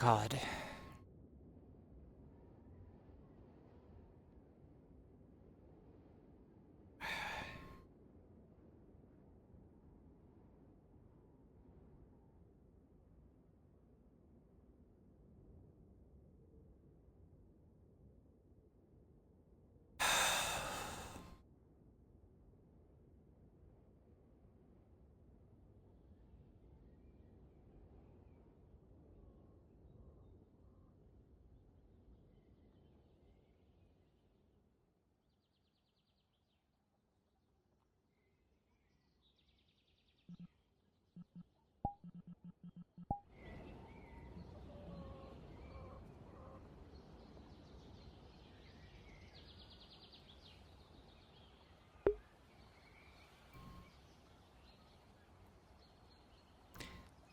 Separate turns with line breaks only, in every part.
God.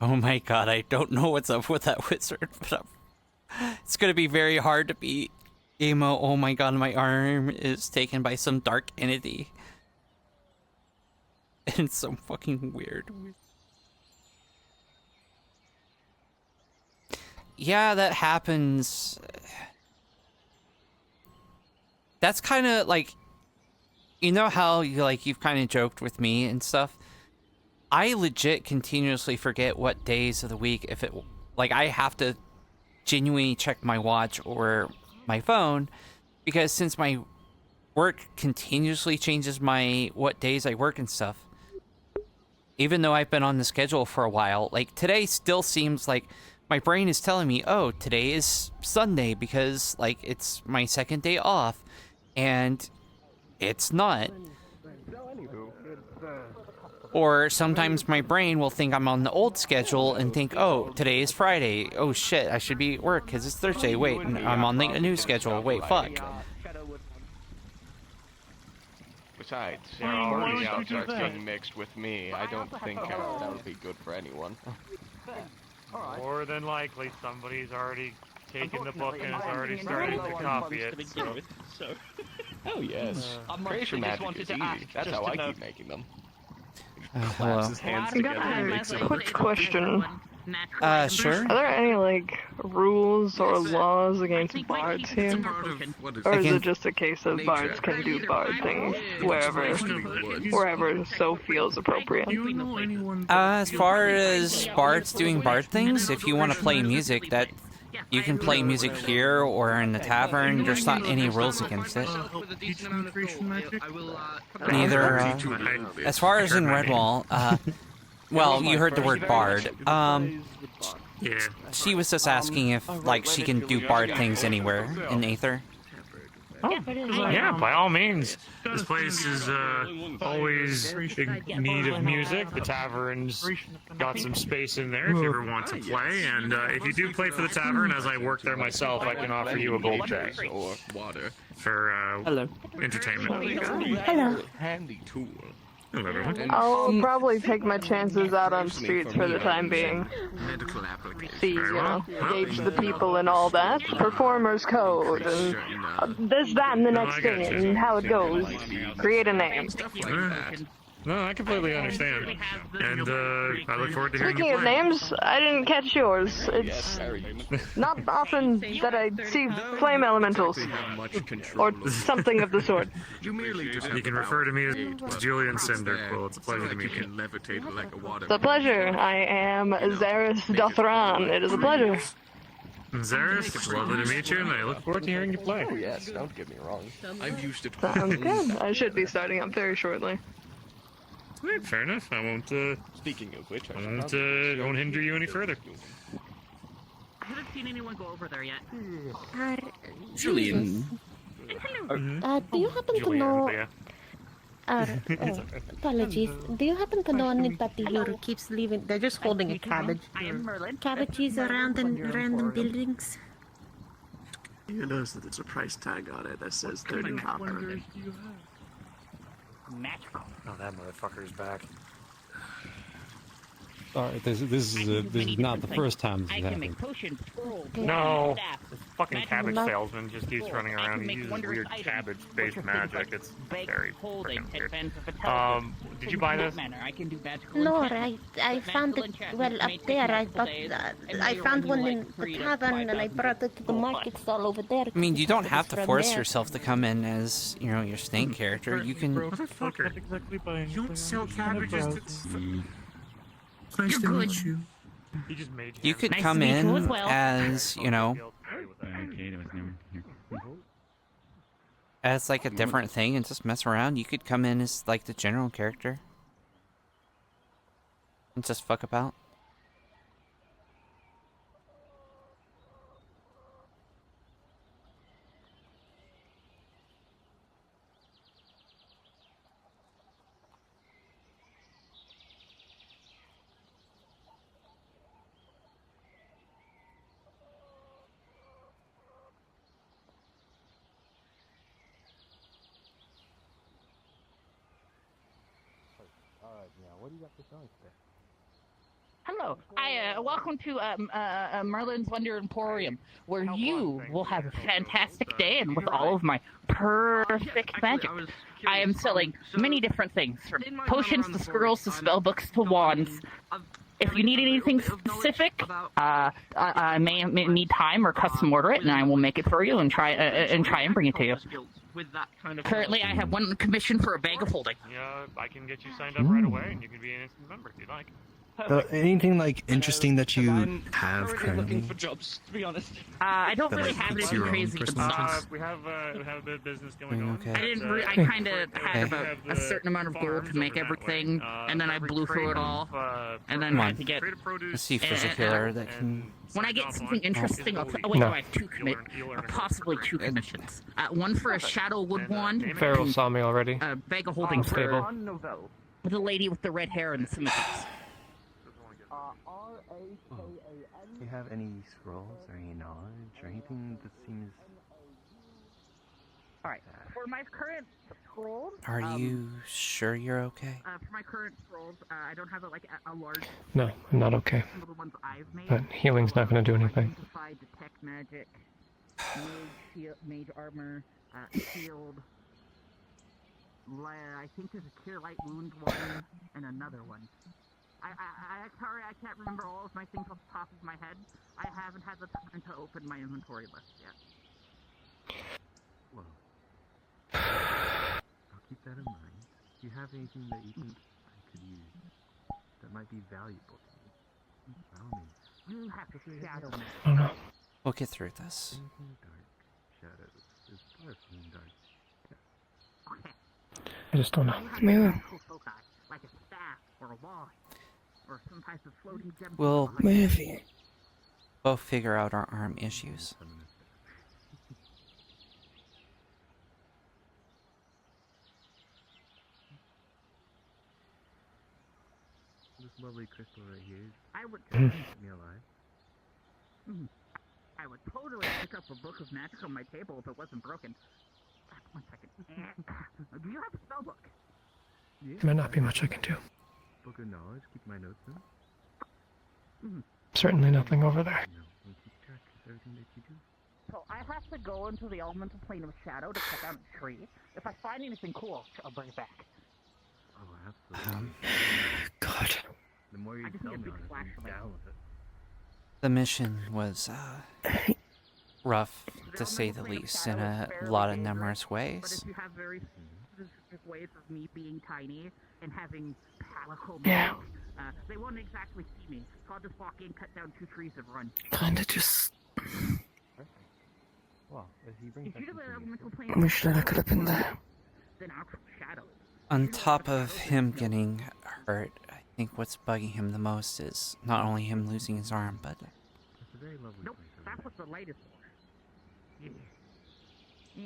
Oh my god, I don't know what's up with that wizard, but it's gonna be very hard to beat. Emo, oh my god, my arm is taken by some dark entity. And it's so fucking weird. Yeah, that happens. That's kind of like, you know how you've kind of joked with me and stuff? I legit continuously forget what days of the week, if it, like, I have to genuinely check my watch or my phone, because since my work continuously changes what days I work and stuff, even though I've been on the schedule for a while, like, today still seems like my brain is telling me, oh, today is Sunday because, like, it's my second day off, and it's not. Or sometimes my brain will think I'm on the old schedule and think, oh, today is Friday. Oh shit, I should be at work because it's Thursday. Wait, I'm on the new schedule. Wait, fuck.
Besides, party out starts getting mixed with me. I don't think that would be good for anyone.
More than likely, somebody's already taken the book and is already starting to copy it. So.
Oh yes, creation magic is easy. That's how I keep making them.
Hello.
His hands together.
Quick question.
Sure.
Are there any, like, rules or laws against bards here? Or is it just a case of bards can do bard things wherever so feels appropriate?
As far as bards doing bard things, if you want to play music, that you can play music here or in the tavern. There's not any rules against it. Neither, as far as in Redwall, well, you heard the word bard.
Yeah.
She was just asking if, like, she can do bard things anywhere in Aether.
Oh, yeah, by all means. This place is always in need of music. The tavern's got some space in there if you ever want to play. And if you do play for the tavern, as I work there myself, I can offer you a gold check or water for entertainment.
Hello.
Handy tool.
Hello, everyone.
I'll probably take my chances out on streets for the time being. See, gauge the people and all that. Performer's code, and this, that, and the next thing, and how it goes. Create a name.
No, I completely understand. And I look forward to hearing you
Speaking of
play.
names, I didn't catch yours. It's not often that I see flame elementals. Or something of the sort.
You can refer to me as Julian Cinder. Well, it's a pleasure to meet you.
It's a pleasure. I am Zaris Dothran. It is a pleasure.
Zaris, it's lovely to meet you, and I look forward to hearing you play.
Oh yes, don't get me wrong. I'm used to.
Sounds good. I should be starting up very shortly.
Right, fair enough. I won't.
Speaking of which,
I won't hinder you any further.
I haven't seen anyone go over there yet.
Julian.
Do you happen to
Julian,
know...
yeah.
Apologies. Do you happen to know anybody who keeps leaving... They're just holding a cabbage.
I am Merlin.
Cabbages around in random buildings.
You notice that there's a price tag on it that says 30 copper.
Magical.
Oh, that motherfucker's back.
Sorry, this is not the first time this
I
has
can
happened.
make potions, scrolls,
No,
staff,
this fucking
magic
cabbage
love
salesman just keeps running
I
around.
can
He
make
uses
wondrous
weird
items,
cabbage-based
which are things
magic.
like
It's
bag
very
holding,
freaking weird.
advance of intelligence.
Did you buy this?
Manner. I can do magical
No,
enchantments.
I
But
found
magical
it
enchantments
well up
may take
there. I
multiple
thought
days, and
I
may
found
run you
one
like
in the
3,000 to
tavern and I
5,000
brought it to the
gold.
market stall over there.
I mean, you don't have to force
there.
yourself to come in as, you know, your snake character. You can.
Motherfucker.
You don't sell cabbages to... Nice
You're
to
good.
meet you.
He just made
You could
Nice to
come
meet you
in
as well.
as, you know, as like a different thing and just mess around. You could come in as like the general character and just fuck about.
Hello. Welcome to Merlin's Wonder Emporium, where you will have a fantastic day and with all of my perfect magic. I am selling many different things, from potions to scrolls to spellbooks to wands. If you need anything specific, I may need time or custom order it, and I will make it for you and try and bring it to you. Currently, I have one commission for a bag of holding.
Yeah, I can get you signed up right away, and you can be an instant member if you'd like.
Anything like interesting that you have currently?
for jobs, to be honest.
I don't
That,
really
like,
have
fits
anything
your own
crazy.
personal interest?
We have a bit of business going on.
Okay.
I didn't. I kind of had about a certain amount of gold to make everything, and then I blew through it all, and then
Come
had
on.
to get.
Let's see if there's a healer that can.
When I get something interesting, I'll. Oh wait, no, I have possibly two commissions. One for a shadow wood wand.
Farrell saw me already.
A bag of holding
Stable.
for the lady with the red hair and the symmetries.
Do you have any scrolls or any knowledge or anything that seems...
Alright, for my current scrolls...
Are you sure you're okay?
For my current scrolls, I don't have a large...
No, I'm not okay.
Some of the ones I've made.
But healing's not going to do anything.
Identify, detect magic, mage armor, shield... I think there's a cure light wound one, and another one. Sorry, I can't remember all of my things off the top of my head. I haven't had the time to open my inventory list yet.
Well, I'll keep that in mind. Do you have anything that you think I could use that might be valuable to me? By all means.
You have to shadow me.
Oh no.
We'll get through this.
Anything dark shadows is powerful in dark.
Okay.
I just don't know.
Yeah. Like a staff or a wand. Or some type of floating gem.
We'll both figure out our arm issues.
This lovely crystal right here
I would.
keeps me alive.
I would totally pick up a book of magic on my table if it wasn't broken. 1 second. Do you have a spell book?
Yeah.
There might not be much I can do.
Book of knowledge, keep my notes in.
Certainly nothing over there.
You know, and keep track of everything that you do.
So I have to go into the elemental plane of shadow to cut down a tree. If I find anything cool, I'll bring it back.
Oh, absolutely.
God.
The more you
I just
tell
need a
me
big
on it,
flash
the
light.
down with it.
The mission was rough, to say the least, in a lot of numerous
But
ways.
if you have very specific ways of me being tiny and having powerful
Yeah.
magic, they won't exactly see me. So I'll just walk in, cut down 2 trees, and run.
Kinda just...
Well, if he brings
If
back
you do the
something
elemental plane,
Wish that I could have been there.
then I'll shadow it.
On top of him getting hurt, I think what's bugging him the most is not only him losing his arm, but
It's a very lovely
Nope,
place.
that's what the light is for. Yeah,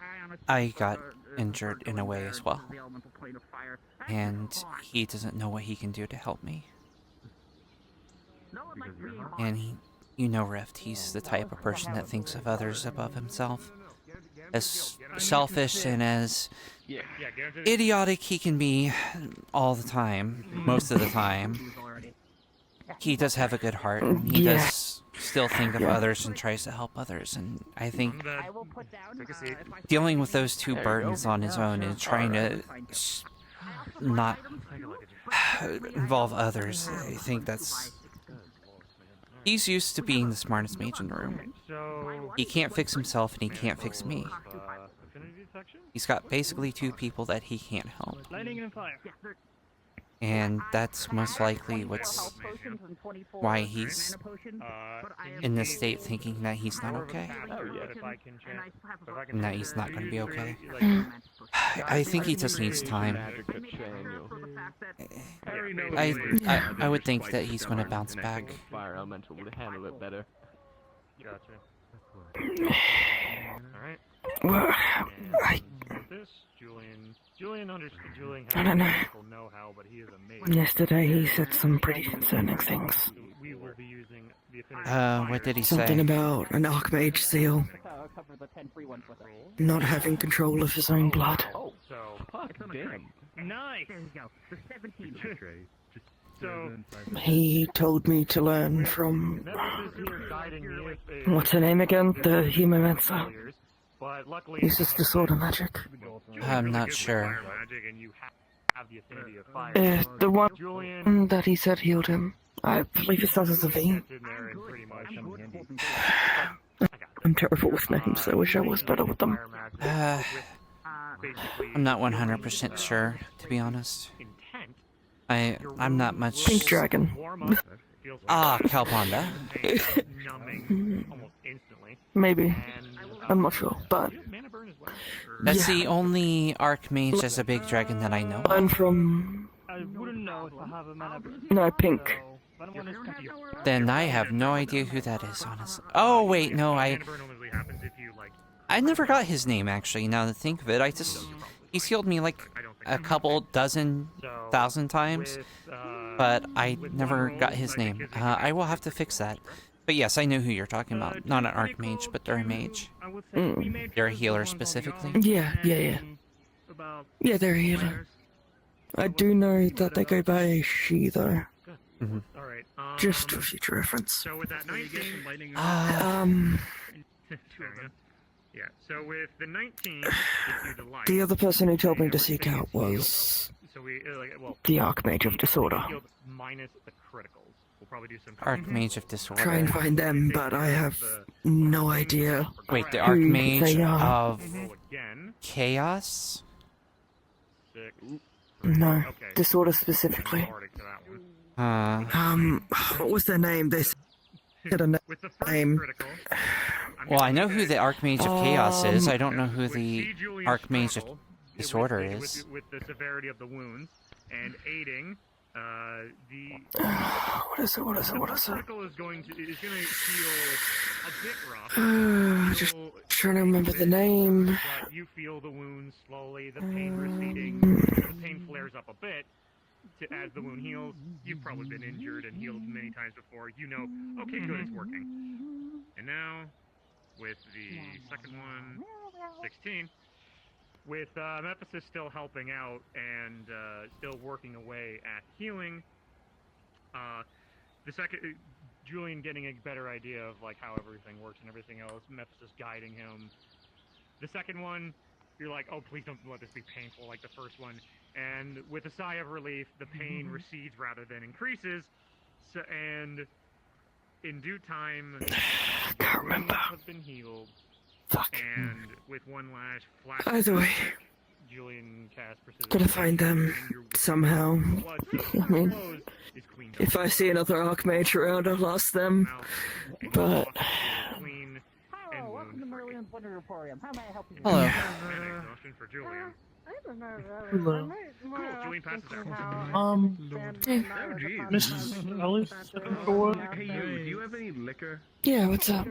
I honestly
I
prefer,
got injured in a
going
way
there
as
into
well.
the elemental plane of fire. That's
And
fine.
he doesn't know what he can do to help me.
No one likes being hot.
And he, you know Rift, he's the type of person that thinks of others above himself. As selfish and as
Yeah.
Yeah, get into the...
idiotic he can be all the time, most of the time. he does have a good heart, and he does still think of others and tries to help others, and I think dealing with those two burdens on his own and trying to not involve others, I think that's... He's used to being the smartest mage in the room. He can't fix himself, and he can't fix me. He's got basically two people that he can't help. And that's most likely why he's in this state, thinking that he's not okay. And that he's not going to be okay. I think he just needs time. I would think that he's going to bounce back.
Fire elemental would handle it better.
Alright.
Well, I don't know. Yesterday he said some pretty concerning things.
What did he say?
Something about an Archmage seal not having control of his own blood.
Oh, fuck, damn.
Nice!
He told me to learn from... What's her name again? The Humomancer. Uses disorder magic.
I'm not sure.
The one that he said healed him. I believe it starts as a V. I'm terrible with names, I wish I was better with them.
I'm not 100% sure, to be honest. I'm not much...
Pink Dragon.
Calpanda.
Maybe. I'm not sure, but...
That's the only Archmage as a big dragon that I know.
I'm from... No, Pink.
Then I have no idea who that is, honestly. Oh, wait, no, I never got his name, actually, now that I think of it. He's healed me like a couple dozen thousand times, but I never got his name. I will have to fix that. But yes, I know who you're talking about. Not an Archmage, but they're a mage. They're a healer specifically.
Yeah. Yeah, they're a healer. I do know that they go by she, though. Just for future reference.
Yeah, so with the 19,
the other person who told me to seek out was the Archmage of Disorder.
Minus the criticals. We'll probably do some
Archmage of Disorder.
Try and find them, but I have no idea.
Wait, the Archmage of Chaos?
No, Disorder specifically. What was their name? They said a name.
Well, I know who the Archmage of Chaos is. I don't know who the Archmage of Disorder is.
With the severity of the wounds and aiding
What is it?
critical is going to feel a bit rough.
Just trying to remember the name.
But you feel the wounds slowly, the pain receding, the pain flares up a bit. As the wound heals, you've probably been injured and healed many times before. You know, okay, good, it's working. And now, with the second one, 16, with Mephisis still helping out and still working away at healing, the second, Julian getting a better idea of like how everything works and everything else, Mephisis guiding him. The second one, you're like, oh, please don't let this be painful like the first one. And with a sigh of relief, the pain recedes rather than increases. So, and in due time,
Can't remember.
have been healed.
Fuck.
And with one last flash,
Either way,
Julian cast precision.
gotta find them somehow. I mean, if I see another Archmage around, I'll ask them. But
Clean and
Welcome to Merlin's Wonder Emporium. How may I help you?
Hello.
exhaustion for Julian.
Hello.
Cool, Julian passes out.
Mrs. Ellis looking for work?
Hey, do you have any liquor?
yeah, what's up?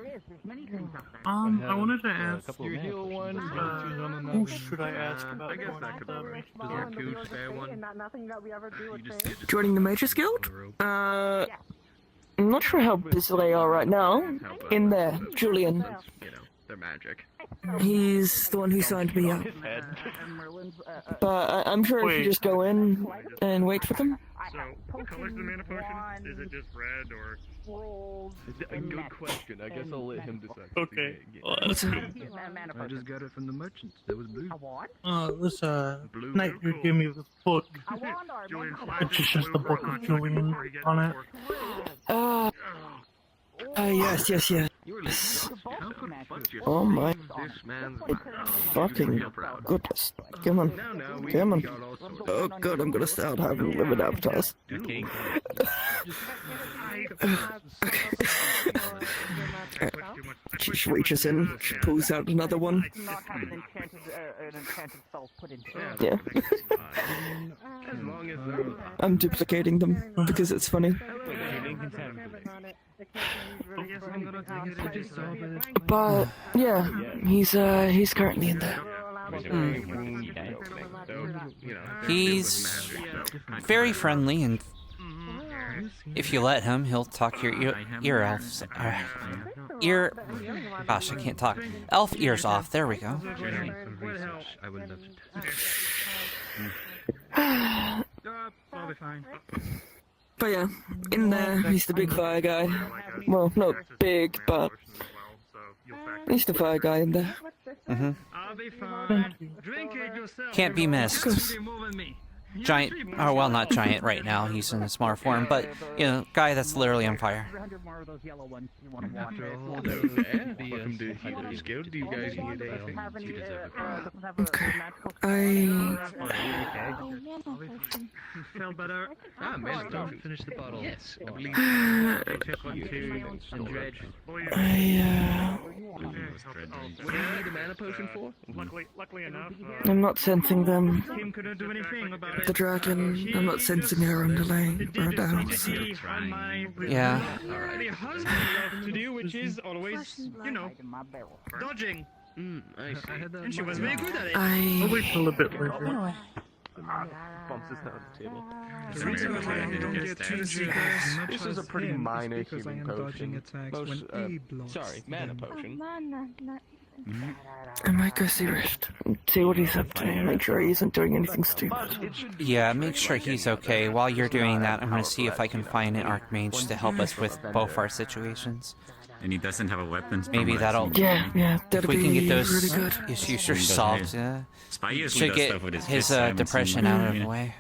I wanted to ask,
You heal one?
who should I ask about
I guess that could work. Is there two spare one?
Joining the Mages Guild? I'm not sure how busy they are right now. In there, Julian.
You know, they're magic.
He's the one who signed me up.
Merlin's,
But I'm sure if you just go in and wait for them.
So, what color's the mana potion? Is it just red or?
A good question. I guess I'll let him decide.
Okay.
I just got it from the merchant. That was blue.
This
Blue.
Knight who gave me the book.
Julian
It's just the book of Julian on it.
Yes.
You were like, how could fuck yourself?
Oh my
This man's
fucking goodness. Come on. Come on. Oh god, I'm gonna start having liver appetite.
Okay.
She reaches in, she pulls out another one.
not have an enchanted spell put into it.
Yeah.
As long as
I'm duplicating them because it's funny. But yeah, he's currently in there.
He's very friendly, and if you let him, he'll talk your ear elves. Gosh, I can't talk. Elf ears off. There we go.
I would love
I'll be fine.
But yeah, in there, he's the big fire guy. Well, not big, but he's the fire guy in there.
I'll be fine. Drink it yourself.
Can't be missed. Giant, oh well, not giant right now. He's in a smaller form, but you know, guy that's literally on fire.
100 more of those yellow ones you want to watch.
welcome to Healer's Guild. Do you guys need anything?
Feel better?
Man, don't finish the bottle. Yes, I believe.
What do you need a mana potion for?
Luckily enough.
I'm not sensing them.
Kim couldn't do anything about it.
The dragon, I'm not sensing her underlay right now. So.
Yeah.
To do, which is always, you know, dodging. And she was very good at it.
I'll wait till a bit later.
Bumps his head on the table.
The reason why I don't get too
This is a pretty minor healing potion. Sorry, mana potion.
I might go see Rift and see what he's up to, make sure he isn't doing anything stupid.
Yeah, make sure he's okay. While you're doing that, I'm going to see if I can find an Archmage to help us with both our situations.
And he doesn't have a weapon.
Maybe that'll...
Yeah,
if
that'll
we can
be
get those
really good.
issues resolved,
Spy usually
should
does
get
stuff with his
his
fists, I haven't
depression
seen
out
him,
of
you
the
know.
way.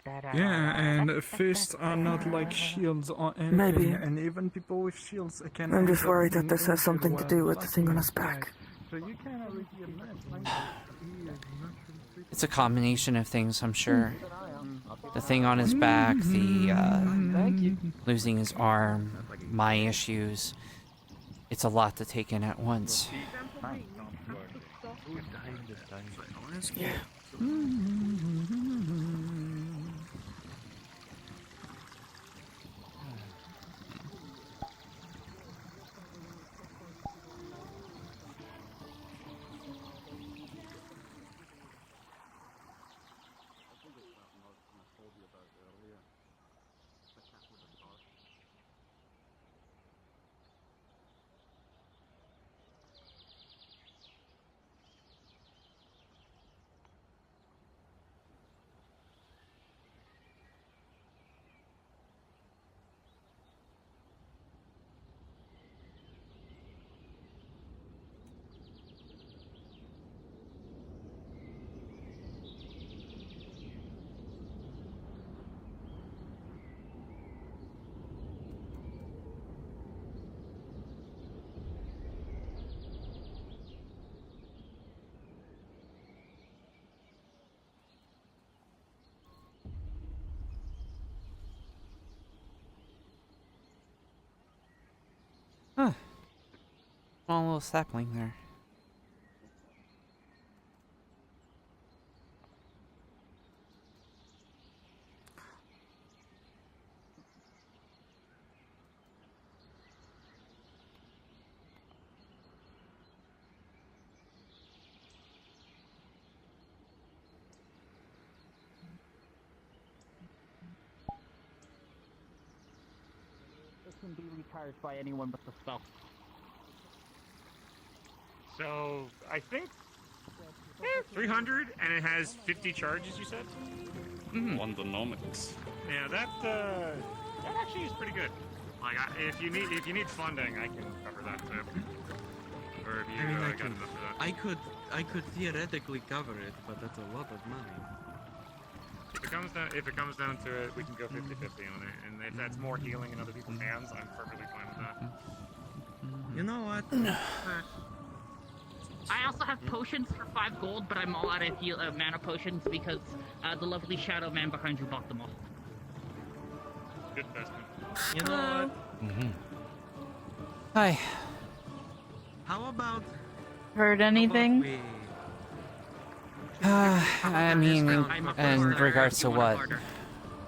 Yeah, and fists are not like shields or anything,
Maybe.
and even people with shields can...
I'm just worried that this has something to do with the thing on his back.
So you can't really hear
It's a combination of things, I'm sure. The thing on his back, the losing his arm, my issues. It's a lot to take in at once. Huh. Small little sapling there.
It can be recharged by anyone but the spell.
So I think 300, and it has 50 charges. You said?
Wondernomics.
Yeah, that actually is pretty good. Like, if you need funding, I can cover that too. Or if you got enough for that.
I could theoretically cover it, but that's a lot of money.
If it comes down to it, we can go 50-50 on it, and if that's more healing in other people's hands, I'm perfectly fine with that.
You know what?
I also have potions for 5 gold, but I'm all out of mana potions because the lovely shadow man behind you bought them all.
Good investment.
You know what?
Hi.
How about...
Heard anything?
I mean, in regards to what?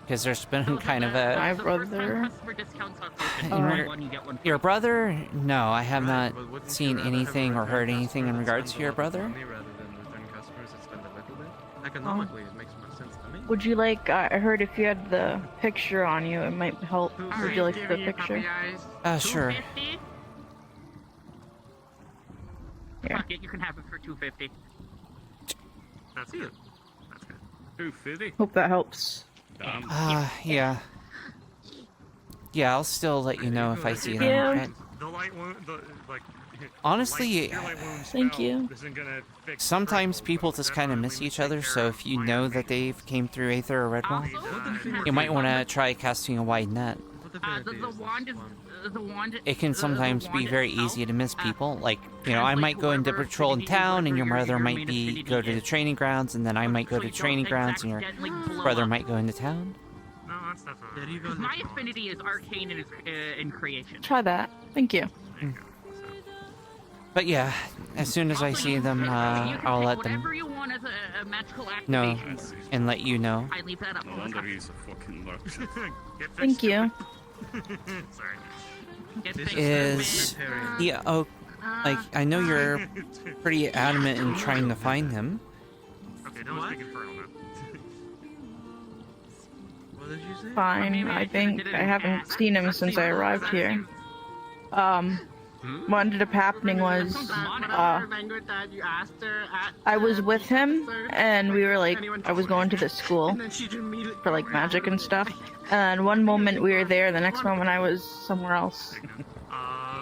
Because there's been kind of a...
My brother.
Your brother? No, I have not seen anything or heard anything in regards to your brother.
Economically, it makes more sense to me.
Would you like? I heard if you had the picture on you, it might help. Would you like the picture?
Sure.
Yeah.
Fuck it, you can have it for 250.
That's good. That's good.
250.
Hope that helps.
Yeah. Yeah, I'll still let you know if I see them.
Yeah.
The light wound,
Honestly,
Thank you.
sometimes people just kind of miss each other, so if you know that they've came through Aether or Redwall, you might want to try casting a wide net.
The wand
It can sometimes be very easy to miss people. Like, you know, I might go into patrol in town, and your brother might go to the training grounds, and then I might go to training grounds, and your brother might go into town.
No, that's definitely.
My affinity is arcane and in creation.
Try that. Thank you.
But yeah, as soon as I see them, I'll let them
You want as a magical
know
activation.
and let you know.
I leave that up.
No wonder he's a fucking merchant.
Thank you.
Sorry.
Is yeah? Oh, like I know you're pretty adamant in trying to find him.
Okay, no one's speaking for him.
What did you say?
Fine. I think I haven't seen him since I arrived here. What ended up happening was, I was with him, and we were like, I was going to this school for like magic and stuff. And one moment we were there, the next moment I was somewhere else.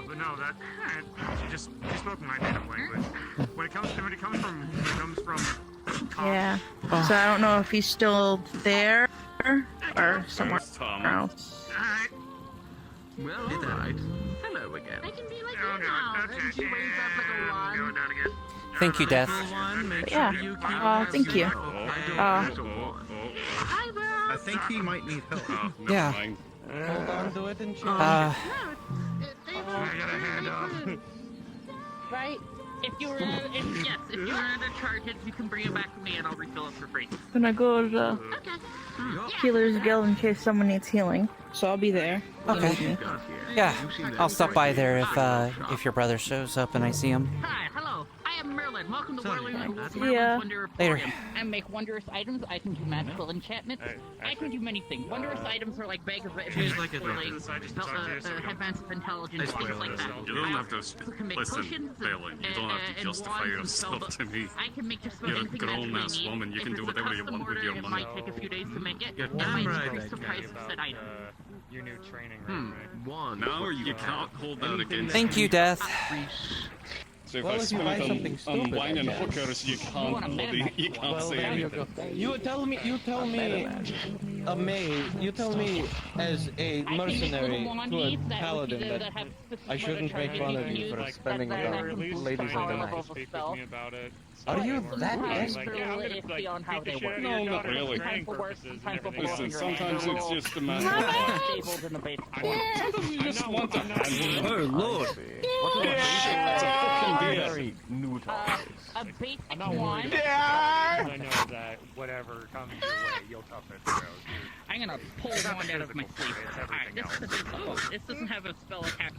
But no, she spoke my native language. When it comes from
Yeah. So I don't know if he's still there or somewhere else.
Well, alright. Hello again.
I can be like you now. And she waves up like a wand.
Thank you, Death.
Yeah. Thank you.
Hi, bro.
I think he might need help.
Yeah.
Hold on to it and
Right? If you were out of charges, you can bring it back to me and I'll refill it for free.
Gonna go to the Healer's Guild in case someone needs healing. So I'll be there.
Okay. Yeah, I'll stop by there if your brother shows up and I see him.
Hi, hello. I am Merlin. Welcome to Merlin's
Yeah.
Wonder
Later.
Emporium. I make wondrous items. I can do magical enchantments. I can do many things. Wondrous items are like bags of
She's like a
headbands of intelligence, things like that.
You don't have to
can make
listen,
potions
Balin. You don't have to justify yourself to me.
I can make just about
You're a
anything
grown-ass
magically
woman. You
neat.
can
If
do
it's a
whatever you
custom
want with
order,
your
it
money.
might take a few days to make it.
You're
It
damn
might
right
increase the
I
price
can.
of said item.
your new training room, right?
One.
Now you can't hold that against
Thank you, Death.
So if
Well,
I
if you
spend
buy
it
something
on
stupid,
wine
I
and
guess.
hookers, you can't say anything.
You tell me, as a mercenary to a paladin that I shouldn't make fun of you for spending it on ladies of the night.
Speak with me about it.
Are you that
desperate?
desperate?
On how they work.
No, not really. Listen, sometimes it's just a matter of sometimes you just want to handle.
Oh lord!
That's a fucking deal.
Very new
A basic
I'm not worried
one.
about that. I know that whatever comes your way, you'll tough it through.
I'm gonna pull one out of my sleeve. Alright, this doesn't have a spell attack.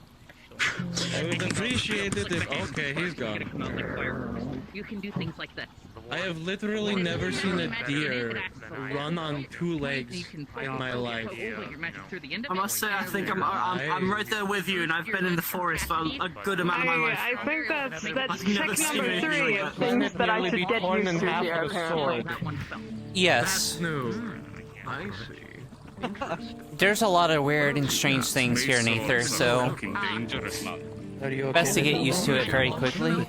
I would appreciate it if. Okay, he's gone.
You can do things like this.
The
I have literally never seen a deer run on 2 legs in my life.
I must say, I think I'm right there with you, and I've been in the forest for a good amount of my life.
I think that's check number 3 of things that I should get used to here, apparently.
Yes.
I see.
There's a lot of weird and strange things here in Aether, so best to get used to it very quickly.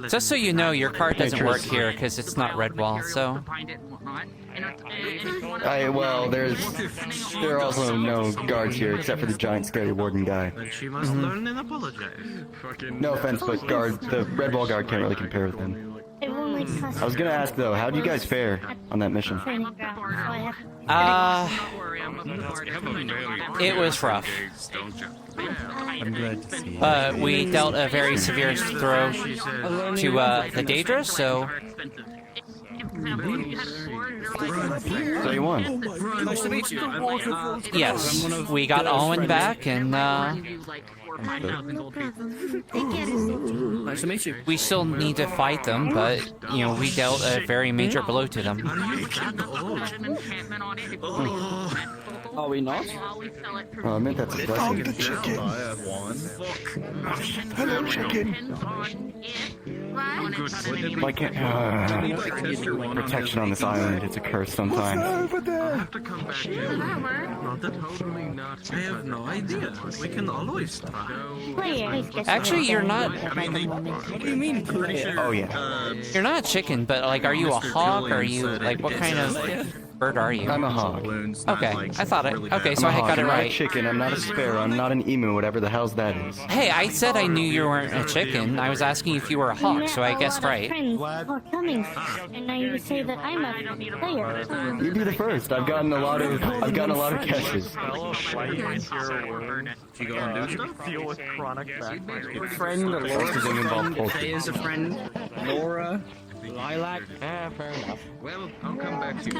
Just so you know, your card doesn't work here because it's not Redwall, so.
Well, there are also no guards here except for the giant scary warden guy.
She must learn and apologize.
No offense, but the Redwall guard can't really compare with him. I was gonna ask though, how do you guys fare on that mission?
It was rough.
I'm glad to see you.
We dealt a very severe throw to the Daedra, so.
So you won.
Nice to meet you.
Yes, we got Owen back, and
Nice to meet you.
we still need to fight them, but, you know, we dealt a very major blow to them.
Are we not?
Oh, I meant that's a blessing.
The chicken.
Hello, chicken. Why can't protection on this island? It's a curse sometimes.
Over there.
I have no idea. We can always try.
Actually, you're not.
What do you mean, player?
Oh yeah.
You're not a chicken, but like, are you a hawk? Are you like, what kind of bird are you?
I'm a hawk.
Okay, I thought it. Okay, so I got it
I'm not a
right.
chicken. I'm not a sparrow. I'm not an emu. Whatever the hell's that is.
Hey, I said I knew you weren't a chicken. I was asking if you were a hawk, so I guessed right.
Coming, and now you say that I'm a player.
You'd be the first. I've gotten a lot of guesses.
You go and do stuff?
Deal with chronic back.
Friend,
Faye is a friend. Laura. Lilac.
Fair enough. Well, I'll come back to you.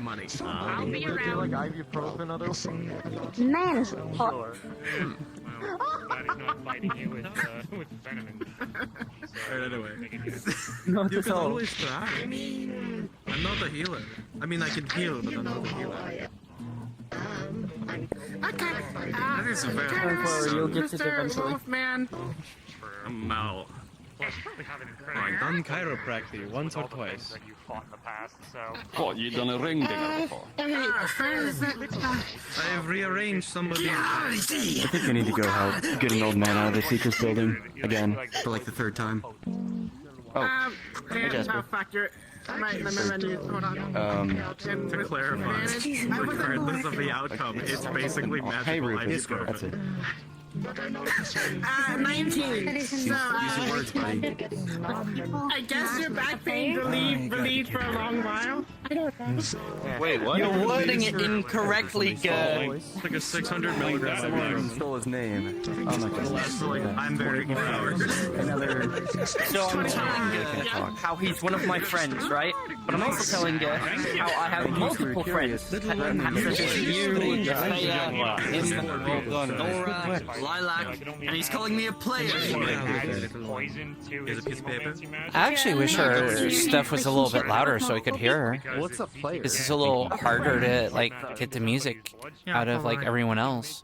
Money.
I'll be around.
Like ibuprofen, otherwise?
Man.
Anyway.
Not
You
at
can
all.
always try. I'm not a healer. I mean, I can heal, but I'm not a healer.
That is a very
Don't worry, you'll get it eventually.
Wolfman.
Mal. I've done chiropractic once or twice.
What, you done a ring digger before?
I have rearranged somebody.
I think we need to go help get an old man out of the Seeker's building again for like the 3rd time. Oh, hey Jasper.
Fuck, you're... My menu, hold on.
To clarify, regardless of the outcome, it's basically
Hey
magical
Rufus,
ibuprofen.
that's it.
19. So, I guess your back pain relieved for a long while.
Wait, what?
You're wording it incorrectly, girl.
It's like a 600 milligram
Someone stole his name. Oh my goodness.
I'm very proud.
So I'm telling you how he's one of my friends, right? But I'm also telling you how I have multiple friends. Such as you, Thea, Nora, Lilac, and he's calling me a player.
I actually wish her stuff was a little bit louder so I could hear her.
What's a player?
This is a little harder to like get the music out of like everyone else.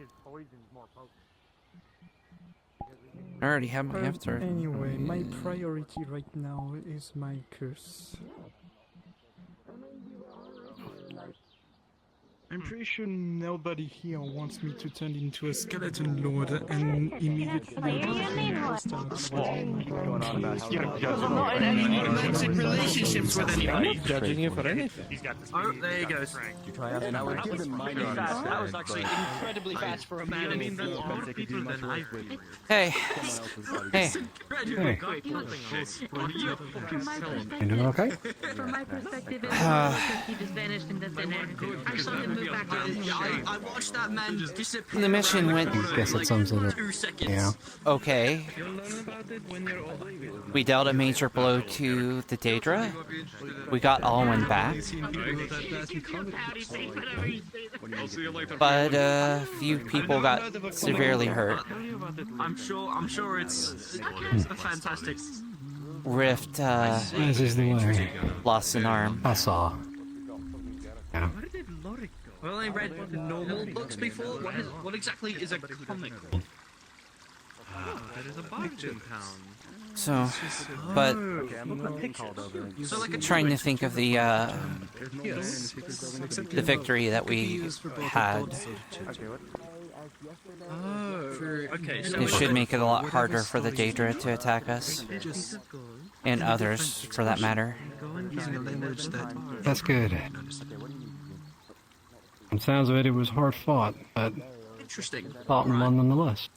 I already have my after.
Anyway, my priority right now is my curse. I'm pretty sure nobody here wants me to turn into a skeleton lord and immediately
Romantic relationships with anybody.
Judging you for anything.
Oh, there he goes.
And I would give him my name.
That was actually incredibly fast for a man.
I mean, that's more people than I've been.
Hey, hey.
You doing okay?
From my perspective, he just vanished and then I saw him
I watched that man disappear.
The mission went.
I guess it sums it up.
2 seconds.
Yeah.
Okay. We dealt a major blow to the Daedra. We got Alwyn back. But a few people got severely hurt.
I'm sure it's fantastic.
Rift,
This is the way.
lost an arm.
I saw. Yeah.
Well, I read normal books before. What exactly is a comic book?
There is a barge in town.
So, but
So like a
trying to think of the victory that we had.
Okay, so
It should make it a lot harder for the Daedra to attack us. And others, for that matter.
That's good. From the sounds of it, it was hard fought, but
interesting.
fought and won nonetheless.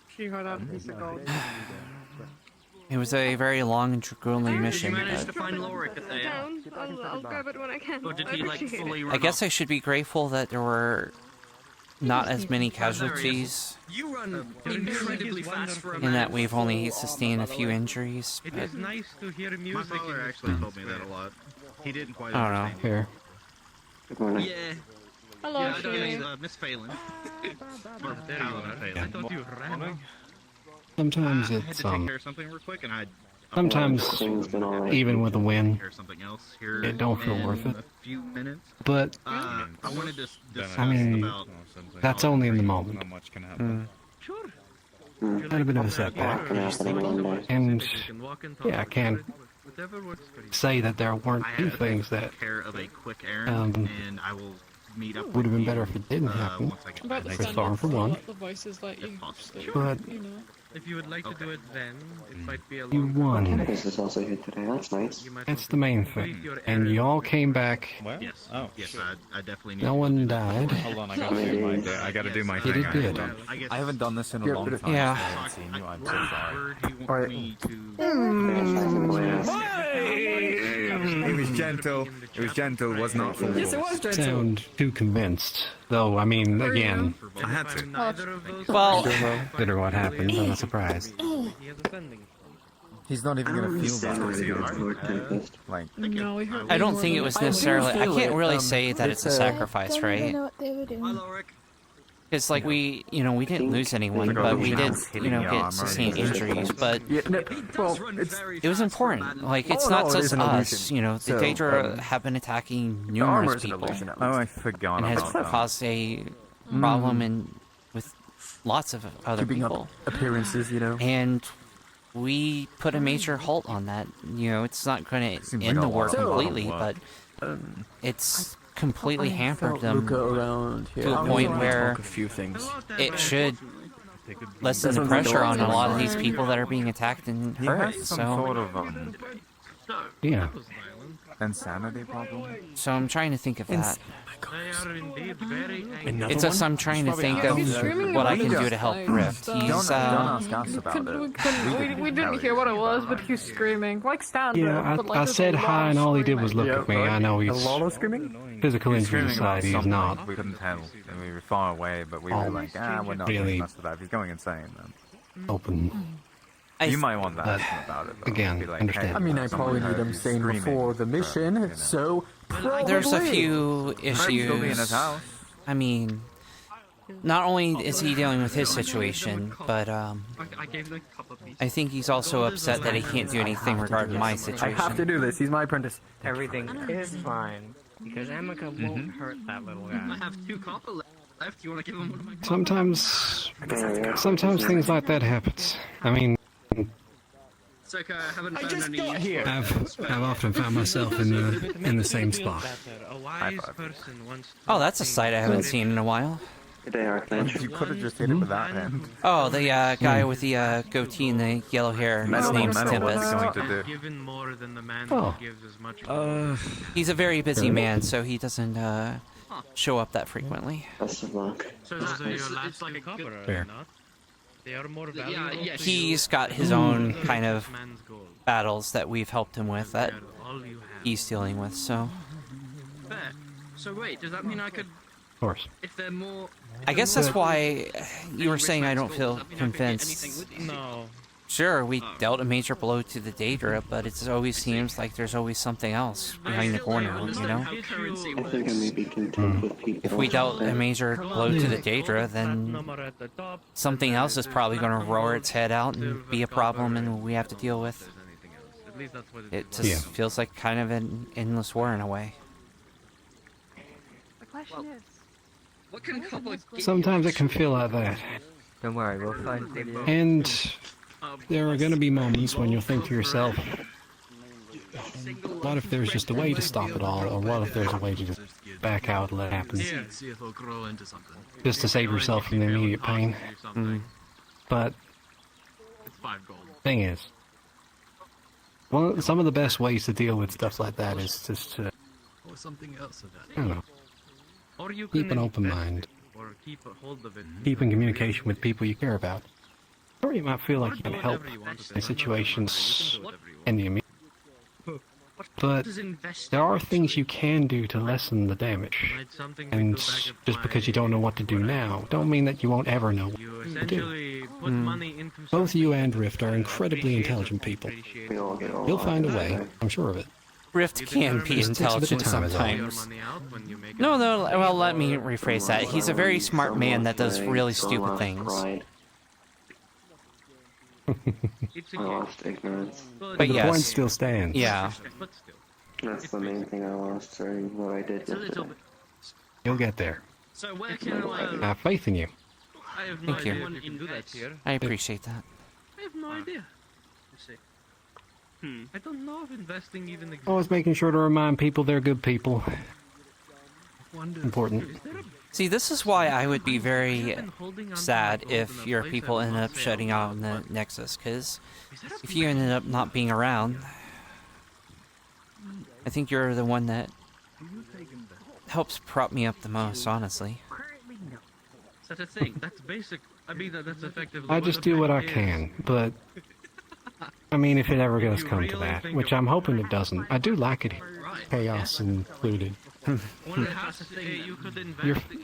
It was a very long and grueling mission,
Did you manage to
but
find Lorik at the end?
I'll grab it when I can.
Or did he like fully run
I guess
off?
I should be grateful that there were not as many casualties,
You run incredibly fast for a man.
and that we've only sustained a few injuries,
It
but
is nice to hear music.
My father actually told me that a lot. He didn't quite
I don't know.
understand.
Here.
Yeah.
Hello,
Yeah, I don't
Shirley.
know.
Miss Phelan.
Or there you are. I thought you ran.
Sometimes
I had
it's
to take care of something real quick, and I.
sometimes even with a win,
Or something else here
it don't feel
in
worth it.
A few minutes.
But
I wanted to discuss
I mean,
about.
that's only in the moment.
Not much can happen.
Had a bit of a setback, and yeah, I can't say that there weren't
I
two
have
things that
care of a quick errand, and I will meet up.
would have been
with
better
you,
if it didn't happen.
once I get
About
back.
the
For Storm, for one.
the voices like you,
But
you know.
If you would like to do it then, it might be a
you
long
won.
This is also here today. That's nice.
That's the main thing. And y'all came back.
Yes.
Oh.
Yes, I definitely need.
No one died.
Hold on, I gotta do my
You did good.
I
haven't done this in a long time.
Yeah.
I haven't seen you. I'm so sorry.
Where do you want me to?
It was gentle. It was gentle. Was not full force.
Sound too convinced. Though, I mean, again,
I had to.
Neither of those
well,
consider what happened. I'm not surprised.
he has a sending.
He's not even gonna feel that. Like,
No, we heard
I don't
more
think it
than
was
that.
necessarily. I can't really say that it's a sacrifice, right?
know what they were doing.
Hi, Lorik.
Because like we didn't lose anyone, but we did, get sustained injuries. But it was important. Like it's not just us. The Daedra have been attacking numerous people,
oh, I forgot
and has
about that.
caused a problem with lots of other people.
Appearances,
And we put a major halt on that. It's not going to
Seems
end
like
the
a
war
lot of
completely,
work.
but it's completely hampered them
around here.
to a point where
A few things.
it should lessen the pressure on a lot of these people that are being attacked and
He
hurt.
has some
So,
sort of
Yeah.
insanity problem.
so I'm trying to think of that.
They are indeed very angry.
It's just I'm trying to think of what I can do to help Rift. He's
Don't ask us about it.
We didn't hear what it was, but he's screaming. Like standard.
Yeah,
but like
I
there's
said
a lot
hi,
of
and all he did
screaming.
was look at me. I know he's
of screaming?
physical
He was
injury
screaming about
society. He's
something.
not.
We couldn't tell. And we were far away, but we were like, we're not
really
really mess with that. If he's going insane, then
Open.
you might want to ask him about it. Though.
Again,
Be like,
understand.
hey,
I mean, I
someone
probably need
heard
him
you
sane
screaming
before the mission,
from,
so
There's a
probably.
few
Might still be in his
issues.
house.
I mean, not only is he dealing with his situation, but
I gave them a cup of pieces.
I think he's also upset that he can't do anything regarding my
I have to
situation.
do this. He's my apprentice.
Everything is fine because Emeka won't hurt that little
I
guy.
have 2 copper left. You want to give him one of my coppers?
Sometimes things like that happens. I mean,
It's okay, I haven't found any.
I've often found myself in the same spot.
A wise person wants to
Oh, that's a sight I haven't seen in a while.
Good day, Archmage.
You could have just hit it with that hand.
Oh, the guy with the goatee and the yellow hair. His name's Tempest.
given more than the man
Oh.
who gives as much.
He's a very busy man, so he doesn't show up that frequently.
Best of luck.
So those are your
It's
last
like
2
a
copper, are
Fair.
they not? They are more valuable.
yeah,
to
He's
you
got his
than
own
the
kind of
man's gold.
battles that we've helped him with that
They are all you have.
he's dealing with, so...
Fair. So wait, does that mean I could
Of course.
If they're more,
I guess that's why you were saying I don't feel convinced.
No.
Sure, we dealt a major blow to the Daedra, but it always seems like there's always something else behind the corner, you know?
I think I may be content with people.
If we dealt a major blow to the Daedra, then something else is probably going to roar its head out and be a problem and we have to deal with. It just feels like kind of an endless war in a way.
The question is,
what can a couple of
Sometimes it can feel like that.
Don't worry, we'll find video.
And there are going to be moments when you'll think to yourself, what if there's just a way to stop it all, or what if there's a way to just back out and let it happen? Just to save yourself from the immediate pain. But thing is, some of the best ways to deal with stuff like that is just to, I don't know, keep an open mind. Keep in communication with people you care about. Or you might feel like you can help in situations in the immediate. But there are things you can do to lessen the damage. And just because you don't know what to do now, don't mean that you won't ever know what to do. Both you and Rift are incredibly intelligent people. You'll find a way, I'm sure of it.
Rift can be intelligent sometimes. No, well, let me rephrase that. He's a very smart man that does really stupid things.
I lost ignorance.
But
the
yes.
point still stands.
Yeah.
That's the main thing I lost during what I did yesterday.
You'll get there.
So where can
I have faith in you.
I have no
Thank
idea
you.
when you can do that here.
I appreciate that.
I have no idea. You see. I don't know if investing even exists.
Always making sure to remind people they're good people. Important.
See, this is why I would be very sad if your people ended up shutting out the Nexus, because if you ended up not being around, I think you're the one that helps prop me up the most, honestly.
Such a thing. That's basic. I mean, that's effectively.
I just do what I can, but I mean, if it ever does come to that, which I'm hoping it doesn't, I do like it here, chaos included.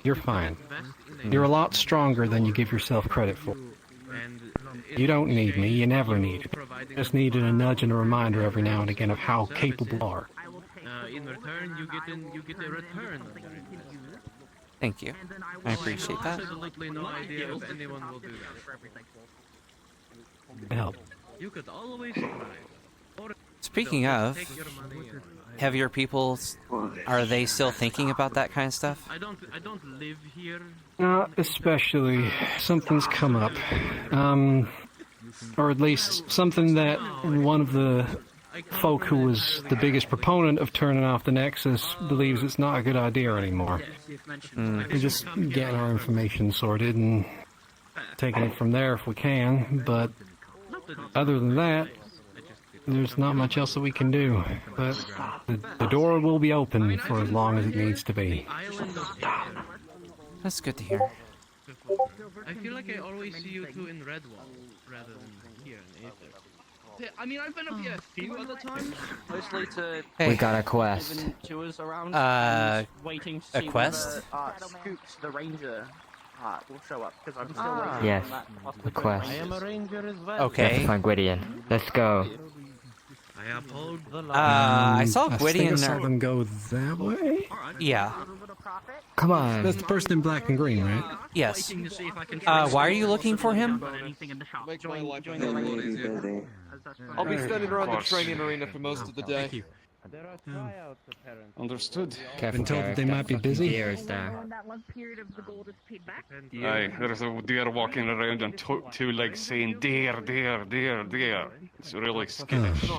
You're fine. You're a lot stronger than you give yourself credit for. You don't need me, you never needed it. You just needed a nudge and a reminder every now and again of how capable you are.
In return, you get a return.
Thank you. I appreciate that.
Absolutely no idea if anyone will do that.
Help.
You could always
Speaking of, have your people, are they still thinking about that kind of stuff?
I don't live here.
Not especially. Something's come up. Or at least something that one of the folk who was the biggest proponent of turning off the Nexus believes it's not a good idea anymore. We're just getting our information sorted and taking it from there if we can, but other than that, there's not much else that we can do. But the door will be open for as long as it needs to be.
That's good to hear.
I feel like I always see you two in Redwall rather than here in Aether. I mean, I've been up here a few other times, mostly to.
Hey.
We got a quest.
Tours around.
Waiting to
a
see
quest?
whether, Scoops, the ranger, will show up because I'm still waiting.
Yes,
on that
the quest.
I am a ranger as well.
Okay.
We have to find Gwydion. Let's go.
I uphold the
I saw Gwydion
I saw them go that way?
Yeah.
Come on.
That's the person in black and green, right?
Yes. Why are you looking for him?
Make my life a
They
lot
may be
easier.
busy.
I'll be standing around the training arena for most of the day. Understood.
Been told that they might be busy.
Deers there.
that long period of the gold is paid back.
Aye, there's a deer walking around on two legs saying deer, deer, deer, deer. It's really skittish.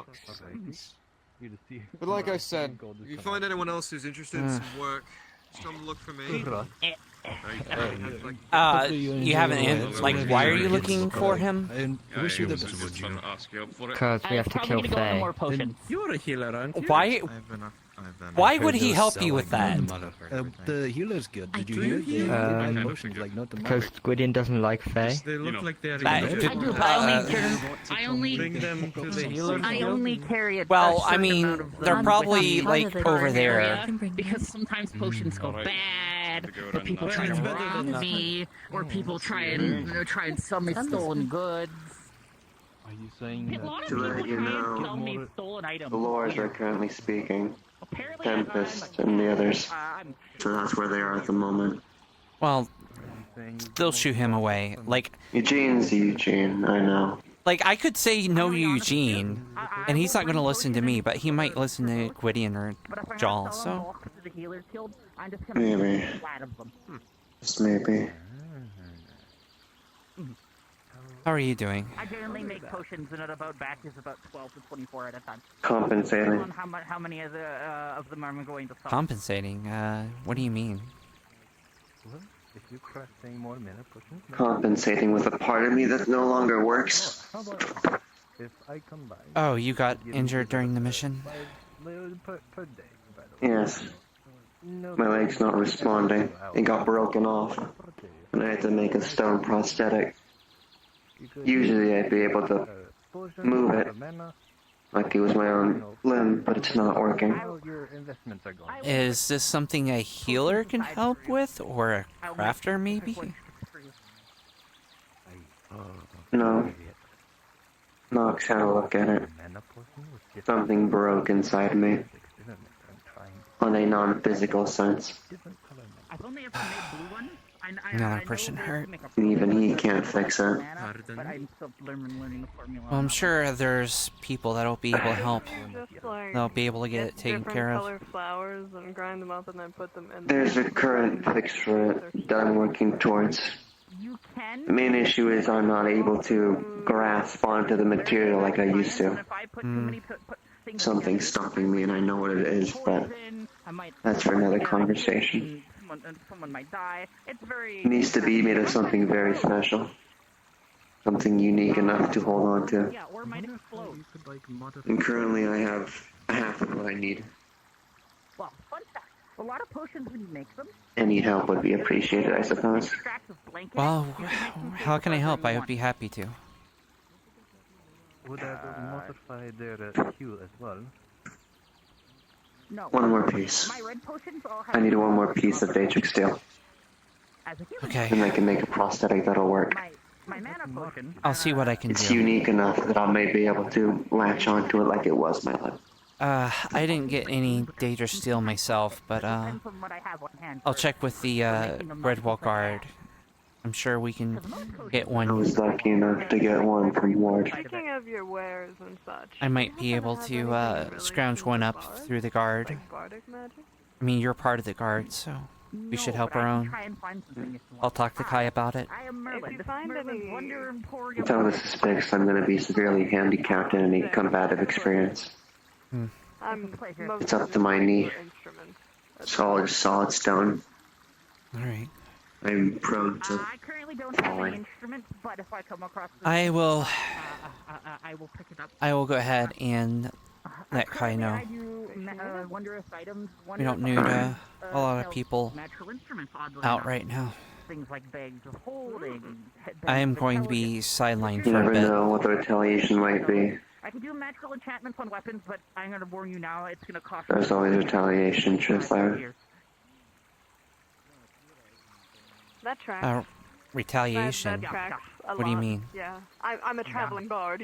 But like I said, if you find anyone else who's interested in some work, just come look for me.
You haven't, like, why are you looking for him?
I wish you the best. Trying to ask you up for it.
Because we have to kill Faye.
You're a healer, aren't you?
Why would he help you with that?
The healer's good. Did you hear?
Because Gwydion doesn't like Faye.
They look like they're
I only
bring them to the healer.
I only carry a
Well, I
certain
mean,
amount of
they're
them
probably,
without
like,
per
over there.
area, because sometimes potions go bad bad, or people try to rob me, or people try and sell me stolen goods.
Are you saying
A lot of
To
people
let you
try and
know,
sell me stolen items.
the Lords are currently speaking.
Apparently,
Tempest and the others. So that's where they are at the moment.
Well, they'll shoo him away. Like,
Eugene's Eugene, I know.
like I could say no Eugene, and he's not going to listen to me, but he might listen to Gwydion or Jal, so...
Maybe. Just maybe.
How are you doing?
I generally make potions in about batches about 12 to 24 at a time.
Compensating.
On how many of them am I going to sell?
Compensating? What do you mean?
Well, if you craft any more mana potions...
Compensating with a part of me that no longer works.
How about if I come by...
Oh, you got injured during the mission?
Per day, by the way.
Yes. My leg's not responding. It got broken off. And I had to make a stone prosthetic. Usually I'd be able to move it like it was my own limb, but it's not working.
Is this something a healer can help with, or a crafter maybe?
No. Nox had a look at it. Something broke inside me. On a non-physical sense.
Another person hurt.
Even he can't fix it.
Well, I'm sure there's people that'll be able to help. They'll be able to get it taken care of.
Different color flowers and grind them up and then put them in.
There's a current fix for it that I'm working towards. The main issue is I'm not able to grasp onto the material like I used to. Something's stopping me and I know what it is, but that's for another conversation.
Someone might die. It's very...
It needs to be made of something very special. Something unique enough to hold on to.
Yeah, or might explode.
And currently I have half of what I need.
Well, fun fact. A lot of potions when you make them...
Any help would be appreciated, I suppose.
Well, how can I help? I would be happy to.
Would that modify their Q as well?
No.
One more piece. I need one more piece of Daedric steel.
Okay.
And I can make a prosthetic that'll work.
I'll see what I can
It's
do.
unique enough that I may be able to latch onto it like it was my life.
I didn't get any Daedra steel myself, but I'll check with the Redwall Guard. I'm sure we can get one.
I was lucky enough to get one from Ward.
Speaking of your wares and such,
I might be able to scrounge one up through the guard.
like bardic magic?
I mean, you're part of the guard, so we should help our own. I'll talk to Kai about it.
If you find any...
Until this is fixed, I'm going to be severely handicapped in any combative experience. It's up to my knee. It's all just solid stone.
Alright.
I'm prone to
I currently don't have any instruments, but if I come across...
I will
pick it up.
I will go ahead and let Kai know.
I do wondrous items.
We don't need a lot of people
Natural instruments, oddly
out
enough.
right now.
Things like bags of holding.
I am going to be sidelined
You
for a
never
bit.
know what the retaliation might be.
I can do magical enchantments on weapons, but I'm going to warn you now, it's going to cost...
There's always retaliation, Trisyra.
That tracks.
Retaliation?
That tracks a
What do you
lot.
mean?
Yeah, I'm a traveling bard.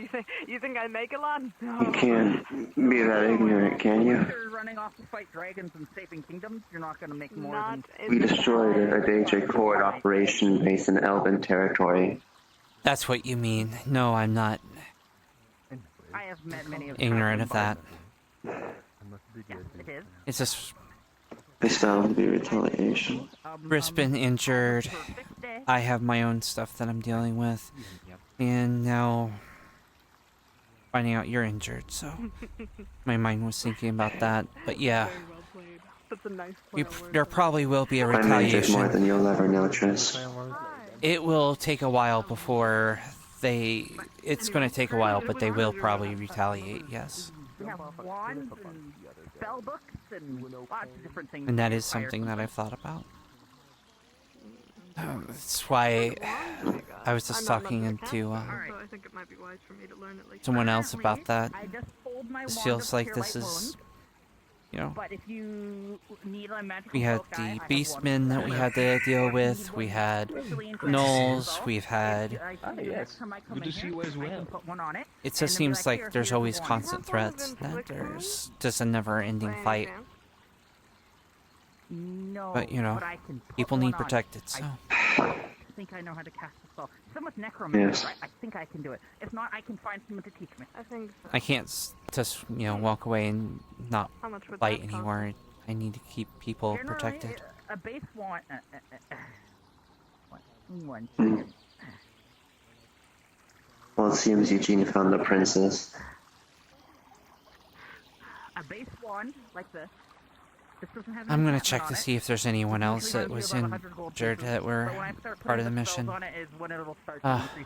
You think I make a lot? No.
You can't be that ignorant, can you?
If you're running off to fight dragons and saving kingdoms, you're not going to make more than...
We destroyed a Daedric horde operation based in Elven territory.
That's what you mean. No, I'm not
I have met many of
ignorant of that.
Yes, it is.
It's just
It's found to be retaliation.
Britt's been injured. I have my own stuff that I'm dealing with. And now finding out you're injured, so my mind was thinking about that. But yeah,
That's a nice play on words.
there probably will be a
I'm injured more
retaliation.
than you'll ever know, Tris.
It will take a while before they... It's going to take a while, but they will probably retaliate, yes.
We have wands and spell books and lots of different things.
And that is something that I've thought about. That's why I was just talking into
I think it might be wise for me to learn at least.
someone else about that.
I just pulled my
This
wand
feels
of
like
Pure
this
Light
is you know,
But if you need a magical
we had
book guy, I
the
have
beastmen that we had to deal with. We had gnolls. We've had.
Yes. Good to see you as well.
It just seems like there's always constant threats. That there's just a never-ending fight.
No,
But you know,
but I can put
people
one
need
on.
protected. So.
I think I know how to cast a spell. Someone with necromancy,
Yes.
right? I think I can do it. If not, I can find someone to teach me. I think so.
I can't just, you know, walk away and not
How much would
fight
that cost?
anymore. I need to keep people protected.
A base one. One.
Well, it seems Eugene found the princess.
A base one like this. This doesn't have
I'm
any
gonna
enchantment
check
on
to
it.
see if there's anyone else that was injured that were part of the mission.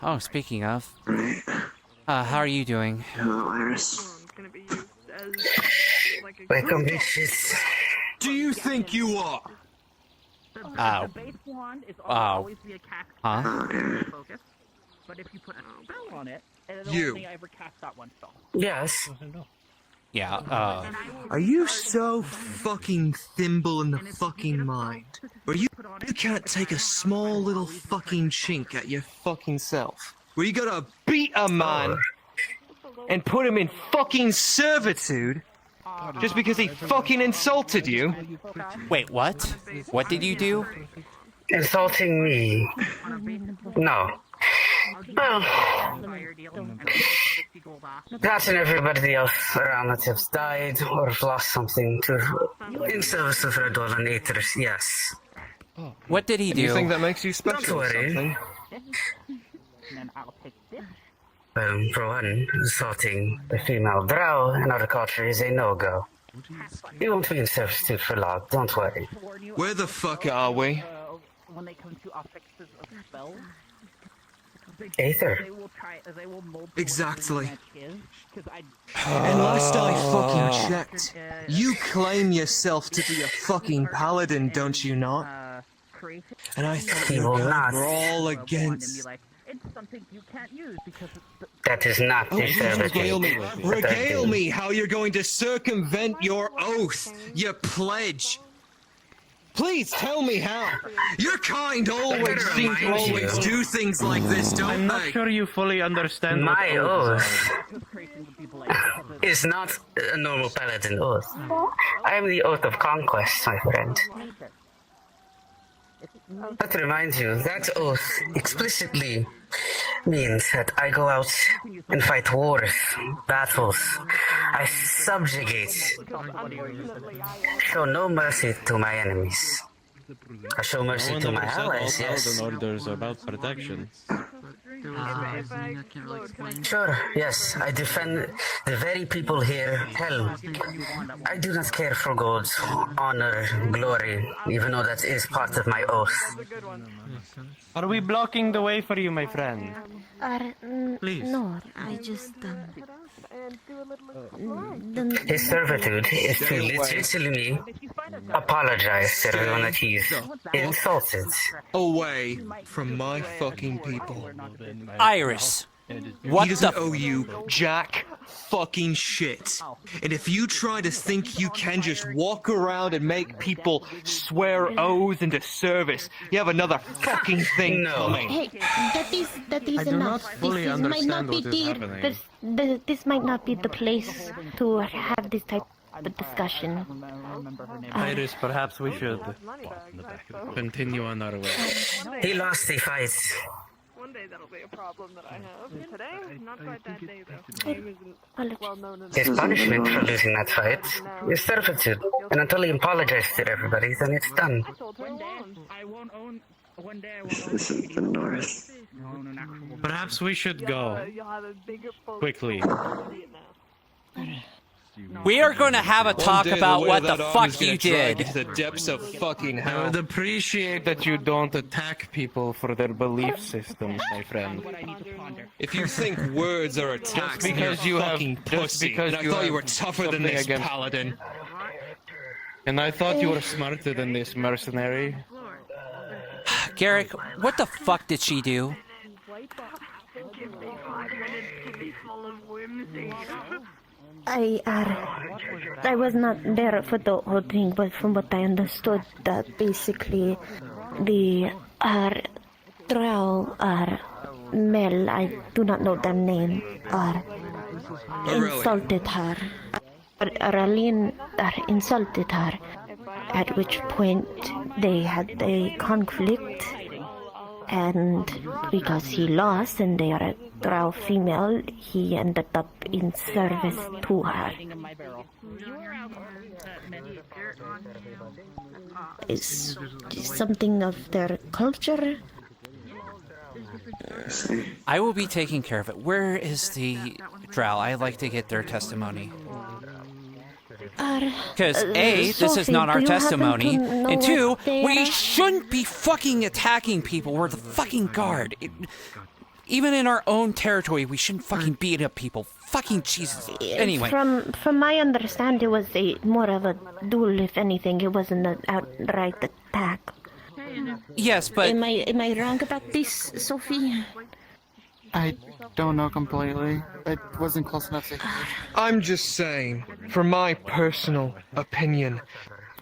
Oh, speaking of, how are you doing?
Hello, Iris.
Welcome, bitches.
Do you think you are?
Ow.
Base wand is
Wow.
always be a cast
Huh?
focus. But if you put a spell on it, it'll
You.
only ever cast that one spell.
Yes.
Yeah,
Are you so fucking thimble in the fucking mind? Where you can't take a small little fucking chink at your fucking self? Where you gotta beat a man and put him in fucking servitude just because he fucking insulted you?
Wait, what? What did you do?
Insulting me. No. Well, that and everybody else around that has died or have lost something to in service of Red Wall and Aether, yes.
What did he do?
You think that makes you special
Don't
or
worry.
something?
For one, assaulting the female drow in our culture is a no-go. You won't be in servitude for long, don't worry.
Where the fuck are we?
When they come to affixes of spells,
Aether.
they will mold
Exactly.
because
And last I fucking checked, you claim yourself to be a fucking paladin, don't you not? And I thought
He
you
will
were
not.
all against.
it's something you can't use because it's
That is not
Oh,
the
please
servitude.
regale me.
that I
Regale
do.
me how you're going to circumvent your oath, your pledge. Please tell me how. Your kind always seem to always do things like this, don't
I'm not
they?
sure you fully understand
My
what
oath is not a normal paladin oath. I am the oath of conquest, my friend. That reminds you, that oath explicitly means that I go out and fight wars, battles. I subjugate, show no mercy to my enemies. I show mercy to my allies, yes.
orders about protection.
Sure, yes, I defend the very people here. Hell, I do not care for gold, honor, glory, even though that is part of my oath.
Are we blocking the way for you, my friend? Please.
No, I just
His servitude is to literally apologize to everyone that he's insulted.
Away from my fucking people.
Iris,
He
what
doesn't
the
owe you jack fucking shit. And if you try to think you can just walk around and make people swear oaths into service, you have another fucking thing coming.
Hey, that is
I do
enough.
not fully
This might not
understand
be
what is happening.
this might not be the place to have this type of discussion.
Iris, perhaps we should continue on our way.
He lost the fight.
One day that'll be a problem that I have. Today, not quite that day though. Name isn't well known enough.
His punishment for losing that fight is servitude. And until he apologizes to everybody, then it's done.
This is the North.
Perhaps we should go quickly.
We are going to have a talk
One day
about
way
what
that
the
arm
fuck
is gonna
you
drag
did.
you to the depths of fucking
I
hell.
would appreciate that you don't attack people for their belief systems, my friend.
If you think words are attacks, then
because
you're
you have-
fucking
just
pussy.
because
And I
you
thought you
have
were tougher than
something
this,
against-
paladin.
And I thought you were smarter than this mercenary.
Garrick, what the fuck did she do?
I was not there for the whole thing, but from what I understood, that basically the Drow Mel, I do not know their name, insulted her. Aurelian insulted her, at which point they had a conflict, and because he lost and they are a Drow female, he ended up in service to her. Is something of their culture?
I will be taking care of it. Where is the Drow? I'd like to get their testimony. Because A, this is not our testimony, and two, we shouldn't be fucking attacking people. We're the fucking guard. Even in our own territory, we shouldn't fucking beat up people. Fucking Jesus. Anyway.
From my understanding, it was more of a duel, if anything. It wasn't an outright attack.
Yes, but...
Am I wrong about this, Sophie?
I don't know completely. It wasn't close enough to hear. I'm just saying, from my personal opinion,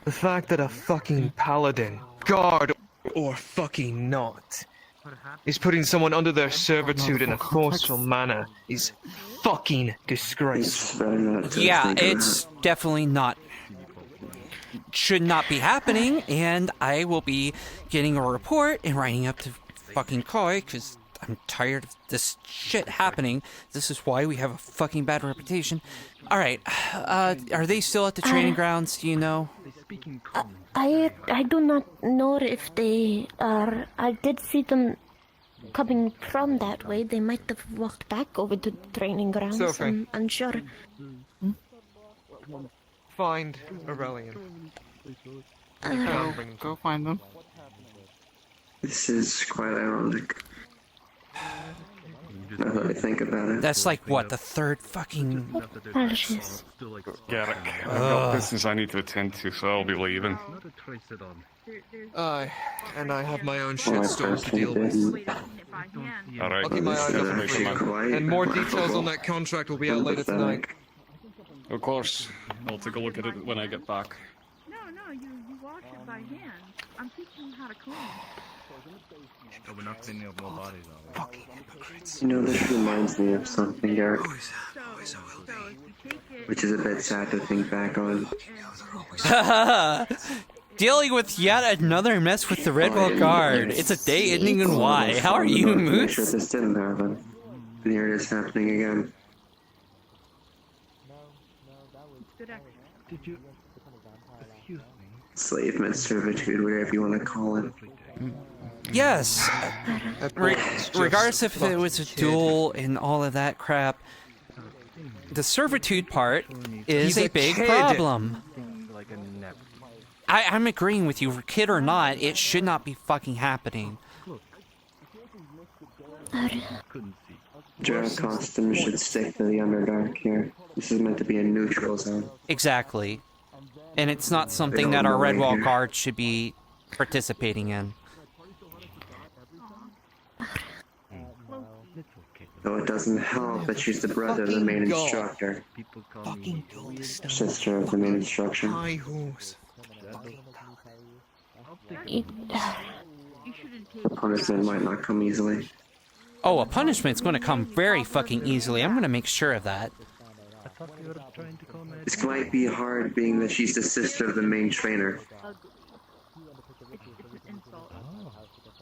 the fact that a fucking paladin, guard or fucking not, is putting someone under their servitude in a forceful manner is fucking disgraceful.
Yeah, it's definitely not... should not be happening, and I will be getting a report and writing up to fucking Koi, because I'm tired of this shit happening. This is why we have a fucking bad reputation. Alright, are they still at the training grounds, do you know?
I do not know if they are. I did see them coming from that way. They might have walked back over to the training grounds.
Sophie.
I'm unsure.
Find Aurelian.
Go find them.
This is quite ironic. Now that I think about it.
That's like, what, the third fucking...
Garrick, I've got business I need to attend to, so I'll be leaving.
Aye, and I have my own shitstorm to deal with.
Alright,
I'll keep my eyes open for you. And more details on that contract will be out later tonight.
Of course. I'll take a look at it when I get back.
No, you wash it by hand. I'm teaching you how to clean.
Oh, we're not cleaning up more bodies, are we?
You know, this reminds me of something, Garrick. Which is a bit sad to think back on.
Dealing with yet another mess with the Redwall Guard. It's a day ending in Y. How are you,
Make
Moose?
sure this didn't happen. And here it is happening again.
Did you... Excuse me.
Enslavement, servitude, whatever you want to call it.
Yes. Regardless if it was a duel and all of that crap, the servitude part is a big problem. I'm agreeing with you, kid or not, it should not be fucking happening.
Drow costumes should stick to the Underdark here. This is meant to be a neutral zone.
Exactly. And it's not something that our Redwall Guard should be participating in.
Though it doesn't help that she's the brother of the main instructor. Sister of the main instructor.
High horse.
The punishment might not come easily.
Oh, a punishment's going to come very fucking easily. I'm going to make sure of that.
This might be hard being that she's the sister of the main trainer.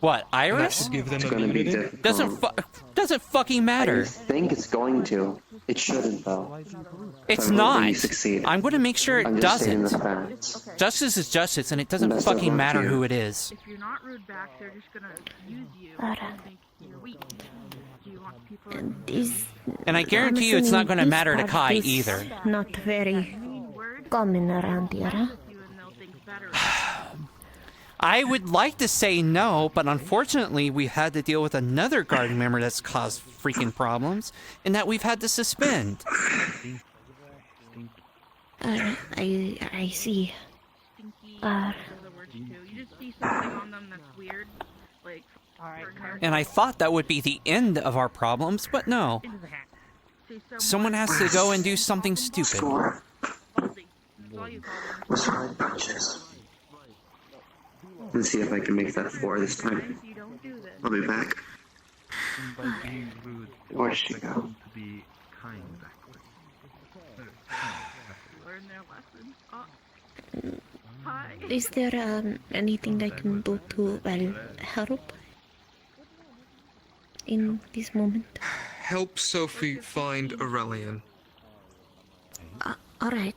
What, Iris?
It's gonna be difficult.
Doesn't fucking matter.
I think it's going to. It shouldn't, though.
It's
So I'm
not.
hoping you succeed.
I'm going to make sure it
I'm just stating
doesn't.
the facts.
Justice is justice, and it doesn't
Best of
fucking
luck
matter
to you.
who it is.
If you're not rude back, they're just gonna use you and think you're weak. Do you want people
And I guarantee you it's not going to matter to Kai either.
Not very common around here, huh?
I would like to say no, but unfortunately we've had to deal with another guard member that's caused freaking problems, and that we've had to suspend.
I see.
You just see something on them that's weird, like,
And I thought that would be the end of our problems, but no. Someone has to go and do something stupid.
Massage punches. Let's see if I can make that 4 this time. I'll be back. Where did she go?
Learn their lesson. Hi.
Is there anything I can do to help in this moment?
Help Sophie find Aurelian.
All right.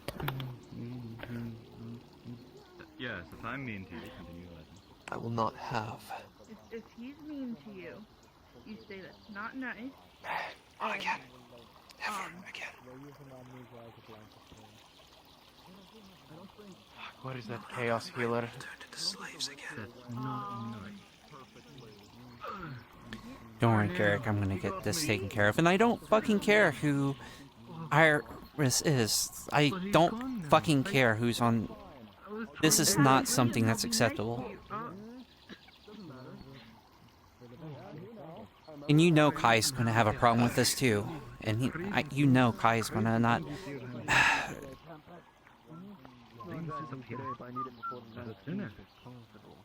Yes, if I'm mean to you, continue.
I will not have.
If he's mean to you, you say that's not nice.
Not again. Never again.
What is that chaos healer?
Turn to the slaves again.
Don't worry, Garrick, I'm gonna get this taken care of. And I don't fucking care who Iris is. I don't fucking care who's on... This is not something that's acceptable. And you know Kai's gonna have a problem with this too. And you know Kai's gonna not...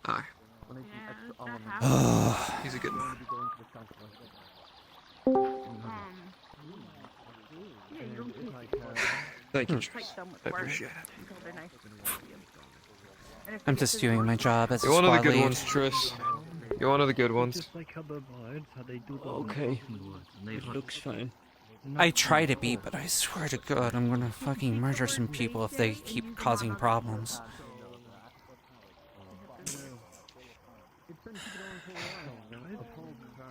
Hi. He's a good man. Thank you, Tris. I appreciate it.
I'm just doing my job as a
You're one of the
squad
good
lead.
ones, Tris. You're one of the good ones.
Okay. It looks fine.
I try to be, but I swear to God, I'm gonna fucking murder some people if they keep causing problems.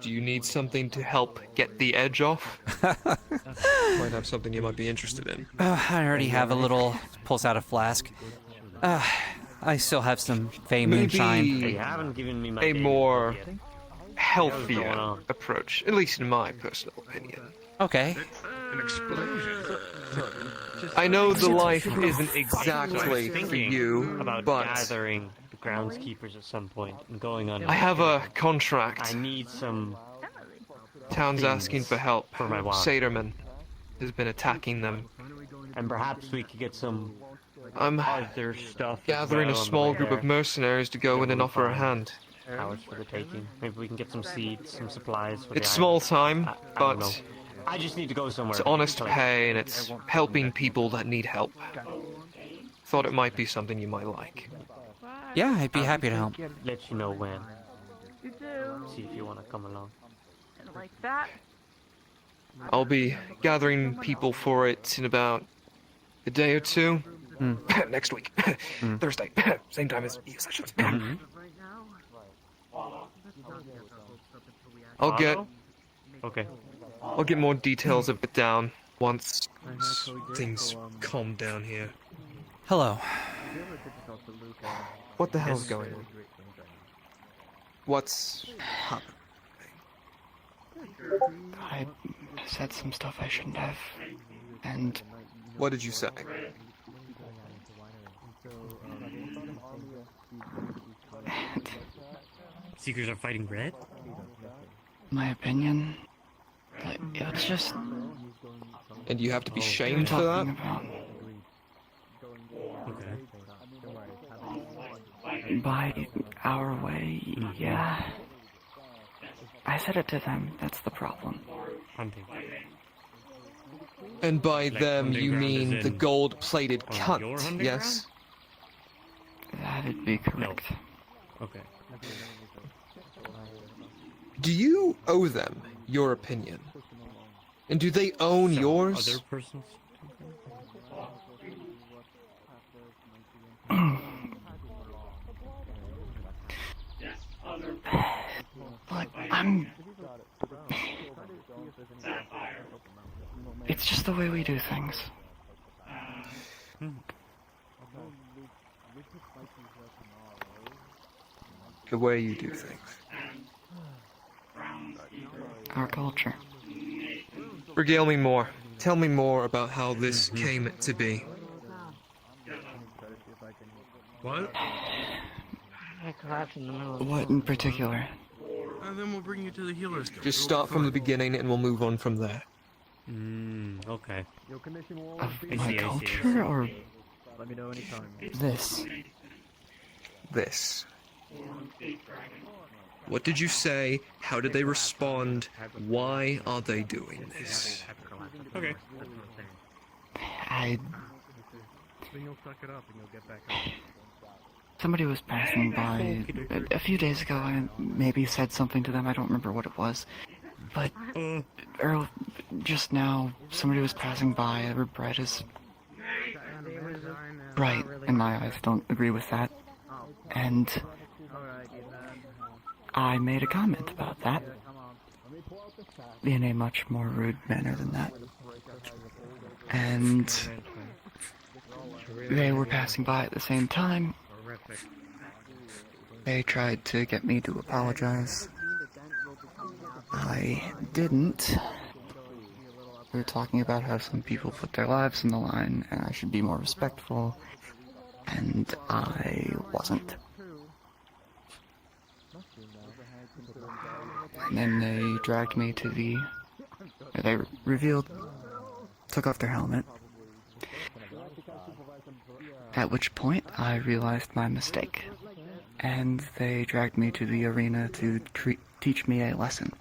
Do you need something to help get the edge off? Might have something you might be interested in.
I already have a little... Pulls out a flask. I still have some Fey moonshine.
Maybe a more healthier approach, at least in my personal opinion.
Okay.
An explosion.
I know the life isn't exactly for you,
about
but
gathering the groundskeepers at some point and going on.
I have a contract.
I need some.
Town's asking for help.
For my wife.
Saterman has been attacking them.
And perhaps we could get some
I'm
other stuff.
gathering a small group of mercenaries to go in and offer a hand.
Ours for the taking. Maybe we can get some seeds, some supplies. For
It's
the
small
island.
time,
I don't know.
but
I just need to go somewhere.
it's honest pay and it's helping people that need help. Thought it might be something you might like.
Yeah, I'd be happy to help.
Let you know when.
You do.
See if you want to come along.
And like that.
I'll be gathering people for it in about a day or two. Next week. Thursday. Same time as EU sessions. I'll get...
Okay.
I'll get more details of it down once things calm down here.
Hello.
What the hell's going on? What's happening?
I said some stuff I shouldn't have, and...
What did you say?
Seekers are fighting red?
My opinion... It's just...
And you have to be shamed for that?
Okay. By our way, yeah. I said it to them, that's the problem.
Hunting.
And by them,
hunting
you
ground
mean
as
the
in
gold-plated
on your
cunt,
hunting
yes?
That'd be correct.
Okay.
Do you owe them your opinion? And do they own yours?
Other persons?
Look, I'm... It's just the way we do things.
The way you do things.
Our culture.
Regale me more. Tell me more about how this came to be.
What?
What in particular?
And then we'll bring you to the healer's guild.
Just start from the beginning and we'll move on from there.
Okay.
Of my culture, or
Let me know anytime.
This. What did you say? How did they respond? Why are they doing this?
Okay.
I...
Then you'll suck it up and you'll get back up.
Somebody was passing by a few days ago. I maybe said something to them. I don't remember what it was. But just now, somebody was passing by. They were bright as... Bright, in my eyes. Don't agree with that. And... I made a comment about that. In a much more rude manner than that. And... They were passing by at the same time. They tried to get me to apologize. I didn't. We were talking about how some people put their lives on the line and I should be more respectful. And I wasn't. And then they dragged me to the... They revealed... Took off their helmet. At which point, I realized my mistake. And they dragged me to the arena to teach me a lesson.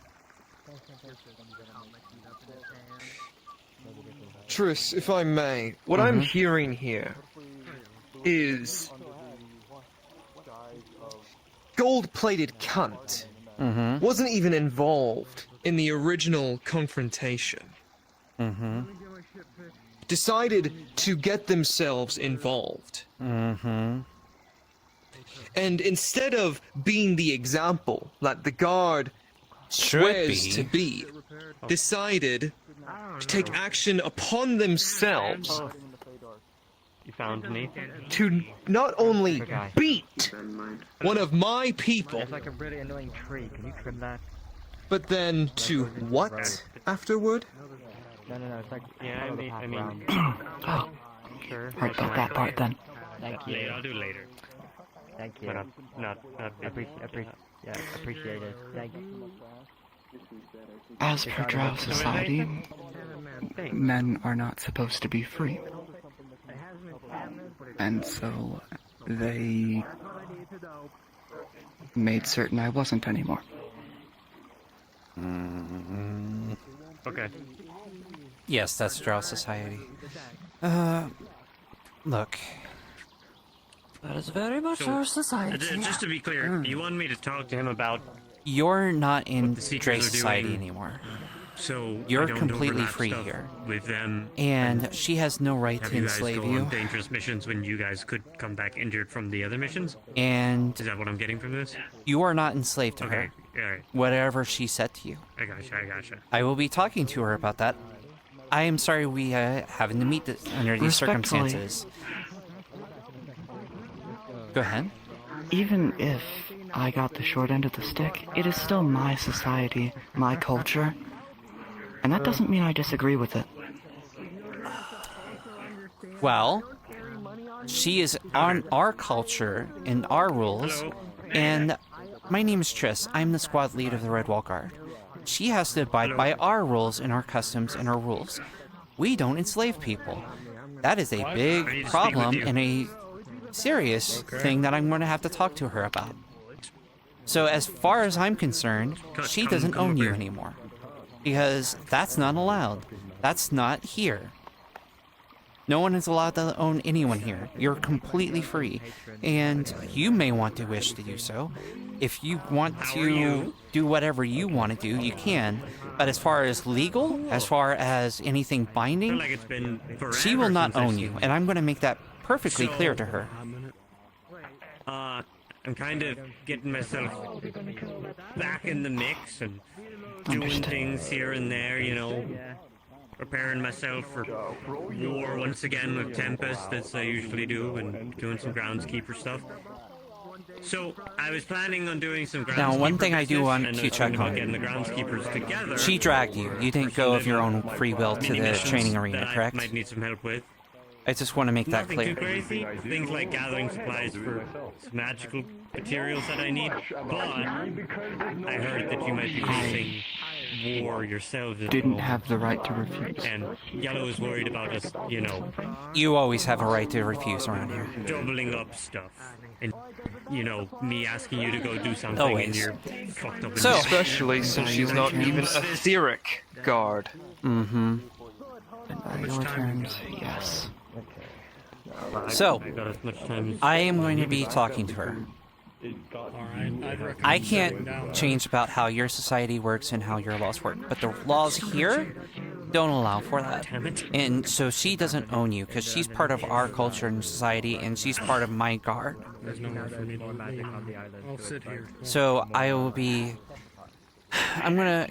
Tris, if I may, what I'm hearing here is... Gold-plated cunt wasn't even involved in the original confrontation. Decided to get themselves involved. And instead of being the example that the guard swears to be, decided to take action upon themselves.
You found me?
To not only beat one of my people,
It's like a really annoying tree. Can you trim that?
but then to what afterward?
No, it's like...
Yeah, I mean...
Oh,
sure.
right about that part then.
Thank you.
I'll do later.
Thank you.
But not
Appreciate it. Thank you.
As per Drow society, men are not supposed to be free. And so they made certain I wasn't anymore.
Okay.
Yes, that's Drow society. Look.
That is very much our society.
Just to be clear, you want me to talk to him about...
You're not in
the Seekers
Dre
are
society
doing,
anymore.
So
You're
I don't
completely
overlap
free
stuff
here.
with them.
And she has no right
have
to
you guys
enslave
go
you.
on dangerous missions when you guys could come back injured from the other missions?
And
is that what I'm getting from this?
You are not enslaved to her.
Alright.
Whatever she said to you.
I gotcha.
I will be talking to her about that. I am sorry we having to meet under these
Respectfully.
circumstances. Go ahead.
Even if I got the short end of the stick, it is still my society, my culture. And that doesn't mean I disagree with it.
Well, she is on our culture and our rules, and my name is Triss. I'm the squad lead of the Red Wall Guard. She has to abide by our rules and our customs and our rules. We don't enslave people. That is a big problem and a serious thing that I'm going to have to talk to her about. So as far as I'm concerned, she doesn't own you anymore. Because that's not allowed. That's not here. No one is allowed to own anyone here. You're completely free. And you may want to wish to do so. If you want to do whatever you want to do, you can. But as far as legal, as far as anything binding, she will not own you. And I'm going to make that perfectly clear to her.
I'm kind of getting myself back in the mix and doing things here and there, you know, preparing myself for war once again with Tempest, as I usually do, and doing some groundskeeper stuff. So I was planning on doing some groundskeeper
Now, one thing I do want
business,
to check
about
on.
getting the groundskeepers together.
She dragged you. You didn't go of your own free will to the
missions
training arena,
that
correct?
I might need some help with.
I just want to make that
Nothing
clear.
too crazy. Things like gathering supplies for some magical materials that I need. But I heard that you might be facing war yourselves.
Didn't have the right to refuse.
And Yellow is worried about us, you know.
You always have a right to refuse around here.
Doubling up stuff. And, you know, me asking you to go do something
Always.
and you're fucked up.
So,
especially since she's not even a etheric guard.
Mm-hmm.
By your terms, yes.
So, I am going to be talking to her. I can't change about how your society works and how your laws work, but the laws here don't allow for that. And so she doesn't own you, because she's part of our culture and society, and she's part of my guard.
There's nowhere for me to leave. I'll sit here.
So I will be...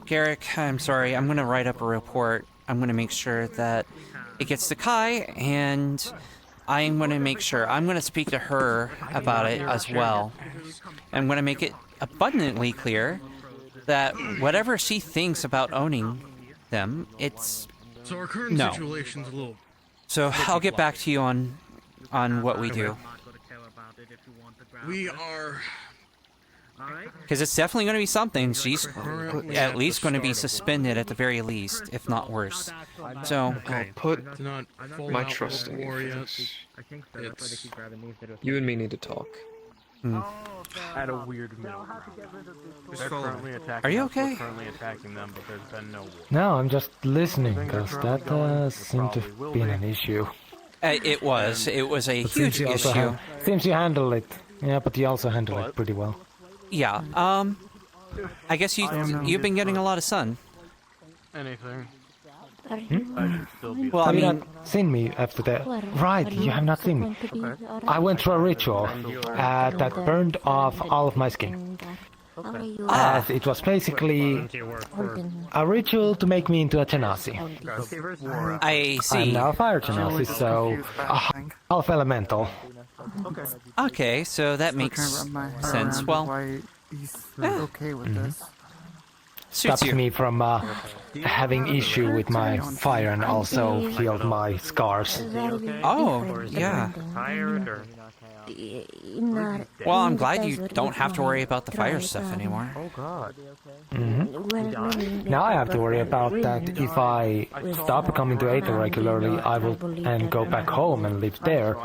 Garrick, I'm sorry, I'm gonna write up a report. I'm gonna make sure that it gets to Kai, and I'm gonna make sure, I'm gonna speak to her about it as well. I'm gonna make it abundantly clear that whatever she thinks about owning them, it's
So our current
no.
situation's a little...
So I'll get back to you on what we do.
We are...
Because it's definitely going to be something. She's at least going to be suspended at the very least, if not worse. So
I'll put my trust in you. It's... You and me need to talk.
At a weird middle ground.
Are you okay?
We're currently attacking them, but there's been no war.
No, I'm just listening, because that seemed to have been an issue.
It was a
But
huge issue.
Seems you handle it. Yeah, but you also handle it pretty well.
Yeah. I guess you've been getting a lot of sun.
Anything.
Well, I
have you
mean,
not seen me after that? Right, you have not seen me. I went through a ritual that burned off all of my skin. As it was basically a ritual to make me into a Genasi.
I see.
I'm now a fire Genasi, so a half elemental.
Okay, so that makes sense. Well,
he's okay with this.
Stopped me from having issue with my fire and also healed my scars.
Oh, yeah. Well, I'm glad you don't have to worry about the fire stuff anymore.
Oh god.
Now I have to worry about that if I stop coming to Aether regularly, I will and go back home and live there.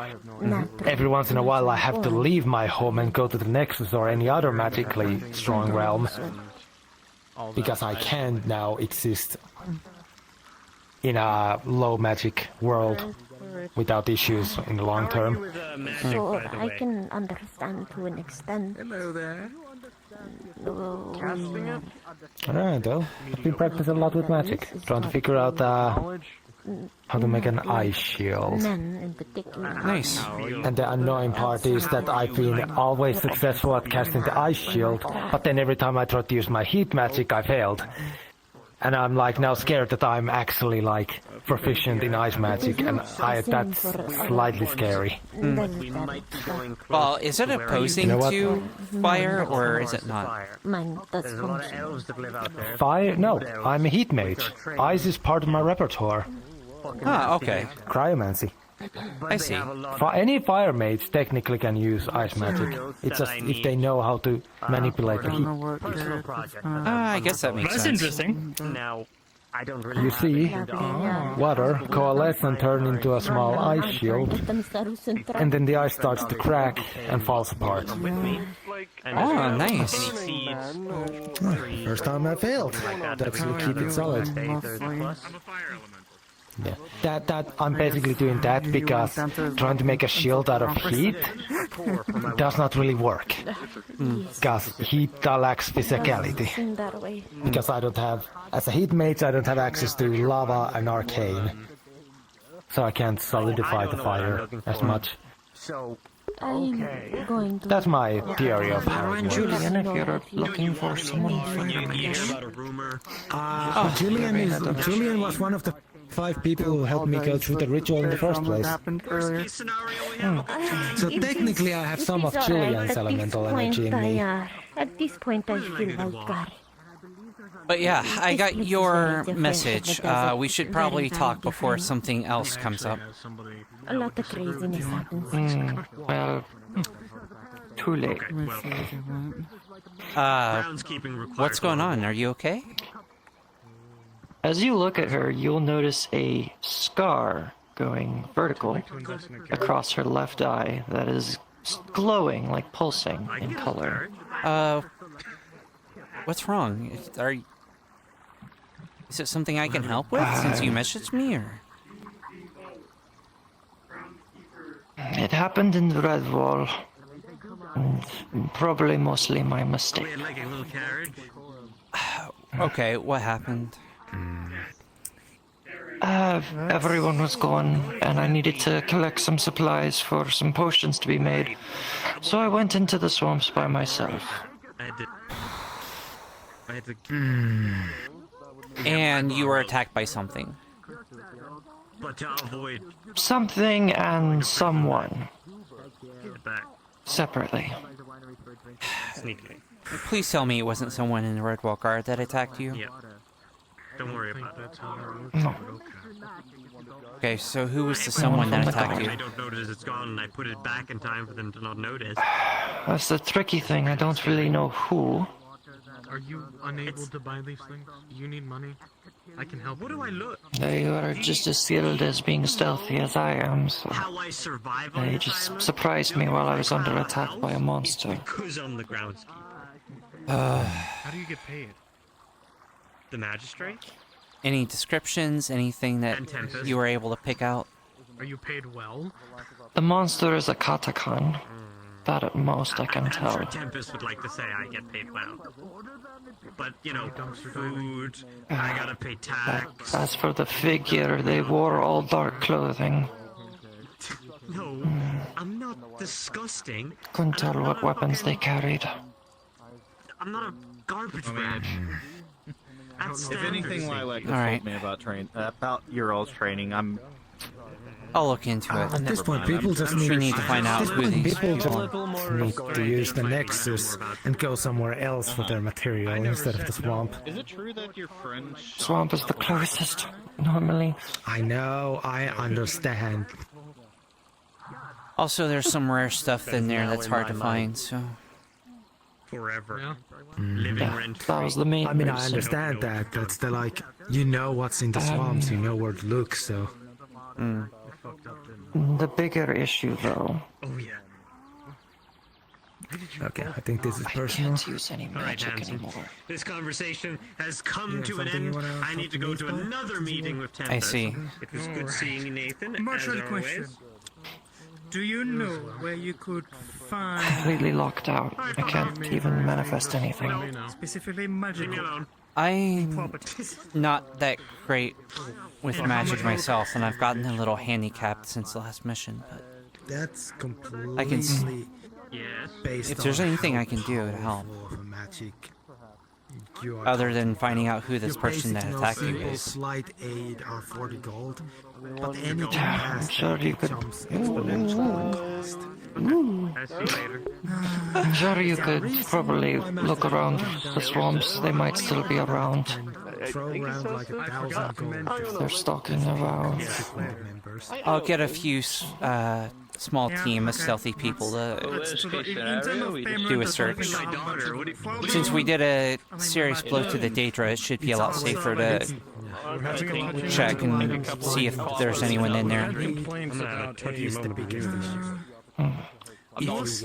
Every once in a while I have to leave my home and go to the Nexus or any other magically strong realm. Because I can now exist in a low magic world without issues in the long term.
So I can understand to an extent.
Hello there.
Alright, though. I've been practicing a lot with magic, trying to figure out how to make an ice shield.
Nice.
And the annoying part is that I've been always successful at casting the ice shield, but then every time I try to use my heat magic, I failed. And I'm like now scared that I'm actually like proficient in ice magic, and that's slightly scary.
Well, is it opposing to fire, or is it not?
Fire? No, I'm a heat mage. Ice is part of my repertoire.
Ah, okay.
Cryomancy.
I see.
Any fire mage technically can use ice magic. It's just if they know how to manipulate the heat.
I guess that makes sense.
That's interesting. Now, I don't really
You see, water coalesce and turn into a small ice shield, and then the ice starts to crack and falls apart.
Oh, nice.
First time I failed. That's to keep it solid. Yeah. That I'm basically doing that because trying to make a shield out of heat does not really work. Because heat lacks physicality. Because I don't have, as a heat mage, I don't have access to lava and arcane. So I can't solidify the fire as much. That's my theory of how it works.
Julian, if you're looking for someone
Julian was one of the 5 people who helped me go through the ritual in the first place. So technically I have some of Julian's elemental energy in me.
At this point I feel like
But yeah, I got your message. We should probably talk before something else comes up.
a lot of craziness happens.
Well, too late.
What's going on? Are you okay?
As you look at her, you'll notice a scar going vertical across her left eye that is glowing, like pulsing in color.
What's wrong? Is it something I can help with since you messaged me, or?
It happened in the Red Wall. Probably mostly my mistake.
Like a little carriage.
Okay, what happened?
Everyone was gone, and I needed to collect some supplies for some potions to be made. So I went into the swamps by myself.
And you were attacked by something.
But to avoid
Something and someone.
Get back.
Separately.
Sneakily.
Please tell me it wasn't someone in the Red Wall Guard that attacked you.
Yeah. Don't worry about it.
No.
Okay, so who was the someone that attacked you?
I don't notice it's gone, and I put it back in time for them to not notice.
That's the tricky thing. I don't really know who.
Are you unable to buy these things? You need money? I can help.
What do I look?
They are just as skilled as being stealthy as I am, so
How I survive?
they just surprised me while I was under attack by a monster.
Because I'm the groundskeeper.
How do you get paid?
The magistrate?
Any descriptions? Anything that you were able to pick out?
Are you paid well?
The monster is a katakan. That at most I can
I'm
tell.
sure Tempest would like to say I get paid well. But, you know, food, I gotta pay tax.
As for the figure, they wore all dark clothing.
No, I'm not disgusting.
Couldn't tell what weapons they carried.
I'm not a garbage bag.
If anything, Lilac has
Alright.
told me about your all's training,
I'll look into it.
At this point, people just
We need to find out who these
people
people
just
are.
need to use the nexus and go somewhere else for their material instead of the swamp.
is it true that your friend
Swamp is the closest, normally.
I know, I understand.
Also, there's some rare stuff in there that's hard to find, so...
Forever.
Yeah, that was the main
I mean, I
reason.
understand that, but still, like, you know what's in the swamps, you know where to look, so...
The bigger issue, though.
Oh, yeah.
Okay, I think this is personal.
I can't use any magic anymore.
This conversation has come to an
something you
end.
wanna
I need to go to another meeting with Tempest.
I see.
It was good seeing you, Nathan.
Marshall,
as
question.
always.
Do you know where you could find
Completely locked out. I can't even manifest anything.
specifically magical
I'm
properties?
not that great with magic myself, and I've gotten a little handicapped since the last mission, but...
That's completely
I can
based
if there's
on
anything
how
I can do to help.
powerful of a magic you are
Other than finding out who this
Your
person
basic
that
no
attacked you
simple
is.
slight aid are 40 gold, but anything
I'm
past
sure
that
you could.
jumps exponentially in cost.
I'll see you later.
I'm sure you could probably look around the swamps. They might still be around.
Throw around like 1,000 gold.
If they're stalking around.
Members.
I'll get a few small team of stealthy people to do a search. Since we did a serious blow to the Daedra, it should be a lot safer to check and see if there's anyone in there.
Complaints about
the biggest issue. If you want,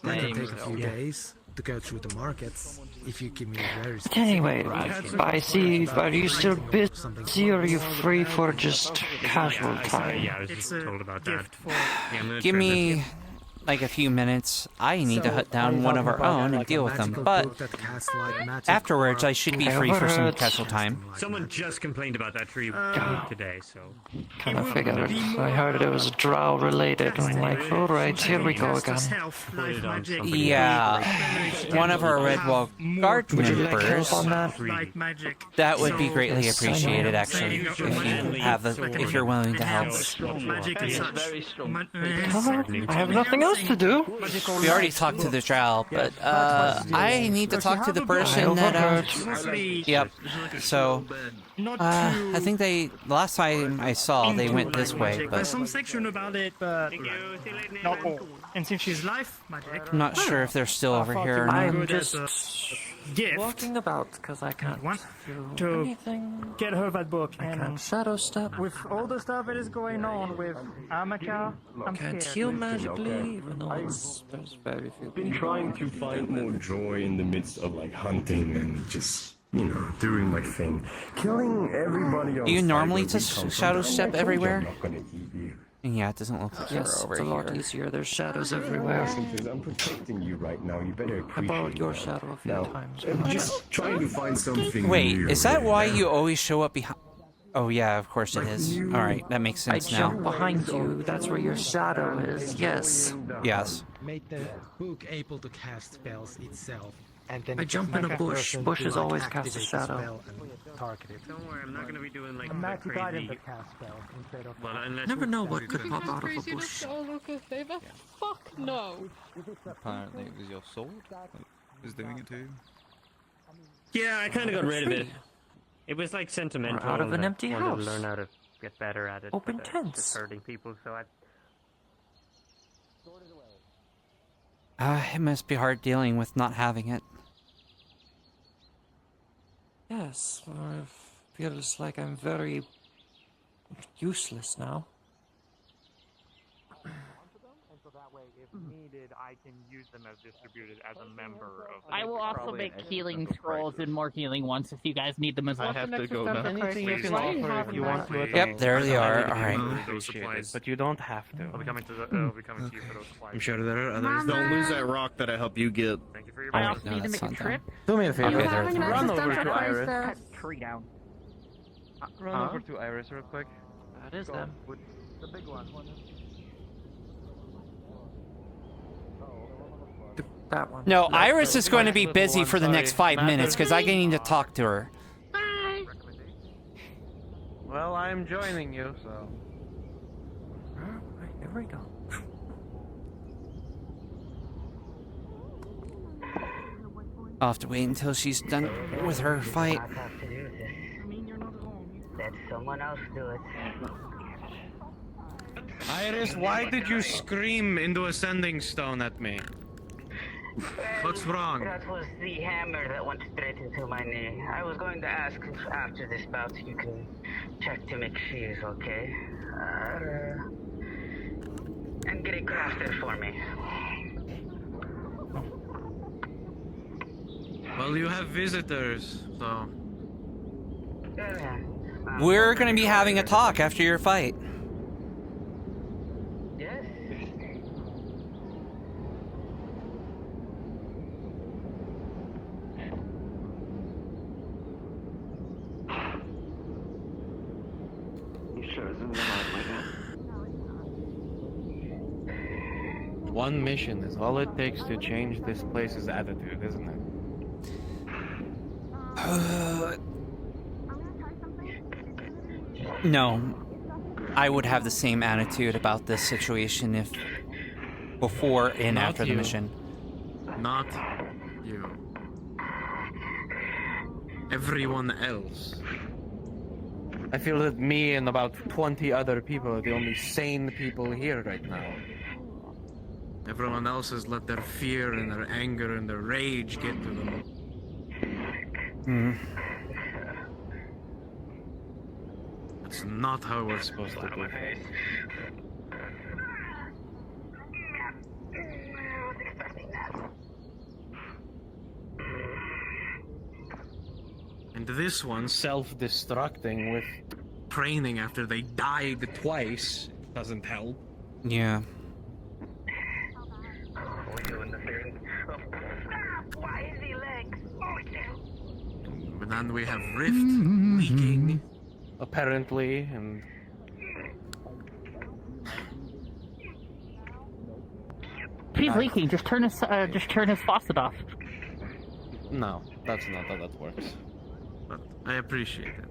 I can take a few days to go through the markets. If you give me a very
But anyway, I see. Are you still busy or are you free for just casual time?
Yeah, I was just told about that. Yeah, I'm gonna
Give
try
me like a few minutes. I need to hunt down one of our own and deal with them, but afterwards I should be free for some casual time.
Someone just complained about that tree today, so...
Kind of figured. I heard it was drow related. I'm like, alright, here we go again.
Yeah, one of our Red Wall Guard
Would you like
members.
help on that?
like magic.
That would be greatly appreciated, actually, if you have if you're willing to help.
Magic is such.
I have nothing else to do.
We already talked to the drow, but I need to talk to the person that. Yep. So I think the last time I saw they went this way,
There's
but
some section about it, but not all. And since she's life magic,
I'm not sure if they're still over here or not.
I'm just
gift.
Walking about, because I can't
to
anything.
get her that book.
I can't shadow step.
With all the stuff that is going on with Amaka, I'm
Can't
scared.
heal magically, even though there's very few
been
people.
trying to find more joy in the midst of like hunting and just, you know, doing my thing. Killing everybody on
Do you
sight
normally
where we
just
come from,
shadow
but I
step
told you
everywhere?
I'm not gonna eat you.
Yeah, it doesn't look like
Yes,
you're over
it's a lot
here.
easier. There's shadows everywhere.
I'm protecting you right now. You better
I
appreciate
borrowed your
that.
shadow a few
Now,
times.
I'm just trying to find something
Wait,
new
is that
here.
why you always show up behind? Oh yeah, of course it is.
you-
All right, that makes
I
sense now.
jump behind you. That's where your shadow is. Yes.
Yes.
Made the book able to cast spells itself. And then
I
it
jump
just
in a
like
bush.
person
Bushes
to, like,
always cast a
activate the
shadow.
spell and target it.
Don't worry, I'm not gonna be doing like
I'm
the
actually guiding
crazy.
the cast spells instead of.
Well, unless
Never know what
you
could
can-
pop out of a
Crazy enough
bush.
to all look a favor? Fuck no.
Apparently it was your sword that was doing it too.
Yeah, I kind of got rid of it. It was like sentimental.
We're out of an
and I
empty
wanted
house.
to learn how to get better at it.
Open
but,
tents.
Just hurting people, so I.
It must be hard dealing with not having it.
Yes, it feels like I'm very useless now.
If needed, I can use them as distributed as a member of.
I will also make healing scrolls and more healing ones if you guys need them as well.
I have to go now.
Anything you can offer if you want to.
Yep, there they are. All right.
But you don't have to.
I'll be coming to I'll be coming to you for those supplies.
I'm sure there are others.
Don't lose that rock that I helped you get.
Thank you for your
I
Oh,
also
no,
need to
that's
make a
not
trip.
Do me a favor.
Okay, there.
Run over to Iris.
Cut a tree down.
Run over to Iris real quick.
That is them.
The big one.
That one.
No, Iris is going to be busy for the next 5 minutes because I need to talk to her.
Well, I'm joining you, so.
Alright, here we go.
I'll have to wait until she's done with her fight.
Let someone else do it.
Iris, why did you scream into a sending stone at me? What's wrong?
That was the hammer that went straight into my knee. I was going to ask if after this bout you can check to make she is okay. And get it crafted for me.
Well, you have visitors, so.
We're going to be having a talk after your fight.
Yes.
You sure isn't that like that?
One mission is all it takes to change this place's attitude, isn't it?
No, I would have the same attitude about this situation if before and
Not
after the
you.
mission.
Not you. Everyone else. I feel that me and about 20 other people are the only sane people here right now. Everyone else has let their fear and their anger and their rage get to them. That's not how we're supposed to do things. And this one, self-destructing with training after they died twice, doesn't help.
Yeah.
And then we have Rift leaking, apparently, and
She's leaking. Just turn his faucet off.
no, that's not how that works. But I appreciate it.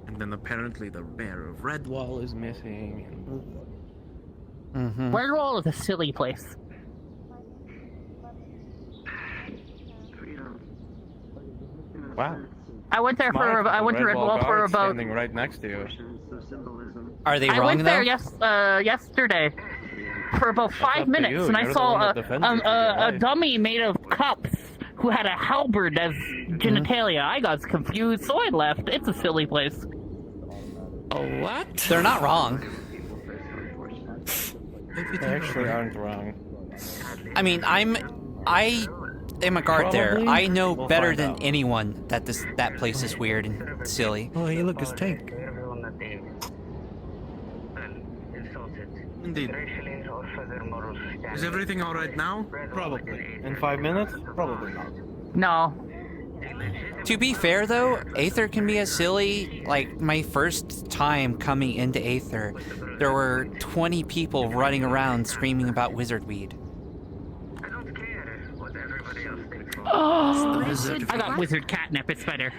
And then apparently the Bear of Redwall is missing.
Redwall is a silly place.
Wow.
I went there for I went to Redwall for about.
standing right next to you.
Are they
I
wrong
went there
though?
yesterday. for about 5 minutes, and I saw a dummy made of cups who had a halberd as genitalia. I got confused, so I left. It's a silly place.
Oh, what?
They're not wrong.
They actually aren't wrong.
I mean, I am a guard there. I know better than anyone that that place is weird and silly.
Oh, hey, look, it's Tank.
Indeed. Is everything alright now?
Probably. In 5 minutes? Probably not.
No.
To be fair, though, Aether can be as silly. Like, my first time coming into Aether, there were 20 people running around screaming about wizard weed.
Oh, I got wizard catnip. It's better.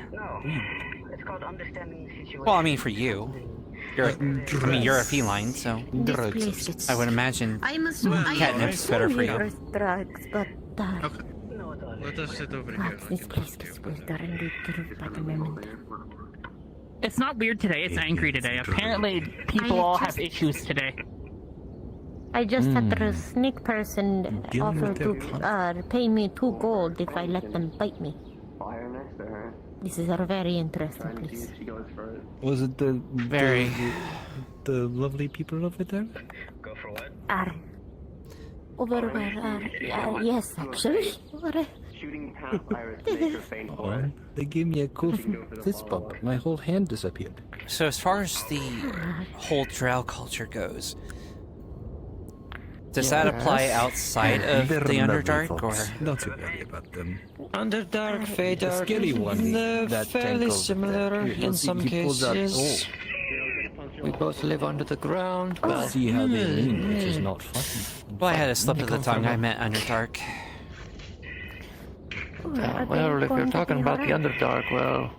Well, I mean, for you. You're a feline, so I would imagine catnip's better for you.
Let us sit over here.
It's not weird today, it's angry today. Apparently, people all have issues today.
I just had a snake person offer to pay me 2 gold if I let them bite me. This is a very interesting place.
Was it the lovely people over there?
Go for what?
Over where? Yes, actually.
Oh, they gave me a cool fist bump. My whole hand disappeared.
So as far as the whole drow culture goes, does that apply outside of the Underdark, or?
Not too worry about them.
Underdark, Feydark,
The scary one,
they're
that
fairly
tank over
similar
there.
in some
He pulls out-
cases. We both live under the ground. Well,
See how they lean, which is not fun.
Well, I had a slip of the tongue. I meant Underdark.
well, if you're talking about the Underdark, well,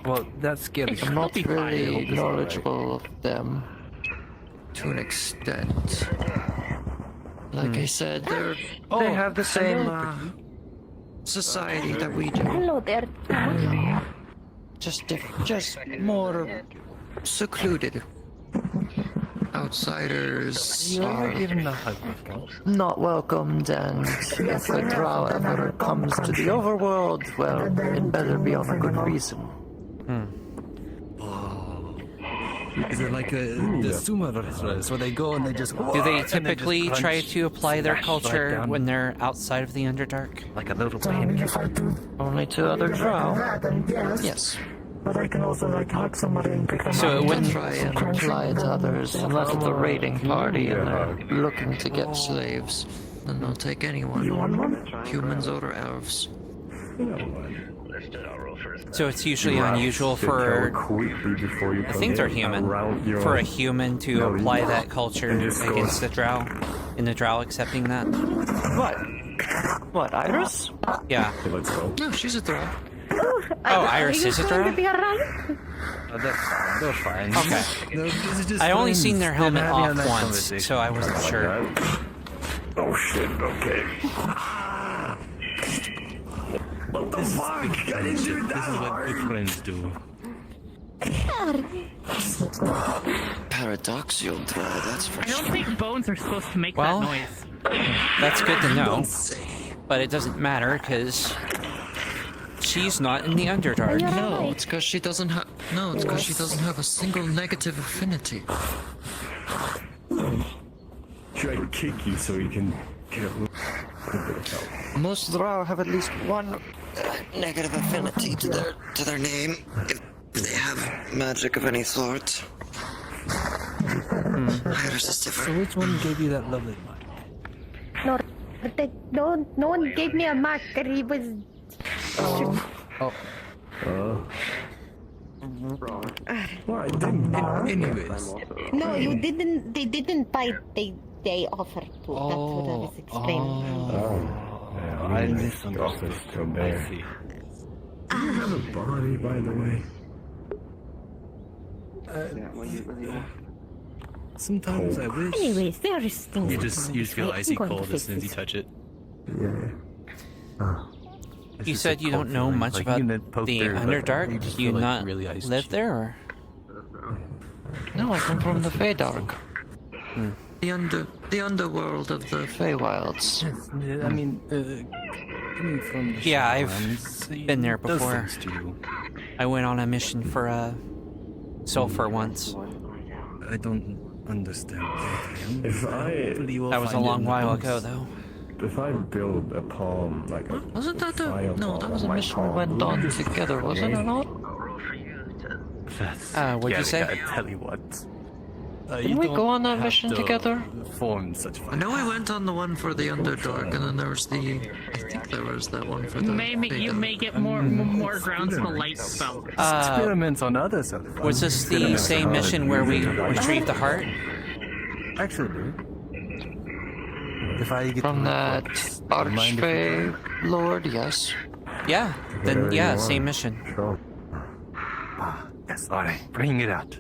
Well, that's scary.
I'm not really knowledgeable of them to an extent. Like I said, they have the same society that we do.
Hello there.
Just more secluded. Outsiders are not welcomed, and if a drow ever comes to the overworld, well, it better be on a good reason.
Is it like the sumo wrestlers where they go and they just...
Do they typically try to apply their culture when they're outside of the Underdark?
Like a little pancake.
Only to other drow? Yes.
But I can also hug somebody and pick them
So
up.
it wouldn't
try and apply it to others unless it's a raiding party and they're looking to get slaves. Then they'll take anyone. Humans or elves.
So it's usually unusual for, I think they're human, for a human to apply that culture against the drow, and the drow accepting that.
What, Iris?
Yeah.
No, she's a drow.
Oh, Iris is a drow?
Oh, that's fine. They're fine.
Okay. I only seen their helmet off once, so I wasn't sure.
Oh shit, okay. What the fuck? I didn't do that. This is what good friends do.
Paradoxical drow, that's for
I don't think bones are supposed to make
Well,
that noise.
That's good to know, but it doesn't matter because she's not in the Underdark.
No, it's because she doesn't have. No, it's because she doesn't have a single negative affinity.
Should I kick you so you can get a little bit of help?
Most drow have at least one negative affinity to their name if they have magic of any sort. Iris is different.
So which one gave you that lovely mark?
No one gave me a marker. He was.
Well, I didn't.
Anyways.
No, you didn't. They didn't bite. They offered to. That's what I was explaining.
I misunderstood. Do you have a body, by the way?
Sometimes I wish.
Anyways, there is things.
You just feel icy cold as soon as you touch it.
Yeah.
You said you don't know much about the Underdark? Do you not live there, or?
No, I come from the Feydark.
the underworld of the Feywilds.
I mean, coming from the
Yeah, I've
Shadowlands,
been there
it does
before.
things to you.
I went on a mission for sulfur once.
I don't understand.
That was a long while ago, though.
If I build a palm, like a
Wasn't that a
fire
no?
palm
That was a
on my
mission we
palm,
went on together, wasn't it not?
What'd you say?
I tell you what.
Didn't we go on that mission together?
Form such
I know we went on the one for the Underdark, and then there was the. I think there was that one for the.
You may get more grounds for light spell.
Experiments on others.
Was this the same mission where we retrieved the heart?
Actually, if I get
from that Archfey Lord, yes.
Yeah. Then yeah, same mission.
Yes, alright, bring it out.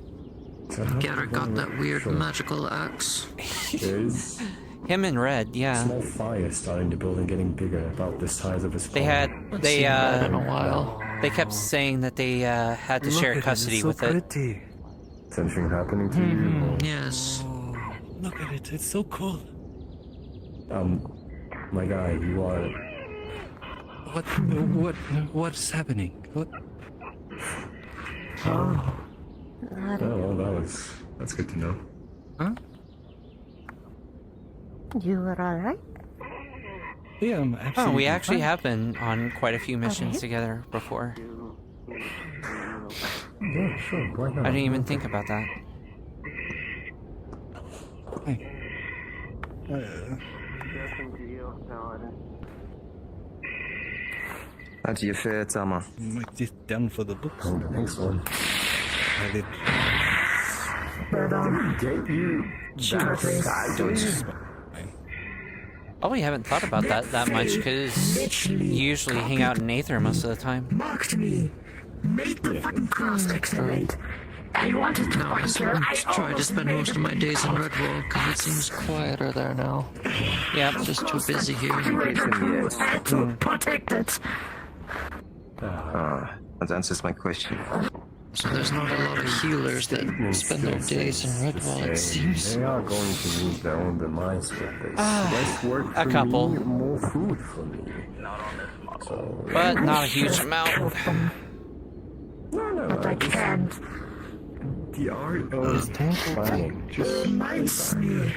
Garrett got that weird magical axe.
There's
Him and Red, yeah.
small fire starting to build and getting bigger, about the size of a
They had
palm.
they
in a while.
They kept saying that they had to share custody with it.
Is anything happening to you?
Yes.
Look at it, it's so cool.
My guy, you are.
What's happening? What?
Oh, well, that's good to know.
Huh?
You were alright?
Yeah, I'm absolutely
Oh, we actually
fine.
have been on quite a few missions together before.
Yeah, sure, why not?
I didn't even think about that.
How do you feel, Tama?
Might just down for the books.
Oh, thanks, one.
I did.
Get you.
Probably haven't thought about that much because you usually hang out in Aether most of the time.
Mocked me. Made the fucking cross excellent. I wanted to find her.
I try to spend most of my days in Redwall because it seems quieter there now.
Yeah,
I'm just too busy here.
Protect it.
That answers my question.
So there's not a lot of healers that spend their days in Redwall, it seems.
They are going to use their own demise with this. Less work
a
for
couple.
me, more food for me. So,
But not a huge amount.
no,
But I can't.
The art of planning just
Reminds me.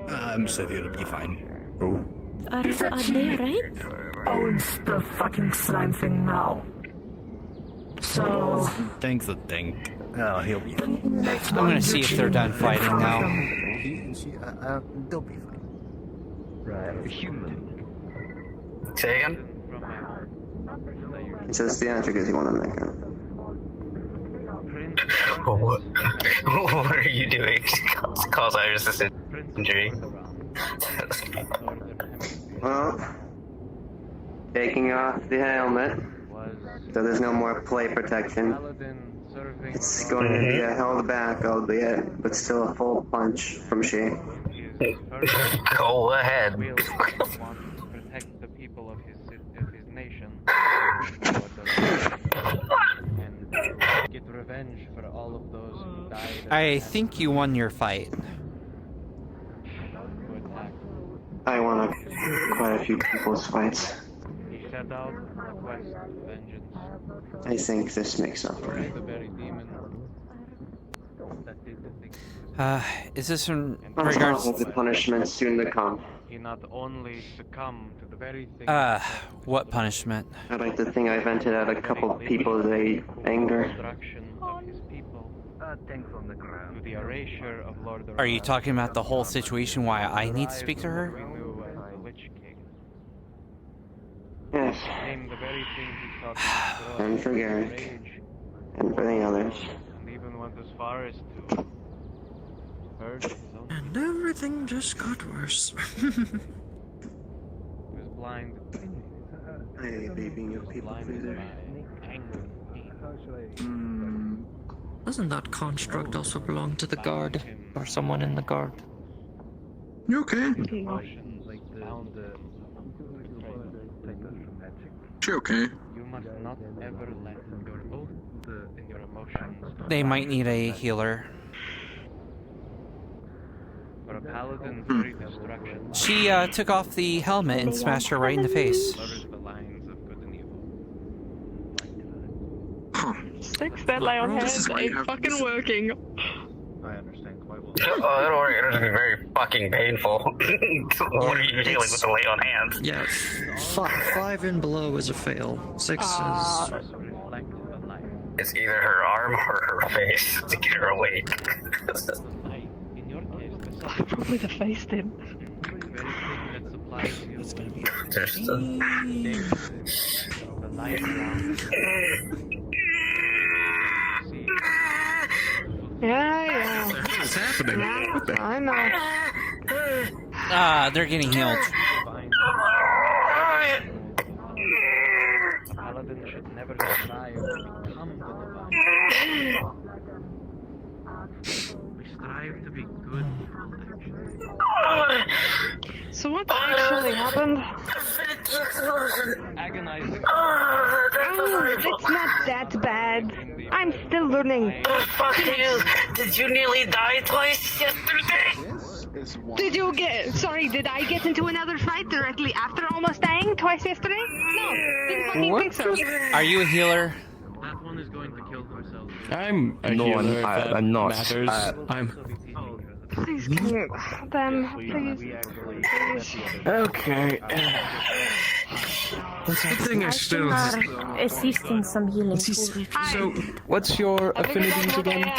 I'm sure it'll be fine.
Oh.
Are they right?
Owns the fucking slime thing now. So.
Thanks a tank. Oh, he'll be fine.
I'm gonna see if they're done fighting now.
They'll be fine.
Right.
Say again?
It says theatric is the one on that guy.
What are you doing? Cause I resisted injury.
Well, taking off the helmet, so there's no more plate protection. It's going to be a held back, albeit, but still a full punch from she.
Go ahead.
Protect the people of his nation and get revenge for all of those who died.
I think you won your fight.
I won quite a few people's fights.
He set out to request vengeance.
I think this makes up for it.
The very demon that did the thing.
Is this in
I'm
regards?
sure the punishment soon to come.
He not only succumbed to the very thing.
What punishment?
I'd like to think I vented out a couple people they anger.
Destruction of his people. Things on the ground. To the erasure of Lord.
Are you talking about the whole situation? Why I need to speak to her?
Yes.
Name the very thing he thought was
And for Garrick. And for the others.
and even went as far as to hurt his own.
And everything just got worse.
He was blind.
I hate being a people pleaser.
Doesn't that construct also belong to the guard? Or someone in the guard?
You okay?
Like the
She okay?
you must not ever let your oath and your emotions.
They might need a healer.
For a paladin, very destruction.
She took off the helmet and smashed her right in the face.
Blurs the lines of good and evil.
Six that lay on hands ain't fucking working.
I understand quite well.
Oh, don't worry, it'll be very fucking painful. What are you dealing with the lay on hands?
Yeah, 5 and below is a fail. 6 is...
It's either her arm or her face to get her awake.
Probably the face then.
Just
Yeah.
What's happening?
I know.
Ah, they're getting healed.
A paladin should never strive to become the divine. We strive to be good people, actually.
So what actually happened?
Agonizing.
It's not that bad. I'm still learning.
Fuck you! Did you nearly die twice yesterday?
Did I get into another fight directly after almost dying twice yesterday? No, didn't fucking think so.
Are you a healer?
That one is going to kill herself.
I'm a healer, I'm not.
Matters.
I'm...
Please, can you... Then, please.
Okay.
Good thing I still...
Assisting some healing.
So, what's your affinities again?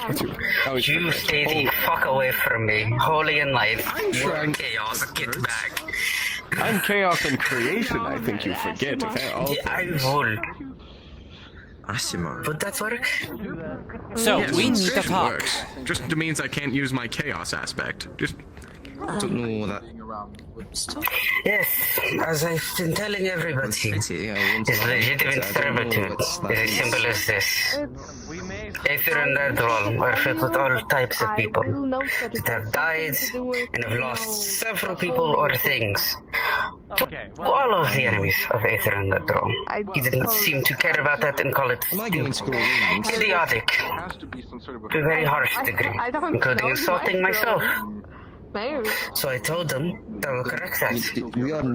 You stay the fuck away from me. Holy and light. You're chaos. Get back.
I'm chaos and creation, I think you forget.
I will. Would that work?
So,
Yes,
we need to
it
talk.
works. Just means I can't use my chaos aspect. Just...
I don't know that.
Yes, as I've been telling everybody, it's legitimate servitude is as simple as this. Aether and Erdrol are filled with all types of people that have died and have lost several people or things. All of the enemies of Aether and Erdrol. He didn't seem to care about that and call it idiotic to a very harsh degree, including insulting myself. So I told them that we'll correct that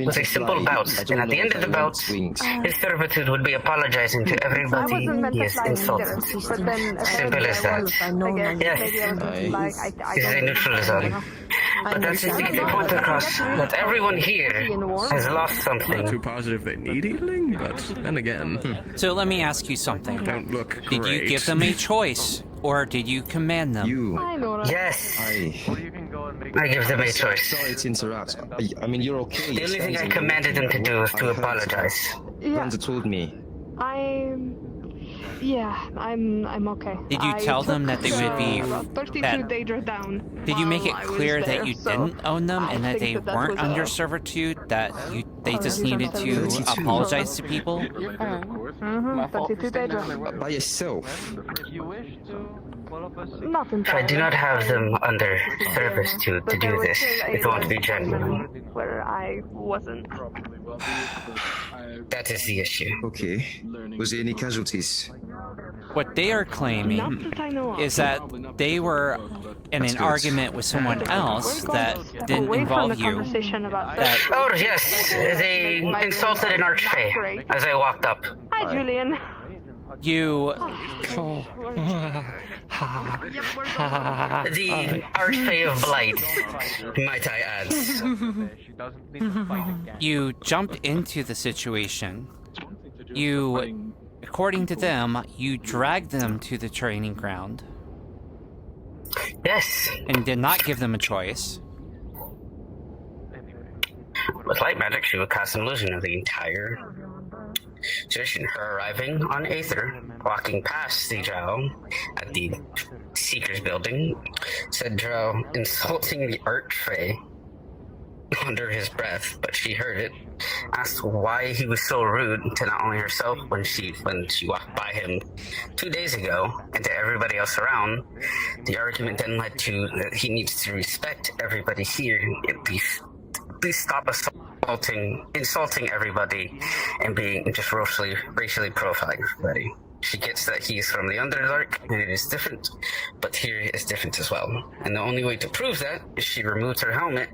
with a simple bout, and at the end of the bout, his servitude would be apologizing to everybody he has insulted. Simple as that. Yes, this is a neutral zone. But that's just to get the point across that everyone here has lost something.
Not too positive they need healing, but then again...
So let me ask you something.
Don't look
Did you give them a choice, or did you command them?
Yes. I give them a choice.
Sorry to interrupt. I mean, you're okay.
The only thing I commanded them to do was to apologize.
Brenda told me.
I'm okay.
Did you tell them that they would be...
about 32 Daedra down.
Did you make it
while I was
clear
there,
that you
so
didn't own them and
I
that they
think that
weren't
was
under servitude, that they just needed to apologize to people?
32 Daedra.
By yourself?
Not entirely.
I do not have them under servitude to do this. It won't be genuine.
Where I wasn't.
That is the issue.
Okay. Was there any casualties?
What they are claiming is that they were in an argument with someone else that didn't involve you.
Oh, yes. They insulted an archfey as I walked up.
Hi, Julian.
You...
The archfey of blight, might I add.
You jumped into the situation. You, according to them, you dragged them to the training ground.
Yes.
And did not give them a choice.
With light magic, she would cast an illusion of the entire situation. Her arriving on Aether, walking past the drow at the Seeker's building, said drow insulting the archfey under his breath, but she heard it, asked why he was so rude to not only herself when she walked by him 2 days ago, and to everybody else around. The argument then led to that he needs to respect everybody here, at least stop assaulting insulting everybody and being just racially profiling everybody. She gets that he is from the Underdark and it is different, but here is different as well. And the only way to prove that is she removed her helmet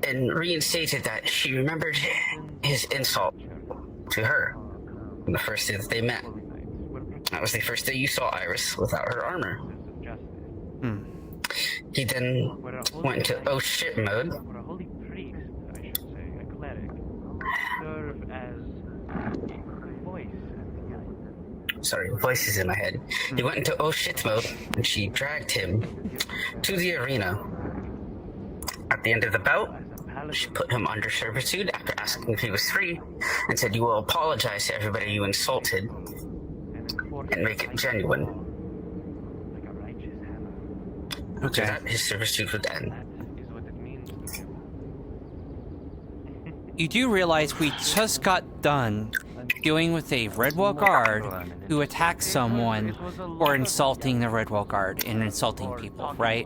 and reinstated that she remembered his insult to her on the first day that they met. That was the first day you saw Iris without her armor. He then went into oh shit mode.
For a holy priest, I should say, a cleric, serve as voice.
Sorry, voices in my head. He went into oh shit mode and she dragged him to the arena. At the end of the bout, she put him under servitude after asking if he was free and said, "You will apologize to everybody you insulted and make it genuine."
Okay.
So that his servitude would end.
You do realize we just got done dealing with a Redwall guard who attacked someone for insulting the Redwall guard and insulting people, right?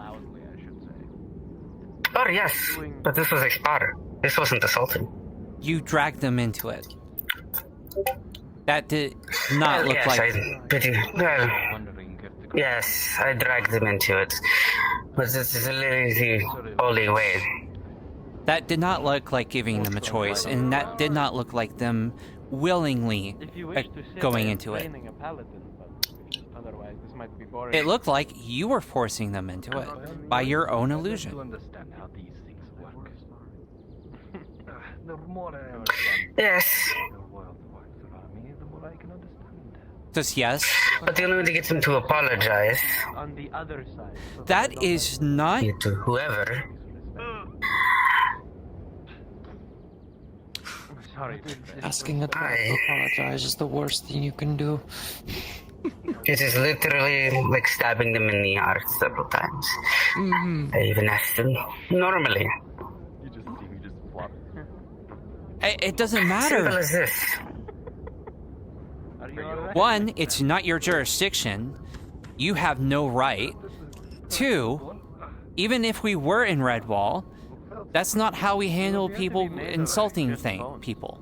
Oh yes, but this was a spotter. This wasn't assaulting.
You dragged them into it. That did not look like...
Yes, I dragged them into it. But this is literally the only way.
That did not look like giving them a choice, and that did not look like them willingly going into it. It looked like you were forcing them into it by your own illusion.
Yes.
Just yes.
But the only way to get them to apologize.
That is not.
To whoever.
Sorry. Asking a dog to apologize is the worst thing you can do.
It is literally like stabbing them in the heart several times. I even asked them normally.
It doesn't matter.
Simple as this.
One, it's not your jurisdiction. You have no right. Two, even if we were in Redwall, that's not how we handle people insulting people.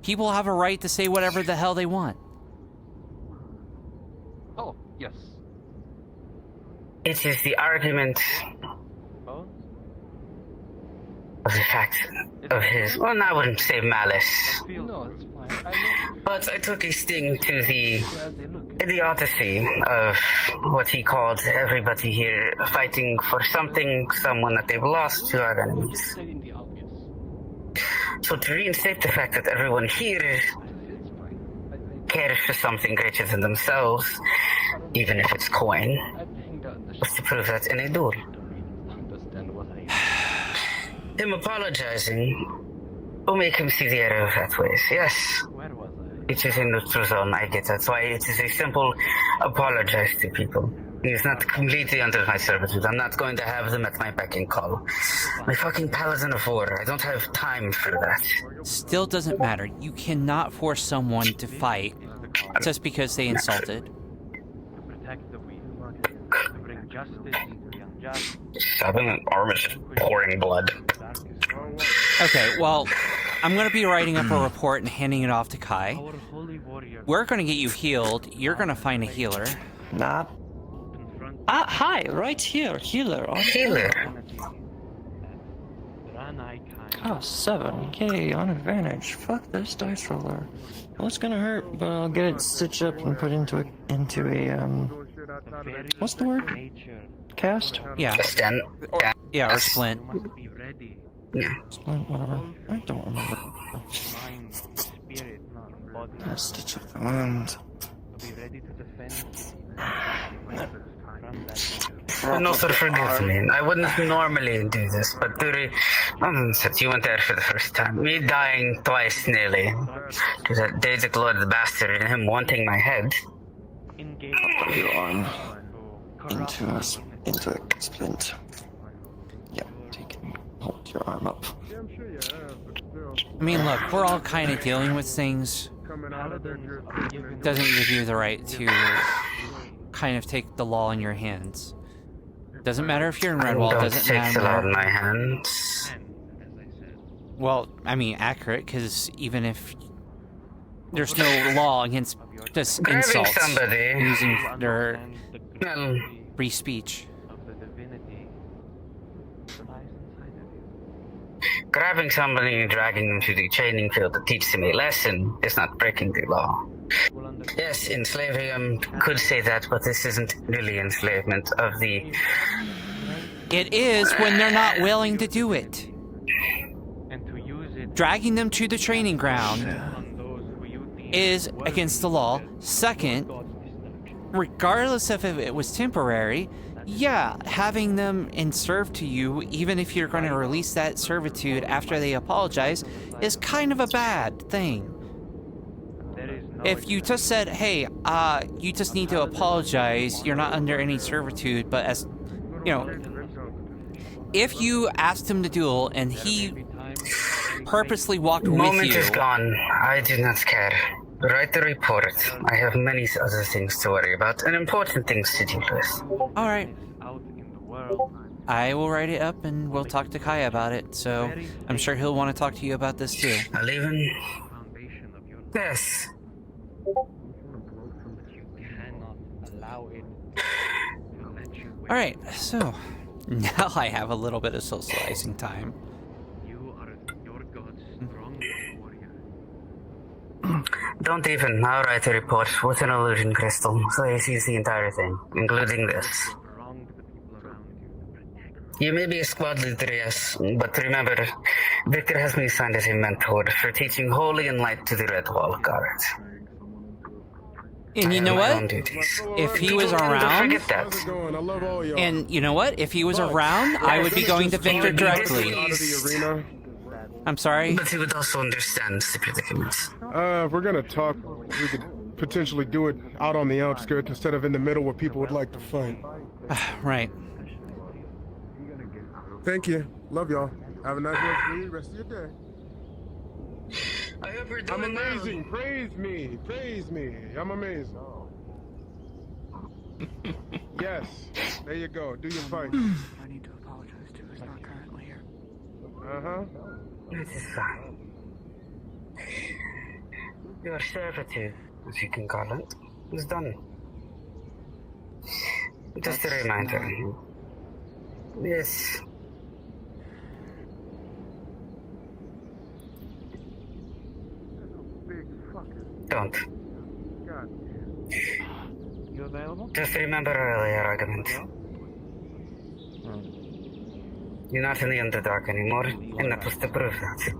People have a right to say whatever the hell they want.
Oh, yes.
It is the argument of the fact of his, well, I wouldn't say malice, but I took a sting to the idiocy of what he called everybody here fighting for someone that they've lost to our enemies. So to reinstate the fact that everyone here cares for something greater than themselves, even if it's coin, was to prove that in a duel. Him apologizing will make him see the error of that ways, yes. It is a neutral zone, I get that. That's why it is a simple apologize to people. He is not completely under my servitude. I'm not going to have them at my beck and call. My fucking paladin of war, I don't have time for that.
Still doesn't matter. You cannot force someone to fight just because they insulted.
Stabbing arm is pouring blood.
Okay, well, I'm going to be writing up a report and handing it off to Kai. We're going to get you healed. You're going to find a healer.
Nah. Hi, right here, healer.
Healer.
Oh, 7. Yay, on advantage. Fuck this dice roller. Well, it's gonna hurt, but I'll get it stitched up and put into a what's the word? Cast?
Yeah.
Stent.
Yeah, or splint.
Yeah.
Splint, whatever. I don't remember. I'll stitch up the wound.
No, sir, forgive me. I wouldn't normally do this, but since you went there for the first time, me dying twice nearly, because that Daedric Lord the Bastard and him wanting my head.
I'll put your arm into a splint. Yeah, take it. Hold your arm up.
I mean, look, we're all kind of dealing with things. Doesn't give you the right to kind of take the law in your hands. Doesn't matter if you're in Redwall, doesn't
take the law in
matter.
my hands.
Well, I mean, accurate, because even if there's no law against just insults
somebody.
using their free speech.
Grabbing somebody and dragging them to the training field to teach them a lesson is not breaking the law. Yes, enslaving could say that, but this isn't really enslavement of the...
It is when they're not willing to do it. Dragging them to the training ground is against the law. Second, regardless of if it was temporary, yeah, having them in serve to you, even if you're going to release that servitude after they apologize, is kind of a bad thing. If you just said, hey, you just need to apologize, you're not under any servitude, but as, you know, if you asked him to duel and he purposely walked with you...
Moment is gone. I do not care. Write the report. I have many other things to worry about and important things to deal with.
Alright. I will write it up and we'll talk to Kaya about it, so I'm sure he'll want to talk to you about this too.
I'll even... Yes.
Alright, so now I have a little bit of socializing time.
Don't even. I'll write a report with an illusion crystal, so he sees the entire thing, including this. You may be a squad leader, yes, but remember, Victor has me signed as a mentor for teaching holy and light to the Red Wall Guard.
And you know what? If he was around,
and
you know what? If he was around, I would be going to Victor directly. I'm sorry?
But he would also understand the predicaments.
If we're gonna talk, we could potentially do it out on the outskirts instead of in the middle where people would like to fight.
Right.
Thank you. Love y'all. Have a nice rest of your day.
I hope you're
I'm amazing. Well. Praise me. Praise me. I'm amazing. Yes. There you go. Do your fight.
I need to apologize to who's not currently here.
Uh-huh.
This is fine. Your servitude, as you can call it, is done. Just a reminder. Yes. Don't.
You available?
Just remember our earlier argument. You're not in the Underdark anymore, and that was to prove that.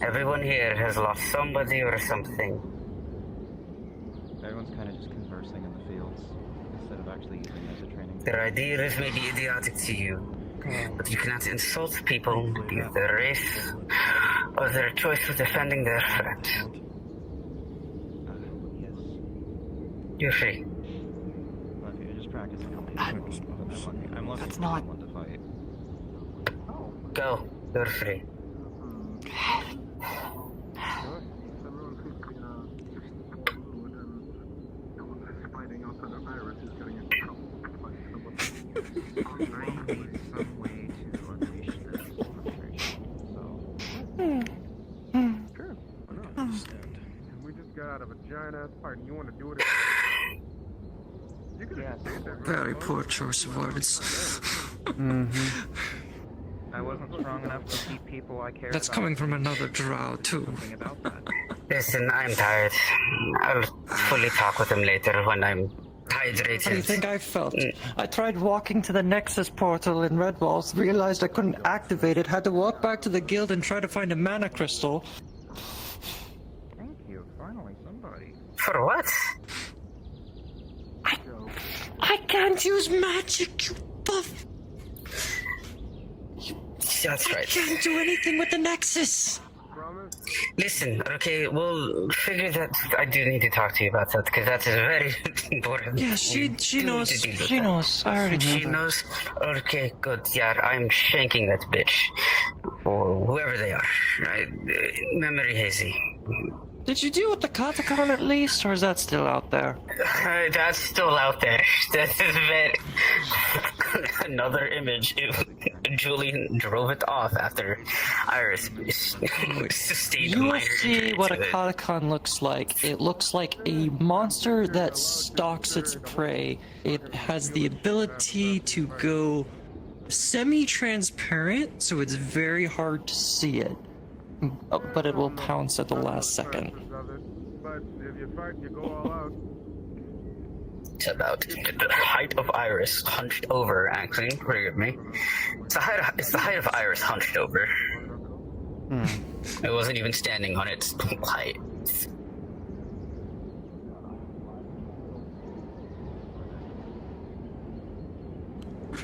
Everyone here has lost somebody or something.
Everyone's kind of just conversing in the fields instead of actually using it as a training.
Their ideas may be idiotic to you, but you cannot insult people due to their race or their choice of defending their friend. You're free.
Okay, just practicing. I'm left
That's not...
one to fight.
Go. You're free.
We just got out of a giant ass fight and you want to do it again?
Very poor choice of words.
I wasn't strong enough to keep people I care
That's
about.
coming from another drow, too.
Listen, I'm tired. I'll fully talk with him later when I'm hydrated.
How do you think I felt? I tried walking to the nexus portal in Red Walls, realized I couldn't activate it, had to walk back to the guild and try to find a mana crystal.
Thank you. Finally, somebody.
For what?
I can't use magic, you buff!
That's right.
I can't do anything with the nexus!
Listen, okay, we'll figure that. I do need to talk to you about that because that is very important.
Yeah, she knows. She knows. I already
She knows. Okay, good. Yeah, I'm shanking that bitch, or whoever they are. Right? Memory hazy.
Did you deal with the Catacon at least, or is that still out there?
That's still out there. That is very... Another image. Julian drove it off after Iris sustained
You will
minor
see
injury
what a
to it.
Catacon looks like. It looks like a monster that stalks its prey. It has the ability to go semi-transparent, so it's very hard to see it. But it will pounce at the last second.
It's about the height of Iris hunched over, actually. Forgive me. It's the height of Iris hunched over. It wasn't even standing on its height.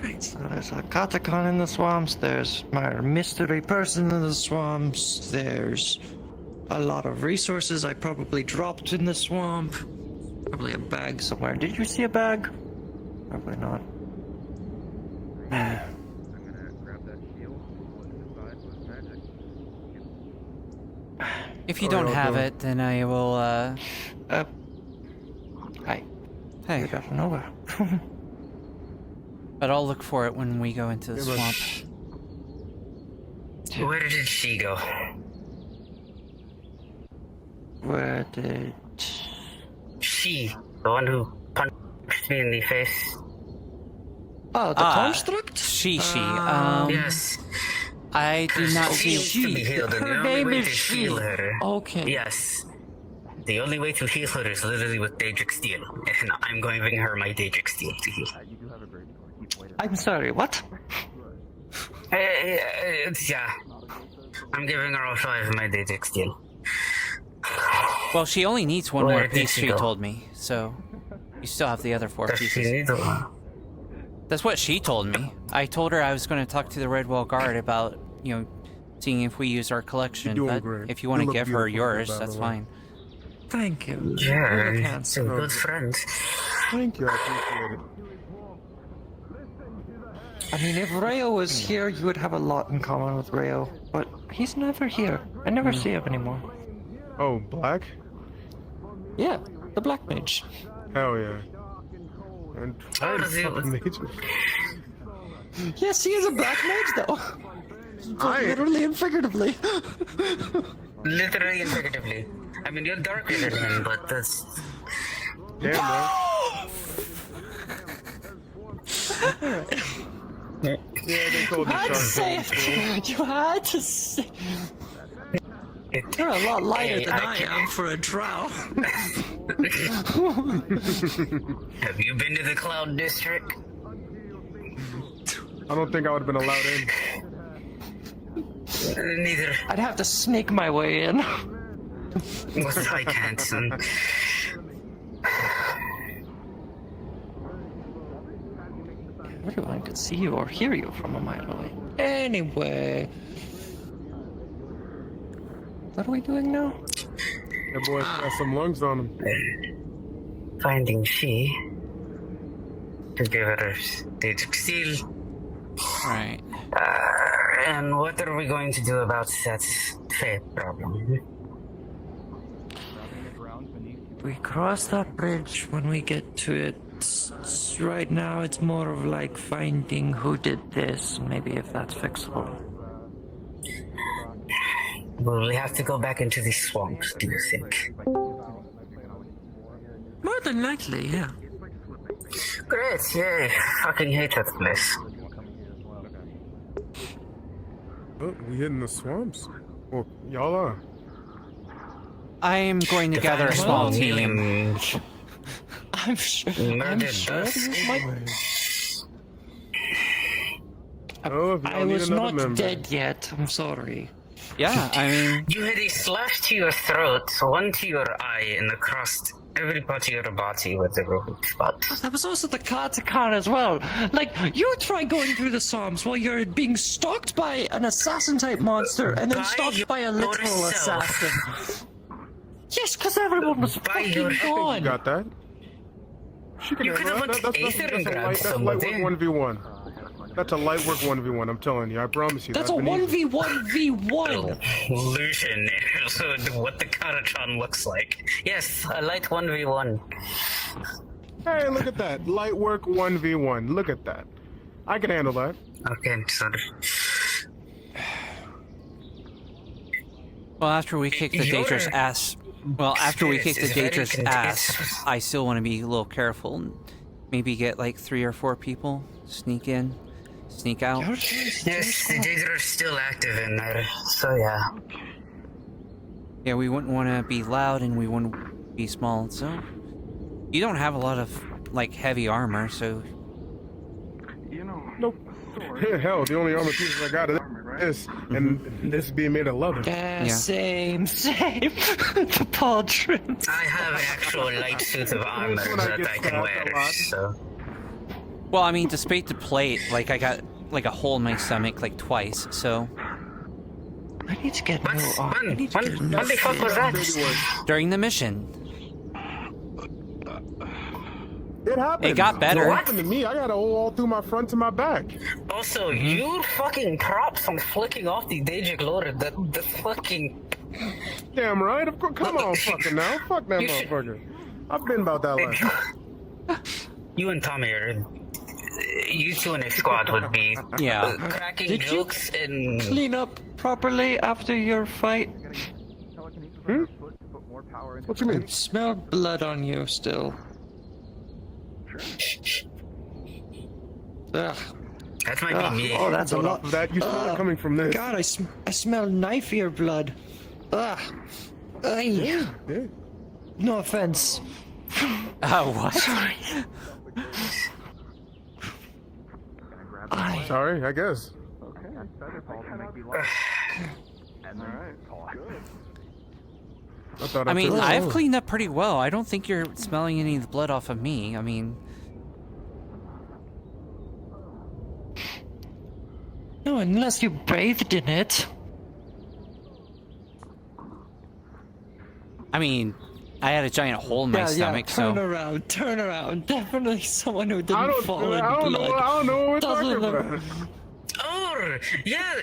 Right, so there's a Catacon in the swamps, there's my mystery person in the swamps, there's a lot of resources I probably dropped in the swamp. Probably a bag somewhere. Did you see a bag? Probably not.
If you don't have it, then I will,
Hi.
Hey.
You got nowhere.
But I'll look for it when we go into the swamp.
Where did she go?
Where did...
She, the one who punched me in the face.
Oh, the construct?
She.
Yes.
I do not
She
see.
needs to be healed, and the only way to heal her.
Okay.
Yes. The only way to heal her is literally with Daedric Steel, and I'm giving her my Daedric Steel to heal.
I'm sorry, what?
Yeah. I'm giving her all 5 of my Daedric Steel.
Well, she only needs one
Where
more
did
piece,
she
she
go?
told me. So, you still have the other 4
Does she
pieces.
need one?
That's what she told me. I told her I was going to talk to the Redwall Guard about, seeing if we use our collection.
You're doing
But
great.
if you want
You
to
look
give her
beautiful,
yours,
by the
that's
way.
fine.
Thank you.
Yeah, some good friends.
Thank you, I appreciate it.
I mean, if Rayo was here, you would have a lot in common with Rayo. But he's never here. I never see him anymore.
Oh, Black?
Yeah, the Black Mage.
Hell yeah. And
How does he look?
Yes, he is a Black Mage, though. Literally and figuratively.
Literally and figuratively. I mean, you're darker than him, but that's...
Damn, bro. Yeah, they told
You had to say it. You had to say. You're a lot lighter than I am for a drow.
Have you been to the Cloud District?
I don't think I would have been allowed in.
Neither.
I'd have to sneak my way in.
I can't, son.
Where do I could see you or hear you from a mile away? Anyway. What are we doing now?
That boy's got some lungs on him.
Finding she. To give her Daedric Steel.
Right.
And what are we going to do about that fate problem?
We cross that bridge when we get to it. Right now, it's more of like finding who did this, maybe if that's fixable.
Will we have to go back into the swamps, do you think?
More than likely, yeah.
Great, yay. Fucking hate that place.
Oh, we hitting the swamps. Well, y'all are.
I am going to gather a small team.
I'm sure. This might...
Oh, if
I
y'all need
was
another
not
member.
dead yet. I'm sorry.
Yeah, I mean...
You had a slash to your throat, one to your eye, and across every part of your body with the root spot.
That was also the Catacon as well. Like, you try going through the Psalms while you're being stalked by an assassin-type monster, and then stalked by a literal assassin. Yes, because everyone was fucking gone.
You got that? She can
You could have went Aether and grabbed
that's light
somebody.
work 1v1. That's a light work 1v1, I'm telling you. I promise you.
That's a
been easy.
1v1v1.
Illusion is what the Karatron looks like. Yes, a light 1v1.
Hey, look at that. Light work 1v1. Look at that.
I can handle that.
Okay, sorry.
Well, after we kick the Daedra's ass... Well, after we kick the Daedra's ass, I still want to be a little careful and maybe get like 3 or 4 people, sneak in, sneak out.
Yes, the Daedra are still active in there, so yeah.
Yeah, we wouldn't want to be loud and we wouldn't be small, so... You don't have a lot of, like, heavy armor, so...
Nope. Hell, the only armor pieces I got is this, and this being made of leather.
Yeah, same. The paw trim.
I have an actual light suit of armor that I can wear, so...
Well, I mean, despite the plate, like, I got, like, a hole in my stomach, like, twice, so...
I need to get no armor.
When the fuck was that?
During the mission.
It happened.
It got better.
It happened to me. I got a hole all through my front to my back.
Also, you fucking props on flicking off the Daedric Lord. The fucking...
Damn right. Of course. Come on, fucking now. Fuck that motherfucker. I've been about that life.
You and Tommy are... You two in a squad would be cracking jokes and...
Clean up properly after your fight?
What you mean?
I smell blood on you still. Ugh.
That might be me.
Oh, that's a lot.
Of that you smell it coming from this.
God, I smell knife ear blood. Ugh.
Yeah.
No offense.
Oh, what?
Sorry.
Sorry, I guess.
I mean, I've cleaned up pretty well. I don't think you're smelling any of the blood off of me. I mean...
No, unless you bathed in it.
I mean, I had a giant hole in my stomach,
turn
so...
Turn around. Definitely someone who didn't fall in blood.
I don't know what we're talking about.
Oh, yeah,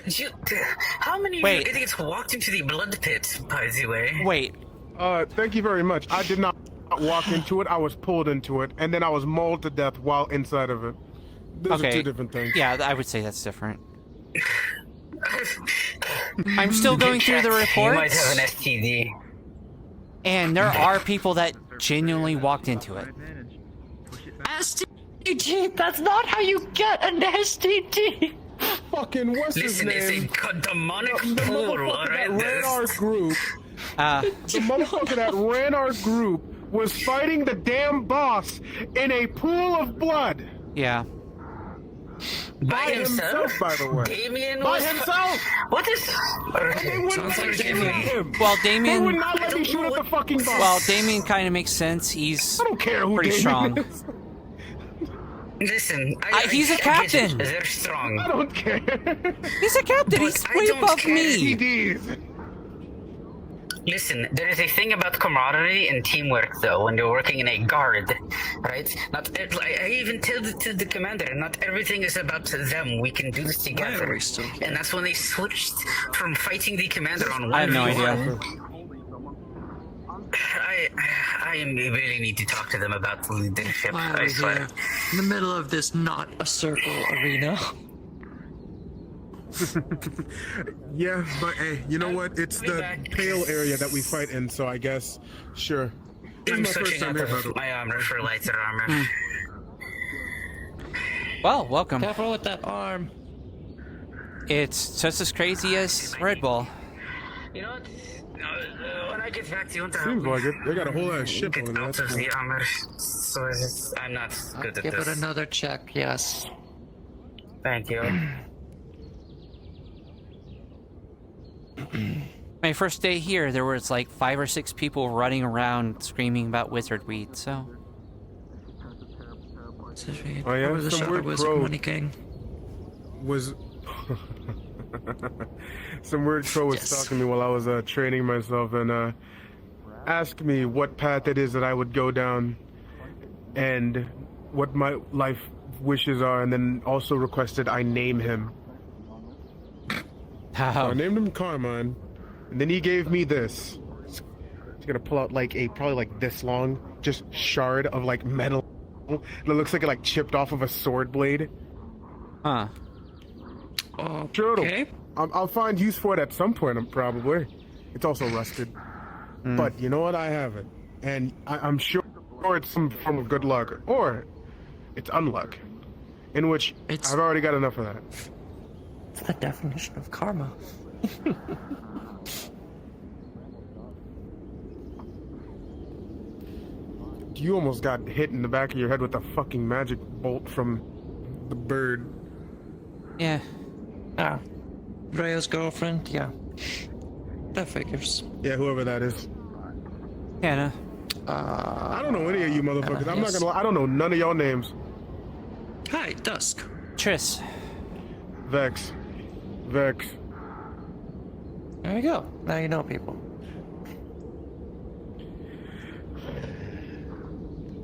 how many of you idiots walked into the blood pit, by the way?
Wait.
Thank you very much. I did not walk into it, I was pulled into it, and then I was mauled to death while inside of it. Those are two different things.
Yeah, I would say that's different. I'm still going through the reports.
You might have an STD.
And there are people that genuinely walked into it.
STD? That's not how you get an STD!
Fucking what's his name?
Listen, it's a demonic
the
pool,
motherfucker
alright?
that ran our group. The motherfucker that ran our group was fighting the damn boss in a pool of blood.
Yeah.
By himself,
by the way.
Damien
by
was
himself.
What is?
They wouldn't let me shoot at him.
Well,
They
Damien.
would not let me shoot at the fucking boss.
Well, Damien kind of makes sense. He's
I don't care who
pretty
Damien
strong.
is.
Listen,
he's a captain.
They're strong.
I don't care.
He's a captain. He's way above me.
Listen, there is a thing about camaraderie and teamwork, though, when you're working in a guard, right? I even tell the commander, not everything is about them. We can do this together. And that's when they switched from fighting the commander on one.
I have no idea.
I really need to talk to them about the leadership. I swear.
In the middle of this not a circle arena.
Yeah, but hey, you know what? It's the pale area that we fight in, so I guess, sure. This is
I'm
my first
switching
time
out
here,
of
but
my armor for lighter armor.
Well, welcome.
Careful with that arm.
It's just as crazy as Red Bull.
You know what? When I get back to you,
seems like it. They got a whole ass ship over there.
Out of the armor, so I'm not good at
Give
this.
it another check, yes.
Thank you.
My first day here, there was like 5 or 6 people running around screaming about wizard weed, so...
Oh yeah,
the
some weird
wizard
crow
money king.
was... some weird crow was stalking me while I was training myself and asked me what path it is that I would go down and what my life wishes are, and then also requested I name him. So I named him Carmine, and then he gave me this. He's gonna pull out like a probably like this long, just shard of like metal that looks like it like chipped off of a sword blade.
Huh.
Sure,
Okay.
I'll find use for it at some point, probably. It's also rusted. But you know what? I have it. And I'm sure it's some form of good luck. Or it's unluck. In which I've already got enough of that.
It's the definition of karma.
You almost got hit in the back of your head with a fucking magic bolt from the bird.
Yeah.
Ah. Rhea's girlfriend, yeah. That figures.
Yeah, whoever that is.
Hannah.
I don't know any of you motherfuckers. I'm not
yes.
gonna lie. I don't know none of y'all names.
Hi, Dusk.
Tris.
Vex. Vex.
There you go. Now you know people.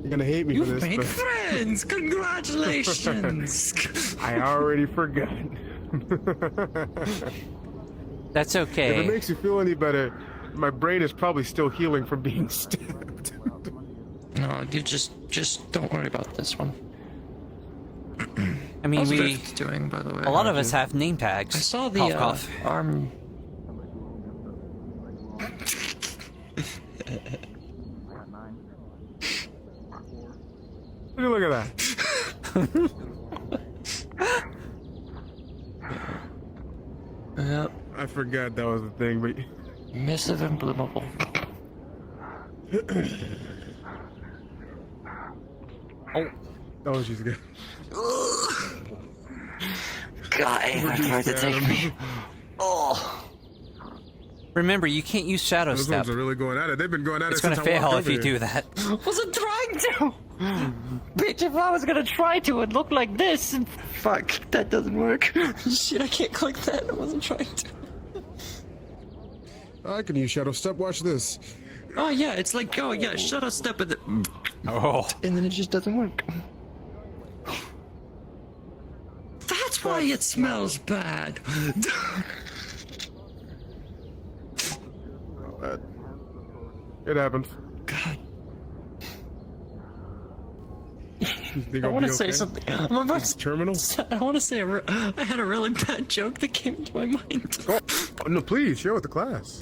You're gonna hate me
You've
for this.
made
but...
friends! Congratulations!
I already forgot.
That's okay.
If it makes you feel any better, my brain is probably still healing from being stabbed.
No, you just don't worry about this one.
I mean,
How's
we.
Rift doing, by the way?
A lot of us have name tags.
I saw the
cough, cough.
arm.
Look at that.
Yep.
I forgot that was a thing, but
Missive and bloomable.
Oh, she's good.
God, Aether tried to take me. Oh.
Remember, you can't use Shadow
Those
Step.
ones are really going at it. They've been going at
It's
it
gonna
since I walked
fail if
over
you
here.
do that.
Wasn't trying to! Bitch, if I was gonna try to, it'd look like this.
Fuck, that doesn't work. Shit, I can't click that. I wasn't trying to.
I can use Shadow Step. Watch this.
Oh yeah, it's like, oh yeah, shut up, step in the.
Oh.
And then it just doesn't work. That's why it smells bad.
It happens.
God.
Think
I
I'll
want
be
to say
okay?
something. I'm about to.
Terminal?
I want to say I had a really bad joke that came into my mind.
Oh, no, please share with the class.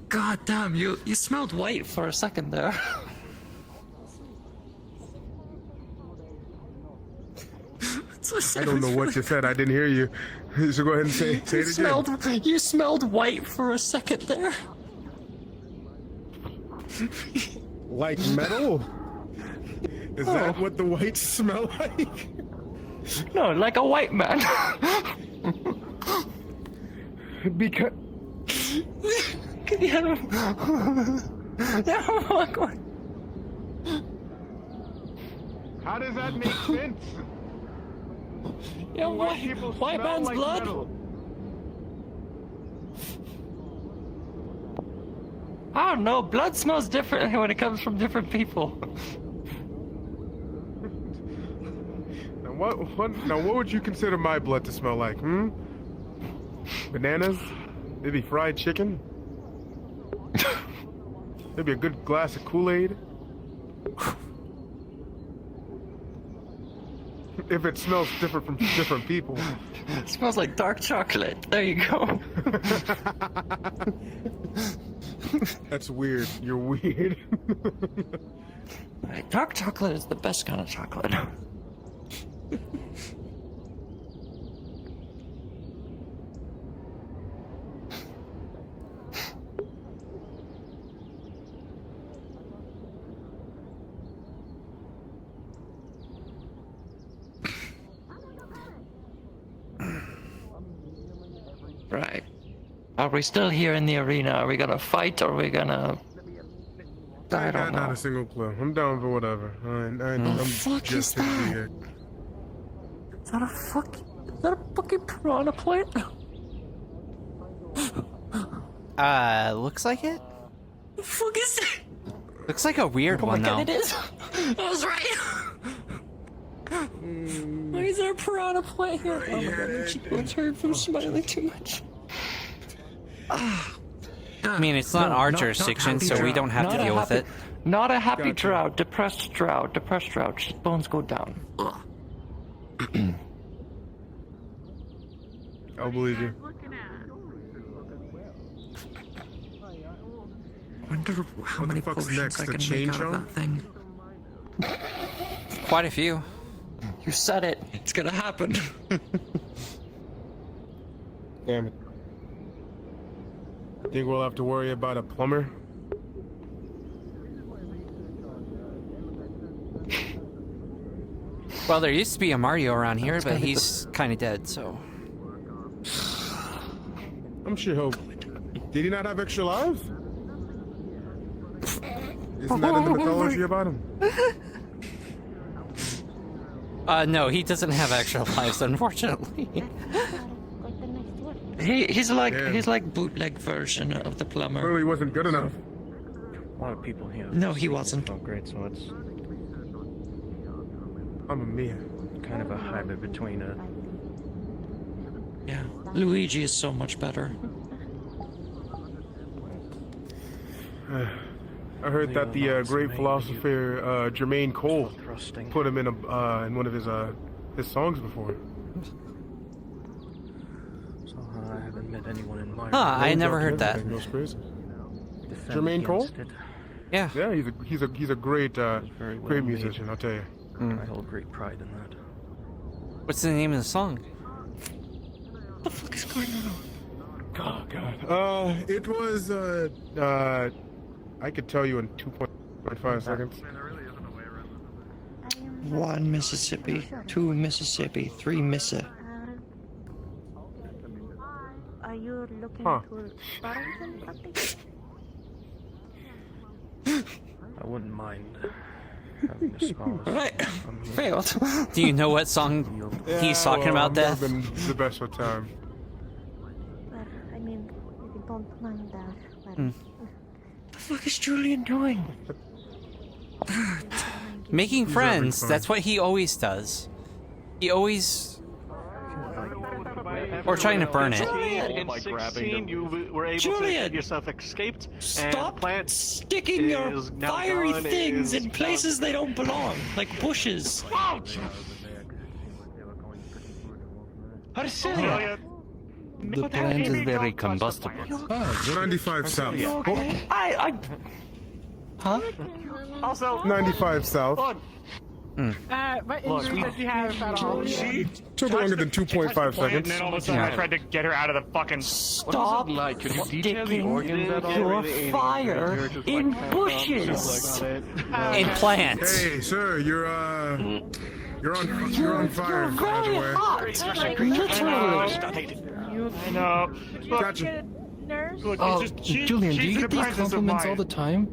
God damn, you smelled white for a second there.
I don't know what you said. I didn't hear you. So go ahead and say it again.
You smelled white for a second there.
Like metal? Is that what the whites smell like?
No, like a white man.
Because...
Can you have
How does that make sense?
Yeah, white man's
like
blood.
metal.
I don't know. Blood smells different when it comes from different people.
Now what would you consider my blood to smell like? Bananas? Maybe fried chicken? Maybe a good glass of Kool-Aid? If it smells different from different people.
It smells like dark chocolate. There you go.
That's weird. You're weird.
Right, dark chocolate is the best kind of chocolate. Right. Are we still here in the arena? Are we gonna fight or are we gonna... I don't
Not
know.
a single clue. I'm down for whatever. I'm
fuck
just
is
here to be
that?
here.
Is that a fucking piranha plant?
Looks like it?
The fuck is that?
Looks like a weird
Oh my
one,
god,
though.
it is! I was right! Why is there a piranha plant here? Oh my god, my cheekbones hurt from smiling too much.
I mean, it's not our jurisdiction, so we don't have to deal with it.
Not a happy drought, depressed drought. Bones go down.
I'll believe you.
Wonder how many
fuck's
potions
next,
I
the
can
chain
make out of
chomp?
that thing.
Quite a few.
You said it. It's gonna happen.
Damn it. Think we'll have to worry about a plumber?
Well, there used to be a Mario around here, but he's kind of dead, so.
I'm sure he'll... Did he not have extra lives? Isn't that in the mythology about him?
No, he doesn't have extra lives, unfortunately.
He's like bootleg version of the plumber.
Clearly wasn't good enough.
A lot of people here.
No, he wasn't.
Oh, great. So it's
Mamma mia.
kind of a hybrid between a.
Yeah, Luigi is so much better.
I heard that the great philosopher Jermaine Cole put him in in one of his songs before.
So I haven't met anyone in my.
I never heard that.
Jermaine Cole?
Yeah.
Yeah, he's a great great musician, I'll tell you.
I hold great pride in that.
What's the name of the song?
What the fuck is going on?
Oh God. It was I could tell you in 2.5 seconds.
1 Mississippi, 2 Mississippi, 3 Missa.
Are you looking
Huh.
to borrow something?
I wouldn't mind having a small.
Right. Failed.
Do you know what song he's talking about, Death?
Been the best of time.
Well, I mean, if you don't mind that. Well,
Hmm.
What the fuck is Julian doing?
Making friends. That's what he always does. He always... Or trying to burn it.
In 16, you were able to get yourself escaped.
Stop
and plant
sticking your
is now
fiery
gone,
things
is
in places they don't belong, like bushes.
Arcelia!
The plant is very combustible.
95 south.
Huh?
Also,
95 south.
what injury does she have at all?
Took longer than 2.5 seconds.
And then all of a sudden I tried to get her out of the fucking...
Stop sticking your fire in bushes.
In plants.
Hey, sir, you're on fire.
You're very
by
hot.
I know. Look,
Gotcha.
look,
Oh,
it's just,
Julian, do
she's
you
an
get these
apprentice of
compliments all
mine.
the time?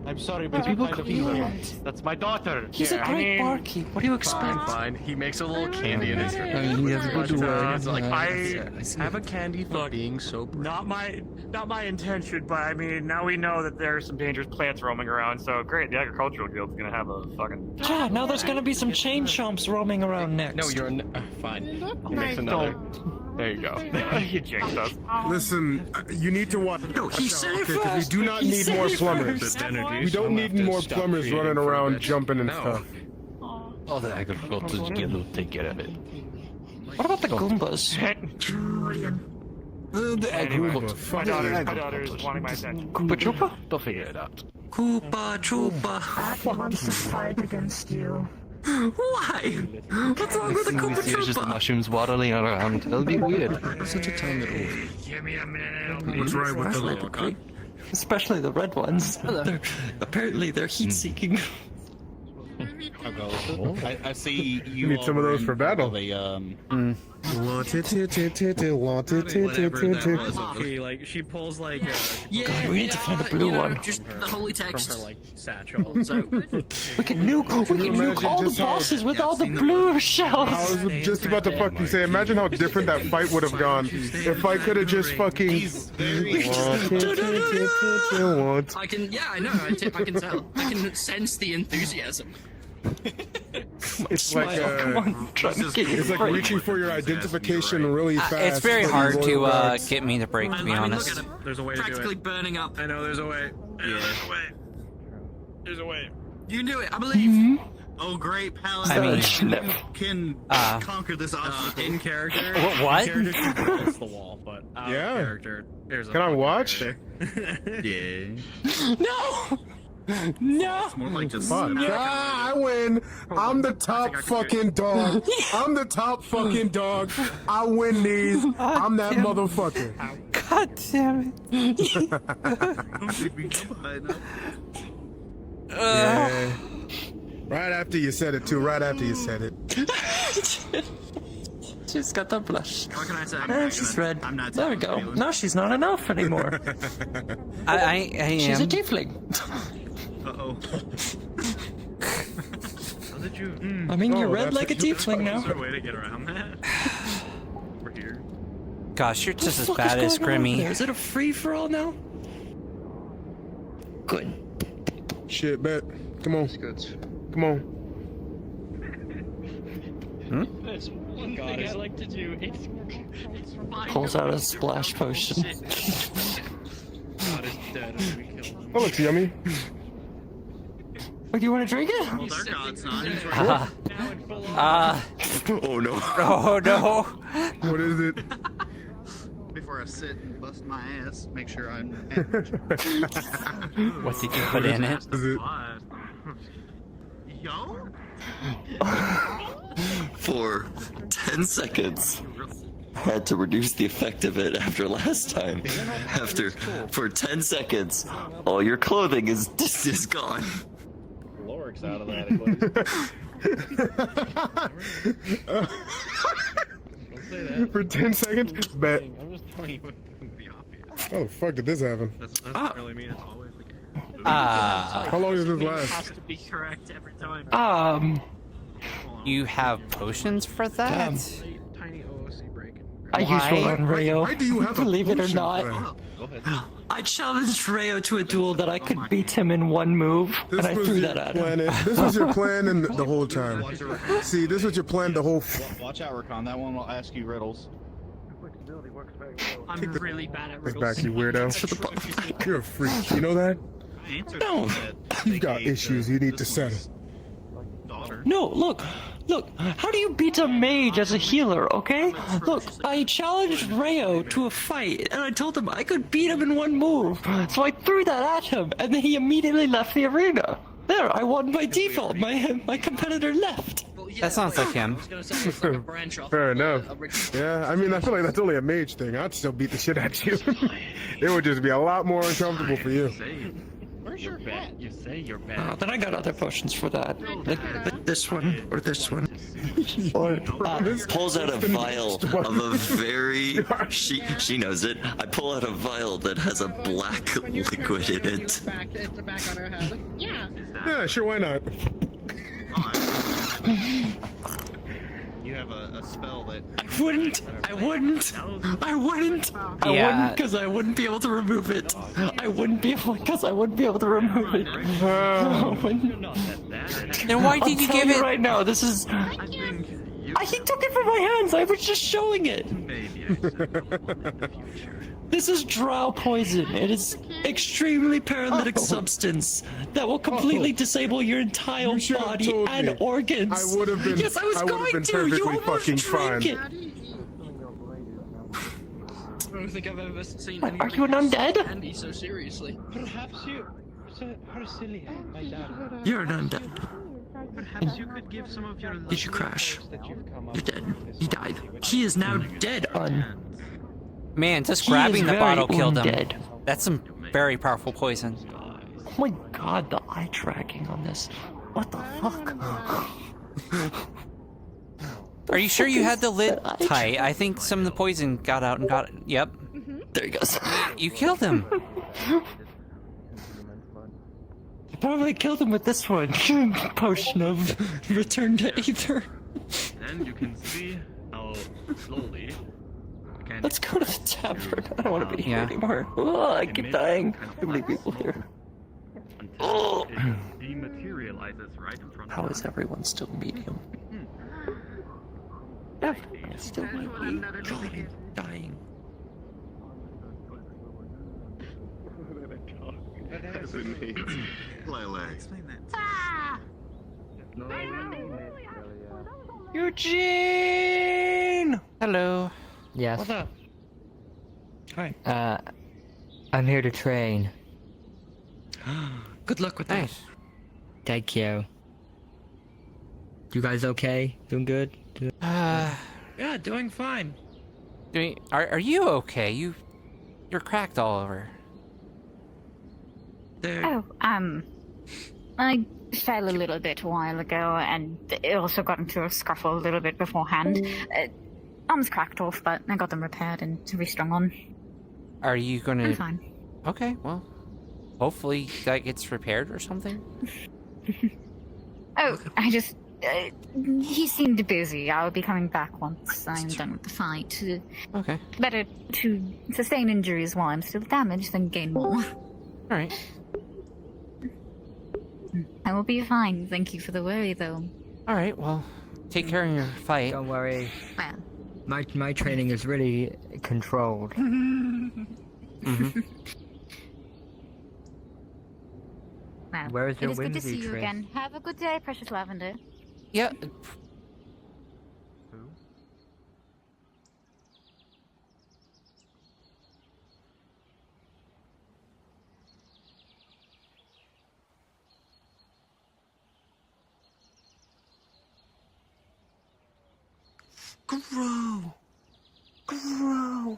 I'm sorry, but
Do people
kind of
compliment?
That's my daughter.
He's a great barkeep. What do you expect?
Fine. He makes a little candy in his
I mean, he has a good way.
It's like,
I
have a candy for being so brave.
not my intention, but I mean, now we know that there are some dangerous plants roaming around. So great, the agricultural guild's gonna have a fucking.
Yeah, now there's gonna be some chain chomps roaming around next.
No, you're fine. I'll mix another. There you go.
You jinxed us.
Listen, you need to watch.
No, he said it
Okay, 'cause
first.
we do not
He
need
said
more
it
plumbers.
first.
We don't need more plumbers running around jumping and stuff.
Oh, the agricultural guild will take care of it.
What about the Goombas?
The agricultural.
My daughter is wanting my attention.
Koopa Troopa? They'll figure it out.
Koopa Troopa.
He wants to fight against you.
Why? What's wrong with the Koopa
It's just the
Troopa?
mushrooms waddling around. It'll be weird.
Such a tiny little.
What's right with the
Great. Especially the red ones. Apparently they're heat-seeking.
I see
You need some of those for battle.
Okay, like she pulls like
God, we need to find a blue one.
Just the holy text.
from her like satchel. So
We can nuke all the bosses with all the blue shells.
I was just about to fucking say, imagine how different that fight would have gone if I could have just fucking.
I can, yeah, I know. I can tell. I can sense the enthusiasm.
It's like it's like reaching for your identification really fast.
It's very
but you
hard
roll
to
back.
get me to break, to be
I mean,
honest.
look at him.
there's a way to do
Practically
it.
burning up.
I know there's a way.
Yeah.
There's a way. There's a way.
You can do it. I believe.
Oh, great, Paladin!
I mean,
you can conquer this obstacle
in character.
What?
In character, it's the wall, but out of
Yeah.
character, there's a
Can I watch?
Yeah.
No! No!
It's more like just.
Fuck. Ah, I win. I'm the top fucking dog. I'm the top fucking dog. I win these. I'm that motherfucker.
God damn it.
Yeah. Right after you said it, too. Right after you said it.
She's got the blush.
What can I say?
And she's red.
I'm not
There we go. No, she's not an elf anymore.
I am.
She's a tiefling.
Uh-oh.
How did you?
I mean, you're red
that's
like a tiefling now.
Is there a way to get around that? We're here.
Gosh, you're just as
What the
bad
fuck
as
is going on over
Grimmy.
there? Is it a free-for-all now? Good.
Shit, bet. Come on. Come on.
That's one thing I like to do. It's
Pulls out a splash potion.
God is dead. We killed him.
Oh, looks yummy.
Oh, do you want to drink it?
Well, their god's not. He's right.
Oh no.
Oh no.
What is it?
Before I sit and bust my ass, make sure I'm.
What did you put in it?
Is it?
Yo?
For 10 seconds. I had to reduce the effect of it after last time. For 10 seconds, all your clothing is gone.
Lorik's out of that equation.
For 10 seconds? Bet.
I'm just telling you what the obvious.
How the fuck did this happen?
That doesn't really mean it's always the case.
How long does this
It
last?
has to be correct every time.
You have potions for that?
Tiny OOC break.
I used one on Rayo.
Why do you have a
Believe it or
potion
not.
for that?
Go ahead.
I challenged Rayo to a duel that I could beat him in one move, and I threw that at him.
This was your plan the whole time. See, this was your plan the whole.
Watch out, Rakan. That one will ask you riddles.
I'm really bad at
Take
riddles.
back, you weirdo. You're a freak. You know that?
No.
You've got issues you need to settle.
No, look. How do you beat a mage as a healer, okay? Look, I challenged Rayo to a fight, and I told him I could beat him in one move. So I threw that at him, and then he immediately left the arena. There, I won by default. My competitor left.
That sounds like him.
Fair enough. Yeah, I mean, I feel like that's only a mage thing. I'd still beat the shit out of you. It would just be a lot more uncomfortable for you.
Where's your hat? You say you're bad.
Then I got other potions for that. Like this one, or this one. Or pulls out a vial of a very... She knows it. I pull out a vial that has a black liquid in it.
It's back on her head. Yeah.
Yeah, sure, why not?
You have a spell that.
I wouldn't, because I wouldn't be able to remove it. I wouldn't be able to remove it.
Then why did you give it?
Right now, this is... He took it from my hands. I was just showing it. This is drow poison. It is extremely paralytic substance that will completely disable your entire body and organs.
I would have been.
Yes, I was going to. You almost
fucking
drank
fine.
it.
I don't think I've ever seen
What, are you an undead?
Andy so seriously. Perhaps you... Hercilia, my dad.
You're an undead.
Perhaps you could give some of your...
Did you crash? You're dead. He died. He is now dead.
Man, just
He
grabbing
is
the bottle
very
killed him.
undead.
That's some very powerful poison.
Oh my god, the eye tracking on this. What the fuck?
Are you sure you had the lid tight? I think some of the poison got out and got it. Yep.
There he goes.
You killed him.
I probably killed him with this one. Potion of return to Aether.
And you can see how slowly.
Let's go to the tavern. I don't want to be here anymore. Oh, I keep dying. Too many people here. Oh.
It dematerializes right in front of
How is everyone still medium? Yeah, I still might be dying.
Lilac. Explain that.
Eugene!
Hello.
Yes.
What's up? Hi.
I'm here to train.
Good luck with that.
Thank you. You guys okay? Doing good?
Yeah, doing fine.
Are you okay? You're cracked all over.
Oh, I fell a little bit a while ago, and it also got into a scuffle a little bit beforehand. Arms cracked off, but I got them repaired and restrung on.
Are you gonna...
I'm fine.
Okay, well, hopefully that gets repaired or something.
Oh, I just... he seemed busy. I'll be coming back once I'm done with the fight.
Okay.
Better to sustain injuries while I'm still damaged than gain more.
Alright.
I will be fine. Thank you for the worry, though.
Alright, well, take care of your fight.
Don't worry.
Well.
My training is really controlled.
Well,
Where is your
it is good to
whimsy,
see you
Trish?
again. Have a good day, Precious Lavender.
Yeah.
Grow.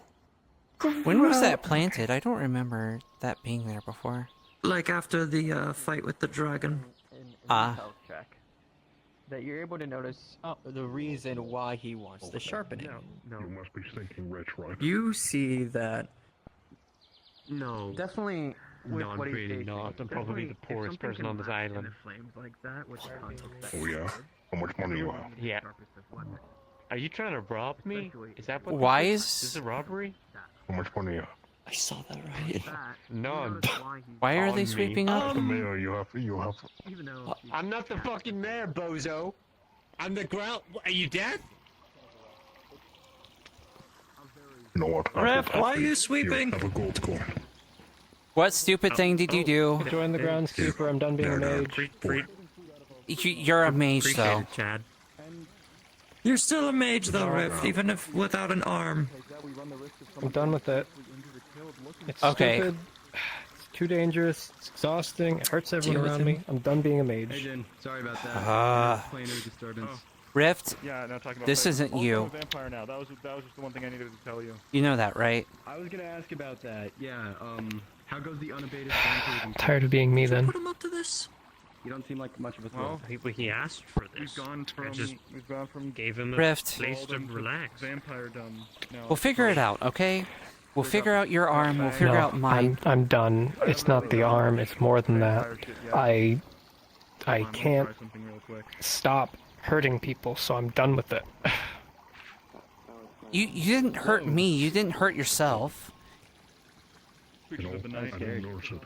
When was that planted? I don't remember that being there before.
Like after the fight with the dragon.
Health check. That you're able to notice the reason why he wants the sharpening.
No. You must be thinking rich, right?
You see that.
No.
Definitely.
Not really not. I'm probably the poorest person on this island. Oh yeah? How much money you have?
Yeah. Are you trying to rob me? Is that what?
Why
This is a robbery?
How much money you have?
I saw that right.
None.
Why are
On
they
me.
sweeping up?
The mayor, you have.
I'm not the fucking mayor, bozo. I'm the ground. Are you dead?
You know what?
Ref, why are you sweeping?
Have a gold coin.
What stupid thing did you do?
Join the groundskeeper. I'm done being a mage.
You're a mage, though.
Chad.
You're still a mage though, Rift, even if without an arm.
I'm done with it. It's
Okay.
stupid. It's too dangerous. It's exhausting. It hurts everyone around me. I'm done being a mage.
Hey, Jen. Sorry about that. Planar disturbance.
Rift,
Yeah, no, talking about
this
fight.
isn't
Also,
you.
I'm a vampire now. That was just the one thing I needed to tell you.
You know that, right?
I was gonna ask about that. Yeah. How goes the unabated vampirism?
I'm tired of being me then.
Put him up to this.
You don't seem like much of a
Well,
threat.
he asked for this.
We've gone from
Gave him a
Rift.
place to relax.
vampire dumb. Now,
We'll figure it out, okay? We'll figure out your arm, we'll figure
No,
out mine.
I'm done. It's not the arm. It's more than that. I can't stop hurting people, so I'm done with it.
You didn't hurt me, you didn't hurt yourself.
You know, I didn't notice it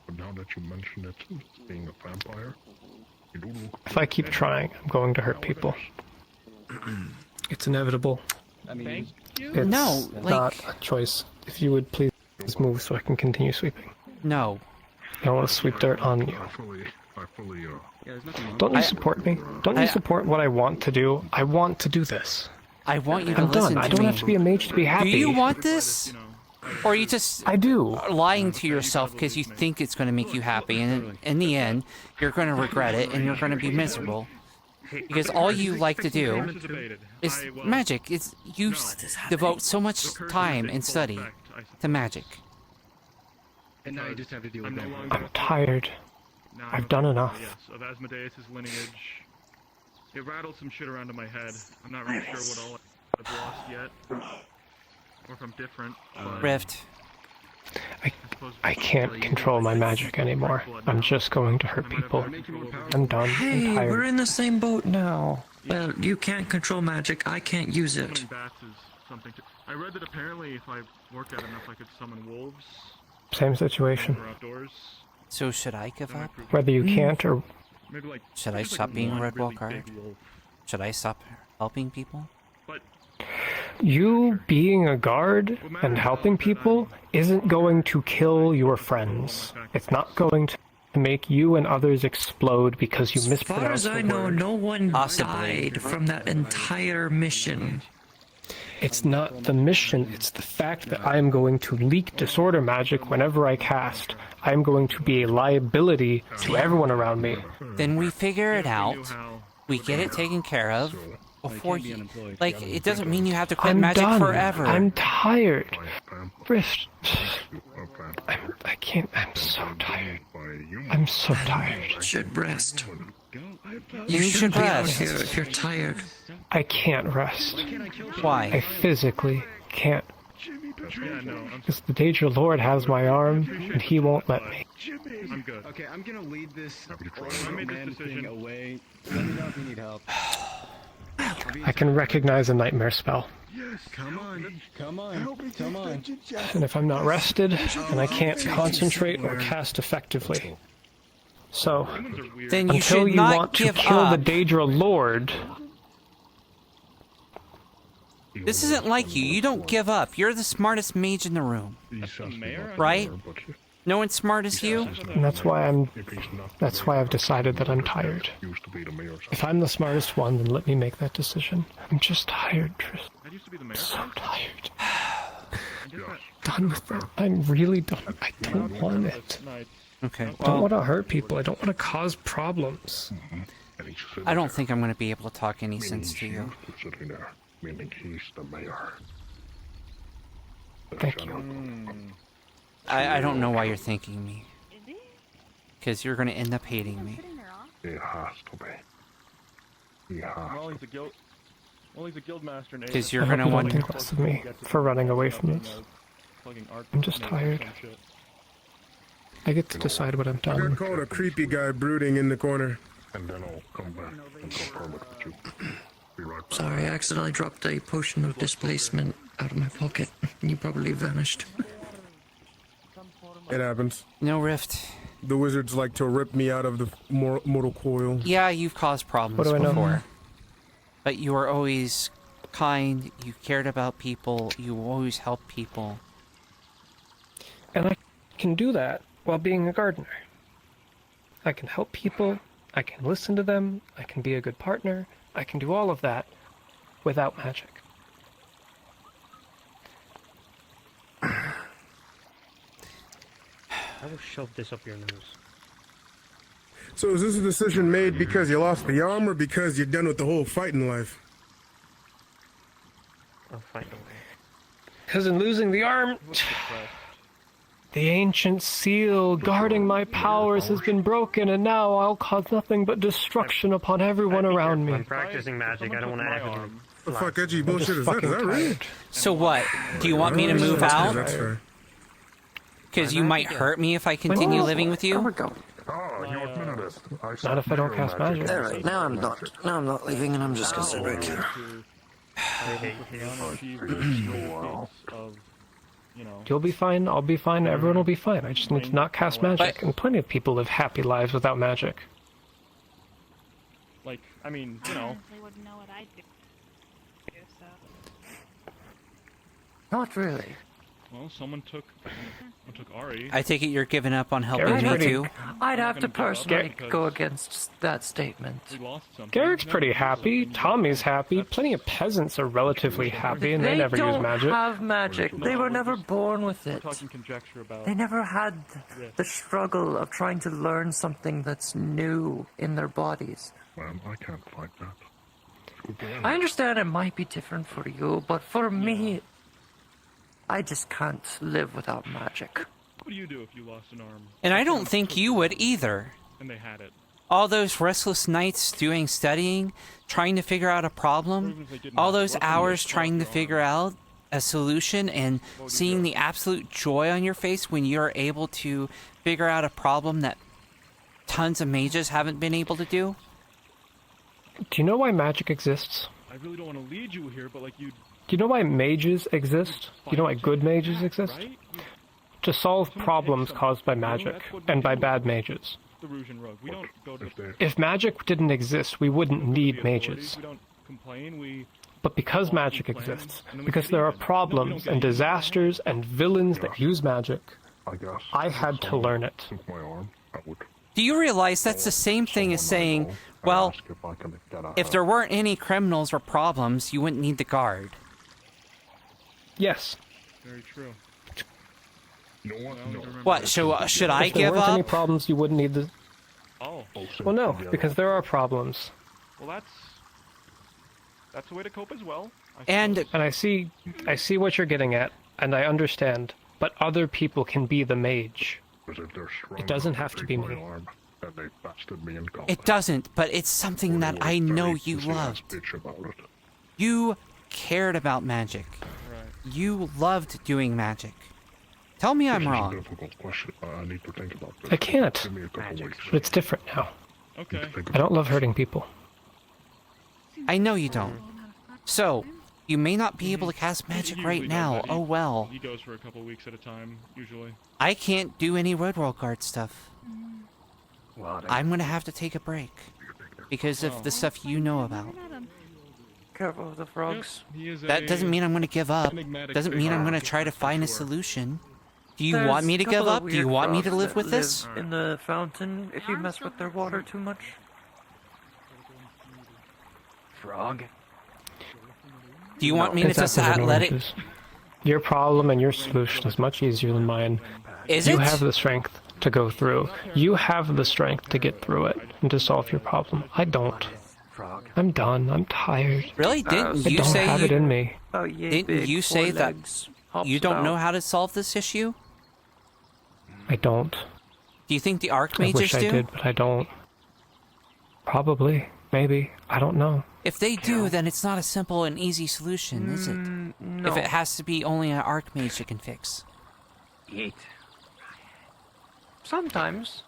but now that you mention it, being a vampire, you do look...
If I keep trying, I'm going to hurt people. It's inevitable.
I mean,
It's
No, like-
not a choice. If you would please move so I can continue sweeping.
No.
I don't want to sweep dirt on you.
I fully,
yeah, there's nothing wrong.
Don't you support me? Don't you support what I want to do? I want to do this.
I want you to
I'm
listen
done.
to
I don't
me.
have to be a mage to be happy.
Do you want this? Or are you just
I do.
lying to yourself because you think it's going to make you happy, and in the end, you're going to regret it and you're going to be miserable. Because all you like to do is magic. It's you devote so much time and study to magic.
And now you just have to deal with that.
I'm tired. I've done enough.
Yes, of Asmodeus' lineage. It rattled some shit around in my head. I'm not really sure what all I've lost yet. Or if I'm different. but-
Rift.
I can't control my magic anymore. I'm just going to hurt people. I'm done.
Hey,
I'm tired.
we're in the same boat now. Well, you can't control magic. I can't use it.
Summoning bats is something to... I read that apparently if I worked out enough, I could summon wolves.
Same situation.
Or outdoors.
So should I give up?
Whether you can't or...
Maybe like...
Should I
just
stop
like
being a
one
red
really
walker?
big wolf.
Should I stop helping people?
You being a guard and helping people isn't going to kill your friends. It's not going to... to make you and others explode because you
As far
mispronounced
as I
the
know,
word.
no one died from that entire mission.
It's not the mission, it's the fact that I am going to leak disorder magic whenever I cast. I am going to be a liability to everyone around me.
Then we figure it out. We get it taken care of before you... Like, it doesn't mean you have to quit
I'm
magic
done.
forever.
I'm tired. Rift. I can't. I'm so tired. I'm so tired.
You should rest.
You should
be out
rest.
here if you're tired.
I can't rest.
Why?
I physically can't. Because the Daedra Lord has my arm, and he won't let me.
I'm good. Okay, I'm gonna lead this man thing away. Let me know if you need help.
I can recognize a nightmare spell.
Come on, come on, come on.
And if I'm not rested, then I can't concentrate or cast effectively. So,
Then you
until
should
you
not
want to
give
kill
up.
the Daedra Lord...
This isn't like you. You don't give up. You're the smartest mage in the room. Right? No one's smart as you?
And that's why I've decided that I'm tired. If I'm the smartest one, then let me make that decision. I'm just tired, Tristan. I'm so tired. Done with it. I'm really done. I don't want it.
Okay,
I don't want to hurt people. I don't want to cause problems.
I don't think I'm going to be able to talk any sense to you.
Meaning he's the mayor.
Thank you.
I don't know why you're thanking me. Because you're going to end up hating me.
He has to be. He has
Well, he's a guild. Well, he's a guild master. And
'Cause you're
I hope
gonna
you
want-
don't think less of me for running away from this. I'm just tired. I get to decide what I'm
I
done.
got called a creepy guy brooding in the corner.
And then I'll come back and confirm it with you. Be right back.
Sorry, I accidentally dropped a potion of displacement out of my pocket. You probably vanished.
It happens.
No, Rift.
The wizards like to rip me out of the mortal coil.
Yeah, you've caused problems
What do I know?
before. But you were always kind, you cared about people, you always helped people.
And I can do that while being a gardener. I can help people, I can listen to them, I can be a good partner, I can do all of that without magic.
I will shove this up your nose.
So is this a decision made because you lost the arm or because you're done with the whole fighting life?
I'll find a way.
Because in losing the arm, the ancient seal guarding my powers has been broken, and now I'll cause nothing but destruction upon everyone around me.
I'm practicing magic. I don't want to ever.
The fuck edgy bullshit is that? Is that real?
So what? Do you want me to move
That's
out?
fair.
Because you might hurt me if I continue living with you?
Not if I don't cast magic.
Alright, now I'm not leaving and I'm just gonna sit right here.
You'll be fine, I'll be fine, everyone will be fine. I just need to not cast magic, and plenty of people live happy lives without magic.
Like, I mean, you know.
They wouldn't know what I do.
Not really.
Well, someone took Ari.
I take it you're giving up on helping
Garrett's
me
pretty-
too?
I'd have to personally go against that statement.
Garrick's pretty happy, Tommy's happy, plenty of peasants are relatively happy and they never use
don't
magic.
have magic. They were never born with it.
Talking conjecture about.
They never had the struggle of trying to learn something that's new in their bodies.
Man, I can't fight that.
I understand it might be different for you, but for me, I just can't live without magic.
What do you do if you lost an arm?
And I don't think you would either.
And they had it.
All those restless nights doing studying, trying to figure out a problem, all those hours trying to figure out a solution and seeing the absolute joy on your face when you're able to figure out a problem that tons of mages haven't been able to do.
Do you know why magic exists?
I really don't want to lead you here, but like you.
Do you know why mages exist? Do you know why good mages exist? To solve problems caused by magic, and by bad mages.
The Rouge and Rogue. We don't go to.
If magic didn't exist, we wouldn't need mages.
We don't complain. We.
But because magic exists, because there are problems and disasters and villains that use magic, I had to learn it.
My arm, I would
Do you realize that's the same thing as saying, well, if there weren't any criminals or problems, you wouldn't need the guard?
Yes.
Very true.
What, should I
If there
give
weren't any
up?
problems, you wouldn't need the...
Oh.
Well, no, because there are problems.
Well, that's the way to cope as well.
And I see what you're getting at, and I understand. But other people can be the mage. It doesn't have to be me.
It doesn't, but it's something that I know you loved. You cared about magic. You loved doing magic. Tell me I'm wrong.
I can't. But it's different now.
Okay.
I don't love hurting people.
I know you don't. So, you may not be able to cast magic right now. Oh well.
He goes for a couple weeks at a time, usually.
I can't do any Road World Guard stuff. I'm gonna have to take a break. Because of the stuff you know about.
Careful with the frogs.
That doesn't mean I'm gonna give up. Doesn't mean I'm gonna try to find a solution. Do you want me to give up? Do you want me to live with this?
In the fountain, if you mess with their water too much.
Frog.
Do you want me to just let it...
Your problem and your solution is much easier than mine.
Is
you
it?
have the strength to go through. You have the strength to get through it and to solve your problem. I don't. I'm done. I'm tired.
Really? Didn't
I
you
don't
say
have it in me.
Didn't you say that you don't know how to solve this issue?
I don't.
Do you think the
I
Archmages
wish I
do?
did, but I don't. Probably. Maybe. I don't know.
If they do, then it's not a simple and easy solution, is it?
No.
If it has to be only an Archmage that can fix.
Eat. Sometimes.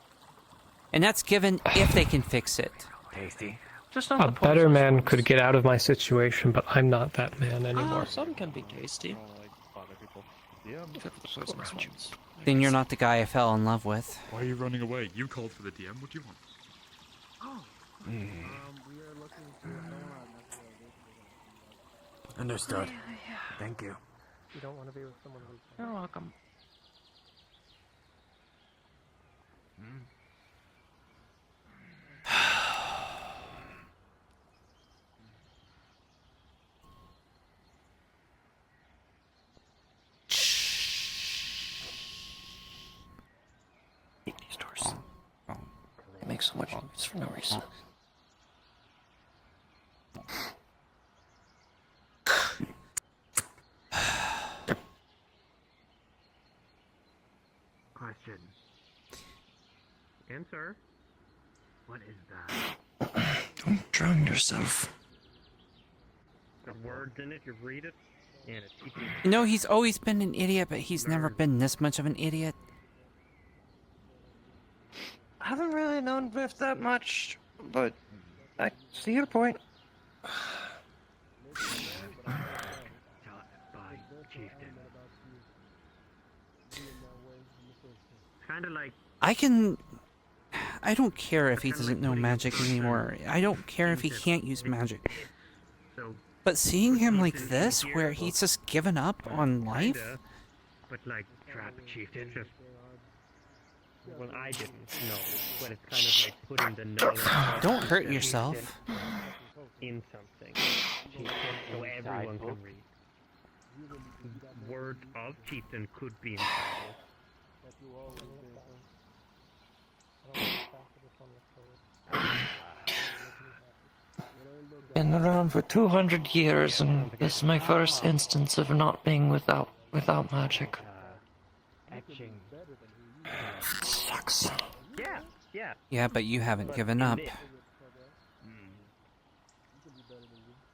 And that's given if they can fix it.
Tasty. Just not
A better man could get out of my situation, but I'm not that man anymore.
Some can be tasty.
Then you're not the guy I fell in love with.
Why are you running away? You called for the DM. What do you want?
Understood. Thank you.
You don't want to be with someone who's...
You're welcome. Hate these doors. They make so much noise for no reason.
Question. Answer. What is that?
Don't drown yourself.
The words in it, you read it, and it's teaching.
You know, he's always been an idiot, but he's never been this much of an idiot.
I haven't really known Biff that much, but I see your point.
Kind of like.
I don't care if he doesn't know magic anymore. I don't care if he can't use magic. But seeing him like this, where he's just given up on life?
But like trap a chieftain, just. Well, I didn't know, but it's kind of like putting the knowledge.
Don't hurt yourself.
In something, so everyone can read. Word of chieftain could be in title.
Been around for 200 years, and this is my first instance of not being without magic. Sucks.
Yeah, but you haven't given up.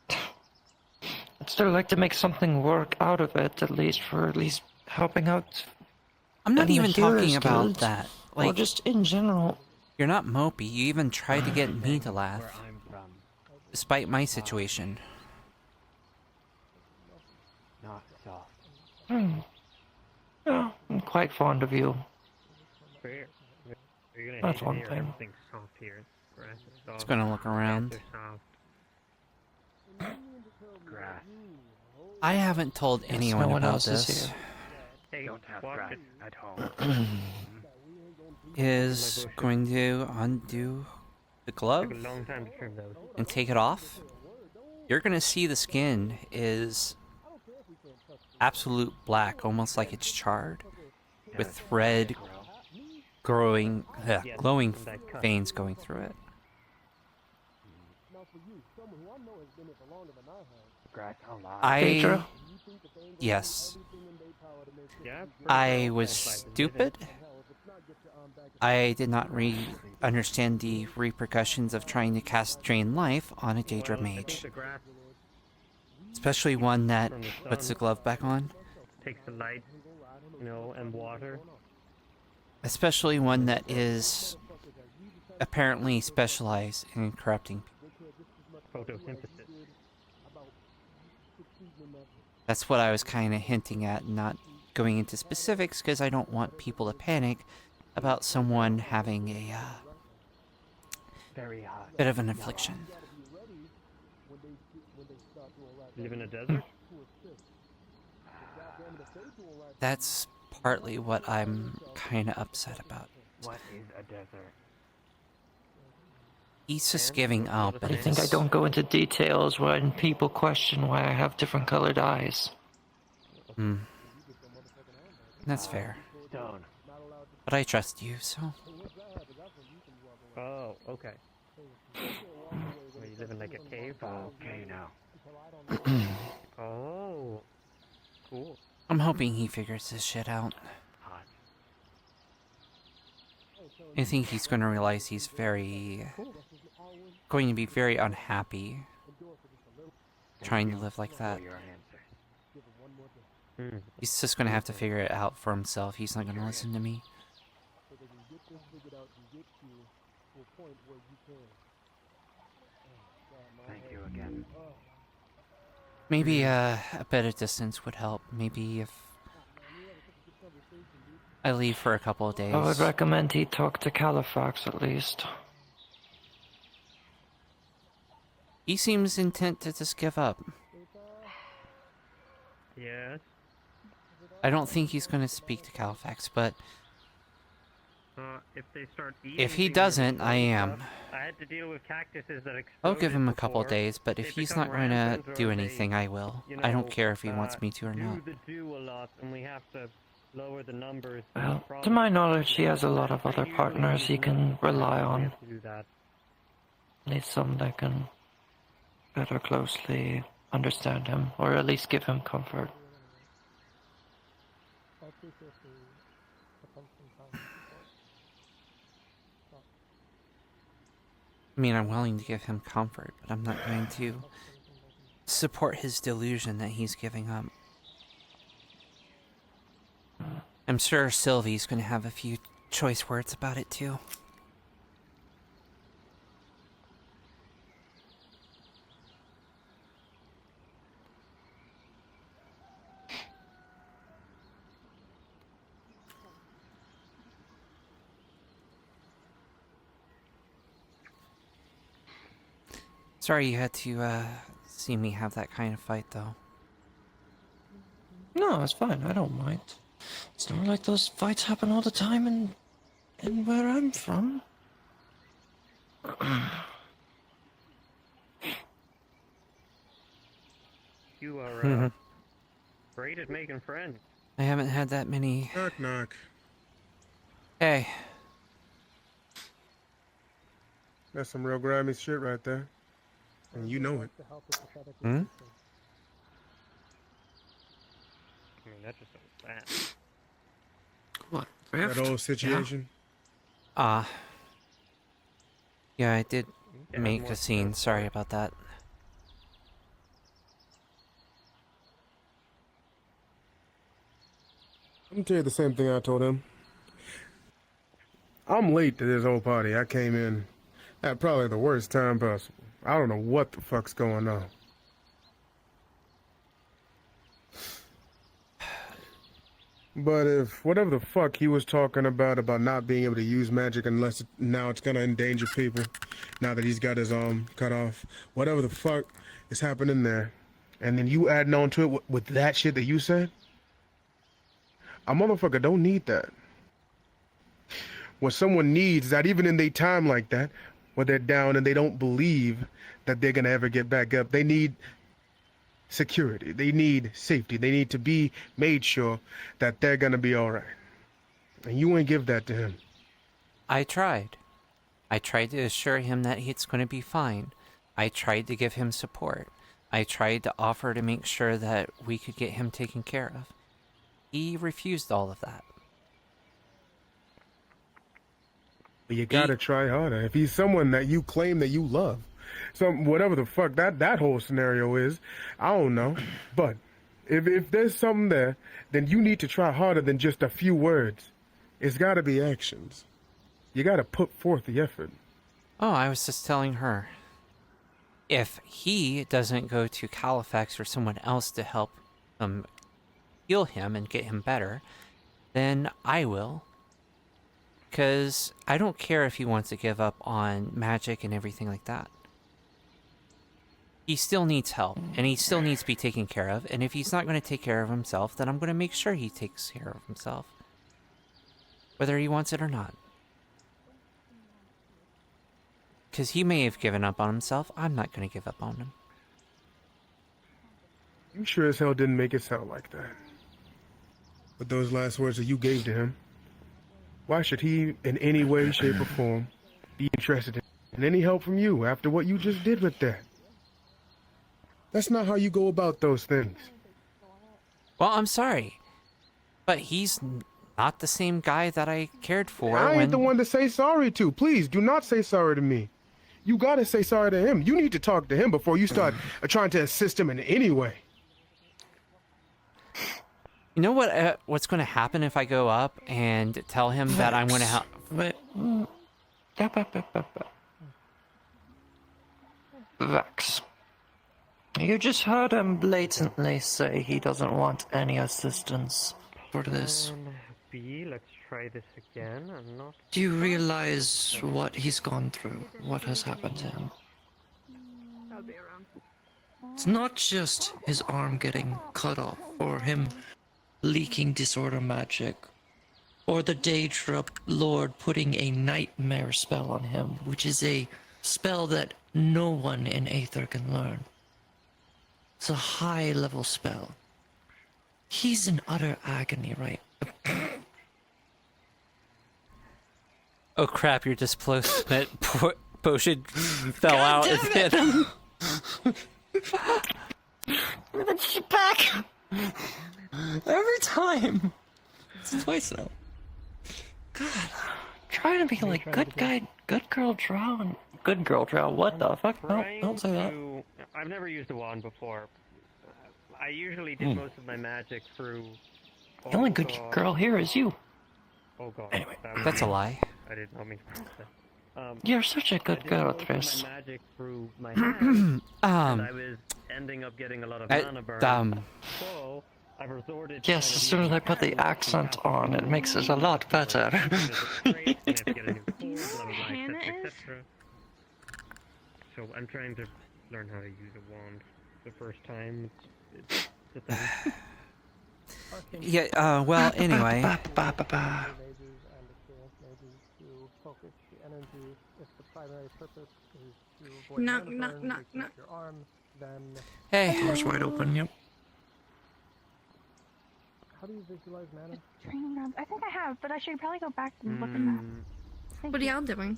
I'd still like to make something work out of it, at least helping out.
I'm not
in the
even talking
Heroes
about
Guild,
that.
or
Like,
just in general.
You're not mopey. You even tried to get me to laugh. Despite my situation.
Not soft.
Oh, I'm quite fond of you.
Fair. You're gonna
That's
hate
one
here.
thing.
Everything's soft here. Grass is soft.
It's gonna look around.
Plants are soft. Grass.
I haven't told anyone
no one
about
else is
this.
here.
Hey,
Don't have
watch
grass
it.
at home.
is going to undo the glove
Took a long time to trim those.
and take it off. You're gonna see the skin is absolute black, almost like it's charred, with red glowing veins going through it. Yes. I was stupid. I did not understand the repercussions of trying to cast Drain Life on a Daedra mage. Especially one that puts the glove back on.
Takes the light, and water.
Especially one that is apparently specialized in corrupting people.
Photosynthesis.
That's what I was kind of hinting at, not going into specifics, because I don't want people to panic about someone having a bit of an affliction.
Live in a desert?
That's partly what I'm kind of upset about.
What is a desert?
He's just giving up.
I think I don't go into details when people question why I have different colored eyes.
That's fair.
Stone.
But I trust you, so...
Oh, okay. Are you living like a cave? Okay, now. Oh. Cool.
I'm hoping he figures this shit out. I think he's going to realize he's going to be very unhappy trying to live like that. He's just going to have to figure it out for himself. He's not going to listen to me.
Thank you again.
Maybe a bit of distance would help. Maybe if I leave for a couple of days.
I would recommend he talk to Califax at least.
He seems intent to just give up.
Yes.
I don't think he's going to speak to Califax, but
if they start
if he doesn't, I am.
I had to deal with cactuses that
I'll give him a couple of days, but if he's not going to do anything, I will. I don't care if he wants me to or not.
Do a lot, and we have to lower the numbers.
Well, to my knowledge, he has a lot of other partners he can rely on. Needs some that can better closely understand him, or at least give him comfort.
I mean, I'm willing to give him comfort, but I'm not going to support his delusion that he's giving up. I'm sure Sylvie's going to have a few choice words about it, too. Sorry you had to see me have that kind of fight, though.
No, it's fine. I don't mind. It's not like those fights happen all the time in where I'm from.
You are great at making friends.
I haven't had that many.
Knock, knock.
Hey.
That's some real grimy shit right there. And you know it.
Hmm?
I mean, that's just so bad.
What?
That old situation?
Yeah, I did make a scene. Sorry about that.
I'm gonna tell you the same thing I told him. I'm late to this whole party. I came in at probably the worst time possible. I don't know what the fuck's going on. But if whatever the fuck he was talking about not being able to use magic unless now it's gonna endanger people, now that he's got his arm cut off, whatever the fuck is happening there, and then you adding on to it with that shit that you said, a motherfucker don't need that. What someone needs is that even in their time like that, where they're down and they don't believe that they're gonna ever get back up, they need security. They need safety. They need to be made sure that they're gonna be all right. And you ain't give that to him.
I tried. I tried to assure him that it's going to be fine. I tried to give him support. I tried to offer to make sure that we could get him taken care of. He refused all of that.
You gotta try harder. If he's someone that you claim that you love, whatever the fuck that whole scenario is, I don't know. But if there's something there, then you need to try harder than just a few words. It's gotta be actions. You gotta put forth the effort.
Oh, I was just telling her. If he doesn't go to Califax or someone else to help heal him and get him better, then I will. Because I don't care if he wants to give up on magic and everything like that. He still needs help, and he still needs to be taken care of, and if he's not going to take care of himself, then I'm going to make sure he takes care of himself. Whether he wants it or not. Because he may have given up on himself, I'm not going to give up on him.
You sure as hell didn't make it sound like that. With those last words that you gave to him, why should he, in any way, shape, or form, be interested in any help from you after what you just did with that? That's not how you go about those things.
Well, I'm sorry, but he's not the same guy that I cared for.
I ain't the one to say sorry to. Please, do not say sorry to me. You gotta say sorry to him. You need to talk to him before you start trying to assist him in any way.
You know what? What's going to happen if I go up and tell him that I'm going to help?
Vex. You just heard him blatantly say he doesn't want any assistance for this.
B, let's try this again. I'm not.
Do you realize what he's gone through? What has happened to him?
I'll be around.
It's not just his arm getting cut off, or him leaking disorder magic, or the Daedra Lord putting a nightmare spell on him, which is a spell that no one in Aether can learn. It's a high-level spell. He's in utter agony, right?
Oh crap, your displacement potion fell out and hit him.
The shit back! Every time! It's twice now. God, trying to be like good guy, good girl drow, and good girl drow. What the fuck? No, don't say that.
I've never used a wand before. I usually did most of my magic through.
The only good girl here is you.
Oh god.
Anyway,
that's a lie.
I did not mean to say.
You're such a good girl, Tris.
My magic through my hand, and I was ending up getting a lot of mana burn. So I resorted.
Yes, as soon as I put the accent on, it makes it a lot better.
So I'm trying to learn how to use a wand the first time. It's the thing.
Yeah, well, anyway.
Knock, knock, knock, knock.
Hey.
Door's wide open, yep.
How do you visualize mana? Training grounds. I think I have, but I should probably go back and look in that. What are y'all doing?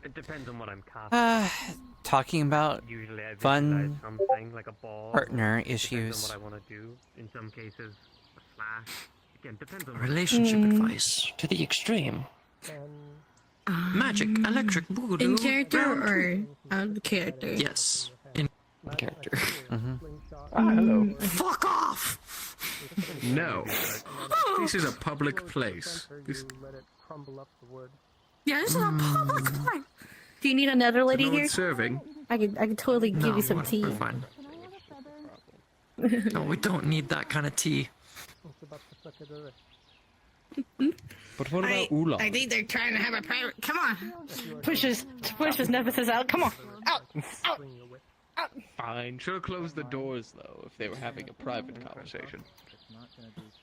It depends on what I'm casting.
Talking about
Usually I
fun
something like a ball,
partner
issues.
issues.
Depends on what I want to do. In some cases, a slash. Again, depends on
Relationship advice to the extreme. Magic, electric, boogaloo.
In character or out of character?
Yes, in character.
Hello.
Fuck off!
No. This is a public place.
Yeah, this is a public place. Do you need another lady here?
Serving.
I could totally give you some tea.
We're fine. No, we don't need that kind of tea.
But what about Ula?
I think they're trying to have a private. Come on, push his nemesis out. Come on, out, out, out.
Fine. Should have closed the doors though if they were having a private conversation.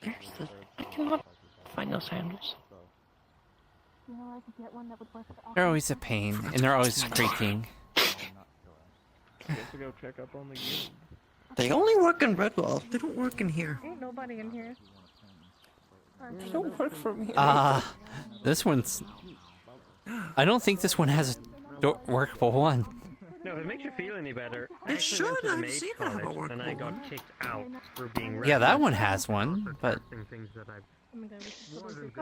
I cannot find those handles.
They're always a pain, and they're always creaking.
I guess we'll go check up on the guild.
They only work in Redwall. They don't work in here.
Ain't nobody in here.
They don't work from here.
This one's... I don't think this one has a workable one.
No, if it makes you feel any better,
It
I actually went
should,
to the
I've
mage
seen that have a
college, and I
workable
got kicked out for being
Yeah, that
reckless
one has one, but...
and things that I
Oh my god,
wasn't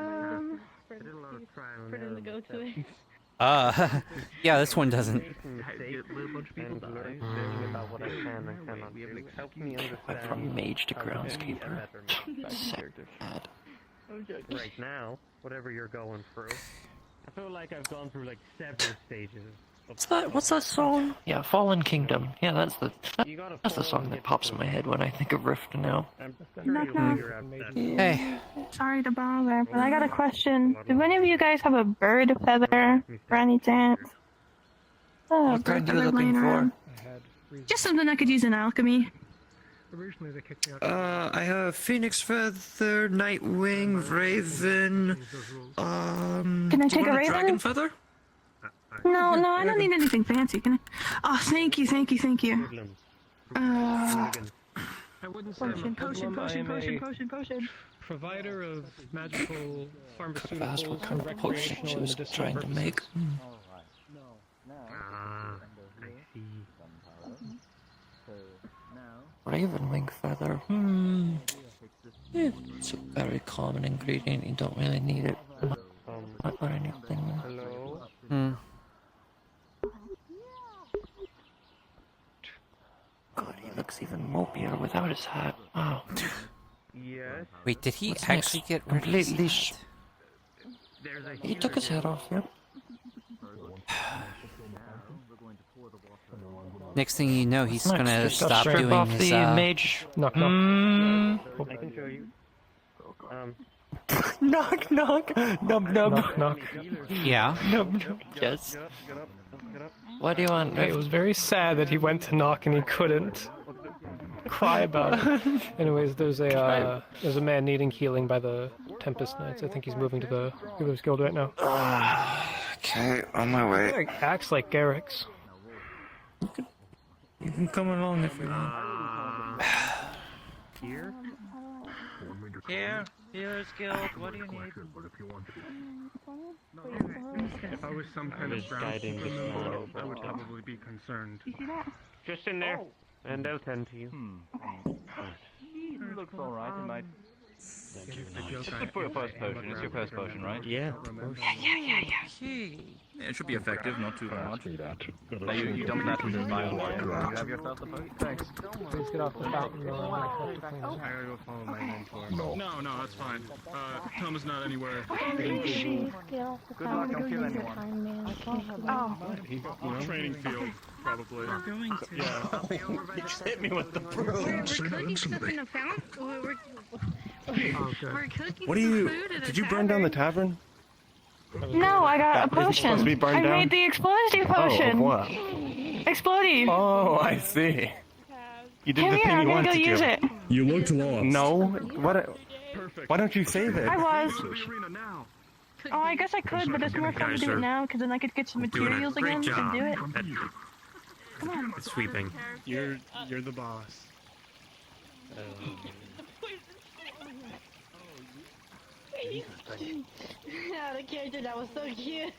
I
did a lot of trial and error
to go
with
to it.
yeah, this one doesn't.
about what I can and cannot do. Help me understand
from mage to
how be
groundskeeper.
a better
Sad.
right now, whatever you're going through. I feel like I've gone through like several stages.
What's that song? Yeah, Fallen Kingdom. Yeah, that's the song that pops in my head when I think of Rift now.
Knock, knock.
Hey.
Sorry to bother, but I got a question. Do any of you guys have a bird feather, for any chance? Oh,
What kind are you looking for?
Just something I could use in alchemy.
Originally they kicked me out.
I have Phoenix Feather, Nightwing, Raven.
Can I take a raven?
Dragon Feather?
No, I don't need anything fancy. Can I? Oh, thank you. Potion.
Provider of magical pharmaceuticals.
Asked what kind of potion she was trying to make. Ravenwing Feather. It's a very common ingredient. You don't really need it. Or anything.
Hello?
God, he looks even mopier without his hat. Wow.
Yes.
Wait, did he
What's
actually
next?
get rid of his
Leash.
There's a
He took his head off, yep.
Next thing you know, he's
Next,
gonna
just
stop
strip
doing
off
his,
the mage.
Knock,
I can show you.
Knock, knock. Nub, nub.
Knock, knock.
Yeah.
Nub, nub. Yes.
Get up.
What do you want?
It was very sad that he went to knock and he couldn't. Cry about it. Anyways, there's a man needing healing by the Tempest Knights. I think he's moving to the Healer's Guild right now.
Okay, on my way.
Acts like Garrick's.
You can come along if you want.
Here?
Here, Healer's Guild, what do you need?
If I was some kind of
guiding this man
groundskeeper,
over
I would
to-
probably be concerned.
Just in there, and they'll tend to you.
Looks alright, it might...
Thank you.
It's good for your first potion, it's your first potion, right?
Yeah.
Yeah, it should be effective, not too hard.
Now you dump that into the vial. You have yourself the potion?
Thanks. Please get off the fountain.
I gotta go follow my mentor. No, that's fine. Tom is not anywhere.
Good
luck, don't kill anyone.
Oh.
Training field, probably.
Going to.
Yeah. You just hit me with the broom.
We're cooking stuff in the fountain. We're cooking
What do you?
food at
Did
a
you burn down the tavern?
No, I got a
That isn't supposed to be
potion.
burned
I
down?
made the explosive
Oh,
potion.
of what?
Explosive.
Oh, I see. You did
Come
the
here,
thing
I'm
you
gonna
wanted
go
to
use
do.
it.
You looked lost. No. What? Why don't you save it?
I was. Oh, I guess I could, but it's more fun to do it now because then I could get some
Doing a
materials
great
again
job
to do it.
at
Come on.
sweeping.
You're the boss.
Yeah, the character that was so cute.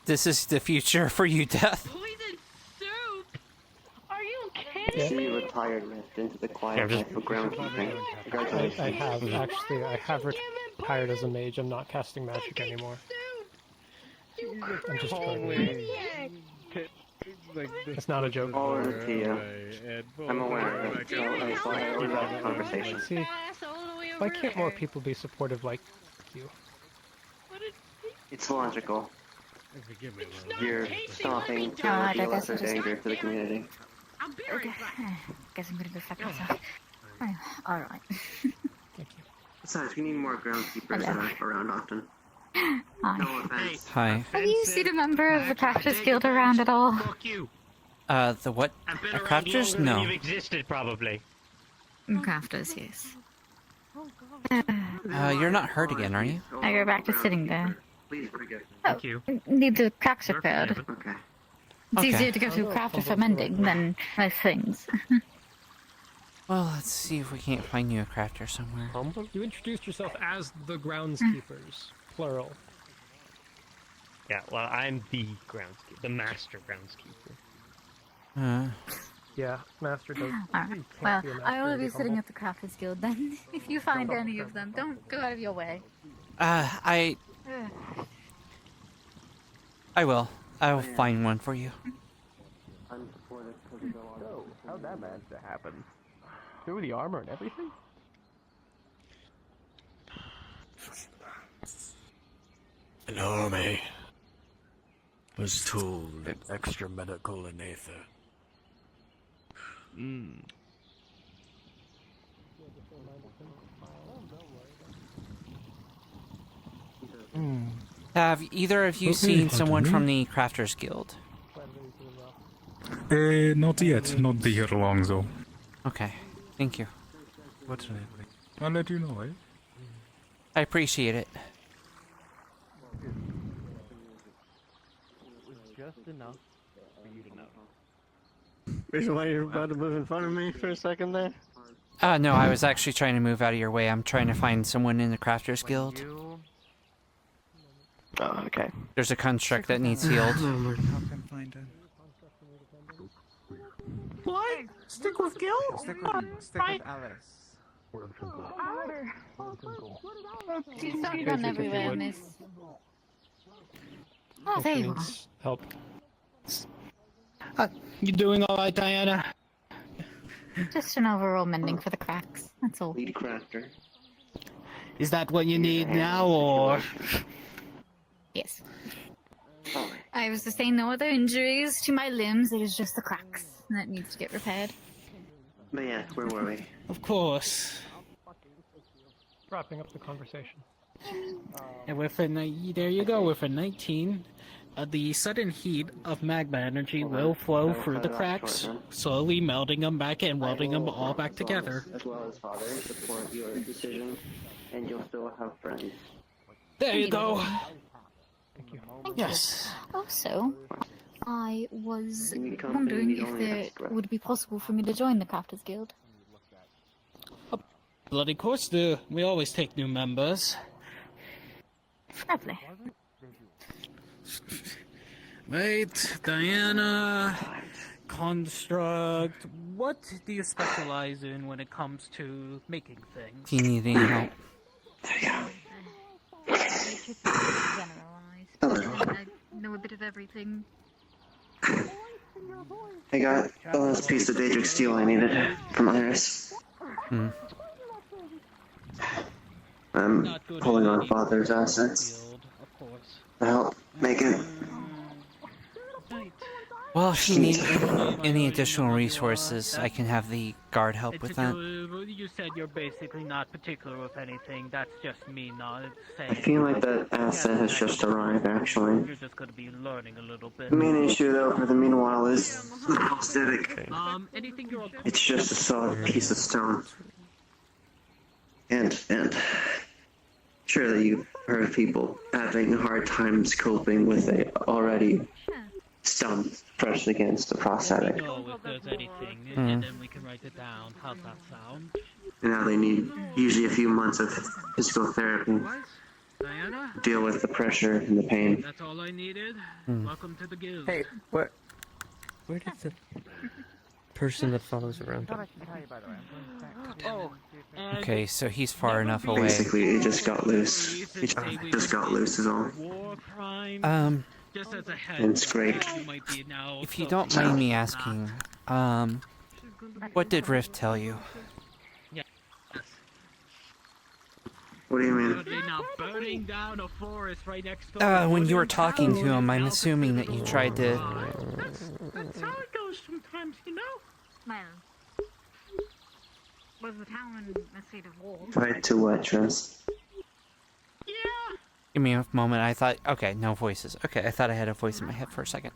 This is the future for you, Death.
Poison soup. Are you kidding
See,
me?
retired Rift into the quiet life of groundskeeping. Congratulations.
I have retired as a mage. I'm not casting magic anymore. I'm just currently... It's not a joke.
All over to you. I'm aware of it, so I thought I would have a conversation.
See, why can't more people be supportive like you?
It's logical. You're stopping
I
the
guess
lesser
I'll just-
danger to the community.
Okay. Guess I'm gonna go fuck myself. Oh, alright.
Besides, we need more groundskeepers around often.
Hi.
No offense.
Hi.
Have you seen a member of the Crafters Guild around at all?
The what?
I've been
The
around
crafters?
longer than
No.
you've existed, probably.
Crafters, yes.
You're not hurt again, are you?
I go back to sitting there.
Thank you.
Need the cracks repaired.
Okay.
It's easier to go to a crafter for mending than most things.
Well, let's see if we can't find you a crafter somewhere.
You introduced yourself as the groundskeepers, plural.
Yeah, well, I'm the groundskeeper, the master groundskeeper.
Yeah, master does.
Alright, well, I will be sitting at the Crafters Guild then. If you find any of them, don't go out of your way.
I will. I will find one for you.
So, how'd that manage to happen? Through the armor and everything?
An army was told an extra medical in Aether.
Have either of you seen someone from the Crafters Guild?
Not yet. Not be here long though.
Okay, thank you.
What's your name? I'll let you know, eh?
I appreciate it.
Just enough for you to know.
Reason why you're about to move in front of me for a second there?
No, I was actually trying to move out of your way. I'm trying to find someone in the Crafters Guild.
Oh, okay.
There's a construct that needs healed.
What? Stick with Gil?
Stick with Alice.
She's not gone everywhere, miss. Oh, there you are.
Help.
You doing all right, Diana?
Just an overall mending for the cracks, that's all.
Lead crafter.
Is that what you need now, or...?
Yes. I was sustained no other injuries to my limbs, it is just the cracks that needs to get repaired.
But yeah, where were we?
Of course.
Wrapping up the conversation.
And with a there you go, with a 19, the sudden heat of magma energy will flow through the cracks, slowly melting them back and welding them all back together.
As well as father, support your decision, and you'll still have friends.
There you go.
Thank you.
Yes. Also, I was wondering if there would be possible for me to join the Crafters Guild.
Bloody course do. We always take new members.
Lovely.
Wait, Diana, construct. What do you specialize in when it comes to making things?
Do you need any help?
I know a bit of everything.
I got the last piece of Daedric steel I needed from Iris. I'm pulling on father's assets to help make it.
Well, if you need any additional resources, I can have the guard help with that.
You said you're basically not particular with anything. That's just me not saying.
I feel like that asset has just arrived, actually.
You're just going to be learning a little bit.
The main issue, though, for the meanwhile, is the prosthetic.
Anything you're
It's just a solid piece of stone. And surely you've heard of people having hard times coping with a already stumped pressed against a prosthetic.
know if there's anything, and then we can write it down. How's that sound?
Now they need usually a few months of physical therapy
Diana?
to deal with the pressure and the pain.
That's all I needed. Welcome to the guild.
Hey, where did the person that follows around him?
Okay, so he's far enough away.
Basically, it just got loose. It just got loose is all. It's great.
If you don't mind me asking, what did Rift tell you?
What do you mean?
When you were talking to him, I'm assuming that you tried to...
That's how it goes sometimes, you know? Well, was the town in a state of war?
Fight to what, Tress?
Give me a moment, I thought... Okay, no voices. Okay, I thought I had a voice in my head for a second.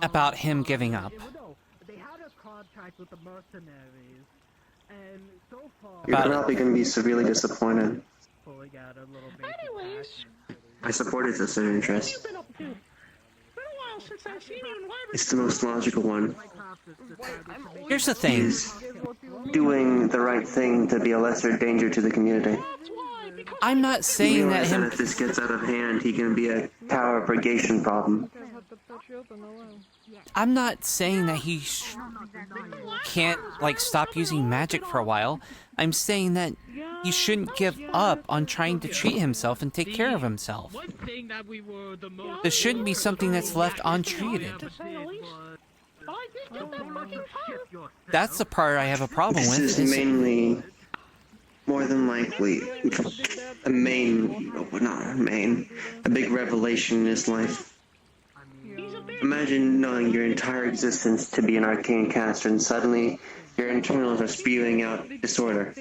About him giving up.
They had a contract with the mercenaries,
You're probably going to be severely disappointed. I support his decision interest. It's the most logical one.
Here's the thing.
He's doing the right thing to be a lesser danger to the community.
I'm not saying that him...
if this gets out of hand, he can be a tower purgation problem.
I'm not saying that he can't, like, stop using magic for a while. I'm saying that he shouldn't give up on trying to treat himself and take care of himself. This shouldn't be something that's left untreated. That's the part I have a problem with.
This is mainly, more than likely, a big revelation in his life. Imagine knowing your entire existence to be an arcane caster and suddenly your internals are spewing out disorder.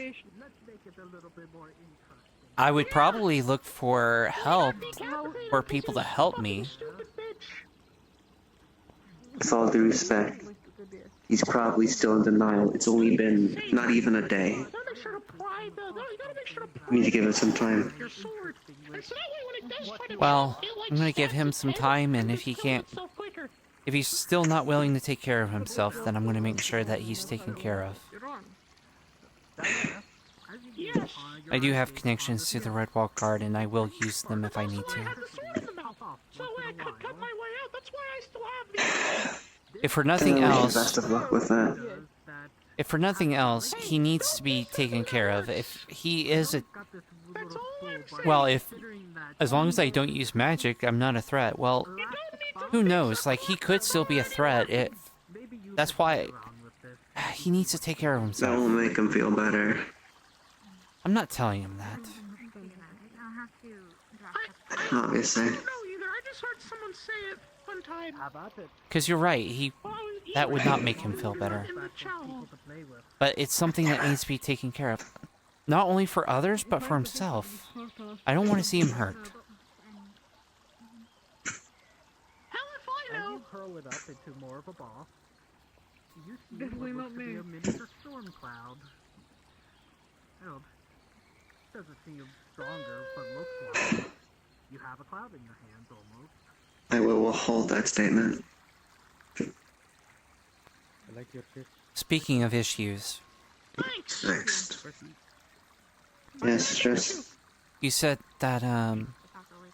I would probably look for help, for people to help me.
With all due respect, he's probably still in denial. It's only been not even a day. We need to give it some time.
Well, I'm gonna give him some time, and if he's still not willing to take care of himself, then I'm gonna make sure that he's taken care of. I do have connections to the Red Wall Guard, and I will use them if I need to. If for nothing else,
best of luck with that.
If for nothing else, he needs to be taken care of. If he is a... Well, as long as I don't use magic, I'm not a threat. Well, who knows? Like, he could still be a threat. That's why he needs to take care of himself.
That will make him feel better.
I'm not telling him that.
Obviously.
Because you're right, that would not make him feel better. But it's something that needs to be taken care of. Not only for others, but for himself. I don't want to see him hurt.
As you curl it up into more of a ball, you see
Definitely
what
not
looks to be
me.
a miniature storm cloud. Well, doesn't seem stronger, but looks like you have a cloud in your hands almost.
I will hold that statement.
Speaking of issues.
Next. Yes, just...
You said that,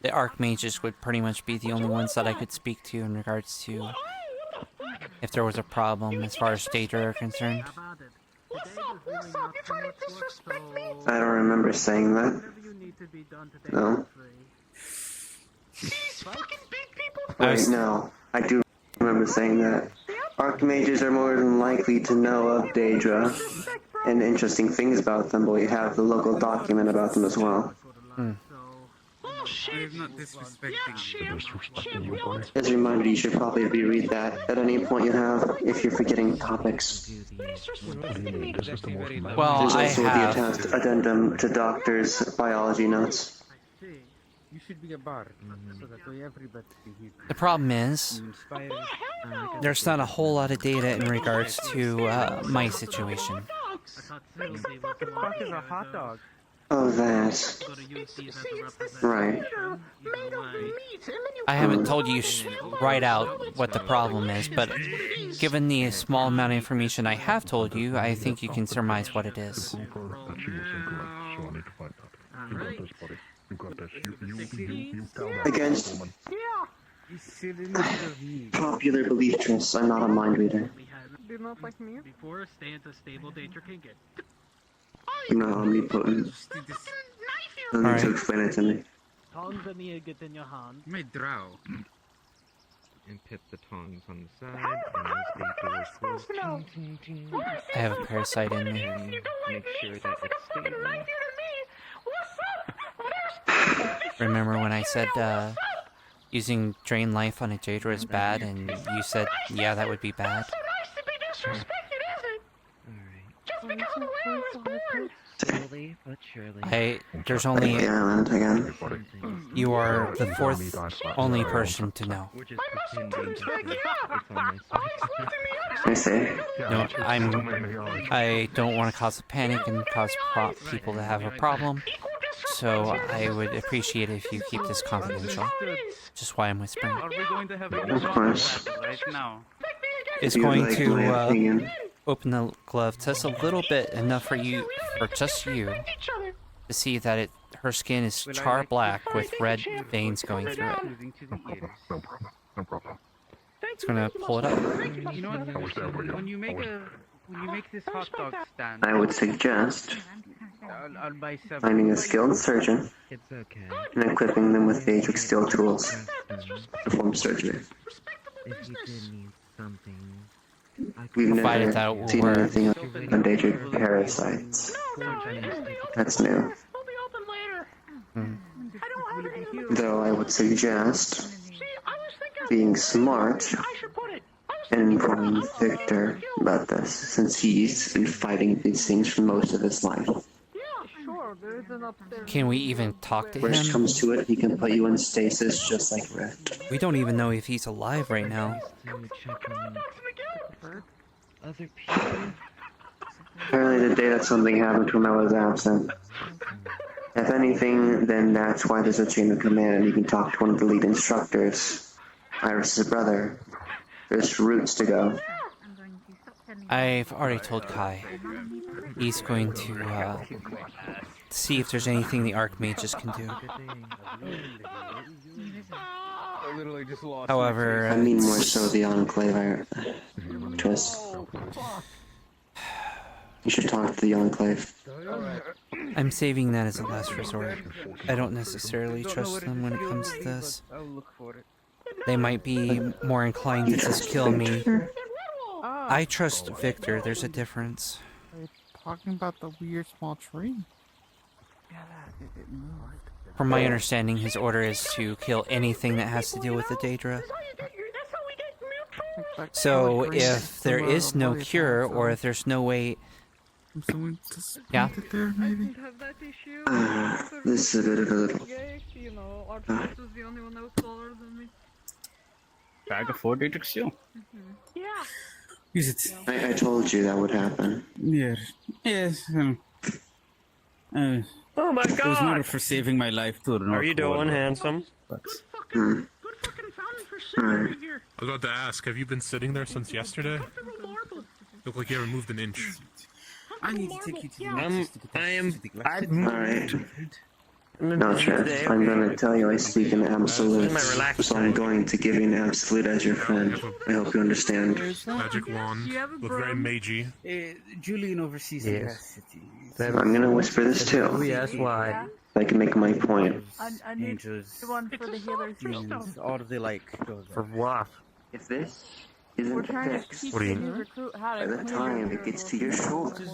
the Archmages would pretty much be the only ones that I could speak to in regards to if there was a problem as far as Daedra are concerned.
I don't remember saying that. No. Wait, no. I do remember saying that. Archmages are more than likely to know of Daedra and interesting things about them, but we have the local document about them as well.
I'm not disrespecting.
As a reminder, you should probably reread that at any point you have, if you're forgetting topics.
Well,
there's also
I have...
the attached addendum to Doctor's biology notes.
You should be a bard, so that way everybody be here.
The problem is, there's not a whole lot of data in regards to my situation.
What the fuck is a hot dog?
Oh, that. Right.
I haven't told you right out what the problem is, but given the small amount of information I have told you, I think you can surmise what it is.
Against popular belief, Triss, I'm not a mind reader.
Before stands a stable danger can get.
I'm not omnipotent. No need to explain it to me.
Tongs and the get in your hand.
You may drow. And pip the tongs on the side, and as they go close, ting, ting, ting.
I have a parasite in me.
Make sure that it's stable.
Remember when I said using Drain Life on a Daedra is bad, and you said, yeah, that would be bad?
Slowly but surely.
There's only...
The island again.
You are the fourth only person to know.
I see.
No, I don't want to cause a panic and cause people to have a problem, so I would appreciate it if you keep this confidential. Just why I'm whispering.
Of course.
Is
If you'd
going
like
to
my opinion.
open the glove just a little bit, enough for just you, to see that her skin is char black with red veins going through it.
No problem.
It's gonna pull it up.
You know what? When you make this hot dog stand,
I would suggest
I'll buy 7.
finding a skilled surgeon and equipping them with Aether steel tools to perform surgery.
If you did need something,
We've
Provided
never
that will
seen
work.
anything on endangered parasites. That's new. Though I would suggest being smart and informing Victor about this, since he's been fighting these things for most of his life.
Can we even talk to
Worst
him?
comes to it, he can put you in stasis just like Rift.
We don't even know if he's alive right now.
other people.
Apparently the day that something happened to him, I was absent. If anything, then that's why there's a chain of command and you can talk to one of the lead instructors. Iris' brother. There's routes to go.
I've already told Kai. He's going to see if there's anything the Archmages can do. However,
I mean more so the Enclave, Twist. You should talk to the Enclave.
I'm saving that as a last resort. I don't necessarily trust them when it comes to this. They might be more inclined to just kill me. I trust Victor, there's a difference.
Are you talking about the weird small tree?
From my understanding, his order is to kill anything that has to deal with the Daedra. So, if there is no cure, or if there's no way... Yeah?
This is a bit of a little...
Bag of 4 Daedric Seal. Use it.
I told you that would happen.
Yeah. Yes.
Oh my god!
It was more for saving my life to the North
How are you doing,
Wall.
handsome?
Hmm.
I was about to ask, have you been sitting there since yesterday? Look like you haven't moved an inch.
I need to take you to the
Alright. No, Chef, I'm gonna tell you I speak in absolute, so I'm going to give you an absolute as your friend. I hope you understand.
Magic wand. Look very magey.
Julian oversees the glass city.
I'm gonna whisper this too.
Yes, why?
I can make my point.
Angels, demons, all of the like.
For what?
If this isn't fixed,
What do you mean?
by the time it gets to your shoulders,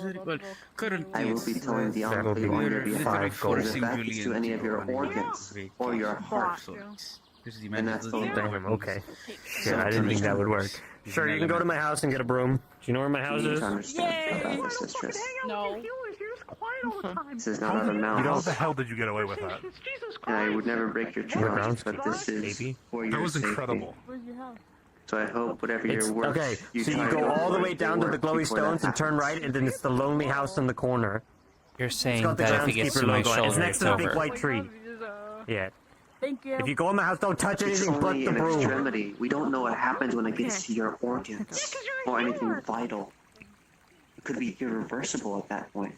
I will be telling the Enclave on your behalf that if that gets to any of your organs or your heart, and that's the
Damn, okay. Shit, I didn't think that would work. Sure, you can go to my house and get a broom. Do you know where my house
You need
is?
to understand about this, Sistress.
No.
This is not out of malice.
How the hell did you get away with that?
And I would never break your trust, but this is for your
That was
safety.
incredible.
So I hope whatever your work.
Okay, so you go all the way down to the glowy stones and turn right, and then it's the lonely house in the corner.
You're saying
It's got the
that if he gets
groundskeeper
to my
logo on it. It's
shoulder,
next
it's
to the big
over.
white tree. Yeah.
Thank you.
If you go in my house, don't touch
It's
anything but
only
the
an
broom.
extremity. We don't know what happens when it gets to your organs or anything vital. It could be irreversible at that point.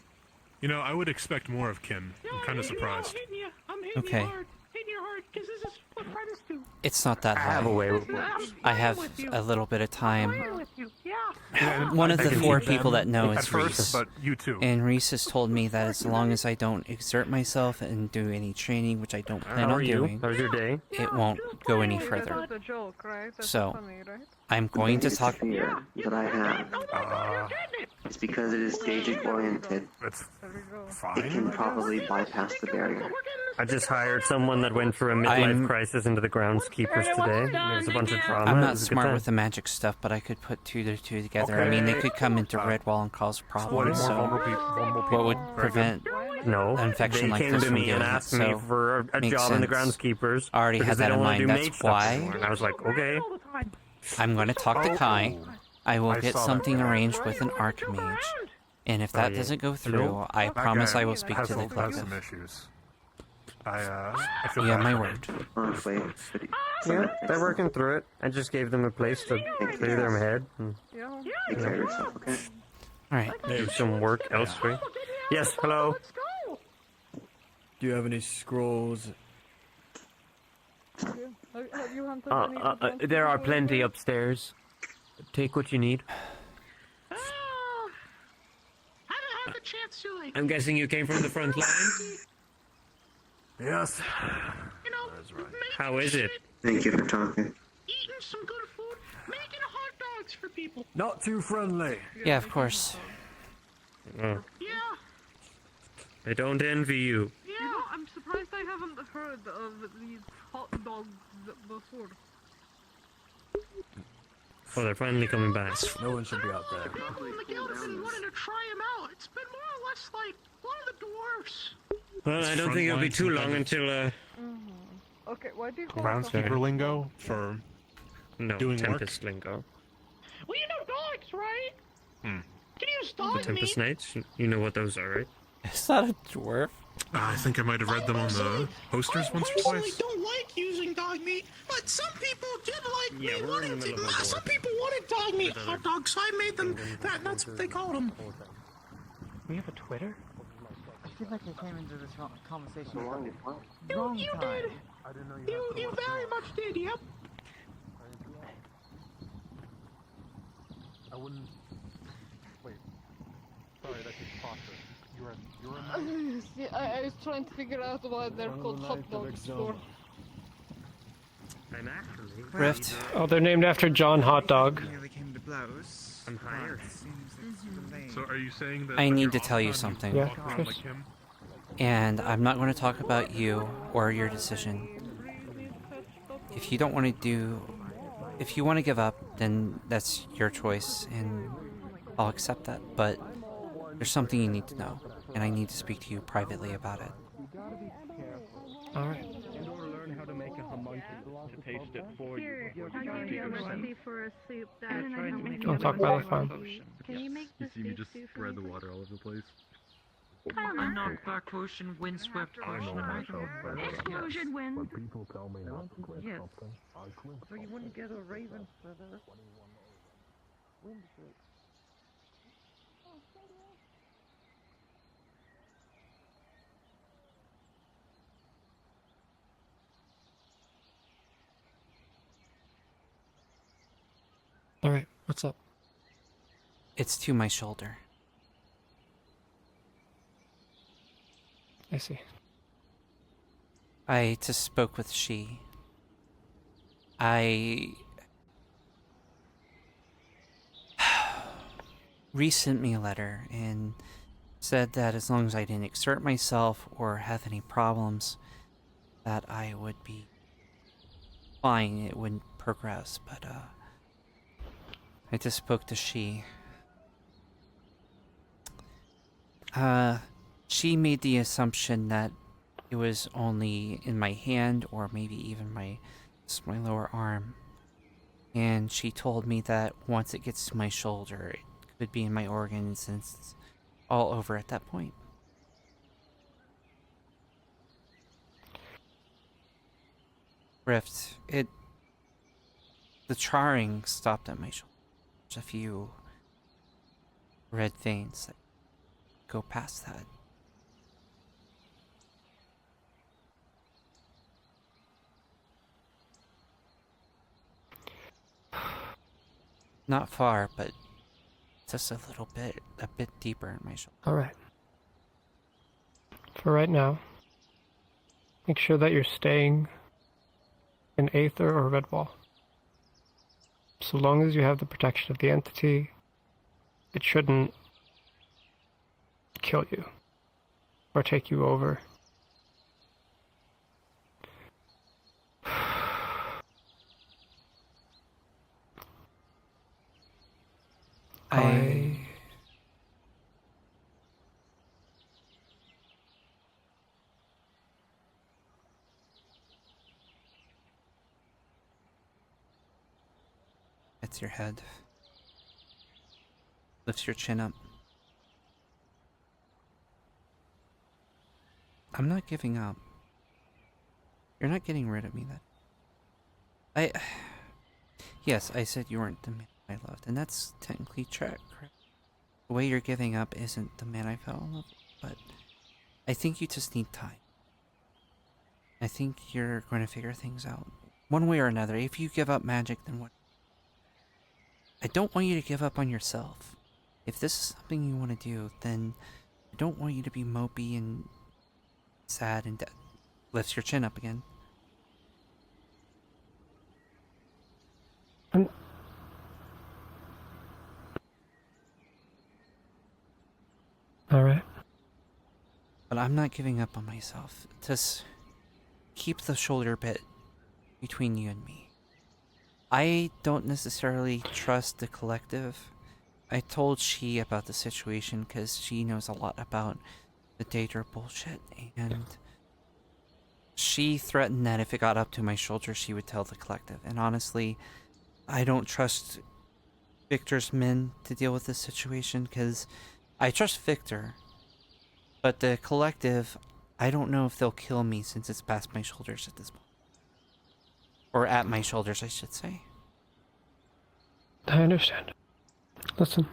You know, I would expect more of Kin. I'm kind of surprised.
Okay. It's not that high.
I have a way with words.
I have a little bit of time. One of the 4 people that know
at
is
first,
Reese.
but you too.
And Reese has told me that as long as I don't exert myself and do any training, which I don't plan
How
on
are you?
doing,
How's your day?
it won't go any further. So, I'm going to talk...
Fear that I have. It's because it is staging oriented.
That's
It can probably bypass the barrier.
I just hired someone that went through a midlife crisis into the groundskeepers today. There's a bunch of trauma.
I'm
It
not
was a good
smart
time.
with the magic stuff, but I could put 2 to 2 together. I mean, they could come into Redwall and cause problems, so what would prevent
No,
an infection
they
like
came
this
to
from
me
doing
and
it,
asked me
so
for a
makes
job in the
sense.
groundskeepers.
I already
because
had
they
that
don't
in
want to
mind.
do
That's
mage stuff
why
anymore. And I was like, okay.
I'm going to talk to Kai. I will
I
get
saw that
something
guy.
arranged with an archmage. And if that
yeah.
doesn't go through,
Hello?
I
That
promise
guy
I will speak
has
to the
has
collective.
some issues. I feel
You have
bad
my
for
word.
him.
Honestly,
Yeah, they're working through it. I just gave them a place to clear their head and
take care of yourself, okay?
Alright.
do some work elsewhere. Yes, hello.
Do you have any scrolls?
There are plenty upstairs. Take what you need. I'm guessing you came from the front line?
Yes.
That's right. How is it?
Thank you for talking.
Eating some good food, making hot dogs for people.
Not too friendly.
Yeah, of course.
Oh,
Yeah,
I don't envy you.
yeah. You know, I'm surprised I haven't heard of these hot dogs before.
Oh, they're finally coming back.
No one should be out there.
Miguel's been wanting to try them out. It's been more or less like one of the dwarfs.
Well, I don't think it'll be too long until,
Okay, why do you call
Groundskeeper lingo for
no,
doing
Tempest lingo.
Well, you know dogs, right?
Hmm.
Can you use
The
dog meat?
Tempest Knights? You know what those are, right?
Is that a dwarf?
I think I might have read them on the posters once or
I
twice.
don't like using dog meat, but some people did like
Yeah, we're in the middle of a war.
Some people wanted dog meat hot dogs, so I made them. That's what they called them.
We have a Twitter? I feel like I came into this conversation wrong
You
time.
did. You very much did. Yep.
I wouldn't. Wait. Sorry, that's just pasta. You're
I was trying to figure out why they're called hot dogs for.
I'm actually...
Rift.
Oh, they're named after John Hot Dog.
I'm hired.
So are you saying that?
I need to tell you something.
Yeah,
walk around
Chris.
like him?
And I'm not going to talk about you or your decision. If you don't want to do... If you want to give up, then that's your choice, and I'll accept that. But there's something you need to know, and I need to speak to you privately about it.
Alright.
In order to learn how to make a homunculus to taste it for
Here,
you.
I'll give you a recipe for a soup that
Don't talk about the farm.
Can you make this
You see me
beef
just
stew for
spread
me,
the
please?
water all over the place.
I'm
not back ocean, windswept ocean.
Explosion wind.
People tell me not to quit something. I quit. So you wouldn't get a raven feather?
Alright, what's up?
It's to my shoulder.
I see.
I just spoke with she. I resent me a letter and said that as long as I didn't exert myself or have any problems, that I would be fine. It wouldn't progress, but I just spoke to she. She made the assumption that it was only in my hand or maybe even my lower arm. And she told me that once it gets to my shoulder, it could be in my organs and it's all over at that point. Rift, the charring stopped at my shoulder. There's a few red veins that go past that. Not far, but just a little bit, a bit deeper in my shoulder.
Alright. For right now, make sure that you're staying in Aether or Redwall. So long as you have the protection of the entity, it shouldn't kill you or take you over.
Pets your head. Lifts your chin up. I'm not giving up. You're not getting rid of me then. Yes, I said you weren't the man I loved, and that's technically correct. The way you're giving up isn't the man I fell in love with, but I think you just need time. I think you're going to figure things out. One way or another. If you give up magic, then what? I don't want you to give up on yourself. If this is something you want to do, then I don't want you to be mopey and sad and lifts your chin up again.
Alright.
But I'm not giving up on myself. Just keep the shoulder bit between you and me. I don't necessarily trust the collective. I told she about the situation because she knows a lot about the Daedra bullshit, and she threatened that if it got up to my shoulder, she would tell the collective. And honestly, I don't trust Victor's men to deal with this situation because I trust Victor, but the collective, I don't know if they'll kill me since it's past my shoulders at this point. Or at my shoulders, I should say.
I understand. Listen.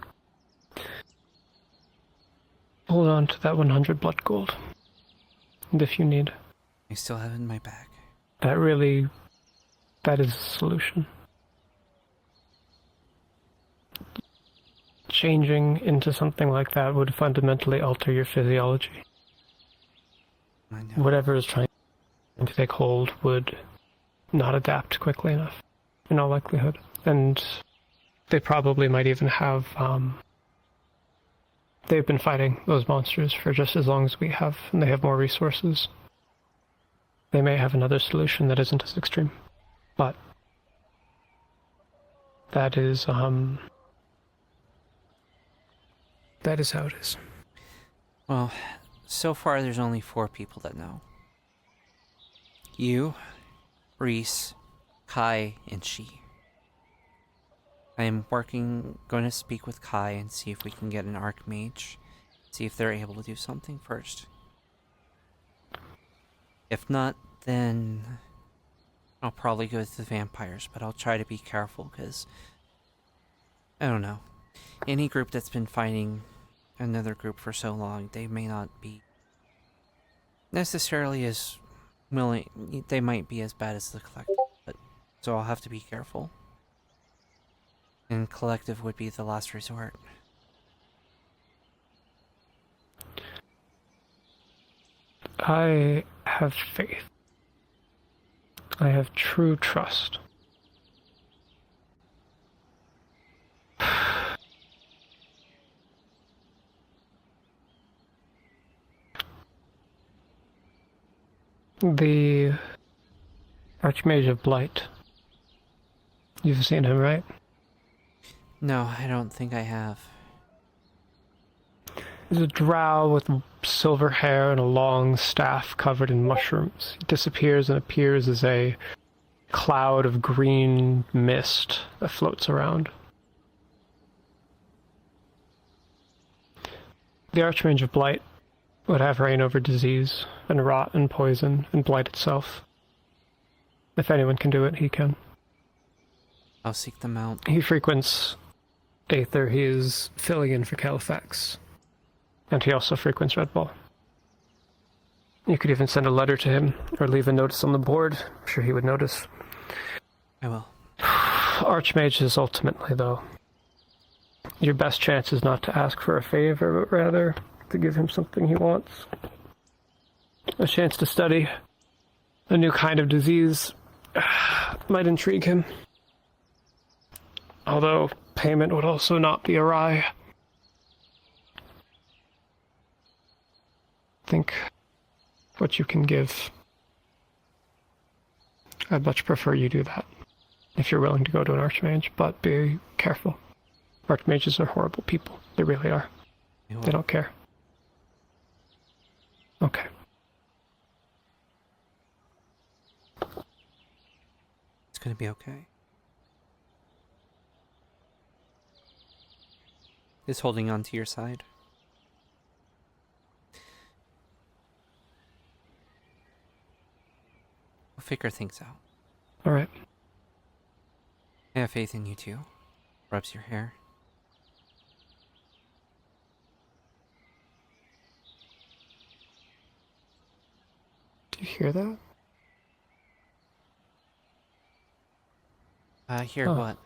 Hold on to that 100 blood gold. And if you need.
I still have it in my bag.
That is the solution. Changing into something like that would fundamentally alter your physiology.
I know.
Whatever is trying to take hold would not adapt quickly enough, in all likelihood. And they probably might even have, they've been fighting those monsters for just as long as we have, and they have more resources. They may have another solution that isn't as extreme. But that is how it is.
Well, so far there's only 4 people that know. You, Reese, Kai, and she. I am going to speak with Kai and see if we can get an Archmage. See if they're able to do something first. If not, then I'll probably go with the vampires, but I'll try to be careful because I don't know. Any group that's been fighting another group for so long, they may not be necessarily as willing. They might be as bad as the collective, but so I'll have to be careful. And collective would be the last resort.
I have faith. I have true trust. The Archmage of Blight. You've seen him, right?
No, I don't think I have.
He's a drow with silver hair and a long staff covered in mushrooms. He disappears and appears as a cloud of green mist that floats around. The Archmage of Blight would have reign over disease and rot and poison and blight itself. If anyone can do it, he can.
I'll seek them out.
He frequents Aether. He is filling in for Califax. And he also frequents Red Ball. You could even send a letter to him, or leave a notice on the board. I'm sure he would notice.
I will.
Archmages, ultimately, though, your best chance is not to ask for a favor, but rather to give him something he wants. A chance to study a new kind of disease might intrigue him. Although payment would also not be awry. Think what you can give. I'd much prefer you do that, if you're willing to go to an Archmage, but be careful. Archmages are horrible people. They really are. They don't care. Okay.
It's gonna be okay. is holding on to your side. We'll figure things out.
Alright.
I have faith in you too. Rubs your hair.
Do you hear that?
Hear what?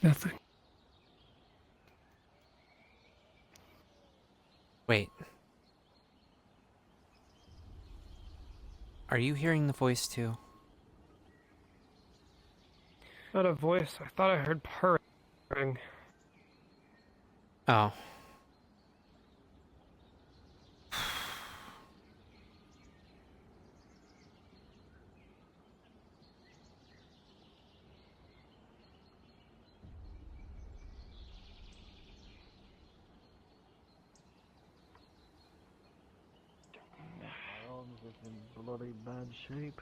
Nothing.
Wait. Are you hearing the voice too?
Not a voice. I thought I heard purring.
Oh.
Bloody bad shape.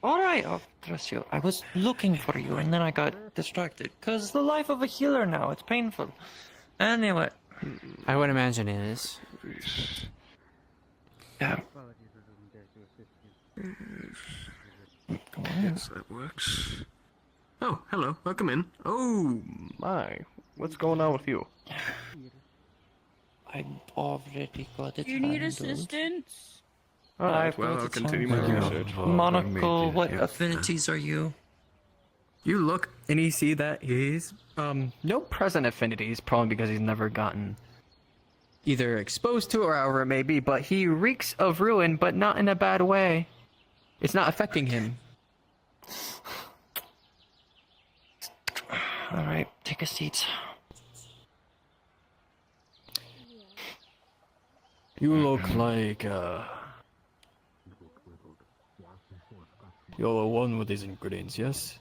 Alright, I'll trust you. I was looking for you and then I got distracted. Cause the life of a healer now, it's painful. Anyway.
I would imagine it is.
Yeah.
Yes, that works. Oh, hello. Welcome in. Oh, my. What's going on with you?
I already got it.
Do you need
handled.
assistance?
Alright, well, I'll continue my research.
Monocle, what affinities are you?
You look and you see that he's no present affinities, probably because he's never gotten either exposed to it or however it may be, but he reeks of ruin, but not in a bad way. It's not affecting him.
Alright, take a seat.
You look like, you're the one with these ingredients, yes?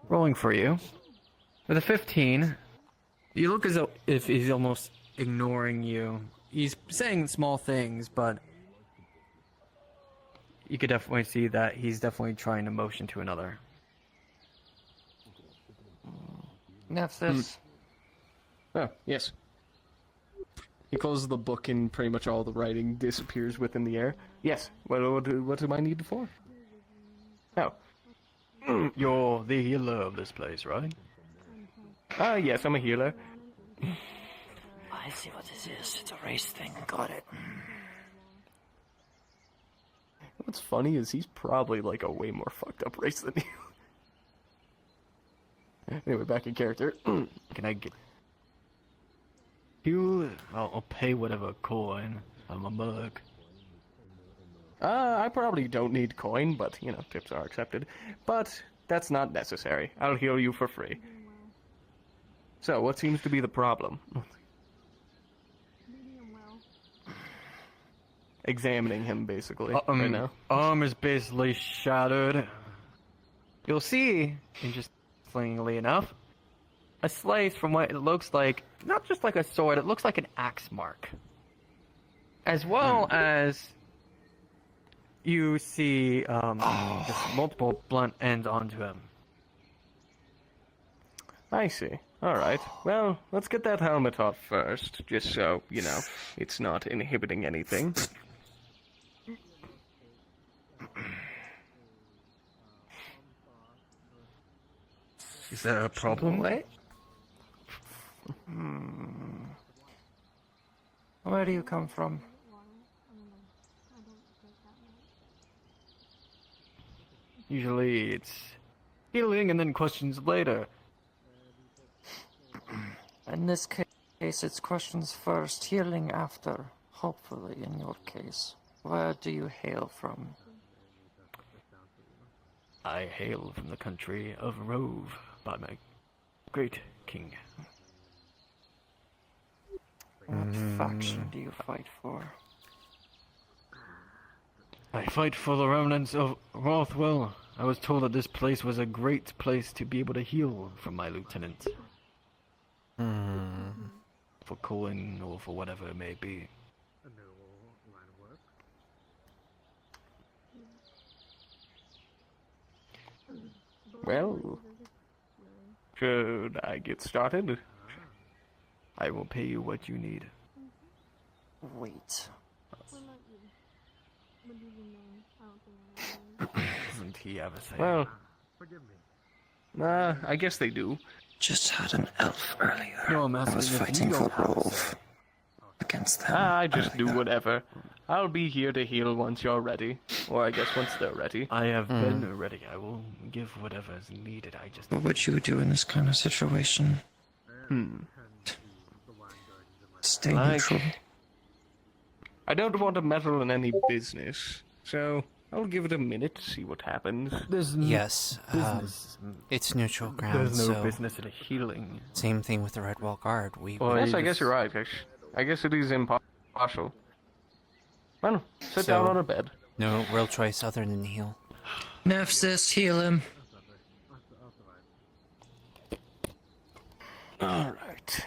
Rolling for you. With a 15, you look as though if he's almost ignoring you. He's saying small things, but you could definitely see that he's definitely trying to motion to another.
Nexus.
Oh, yes. He closes the book and pretty much all the writing disappears within the air. Yes. What do I need it for? Oh.
You're the healer of this place, right?
Yes, I'm a healer.
I see what this is. It's a race thing. Got it.
What's funny is he's probably like a way more fucked up race than you. Anyway, back in character.
Can I get you? I'll pay whatever coin. I'm a mug.
I probably don't need coin, but, you know, tips are accepted. But that's not necessary. I'll heal you for free. So, what seems to be the problem? Examining him, basically, right now.
Arm is basically shattered.
You'll see,
Interestingly enough, a slice from what it looks like, not just like a sword, it looks like an axe mark. As well as you see just multiple blunt ends onto him.
I see. Alright. Well, let's get that helmet off first, just so, you know, it's not inhibiting anything.
Is there a problem?
Wait.
Where do you come from?
Usually it's healing and then questions later.
In this case, it's questions first, healing after. Hopefully, in your case. Where do you hail from?
I hail from the country of Rove by my great king.
What faction do you fight for?
I fight for the remnants of Rothwell. I was told that this place was a great place to be able to heal from my lieutenant. For coin or for whatever it may be.
Well, should I get started? I will pay you what you need.
Wait.
Doesn't he have a say? Well, I guess they do.
Just had an elf earlier.
No, I'm
I
asking
was
if
fighting
you
for
don't have a
Rolf
say.
against them.
I just do whatever. I'll be here to heal once you're ready. Or I guess once they're ready. I have been ready. I will give whatever is needed. I just...
What would you do in this kind of situation? Stay neutral.
I don't want to meddle in any business, so I'll give it a minute to see what happens. There's
Yes,
business.
it's neutral ground.
There's no
so
business in healing.
Same thing with the Red Wall Guard.
Yes, I guess you're right. I guess it is impartial. Well, sit down on a bed.
No real choice other than heal.
Nefsis, heal him.
Alright.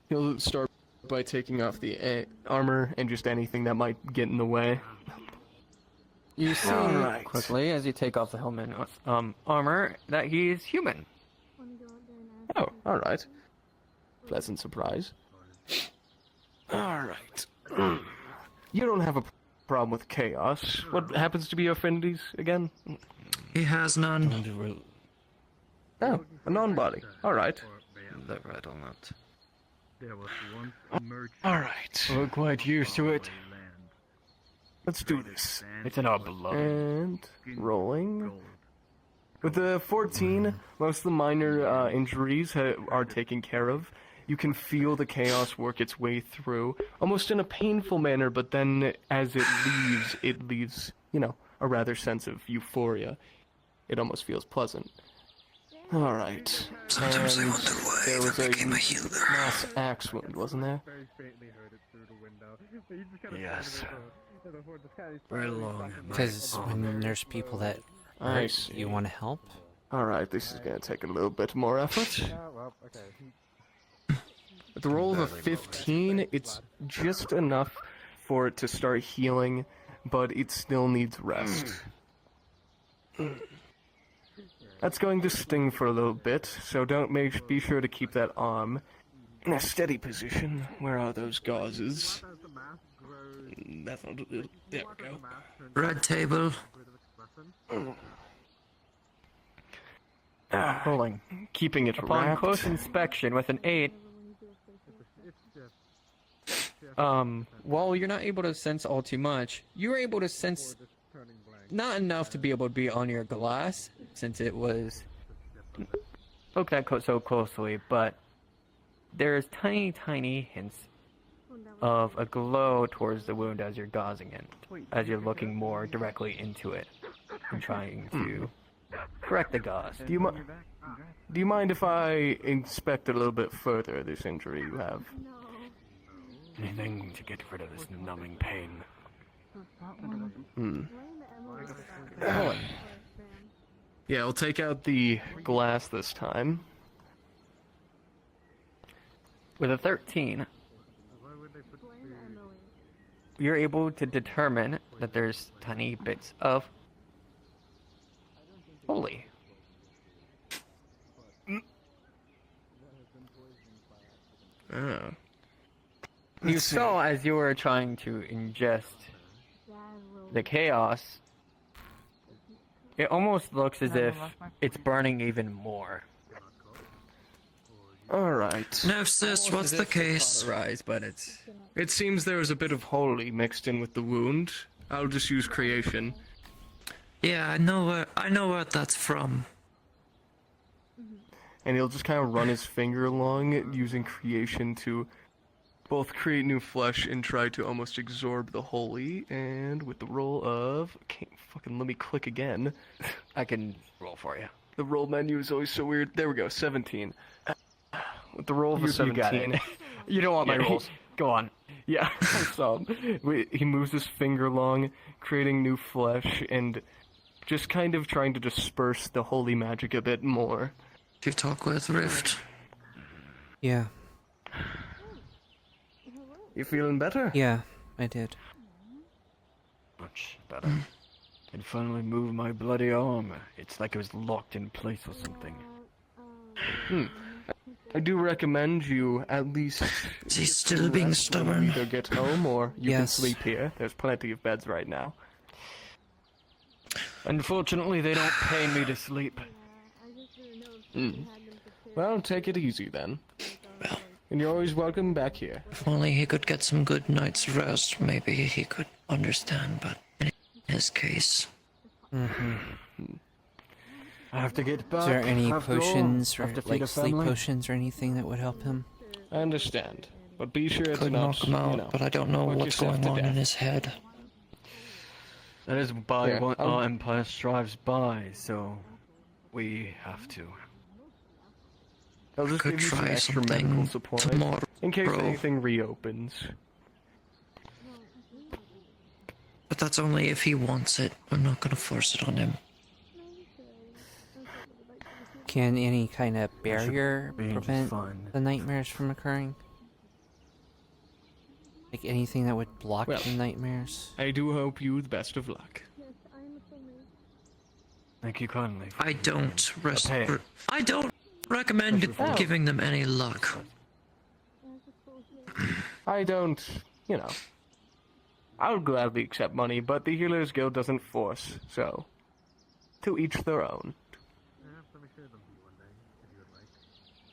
He'll start by taking off the armor and just anything that might get in the way. You see quickly as you take off the helmet armor that he's human. Oh, alright. Pleasant surprise. Alright. You don't have a problem with chaos. What happens to be your affinities again?
He has none.
Oh, a non-body. Alright.
The red or not.
There was once
Alright. We're quite used to it. Let's do this.
It's in our blood.
And rolling. With the 14, most of the minor injuries are taken care of. You can feel the chaos work its way through, almost in a painful manner, but then as it leaves, you know, a rather sense of euphoria. It almost feels pleasant. Alright.
Sometimes I wonder why
there was a
became a healer.
mass axe wound, wasn't there?
Yes.
Very long.
Because when there's people that
I
hurt,
see.
you want to help.
Alright, this is gonna take a little bit more effort. With the roll of a 15, it's just enough for it to start healing, but it still needs rest. That's going to sting for a little bit, so be sure to keep that arm in a steady position. Where are those gauzes? That's not it. There we go.
Red table.
Rolling. Keeping it
Upon
wrapped.
close inspection with an 8, while you're not able to sense all too much, you're able to sense not enough to be able to be on your glass, since it was looked at so closely, but there's tiny hints of a glow towards the wound as you're gauzing it, as you're looking more directly into it and trying to correct the gauze.
Do you mind if I inspect a little bit further this injury you have?
Anything to get rid of this numbing pain.
Yeah, I'll take out the glass this time.
With a 13, you're able to determine that there's tiny bits of holy.
Oh.
You saw as you were trying to ingest the chaos, it almost looks as if it's burning even more.
Alright.
Nefsis, what's the case?
But it's...
It seems there was a bit of holy mixed in with the wound. I'll just use creation.
Yeah, I know where that's from.
And he'll just kind of run his finger along, using creation to both create new flesh and try to almost absorb the holy. And with the roll of... Can't fucking let me click again.
I can roll for you.
The roll menu is always so weird. There we go, 17. With the roll of a
You
17.
got it. You don't want my rolls. Go on.
Yeah, I saw him. He moves his finger along, creating new flesh, and just kind of trying to disperse the holy magic a bit more.
Do you talk with Rift?
Yeah.
You feeling better?
Yeah, I did.
Much better.
can finally move my bloody arm. It's like it was locked in place or something. I do recommend you at least...
Is he still being stubborn?
Either get home or you can
Yes.
sleep here. There's plenty of beds right now. Unfortunately, they don't pay me to sleep. Well, take it easy then. And you're always welcome back here.
If only he could get some good night's rest, maybe he could understand, but in his case...
I have to get back.
Is there any
after all.
potions or
Have to feed
like
a
sleep
family.
potions or anything that would help him?
I understand, but be sure to
Could
not,
knock him out,
you know,
but I don't know
work
what's
yourself
going
to
on in
death.
his head.
That is by
Yeah,
what
I'll-
our empire strives by, so we have to. I'll just
Could
give you some
try
extra
something
medical support
tomorrow.
in case anything reopens.
But that's only if he wants it. I'm not gonna force it on him.
Can any kind of barrier
be just
prevent
fine.
the nightmares from occurring? Like anything that would block
Well,
the nightmares?
I do hope you the best of luck. Thank you kindly.
I don't
Okay.
I don't recommend
Oh.
giving them any luck.
I don't, you know. I'll gladly accept money, but the Healers Guild doesn't force, so. To each their own.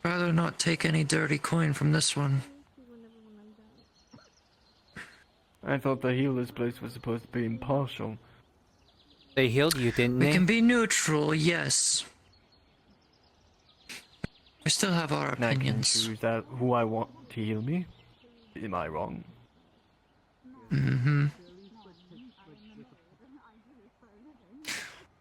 Rather not take any dirty coin from this one.
I thought the Healer's place was supposed to be impartial.
They healed you, didn't
We
they?
can be neutral, yes. We still have our
And I can
opinions.
choose that who I want to heal me. Am I wrong?
Mm-hmm.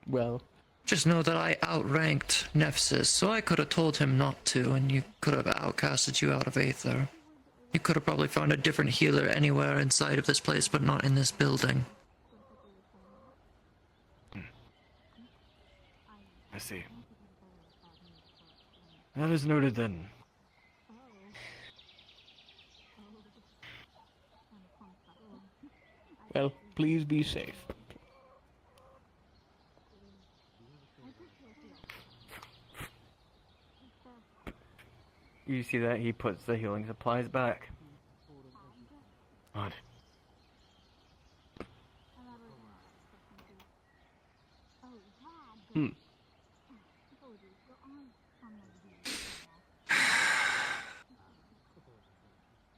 Well,
Just know that I outranked Nephsis, so I could have told him not to, and you could have outcasted you out of Aether. You could have probably found a different healer anywhere inside of this place, but not in this building.
I see. That is noted then. Well, please be safe. You see that? He puts the healing supplies back. Odd.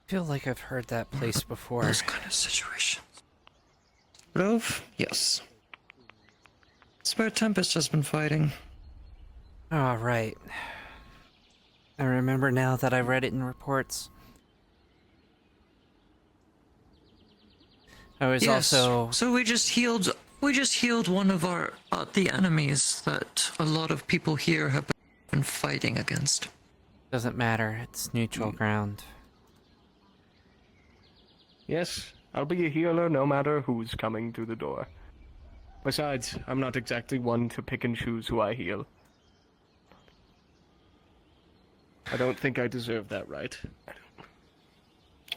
I feel like I've heard that place before.
Those kind of situations. Love? Yes. It's where Tempest has been fighting.
Oh, right. I remember now that I read it in reports. I was
Yes.
also...
So we just healed one of our the enemies that a lot of people here have been fighting against.
Doesn't matter, it's neutral ground.
Yes, I'll be a healer no matter who's coming through the door. Besides, I'm not exactly one to pick and choose who I heal. I don't think I deserve that right.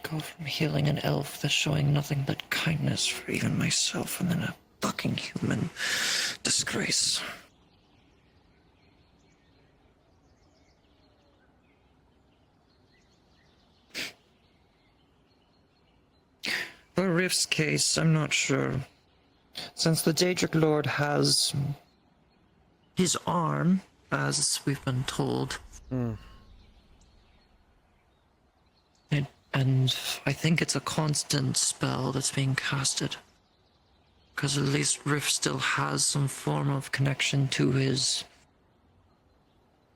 Go from healing an elf that's showing nothing but kindness for even myself, and then a fucking human. Disgrace. For Rift's case, I'm not sure. Since the Daedric Lord has his arm, as we've been told. And I think it's a constant spell that's being casted. Because at least Rift still has some form of connection to his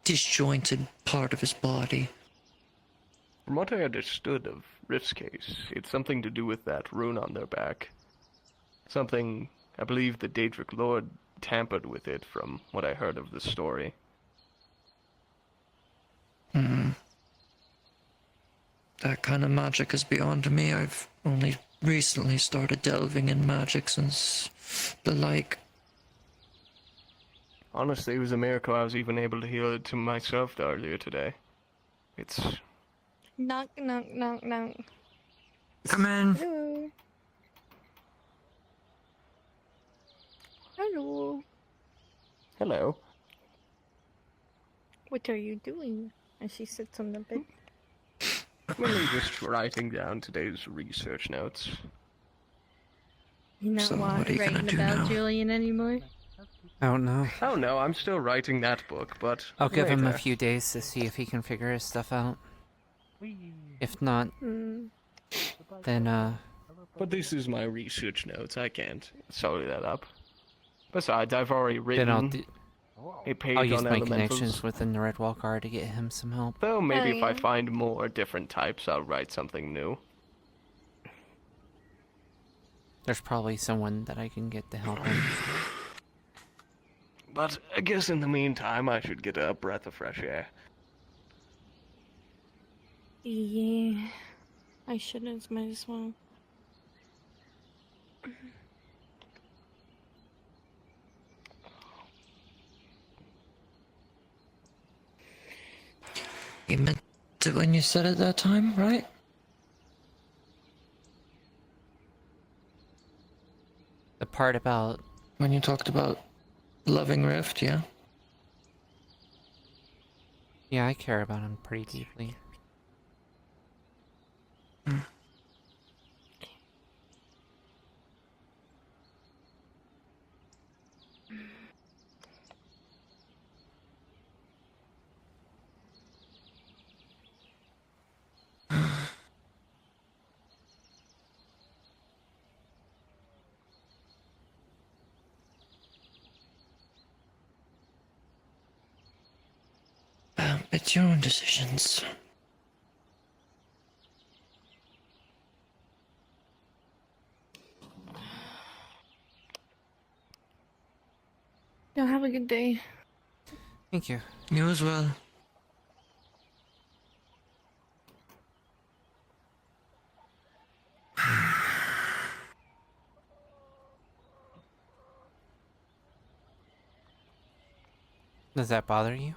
disjointed part of his body.
From what I understood of Rift's case, it's something to do with that rune on their back. Something, I believe the Daedric Lord tampered with it from what I heard of the story.
That kind of magic is beyond me. I've only recently started delving in magic since the like.
Honestly, it was a miracle I was even able to heal it to myself earlier today. It's...
Knock, knock, knock, knock.
Come in.
Hello. Hello.
Hello.
What are you doing? And she sits on the bed.
Really just writing down today's research notes.
You're not
So what are you
writing
gonna do
about
now?
Julian anymore?
I don't know.
Oh no, I'm still writing that book, but
I'll give him a
later.
few days to see if he can figure his stuff out. If not, then
But this is my research notes. I can't solely that up. Besides, I've already written
then
a page
I'll use
on
my
elementals.
connections within the Redwall Guard to get him some help.
Though maybe
Oh,
if I
yeah.
find more different types, I'll write something new.
There's probably someone that I can get to help him.
But I guess in the meantime, I should get a breath of fresh air.
Yeah. I shouldn't, might as well.
You meant it when you said it that time, right?
The part about
When you talked about loving Rift, yeah?
yeah, I care about him pretty deeply.
It's your own decisions.
Now have a good day.
Thank you.
You as well.
Does that bother you?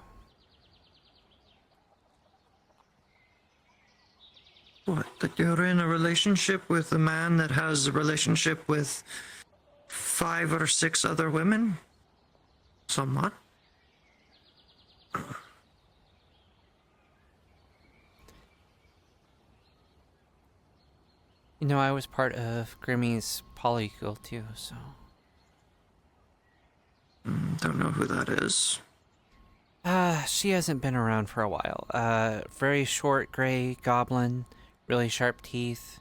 What, that you're in a relationship with a man that has a relationship with 5 or 6 other women? Somewhat.
You know, I was part of Grimmy's Poly Guild too, so.
Don't know who that is.
She hasn't been around for a while. Very short gray goblin, really sharp teeth,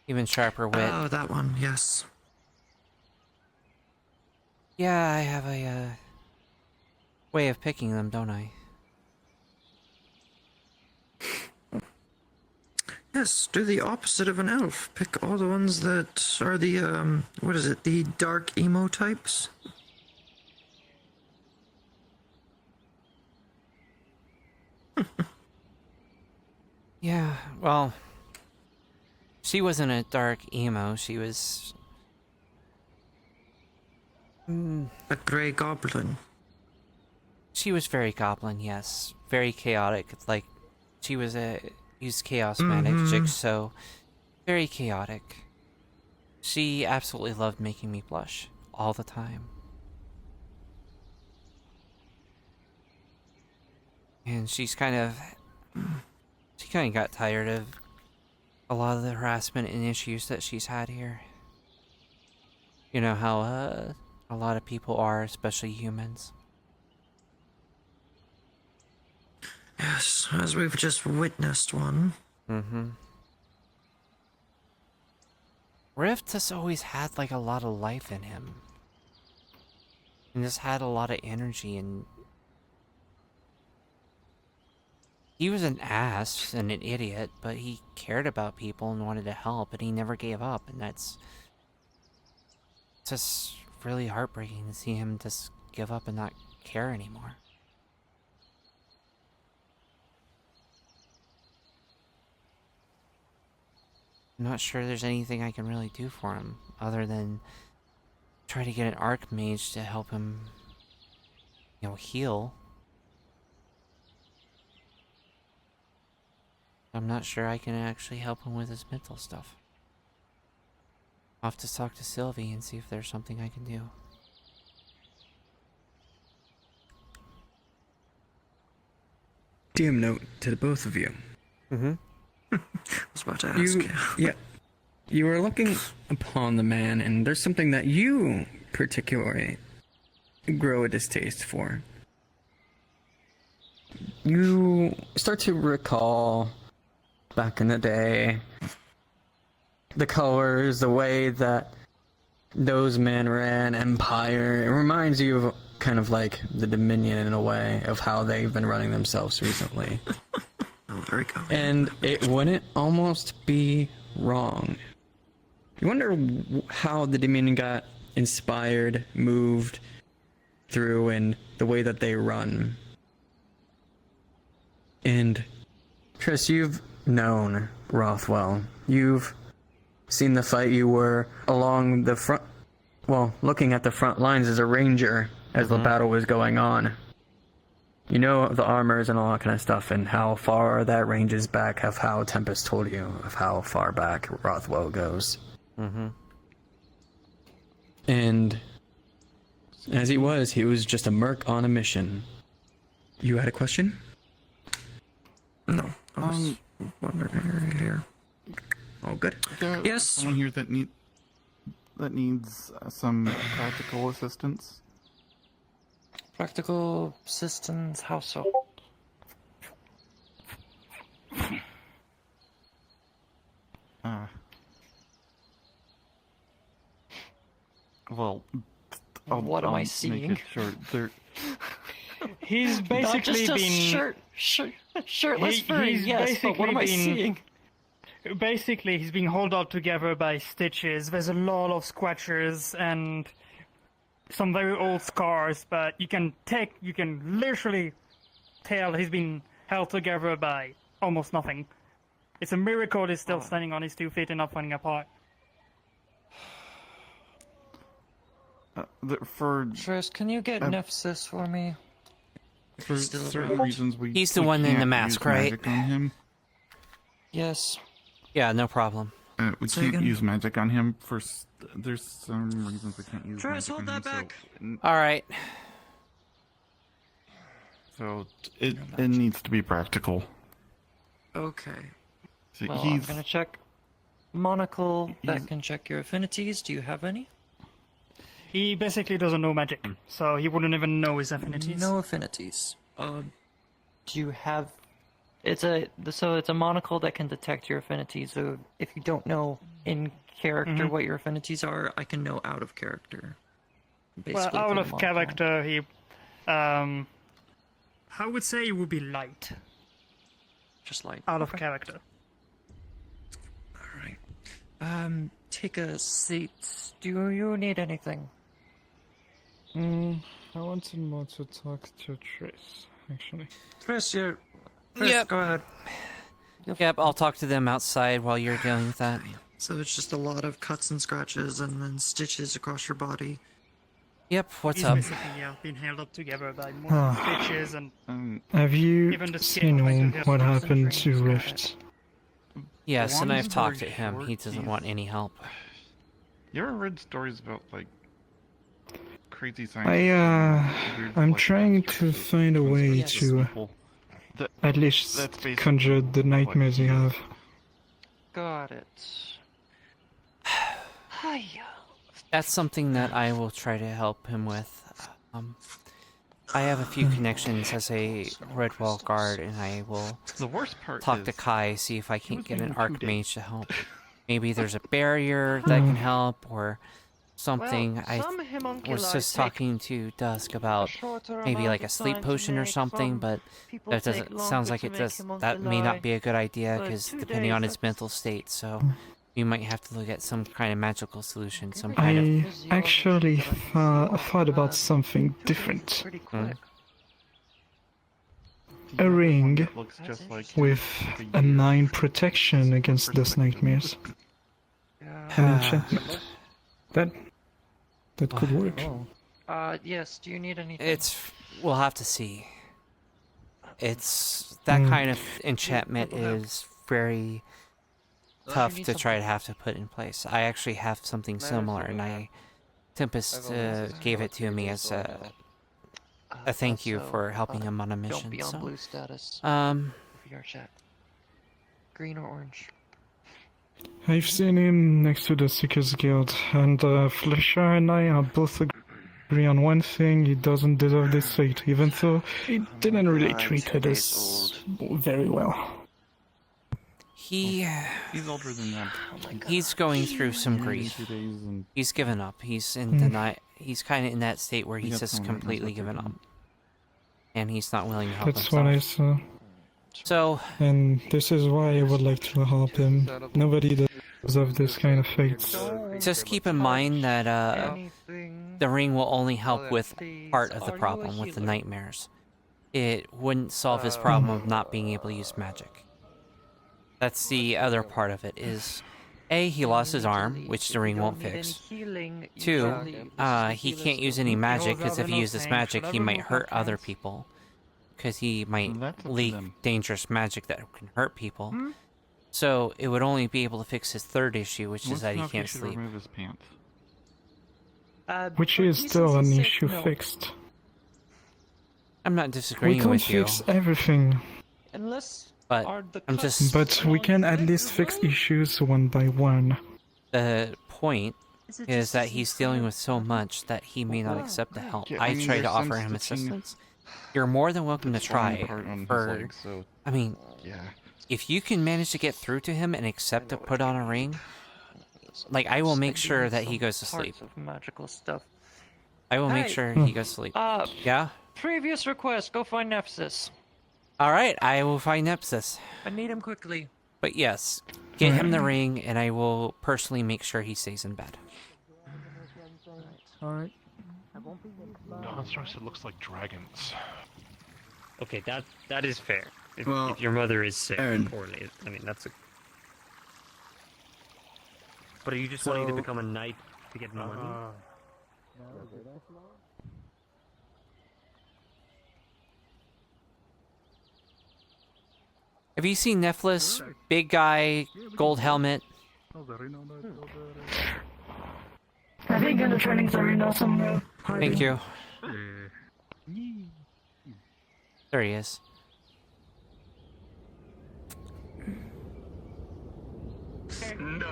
even sharper wit.
Oh, that one, yes.
Yeah, I have a, way of picking them, don't I?
Yes, do the opposite of an elf. Pick all the ones that are the, what is it, the dark emo types?
Yeah, well, she wasn't a dark emo, she was...
A grey goblin.
She was very goblin, yes. Very chaotic, like, she was used chaos magic, so very chaotic. She absolutely loved making me blush, all the time. And she kind of got tired of a lot of the harassment and issues that she's had here. You know how a lot of people are, especially humans.
Yes, as we've just witnessed one.
Rift has always had like a lot of life in him. And just had a lot of energy, and he was an ass and an idiot, but he cared about people and wanted to help, and he never gave up, and that's just really heartbreaking to see him just give up and not care anymore. I'm not sure there's anything I can really do for him, other than try to get an archmage to help him, you know, heal. I'm not sure I can actually help him with his mental stuff. I'll have to talk to Sylvie and see if there's something I can do.
DM note to the both of you.
Mm-hmm.
I was about to ask.
Yeah. You are looking upon the man, and there's something that you particularly grow a distaste for. You start to recall back in the day the colors, the way that those men ran empire. It reminds you of kind of like the Dominion in a way of how they've been running themselves recently.
Oh, very good.
And it wouldn't almost be wrong. You wonder how the Dominion got inspired, moved through, and the way that they run. And Chris, you've known Rothwell. You've seen the fight. You were along the front, well, looking at the front lines as a ranger as the battle was going on. You know the armors and all that kind of stuff, and how far that ranges back, of how Tempest told you of how far back Rothwell goes.
Mm-hmm.
And as he was just a merc on a mission. You had a question?
No, I was wondering here. Oh, good.
Yes. Someone here that needs some practical assistance.
Practical assistance, how so?
Well,
what am I
make
seeing?
it short.
He's basically
Not
been
just a shirtless furry. Yes, but what am I seeing?
Basically, he's being held up together by stitches. There's a lot of scratches and some very old scars, but you can literally tell he's been held together by almost nothing. It's a miracle he's still standing on his 2 feet and not falling apart.
Tris, can you get Nexus for me?
For
Still
certain
around?
reasons, we
He's the
we
one in
can't
the mask,
use
right?
magic on him.
Yes.
Yeah, no problem.
We
Say
can't
again?
use magic on him for. There's some reasons we can't use
Tris,
magic
hold
on
that
him.
back.
All right.
So it needs to be practical.
Okay.
So
Well, I'm gonna check Monocle that can check your affinities. Do you have any?
He basically doesn't know magic, so he wouldn't even know his affinities.
No affinities. Do you have? It's a monocle that can detect your affinities. So if you don't know in character what your affinities are, I can know out of character.
Well,
Basically,
out
through
of
the monocle.
character, he, I would say he would be light.
Just light.
Out of character.
Alright. Take a seat. Do you need anything?
I wanted more to talk to Tris, actually.
Chris, Chris,
Yep.
go ahead.
Yep, I'll talk to them outside while you're dealing with that.
So it's just a lot of cuts and scratches and then stitches across your body.
Yep, what's
He's
up?
basically, being held up together by more stitches and...
Have you
Even the skin
seen
like
what
the
happened to Rift?
Yes, and
Long
I've talked to
story
him.
short,
He doesn't
he's-
want any help.
You ever read stories about like crazy science?
I'm trying to find a way to at least conjure the nightmares you have.
Got it.
That's something that I will try to help him with. I have a few connections as a Redwall guard, and I will
The worst part
talk to
is-
Kai, see if I can't
was
get an
making 2
archmage to help. Maybe there's a barrier that can help, or something.
Well,
I
some homunculi
was just
take
talking to Dusk about
shorter
maybe
amount
like a
of
sleep
time to
potion or
make,
something,
some
but
people
that
take
doesn't
longer
sounds like
to
it
make
does. That may
homunculi,
not be a good idea
but
because
2
depending on
days,
his mental state, so we might have to look at some kind of magical solution, some
I
kind of.
actually thought about something different. A ring
Looks just like
with a 9 protection against those nightmares. An enchantment. That could work.
Yes, do you need anything?
We'll have to see. It's that kind of enchantment is very tough to try to have to put in place. I actually have something similar, and Tempest gave it to me as a a thank you
Also,
for helping him on a mission.
Don't be on
so,
blue status. VRchat. Green or orange?
I've seen him next to the Seekers Guild, and Flesher and I are both agree on one thing: he doesn't deserve this fate, even though he didn't really treat us very well.
He's older than that.
He's going through some grief. He's given up. He's in denial. He's kind of in that state where he's just completely given up, and he's not willing to help
That's
himself.
what I saw.
So,
and this is why I would like to help him. Nobody deserves this kind of fates.
just keep in mind that the ring will only help with part of the problem, with the nightmares. It wouldn't solve his problem of not being able to use magic. That's the other part of it, is A, he lost his arm, which the ring won't fix. 2, he can't use any magic, because if he uses magic, he might hurt other people. Because he might leak dangerous magic that can hurt people. So it would only be able to fix his third issue, which is that he can't sleep.
Remove his pants.
Which is still an issue fixed.
I'm not disagreeing
we can't
with you.
fix everything.
But I'm just...
But we can at least fix issues one by one.
The point is that he's dealing with so much that he may not accept the help.
Yeah,
I
mean,
try to
there's
offer
some
him
stitching
assistance. You're more than welcome to try.
part on his
For,
leg, so,
I mean,
yeah.
if you can manage to get through to him and accept to put on a ring, like, I will make sure that he goes to sleep.
Magical stuff.
I will make sure he goes to sleep. Yeah?
Previous request, go find Nexus.
Alright, I will find Nepsis.
I need him quickly.
But yes, get him the ring, and I will personally make sure he stays in bed.
Alright.
Constructs that looks like dragons.
Okay, that is fair. If your
Well,
mother is sick
Aaron.
poorly, I mean that's a. But are you just wanting to
So-
become a knight to get money?
Have you seen Nephlis? Big guy, gold helmet.
I think in the training arena somewhere.
Thank you. There he is.
No.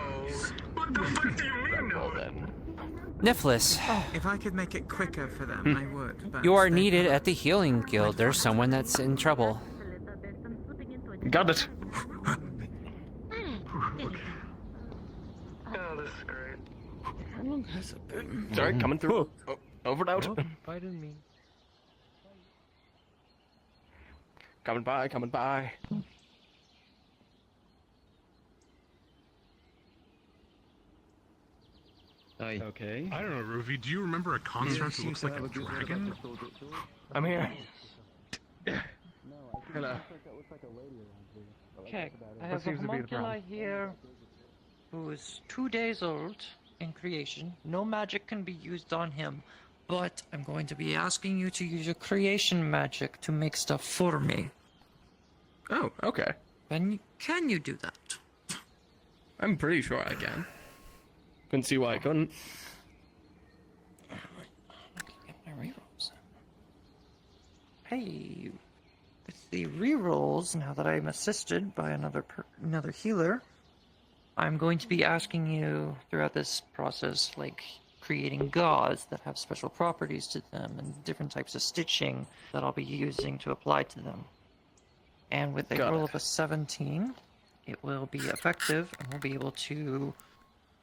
What the fuck do you mean no?
Nephlis,
If I could make it quicker for them, I would. But
you are needed at the healing guild. There's someone that's in trouble.
Got it.
Oh, this is great.
How long has it been?
Sorry, coming through. Oh, over and out.
Pardon me.
Coming by, coming by.
Okay.
I don't know, Ruby. Do you remember a construct that looks like a dragon?
I'm here. Hello.
Okay, I
What
have a
seems to be the
homunculi
problem?
here who is 2 days old in creation. No magic can be used on him, but I'm going to be asking you to use your creation magic to make stuff for me.
Oh, okay.
Can you do that?
I'm pretty sure I can. Couldn't see why I couldn't.
Get my rerolls. Hey, with the rerolls, now that I'm assisted by another healer, I'm going to be asking you throughout this process, like creating gauze that have special properties to them and different types of stitching that I'll be using to apply to them. And with a
Got
roll
it.
of a 17, it will be effective and we'll be able to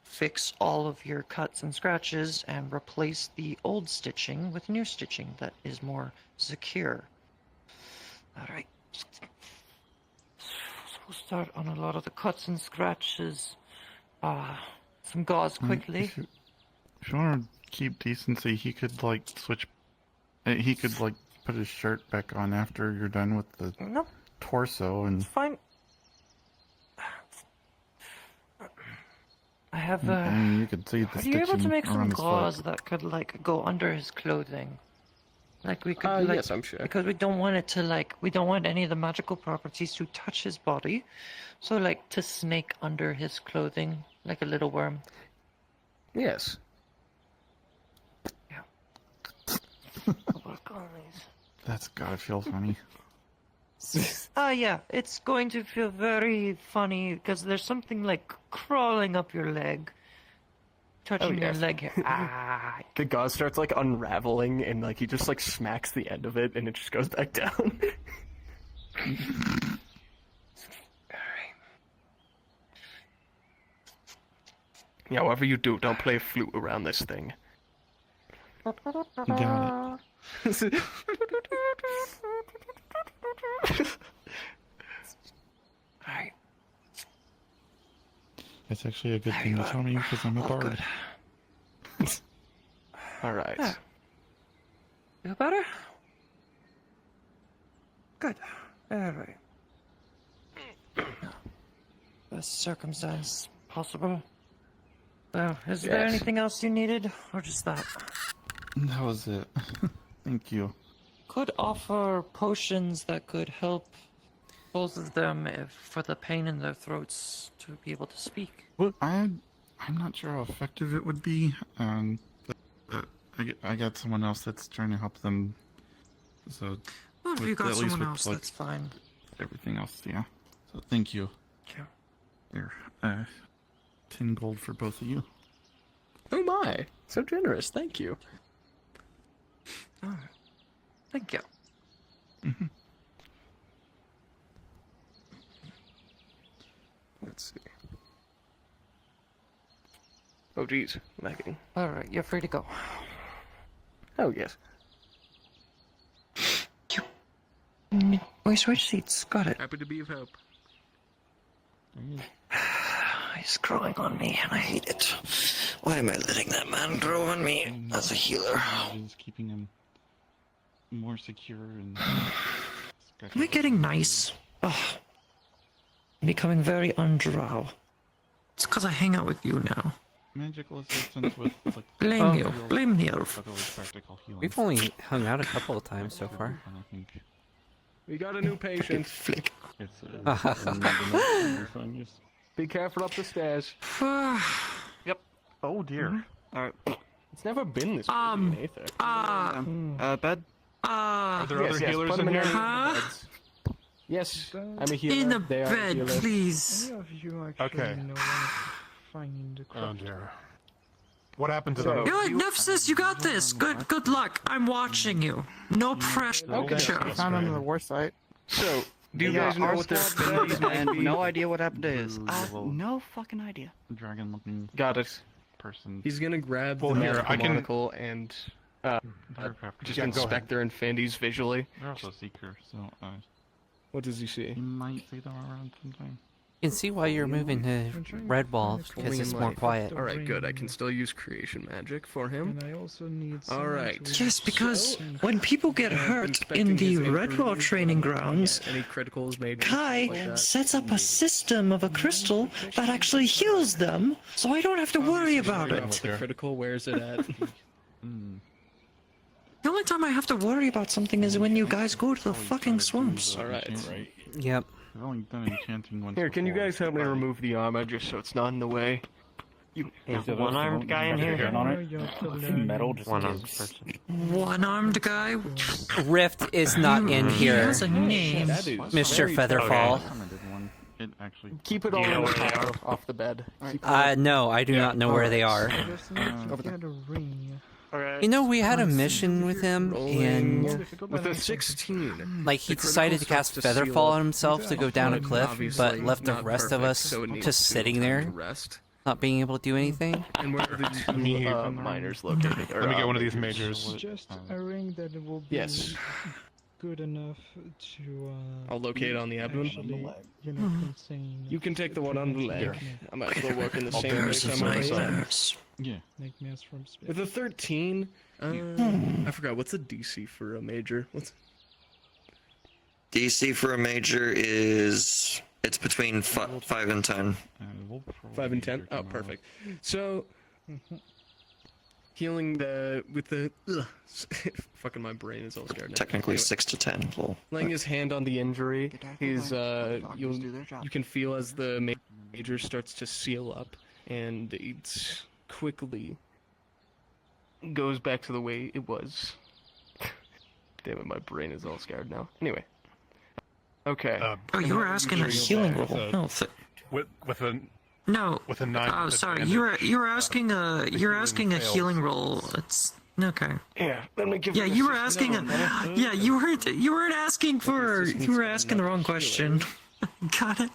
fix all of your cuts and scratches and replace the old stitching with new stitching that is more secure. Alright. So we'll start on a lot of the cuts and scratches. Some gauze quickly.
If you want to keep decency, he could like switch. He could like put his shirt back on after you're done with the torso, and
Fine. I have
I mean, you could see the
Are you able to
stitching
make some
around his
gauze
foot.
that could like go under his clothing? Like we could like,
yes, I'm sure.
Because we don't want it to like we don't want any of the magical properties to touch his body. So like to snake under his clothing like a little worm.
Yes.
Good work.
That's gotta feel funny.
Yeah, it's going to feel very funny because there's something like crawling up your leg, touching your leg here. Ah.
The gauze starts like unraveling, and like he just like smacks the end of it, and it just goes back down. Yeah, whatever you do, don't play a flute around this thing.
Got it.
Alright.
That's actually a good thing to tell me because I'm a bard.
Alright.
Yeah. Feel better? Good. Alright. Best circumstance possible. Is there
Yes.
anything else you needed, or just that?
That was it. Thank you.
Could offer potions that could help both of them for the pain in their throats to be able to speak.
Well, I'm not sure how effective it would be. I got someone else that's trying to help them. So.
Well, if you got someone else, that's fine.
Everything else, yeah. So thank you.
Yeah.
Here, 10 gold for both of you.
Oh my, so generous, thank you.
Oh, thank you.
Mm-hmm.
Let's see. Oh geez, lagging.
Alright, you're free to go.
Oh yes.
We switch seats, got it.
Happy to be of help.
He's growing on me, and I hate it. Why am I letting that man grow on me as a healer?
Just keeping him more secure and.
Am I getting nice? Ugh. I'm becoming very undrow. It's because I hang out with you now.
Magical assistance with like.
Blame you. Blame the elf.
We've only hung out a couple of times so far.
We got a new patient.
Flick.
Be careful up the stairs.
Yep. Oh dear.
Alright. It's never been this way in Aether.
Bed?
Are there other healers
put
in
them
here?
Beds. Yes, I'm a healer.
In a
they are
bed,
healers.
please.
Okay.
Find
Oh dear. What happened to
So-
them?
You're like, Nefsis, you got this. Good luck. I'm watching you. No pressure.
Found him on the war site.
So, do you guys know what their affinities might
And
be?
no idea what happened to his. No fucking idea.
Dragon looking
Got it.
person.
He's gonna grab
Well,
the
here,
magical
I can-
monocle and just
Yeah, go
inspect
ahead.
their affinities visually.
They're also seeker, so
What does he see?
you might see them around sometime.
You can see why you're moving to Red Wall, because it's more quiet.
Alright, good. I can still use creation magic for him.
And I also need
Alright.
Yes, because when people get hurt in the Redwall training grounds,
Any criticals made?
Kai sets up a system of a crystal that actually heals them, so I don't have to worry about
What's
it.
the critical? Where's it at?
The only time I have to worry about something is when you guys go to the fucking swamps.
Alright.
Yep.
I've only done enchanting once.
Here, can you
before.
guys help me remove the armor just so it's not in the way?
Is the one-armed guy in here?
on it?
Metal, just
One-armed person.
One-armed guy?
Rift is not in
He
here,
has a name.
Mr. Featherfall.
It actually.
Keep it all
you know
on
where they
top, off the bed.
No, I do not know where they are.
Get a ring.
You know, we had a mission with him, and
With a 16.
like he
The
decided to
critical
cast
starts to seal
Featherfall
up.
on himself to go down a cliff,
Obviously
but left the
not
rest of
perfect,
us
so it needs
just sitting
time
there,
to rest.
not being able to do anything.
And where are the two miners located?
Let me get one of these majors.
Just a ring that will be
Yes.
good enough to.
I'll locate on the abdomen.
Actually, contain.
You can take the one on the leg. I might as well work in the same
Bears
place
is
I'm on the side.
nightmares.
Yeah.
Nightmares from space.
With a 13, I forgot, what's the DC for a major? What's
DC for a major is it's between 5 and 10.
5 and 10? Oh, perfect. So, healing with the fucking my brain is all scared now.
Technically
Anyway,
6 to 10. Lol.
laying his hand on the injury, his you can feel as the major starts to seal up, and it's quickly goes back to the way it was. Damn it, my brain is all scared now. Anyway. Okay.
Oh, you were asking a healing roll. No,
with a
no.
with a 9.
Oh, sorry. You were asking a healing roll. It's okay.
Yeah. Let me give.
Yeah, you were asking a. Yeah, you weren't asking for. You were asking the wrong question. Got it.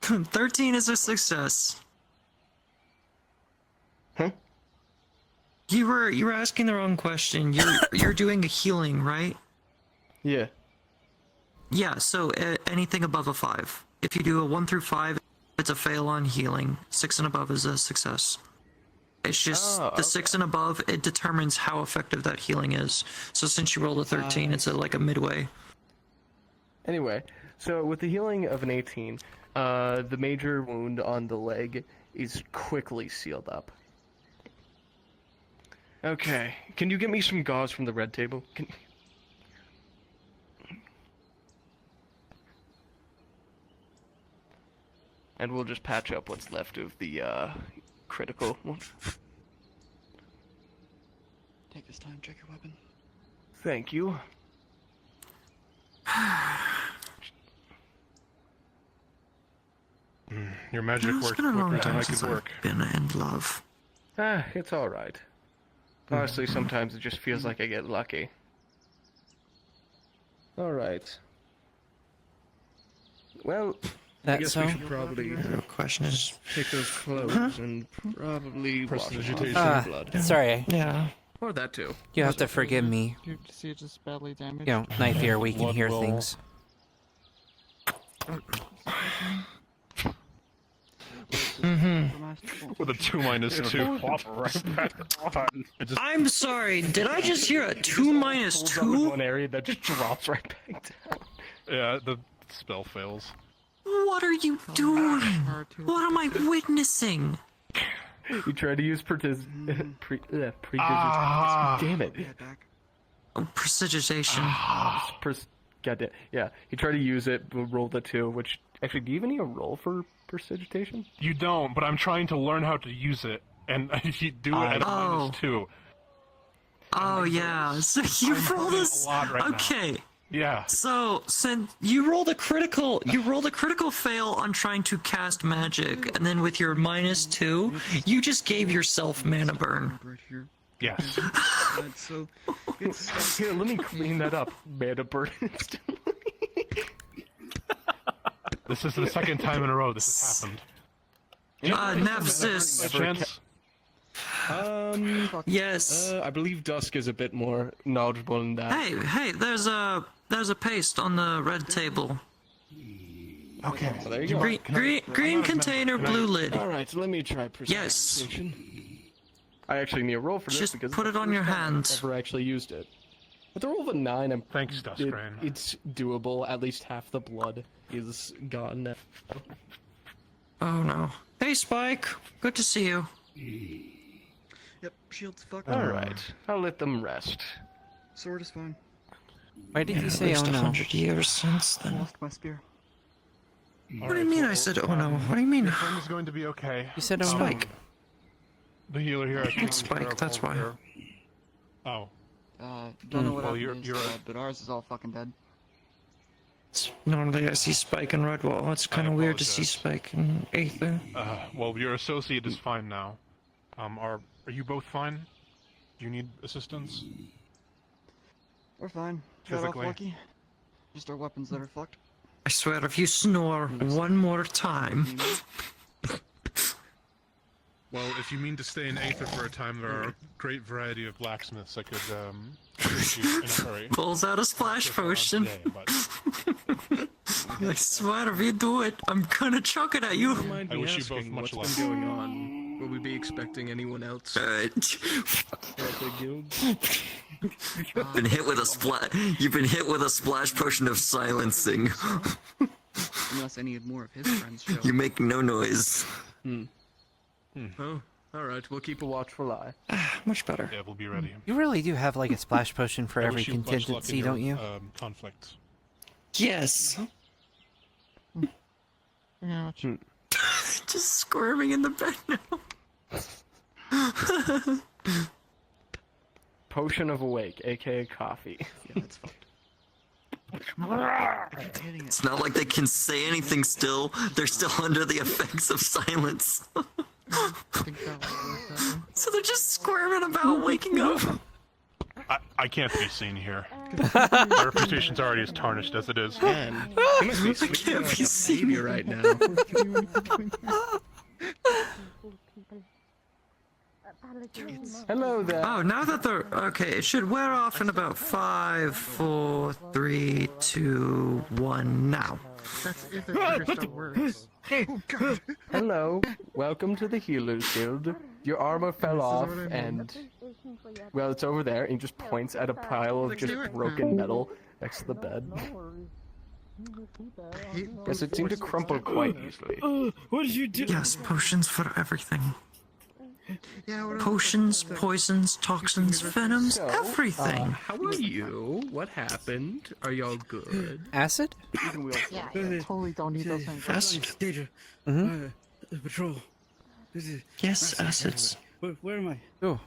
13 is a success.
Huh?
You were asking the wrong question. You're doing a healing, right?
Yeah.
Yeah. So anything above a 5. If you do a 1 through 5, it's a fail on healing. 6 and above is a success. It's just the 6 and above. It determines how effective that healing is. So since you rolled a 13, it's like a midway.
Anyway, so with the healing of an 18, the major wound on the leg is quickly sealed up. Okay, can you get me some gauze from the red table? And we'll just patch up what's left of the critical one.
Take this time, check your weapon.
Thank you.
Your magic
It's
works
been a long
quicker than
time
I could
since
work.
I've been in love.
It's alright. Honestly, sometimes it just feels like I get lucky. Alright. Well, I guess we should probably
The question is,
take those clothes and probably wash them off
Ah,
some blood.
sorry.
Yeah.
Or that too.
You have to forgive me.
Your siege is badly damaged.
You know, Night Fear, we can
Blood
hear
will-
things.
With a 2-2.
Right back on.
I'm sorry. Did I just hear a 2-2?
One area that just drops right back down.
Yeah, the spell fails.
What are you doing? What am I witnessing?
You tried to use prestidigitation. Damn it.
Oh, prestidigitation.
Goddamn. Yeah, he tried to use it, but rolled a 2, which... Actually, do you even need a roll for prestidigitation?
You don't, but I'm trying to learn how to use it, and you do it at a -2.
Oh, yeah. So you rolled this...
a lot right now.
Okay.
Yeah.
So, since you rolled a critical fail on trying to cast magic, and then with your -2, you just gave yourself mana burn.
Yes.
So, here, let me clean that up. Mana burn.
This is the second time in a row this has happened.
Nefsis.
A chance?
Yes.
I believe Dusk is a bit more knowledgeable in that.
Hey, there's a paste on the red table.
Okay. So there you go.
Green container, blue lid.
Alright, so let me try prestidigitation. I actually need a roll for this
Just
because
put it on your hands.
I've never actually used it. With a roll of a 9, I'm
Thanks, Dustgrain.
It's doable. At least half the blood is gone.
Oh no. Hey Spike, good to see you.
Yep, shield's fucked.
Alright, I'll let them rest.
Sword is fine.
Why did you
At
say
least
oh no?
100 years since then.
Lost my spear.
What do you mean I said oh no? What do you mean?
Your friend is going to be okay.
You said oh no.
Spike.
The healer here, I think.
It's Spike, that's why.
Oh.
Don't know what
Well,
happened
you're
to his, but ours is all fucking dead.
Normally I see Spike in Redwall. It's kind of weird to see Spike in Aether.
Well, your associate is fine now. Are you both fine? Do you need assistance?
We're fine. Got off
Physically?
lucky. Just our weapons that are fucked.
I swear, if you snore one more time.
Well, if you mean to stay in Aether for a time, there are a great variety of blacksmiths I could assist you in a hurry.
Pulls out a splash potion. I swear, if you do it, I'm gonna chuck it at you.
I wish you both much luck.
What's been going on? Will we be expecting anyone else? At the guild?
You've been hit with a splash potion of silencing.
Unless any more of his friends show.
You make no noise.
Oh, alright, we'll keep a watchful eye.
Much better.
Yeah, we'll be ready.
You really do have like a splash potion for
I
every
wish you much luck in
contingency,
your,
don't you?
Conflicts.
Yes.
Yeah,
Just squirming in the bed now.
potion of awake, aka coffee.
Yeah, that's fucked.
It's not like they can say anything still. They're still under the effects of silence. So they're just squirming about waking up.
I can't be seen here. My reputation's already as tarnished as it is.
Man, you must be sleeping like a baby right now. Hello there.
Oh, now that they're okay, it should wear off in about 5, 4, 3, 2, 1. Now.
That's if it ever still works.
Oh, God. Hello, welcome to the Healers Guild. Your armor fell off, and well, it's over there. And he just points at a pile of just broken metal next to the bed. Yes, it seemed to crumple quite easily.
What did you do?
Yes, potions for everything. Potions, poisons, toxins, venoms,
So,
everything.
How are you? What happened? Are y'all good?
Acid?
Yeah, I totally don't need those things.
Acid?
Patrol.
Yes, acids.
Where am I?
Oh.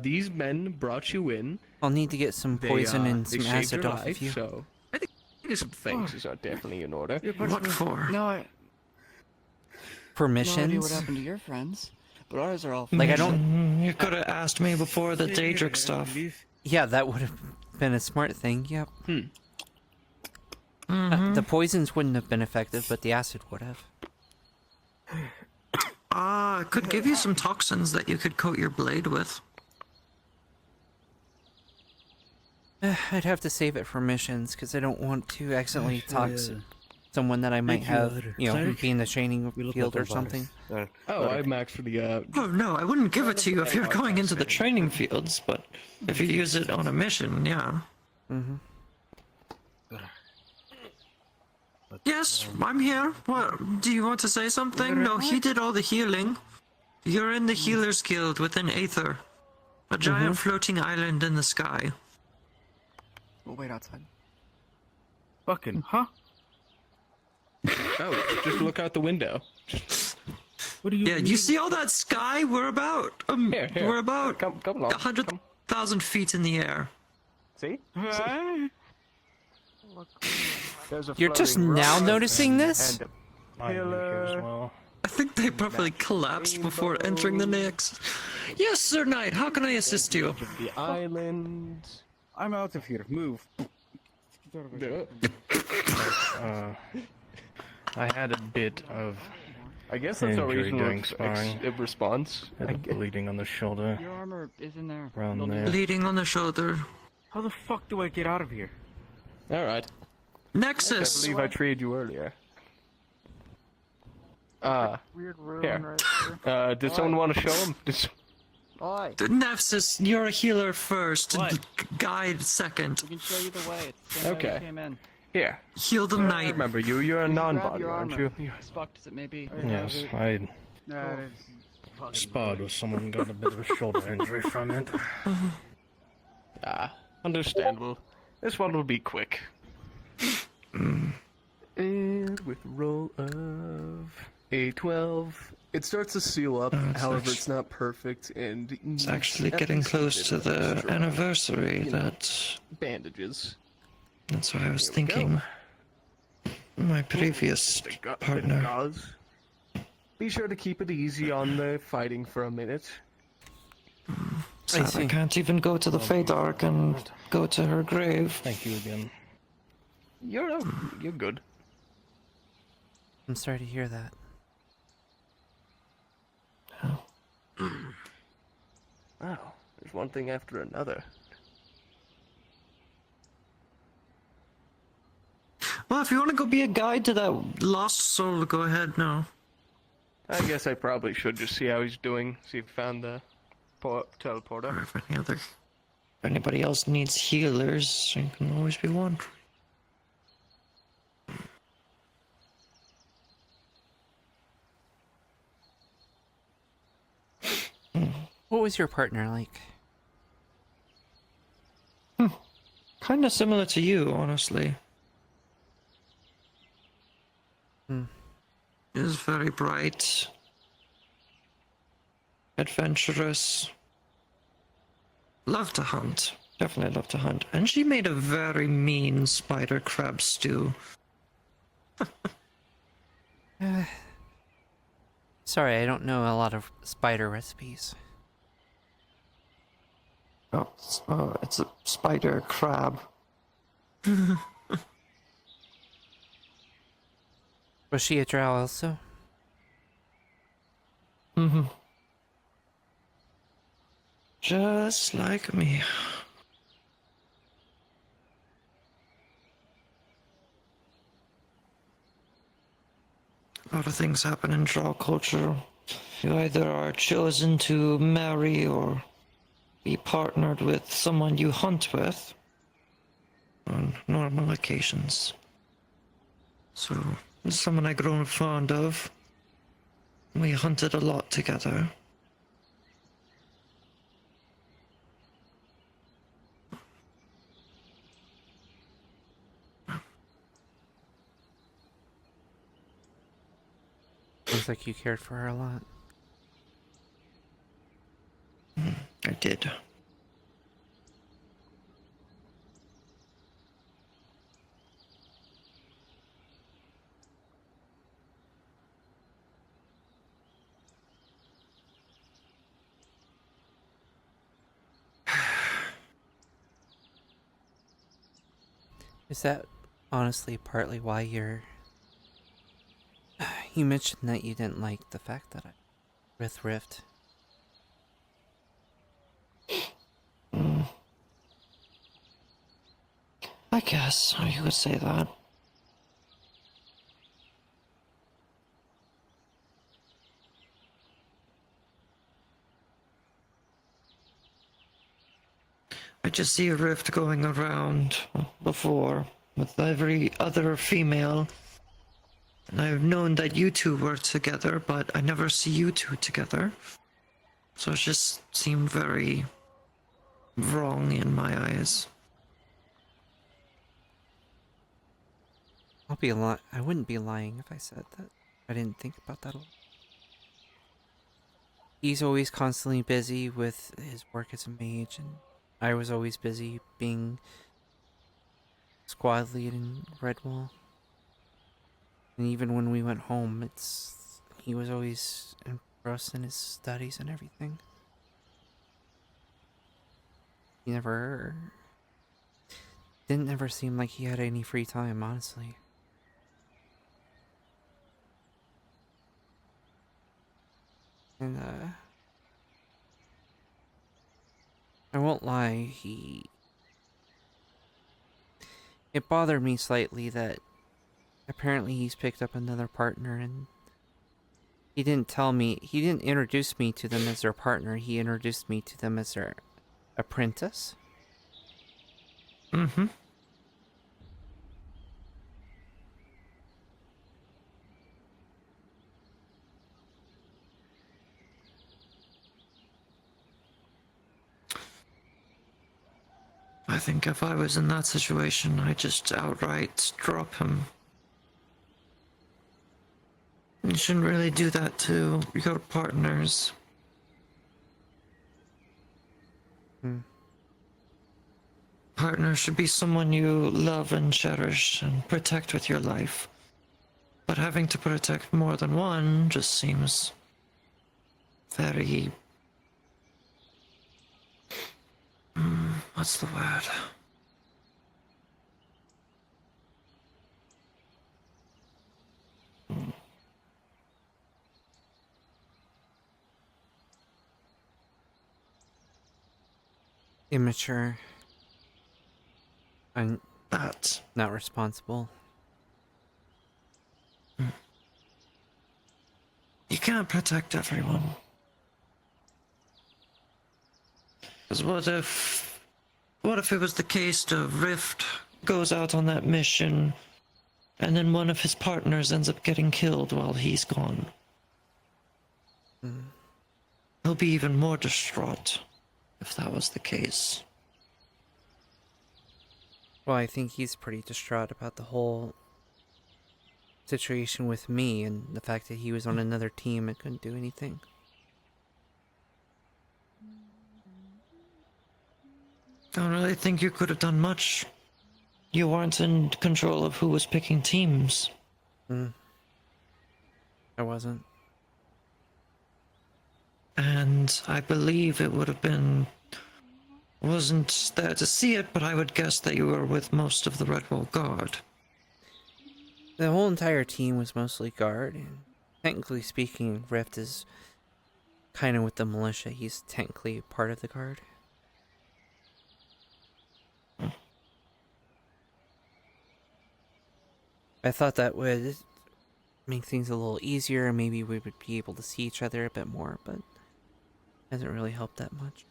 These men brought you in.
I'll need to get some poison and
they
some
saved
acid
your
off
life,
of you.
So I think some things are definitely in order.
What for?
No, I
For
no idea what
missions?
happened to your friends, but ours are all.
Like, I don't...
You could have asked me before the Daedric stuff.
Yeah, that would have been a smart thing, yep.
Mm-hmm.
The poisons wouldn't have been effective, but the acid would have.
It could give you some toxins that you could coat your blade with.
I'd have to save it for missions, because I don't want to accidentally tox someone that I might have, you know, be in the training field or something.
Oh, I maxed for the,
Oh, no, I wouldn't give it to you if you're going into the training fields, but if you use it on a mission, yeah.
Mm-hmm.
Yes, I'm here. What? Do you want to say something? No, he did all the healing. You're in the Healers Guild within Aether. A giant floating island in the sky.
We'll wait outside.
Fucking, huh?
oh, just look out the window.
What do you
Yeah, you see all that sky? We're about,
Here.
we're about
Come along.
100,000 feet in the air.
See?
You're just now noticing this?
Pillar.
I think they probably collapsed before entering the nexus. Yes, Sir Knight, how can I assist you?
The island.
I'm out of here. Move.
I had a bit of. I guess that's a reasonable response.
Bleeding on the shoulder.
Your armor is in there.
Around there.
Bleeding on the shoulder.
How the fuck do I get out of here?
All right.
Nexus.
I believe I traded you earlier.
Weird room
Here.
right there.
Does someone want to show him?
Oi,
The Nexus, you're a healer first, guide second.
we can show you the way. It's the same way
Okay.
we came in.
Here.
Heal the
I
knight.
remember you. You're a
Grab
non-body,
your
aren't
armor.
you?
As fucked as it may be.
Yes, I sparred with someone, got a bit of a shoulder injury from it.
Understandable. This one will be quick. And with a roll of a 12, it starts to seal up. However, it's not perfect, and
It's actually getting close to the anniversary. That
bandages.
That's what I was thinking. My previous partner.
Gauze. Be sure to keep it easy on the fighting for a minute.
I can't even go to the Fate Arc and go to her grave.
Thank you again.
You're good.
I'm sorry to hear that.
Wow, there's one thing after another.
Well, if you want to go be a guide to that lost soul, go ahead now.
I guess I probably should just see how he's doing. See if he found the teleporter.
Or if anybody else needs healers, there can always be one.
What was your partner like?
Kinda similar to you, honestly. Is very bright, adventurous,
Love to hunt. Definitely love to hunt. And she made a very mean spider crab stew.
Sorry, I don't know a lot of spider recipes.
Oh, it's a spider crab.
Was she a drow also?
Mm-hmm. Just like me. A lot of things happen in drow culture. You either are chosen to marry or be partnered with someone you hunt with on normal occasions. So, this is someone I've grown fond of. We hunted a lot together.
Sounds like you cared for her a lot.
I did.
Is that honestly partly why you're... You mentioned that you didn't like the fact that I... with Rift.
I guess you could say that. I just see a rift going around before with every other female. And I've known that you two were together, but I never see you two together. So it just seemed very wrong in my eyes.
I wouldn't be lying if I said that I didn't think about that a lot. He's always constantly busy with his work as a mage, and I was always busy being squad lead in Redwall. And even when we went home, he was always engrossed in his studies and everything. He didn't ever seem like he had any free time, honestly. And, I won't lie, it bothered me slightly that apparently he's picked up another partner, and he didn't introduce me to them as their partner, he introduced me to them as their apprentice.
Mm-hmm. I think if I was in that situation, I'd just outright drop him. You shouldn't really do that to your partners. Partner should be someone you love and cherish and protect with your life. But having to protect more than one just seems very... what's the word?
Immature. And
that.
Not responsible.
You can't protect everyone. Because what if it was the case of Rift goes out on that mission and then one of his partners ends up getting killed while he's gone? He'll be even more distraught if that was the case.
Well, I think he's pretty distraught about the whole situation with me and the fact that he was on another team and couldn't do anything.
don't really think you could have done much. You weren't in control of who was picking teams.
I wasn't.
And I believe it would have been... wasn't there to see it, but I would guess that you were with most of the Redwall Guard.
The whole entire team was mostly guard, and technically speaking, Rift is kind of with the militia. He's technically part of the guard. I thought that would make things a little easier. Maybe we would be able to see each other a bit more, but it hasn't really helped that much.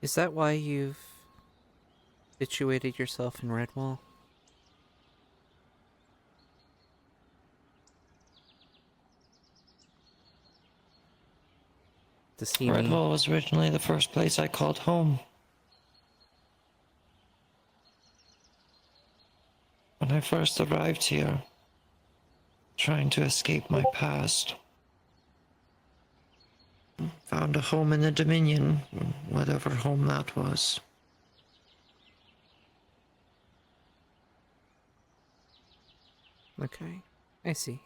Is that why you've situated yourself in Redwall? To see me?
Redwall was originally the first place I called home. When I first arrived here, trying to escape my past. Found a home in the Dominion, whatever home that was.
Okay, I see.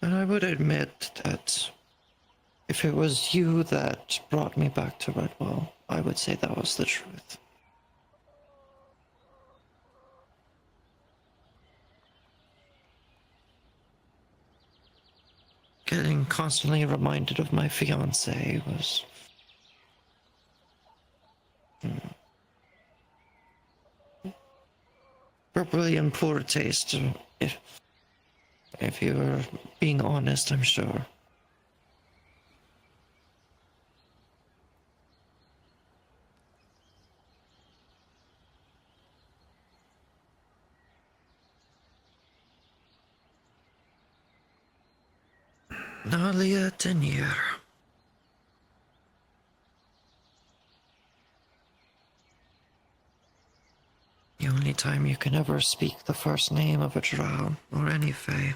And I would admit that if it was you that brought me back to Redwall, I would say that was the truth. Getting constantly reminded of my fiancée was... probably in poor taste, if you were being honest, I'm sure. Nalia Denier. The only time you can ever speak the first name of a drow or any fae.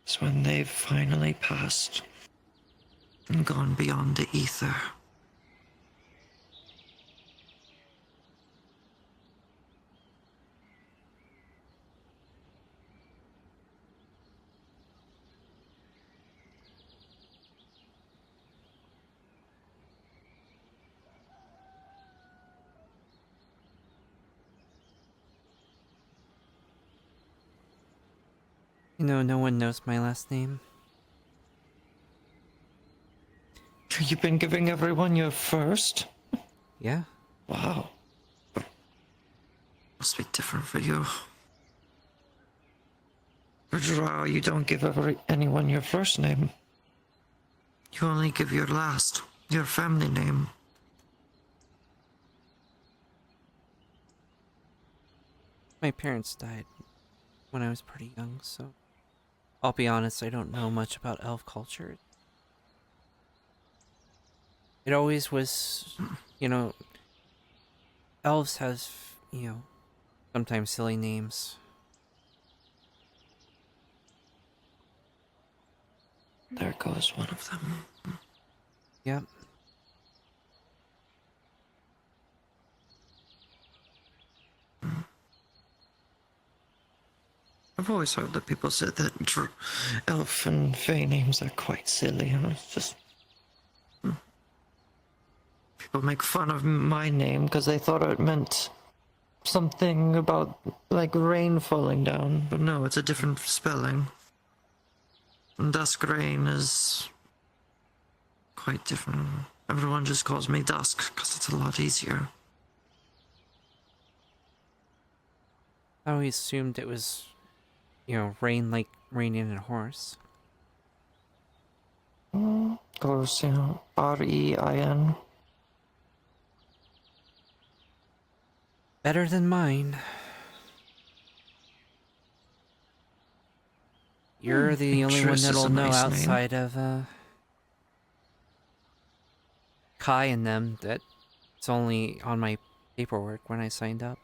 Is when they've finally passed and gone beyond the ether.
You know, no one knows my last name.
You've been giving everyone your first?
Yeah.
Wow. Must be different for you. For drow, you don't give anyone your first name. You only give your last, your family name.
My parents died when I was pretty young, so I'll be honest, I don't know much about elf culture. It always was, you know, elves has, you know, sometimes silly names.
There goes one of them.
Yep.
I've always heard that people said that elf and fae names are quite silly, and it's just... People make fun of my name because they thought it meant something about, like, rain falling down, but no, it's a different spelling. And dusk rain is quite different.
Everyone just calls me Dusk because it's a lot easier.
I always assumed it was, rain like raining a horse.
Goes, Rein.
Better than mine. You're the only one
Triss is
that'll
a
know
nice name.
outside of Kai and them that it's only on my paperwork when I signed up.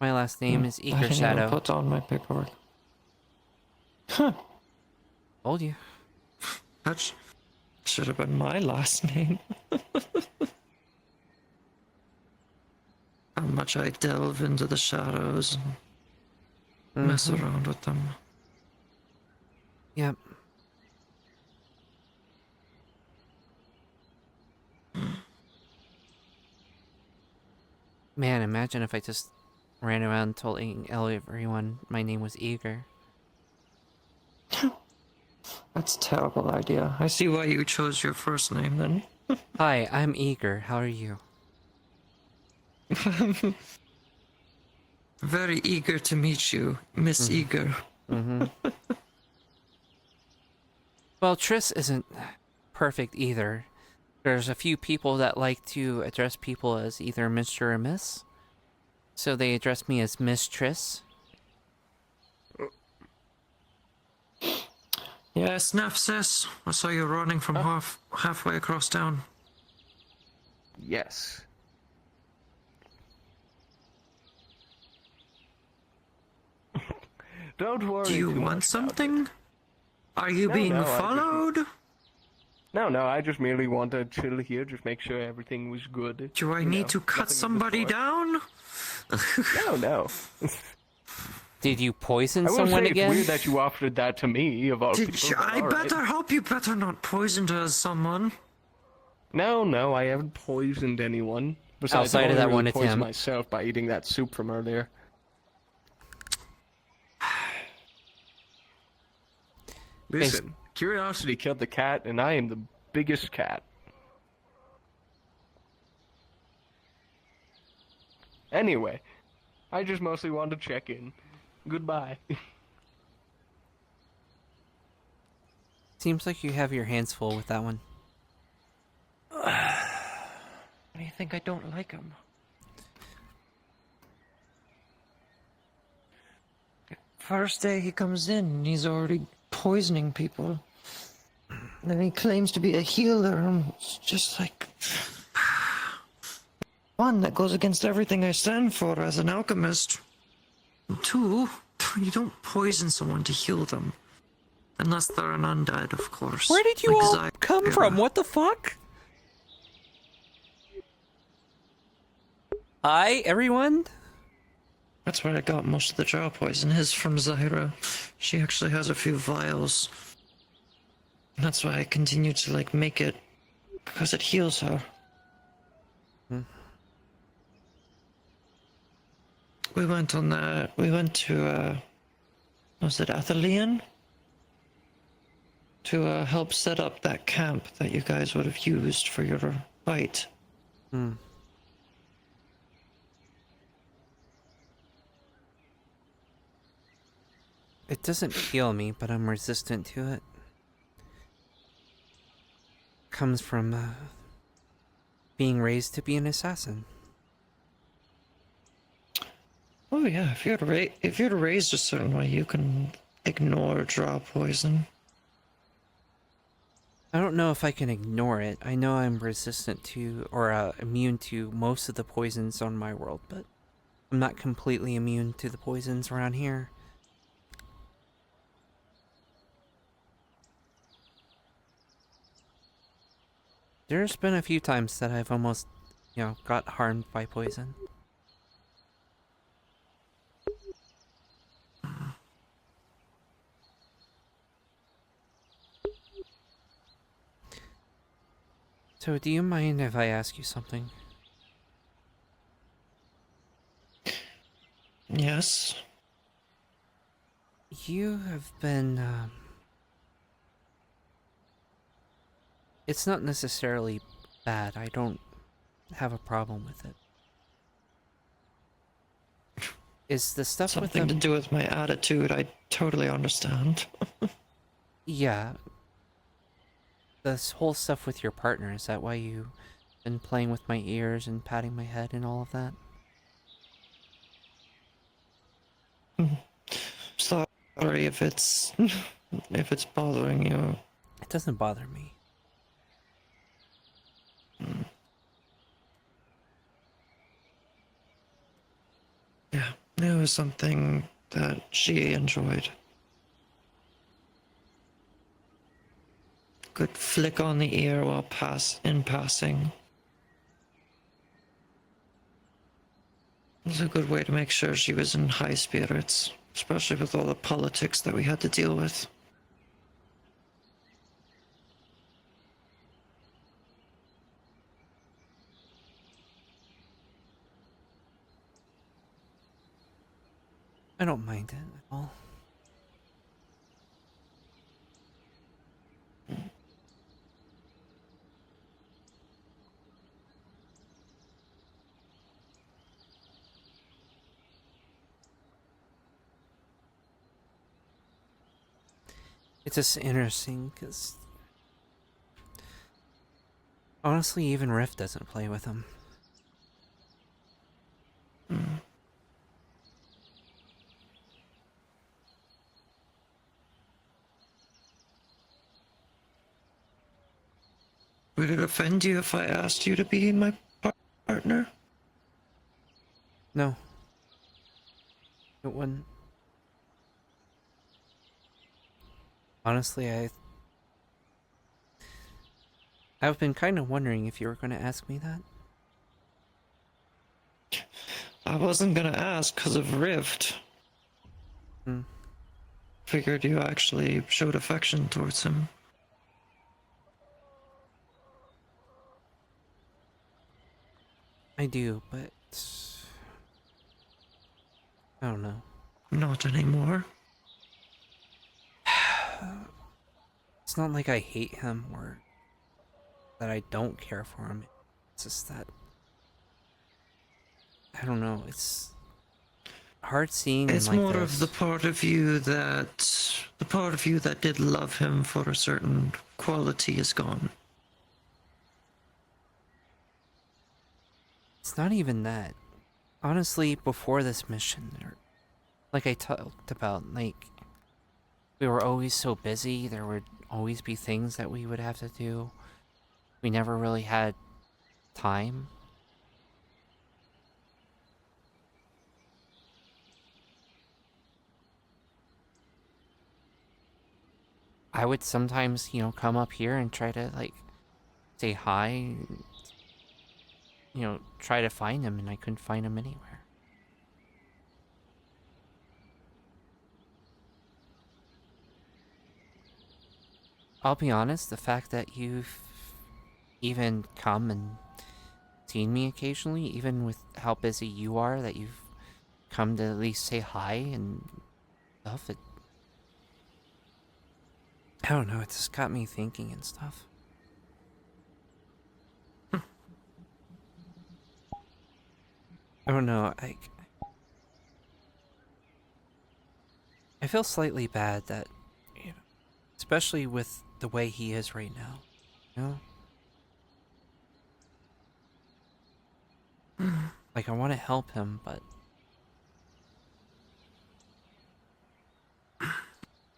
My last name is
I
Eager
didn't
Shadow.
even put on my paperwork.
Told you.
That should have been my last name. How much I delve into the shadows and mess around with them.
Yep. Man, imagine if I just ran around telling everyone my name was Eager.
That's a terrible idea. I see why you chose your first name then.
Hi, I'm Eager. How are you?
Very eager to meet you, Miss Eager.
Well, Triss isn't perfect either. There's a few people that like to address people as either Mr. or Miss. So they address me as Miss Triss.
Yes, Nefsis. I saw you running from halfway across town.
Yes. Don't worry.
Do you
too
want
much
something? Are you
No,
being
no, I just-
followed?
No, I just merely want to chill here, just make sure everything was good.
Do I need to cut somebody down?
No.
Did you poison
I will
someone
say
again?
it's weird that you offered that to me, of all people. but
I
alright.
better hope you better not poisoned someone.
No, I haven't poisoned anyone. Besides,
Outside
I
of
only
that
really
one
poisoned
attempt.
myself by eating that soup from earlier. Listen, curiosity killed the cat, and I am the biggest cat. Anyway, I just mostly wanted to check in. Goodbye.
Seems like you have your hands full with that one.
Why do you think I don't like him? First day he comes in, and he's already poisoning people. And then he claims to be a healer, and it's just like... One, that goes against everything I stand for as an alchemist. And two, you don't poison someone to heal them. Unless they're an undead, of course.
Where did you
Like
all
Zy-
come from? What the fuck? Hi, everyone.
That's where I got most of the jaw poison, is from Zyra. She actually has a few vials. And that's why I continue to, make it, because it heals her. We went to, was it Athelian? To help set up that camp that you guys would have used for your fight.
It doesn't heal me, but I'm resistant to it. Comes from being raised to be an assassin.
Oh yeah, if you're raised a certain way, you can ignore draw poison.
I don't know if I can ignore it. I know I'm resistant to, or immune to most of the poisons on my world, but I'm not completely immune to the poisons around here. There's been a few times that I've almost, got harmed by poison. So, do you mind if I ask you something?
Yes.
You have been, It's not necessarily bad. I don't have a problem with it. Is the stuff with
Something to
them...
do with my attitude, I totally understand.
Yeah. This whole stuff with your partner, is that why you've been playing with my ears and patting my head and all of that?
Sorry if it's bothering you.
It doesn't bother me.
Yeah, it was something that she enjoyed. Good flick on the ear while in passing. It was a good way to make sure she was in high spirits, especially with all the politics that we had to deal with.
I don't mind it at all. It's just interesting, because... honestly, even Rift doesn't play with him.
Would it offend you if I asked you to be my partner?
No. It wouldn't. Honestly, I've been kind of wondering if you were going to ask me that.
I wasn't gonna ask because of Rift. Figured you actually showed affection towards him.
I do, but... I don't know.
Not anymore.
It's not like I hate him or that I don't care for him. It's just that... I don't know, it's hard seeing
It's
him like
more
this.
of the part of you that did love him for a certain quality is gone.
It's not even that. Honestly, before this mission, like I talked about, like, we were always so busy, there would always be things that we would have to do. We never really had time. I would sometimes, you know, come up here and try to, like, say hi, you know, try to find him, and I couldn't find him anywhere. I'll be honest, the fact that you've even come and seen me occasionally, even with how busy you are, that you've come to at least say hi and stuff, I don't know, it just got me thinking and stuff. I don't know, I feel slightly bad that, you know, especially with the way he is right now, you know? Like, I want to help him, but...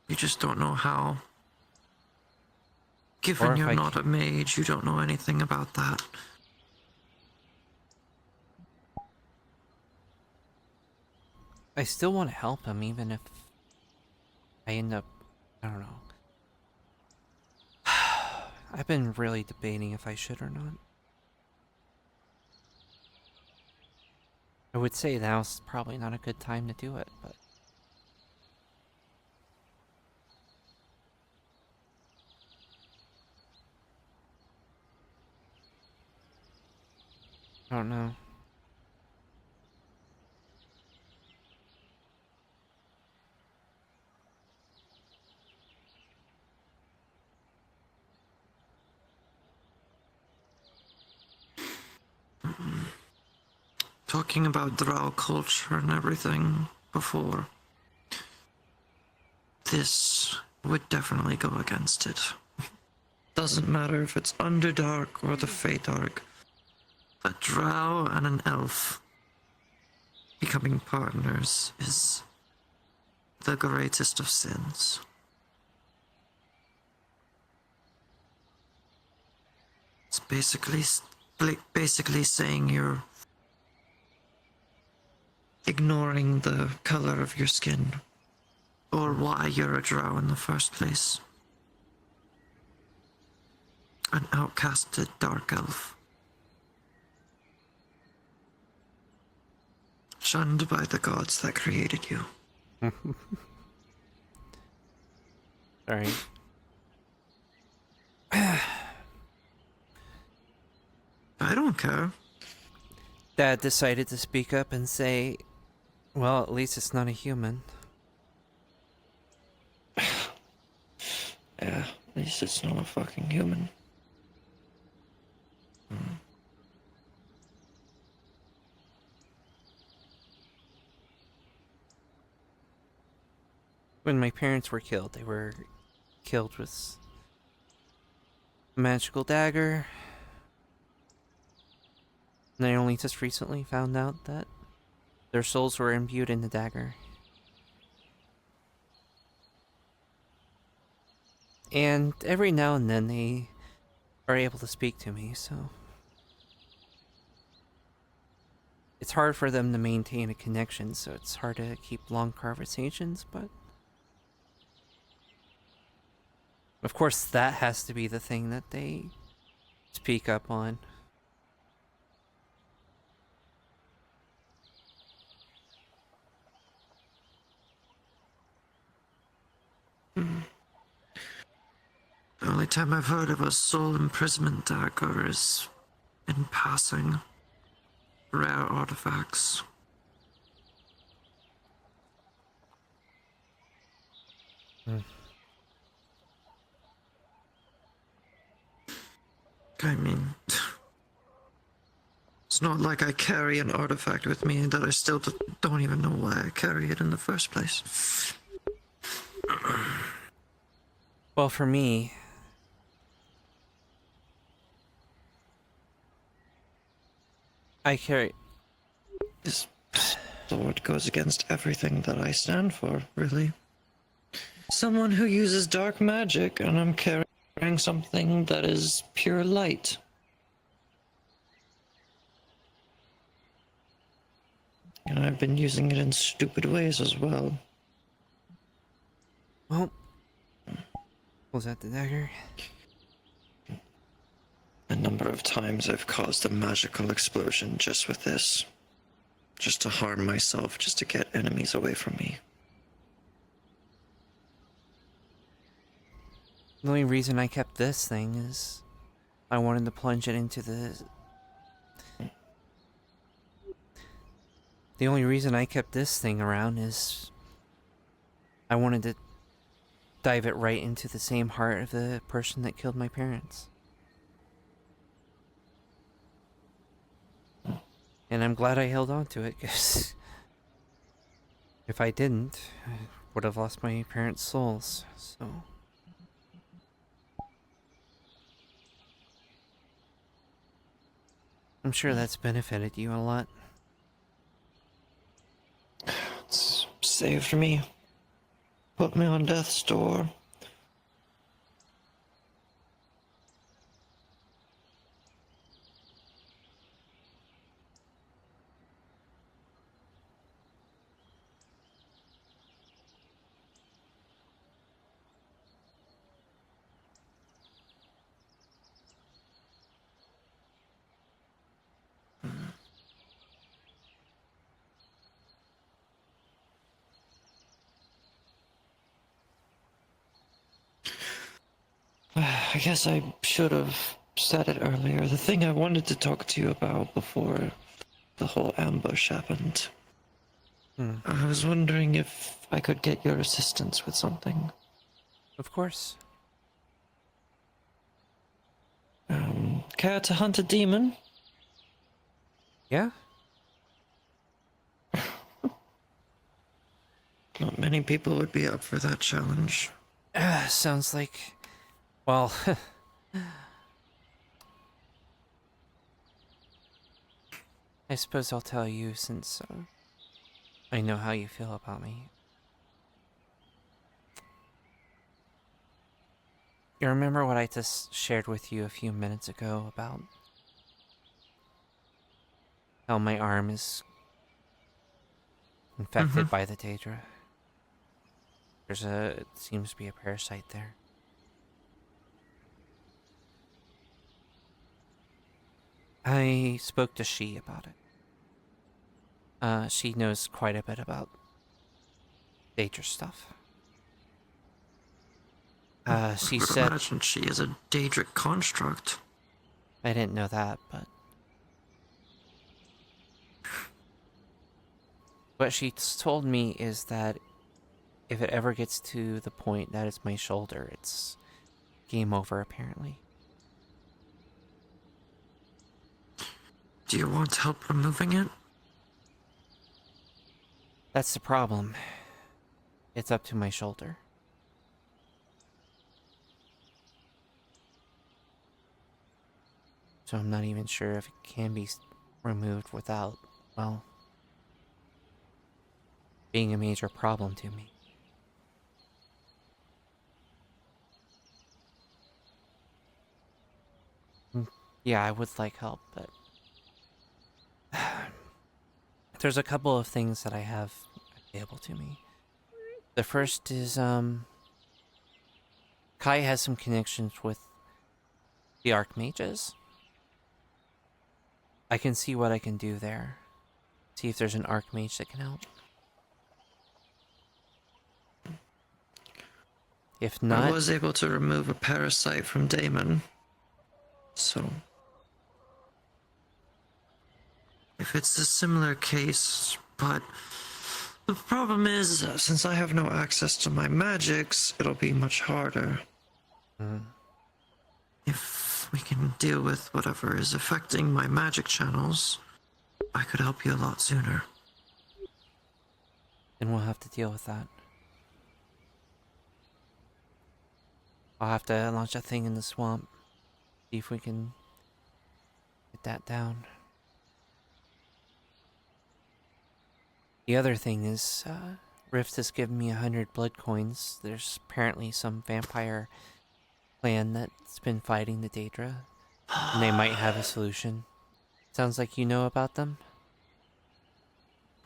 You just don't know how. Given you're not a mage, you don't know anything about that.
I still want to help him, even if I end up... I don't know. I've been really debating if I should or not. I would say now's probably not a good time to do it, but... I don't know.
talking about drow culture and everything before. This would definitely go against it. Doesn't matter if it's Underdark or the Feydark. A drow and an elf becoming partners is the greatest of sins. It's basically saying you're ignoring the color of your skin, or why you're a drow in the first place. An outcasted dark elf. Shunned by the gods that created you.
Sorry.
I don't care.
Dad decided to speak up and say, well, at least it's not a human.
Yeah, at least it's not a fucking human.
When my parents were killed, they were killed with a magical dagger. And I only just recently found out that their souls were imbued in the dagger. And every now and then they are able to speak to me, so it's hard for them to maintain a connection, so it's hard to keep long conversations, but of course that has to be the thing that they speak up on.
The only time I've heard of a soul imprisonment dagger is in passing. Rare artifacts. I mean, it's not like I carry an artifact with me that I still don't even know why I carry it in the first place.
Well, for me, I carry...
This sword goes against everything that I stand for, really. Someone who uses dark magic, and I'm carrying something that is pure light. And I've been using it in stupid ways as well.
Well, was that the dagger?
A number of times I've caused a magical explosion just with this. Just to harm myself, just to get enemies away from me.
The only reason I kept this thing is I wanted to plunge it into the... The only reason I kept this thing around is I wanted to dive it right into the same heart of the person that killed my parents. And I'm glad I held on to it, because if I didn't, I would have lost my parents' souls, so... I'm sure that's benefited you a lot.
It's saved me. Put me on death's door. I guess I should have said it earlier. The thing I wanted to talk to you about before the whole ambush happened. I was wondering if I could get your assistance with something.
Of course.
Care to hunt a demon?
Yeah.
Not many people would be up for that challenge.
Sounds like... Well... I suppose I'll tell you since I know how you feel about me. You remember what I just shared with you a few minutes ago about how my arm is infected by the Daedra? It seems to be a parasite there. I spoke to She about it. She knows quite a bit about Daedra stuff. She said...
imagine she is a Daedric construct.
I didn't know that, but... What she told me is that if it ever gets to the point that it's my shoulder, it's game over, apparently.
Do you want help removing it?
That's the problem. It's up to my shoulder. So I'm not even sure if it can be removed without, well, being a major problem to me. Yeah, I would like help, but... There's a couple of things that I have available to me. The first is, Kai has some connections with the Archmages. I can see what I can do there. See if there's an Archmage that can help. If not...
I was able to remove a parasite from Damon. So...
If it's a similar case, but the problem is,
since I have no access to my magics, it'll be much harder.
If we can deal with whatever is affecting my magic channels, I could help you a lot sooner.
Then we'll have to deal with that. I'll have to launch a thing in the swamp. See if we can get that down. The other thing is, Rift has given me 100 blood coins. There's apparently some vampire clan that's been fighting the Daedra, and they might have a solution. Sounds like you know about them?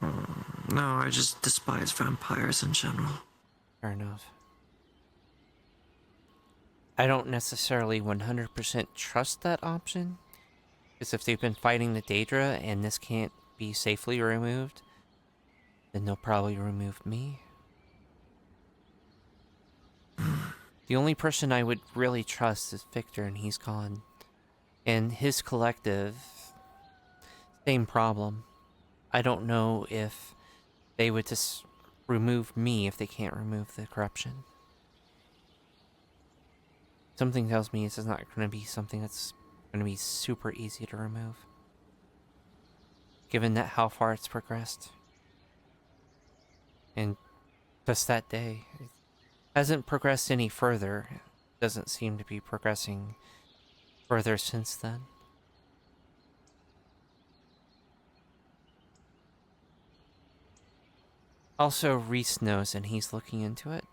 No, I just despise vampires in general.
Fair enough. I don't necessarily 100% trust that option, because if they've been fighting the Daedra and this can't be safely removed, then they'll probably remove me. The only person I would really trust is Victor, and he's gone. And his collective, same problem. I don't know if they would just remove me if they can't remove the corruption. Something tells me this is not going to be something that's going to be super easy to remove, given that how far it's progressed. And just that day, it hasn't progressed any further. It doesn't seem to be progressing further since then. Also, Reese knows, and he's looking into it.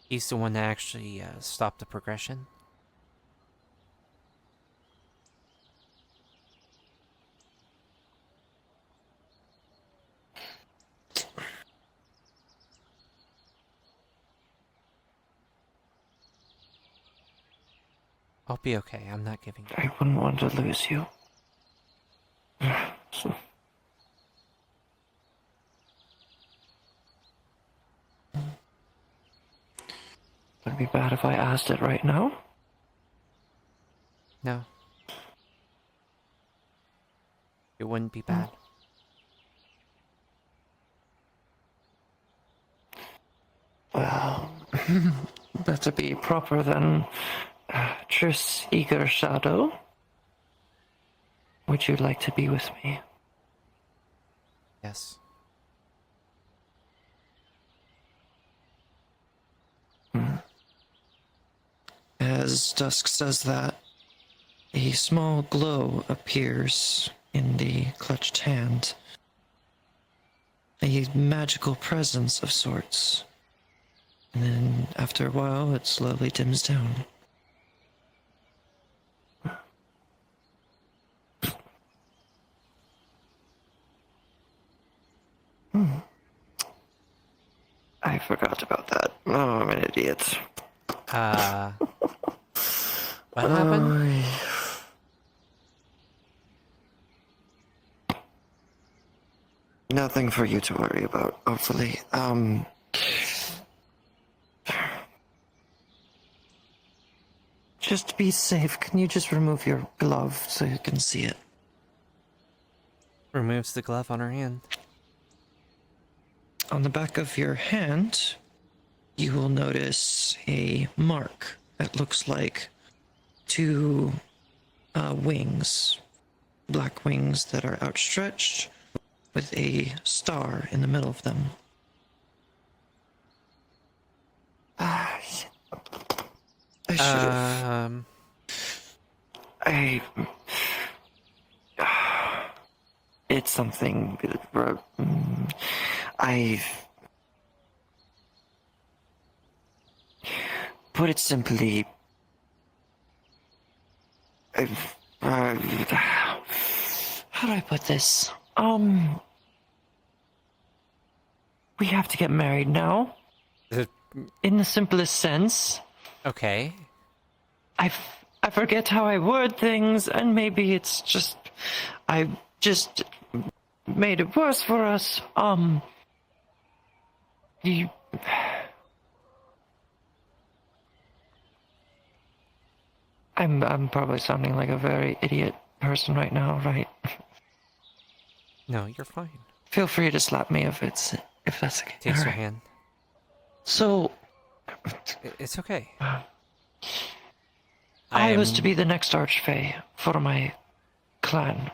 He's the one that actually stopped the progression. I'll be okay. I'm not giving up.
I wouldn't want to lose you. So... Would it be bad if I asked it right now?
No. It wouldn't be bad.
Well, better be proper than Trisyra Shadow. Would you like to be with me?
Yes.
As Dusk says that, a small glow appears in the clutched hand. A magical presence of sorts. And then, after a while, it slowly dims down. I forgot about that. Oh, I'm an idiot.
What happened?
Nothing for you to worry about, hopefully. Just be safe. Can you just remove your glove so you can see it?
Removes the glove on her hand.
On the back of your hand, you will notice a mark that looks like two wings, black wings that are outstretched with a star in the middle of them. I should have. It's something. Put it simply. How do I put this? We have to get married now. In the simplest sense.
Okay.
I forget how I word things, and maybe it's just I just made it worse for us. I'm probably sounding like a very idiot person right now, right?
No, you're fine.
Feel free to slap me if that's the case.
Takes your hand.
So
it's okay.
I was to be the next Archfey for my clan.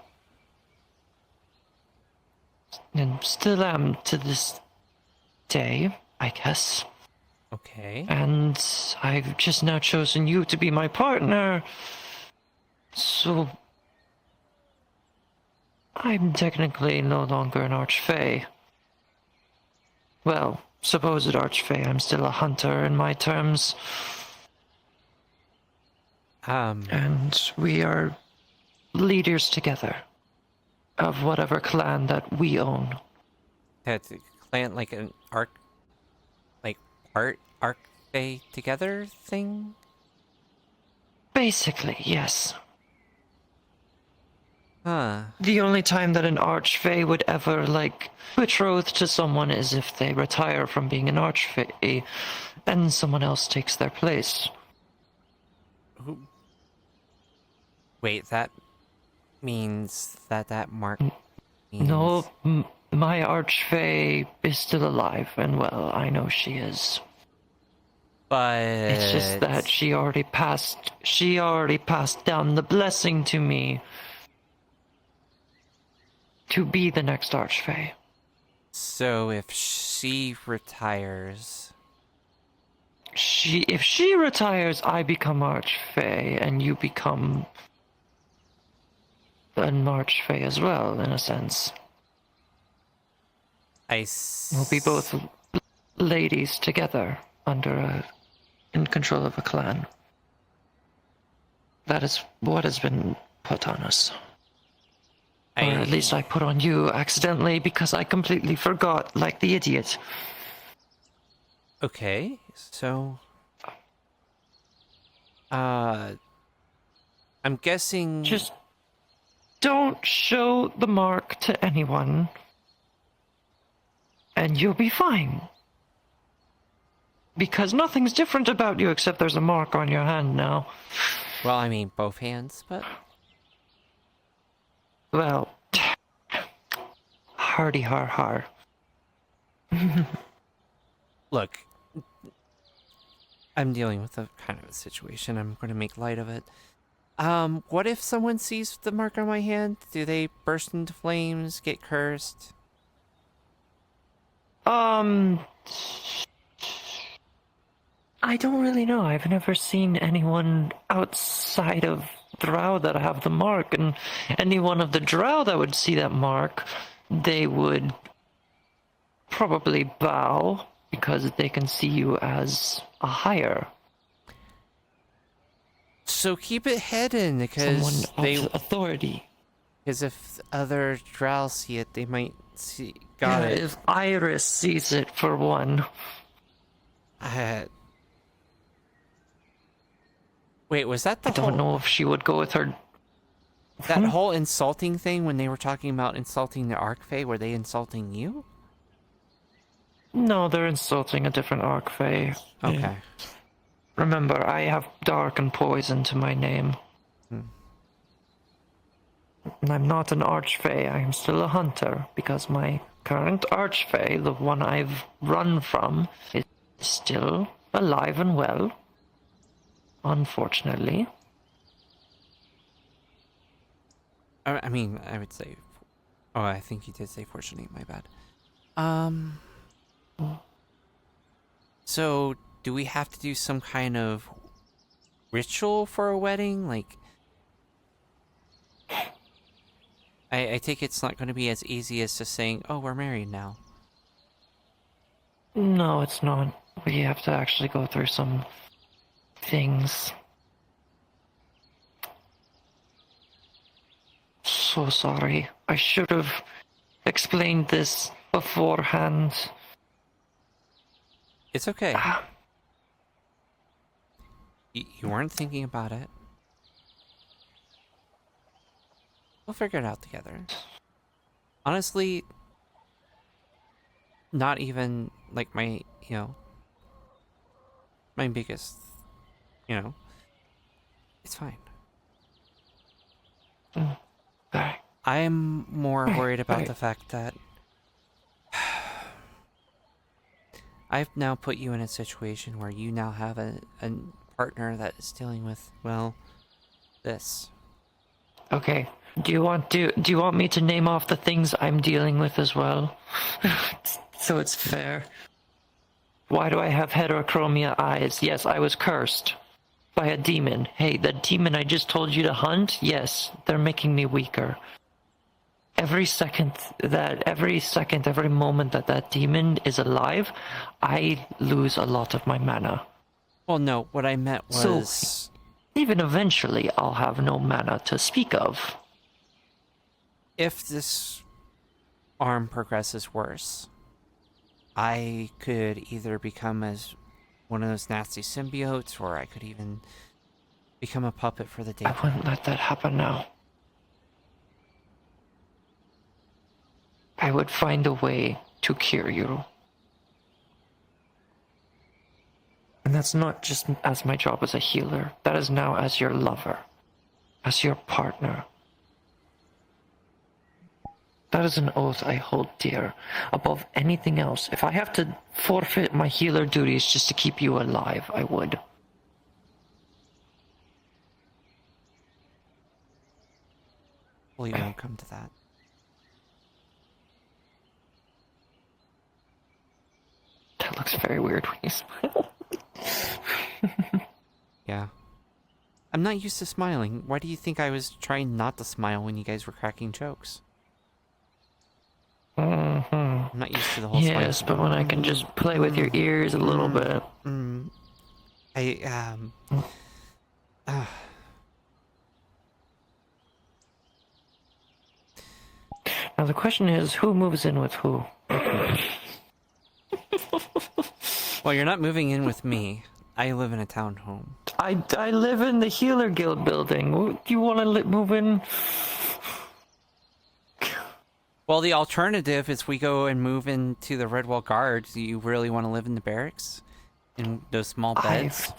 And still am to this day, I guess.
Okay.
And I've just now chosen you to be my partner. So I'm technically no longer an Archfey. Well, supposed Archfey, I'm still a hunter in my terms. And we are leaders together of whatever clan that we own.
That's a clan, like an arc-they together thing?
Basically, yes.
Huh.
The only time that an Archfey would ever, betroth to someone is if they retire from being an Archfey and someone else takes their place.
Wait, that means that mark means...
No, my Archfey is still alive and well. I know she is.
But...
It's just that she already passed down the blessing to me to be the next Archfey.
So if she retires...
If she retires, I become Archfey, and you become an Archfey as well, in a sense. We'll be both ladies together in control of a clan. That is what has been put on us. Or at least I put on you accidentally because I completely forgot, like the idiot.
Okay, so... I'm guessing...
Just don't show the mark to anyone, and you'll be fine. Because nothing's different about you except there's a mark on your hand now.
Well, I mean, both hands, but...
Well... Hardy har har.
Look, I'm dealing with a kind of a situation. I'm going to make light of it. What if someone sees the mark on my hand? Do they burst into flames, get cursed?
I don't really know. I've never seen anyone outside of Drow that have the mark, and any one of the Drow that would see that mark, they would probably bow because they can see you as a higher.
So keep it hidden, because
someone of authority.
Because if other Drow see it, they might see. Got it.
If Iris sees it, for one.
Wait, was that the
I don't know if she would go with her.
That whole insulting thing when they were talking about insulting the Archfey, were they insulting you?
No, they're insulting a different Archfey.
Okay.
Remember, I have dark and poison to my name. And I'm not an Archfey, I am still a hunter, because my current Archfey, the one I've run from, is still alive and well. Unfortunately.
I mean, I would say... Oh, I think you did say fortunately, my bad. So, do we have to do some kind of ritual for a wedding? Like... I take it's not going to be as easy as just saying, oh, we're married now.
No, it's not. We have to actually go through some things. So sorry. I should have explained this beforehand.
It's okay. You weren't thinking about it. We'll figure it out together. Honestly, not even like my, my biggest, it's fine. I'm more worried about the fact that I've now put you in a situation where you now have a partner that is dealing with, well, this.
Okay. Do you want me to name off the things I'm dealing with as well? So it's fair. Why do I have heterochromia eyes? Yes, I was cursed by a demon. Hey, the demon I just told you to hunt? Yes, they're making me weaker. Every moment that demon is alive, I lose a lot of my mana.
Well, no, what I meant was...
So, even eventually, I'll have no mana to speak of.
If this arm progresses worse, I could either become as one of those nasty symbiotes, or I could even become a puppet for the day.
I wouldn't let that happen now. I would find a way to cure you. And that's not just as my job as a healer. That is now as your lover. As your partner. That is an oath I hold dear. Above anything else. If I have to forfeit my healer duties just to keep you alive, I would.
Well, you won't come to that.
That looks very weird when you smile.
Yeah. I'm not used to smiling. Why do you think I was trying not to smile when you guys were cracking jokes? I'm not used to the whole smile.
Yes, but when I can just play with your ears a little bit. Now the question is, who moves in with who?
Well, you're not moving in with me. I live in a townhome.
I live in the Healer Guild building. Do you want to move in?
Well, the alternative is we go and move into the Redwall Guards. Do you really want to live in the barracks? In those small beds?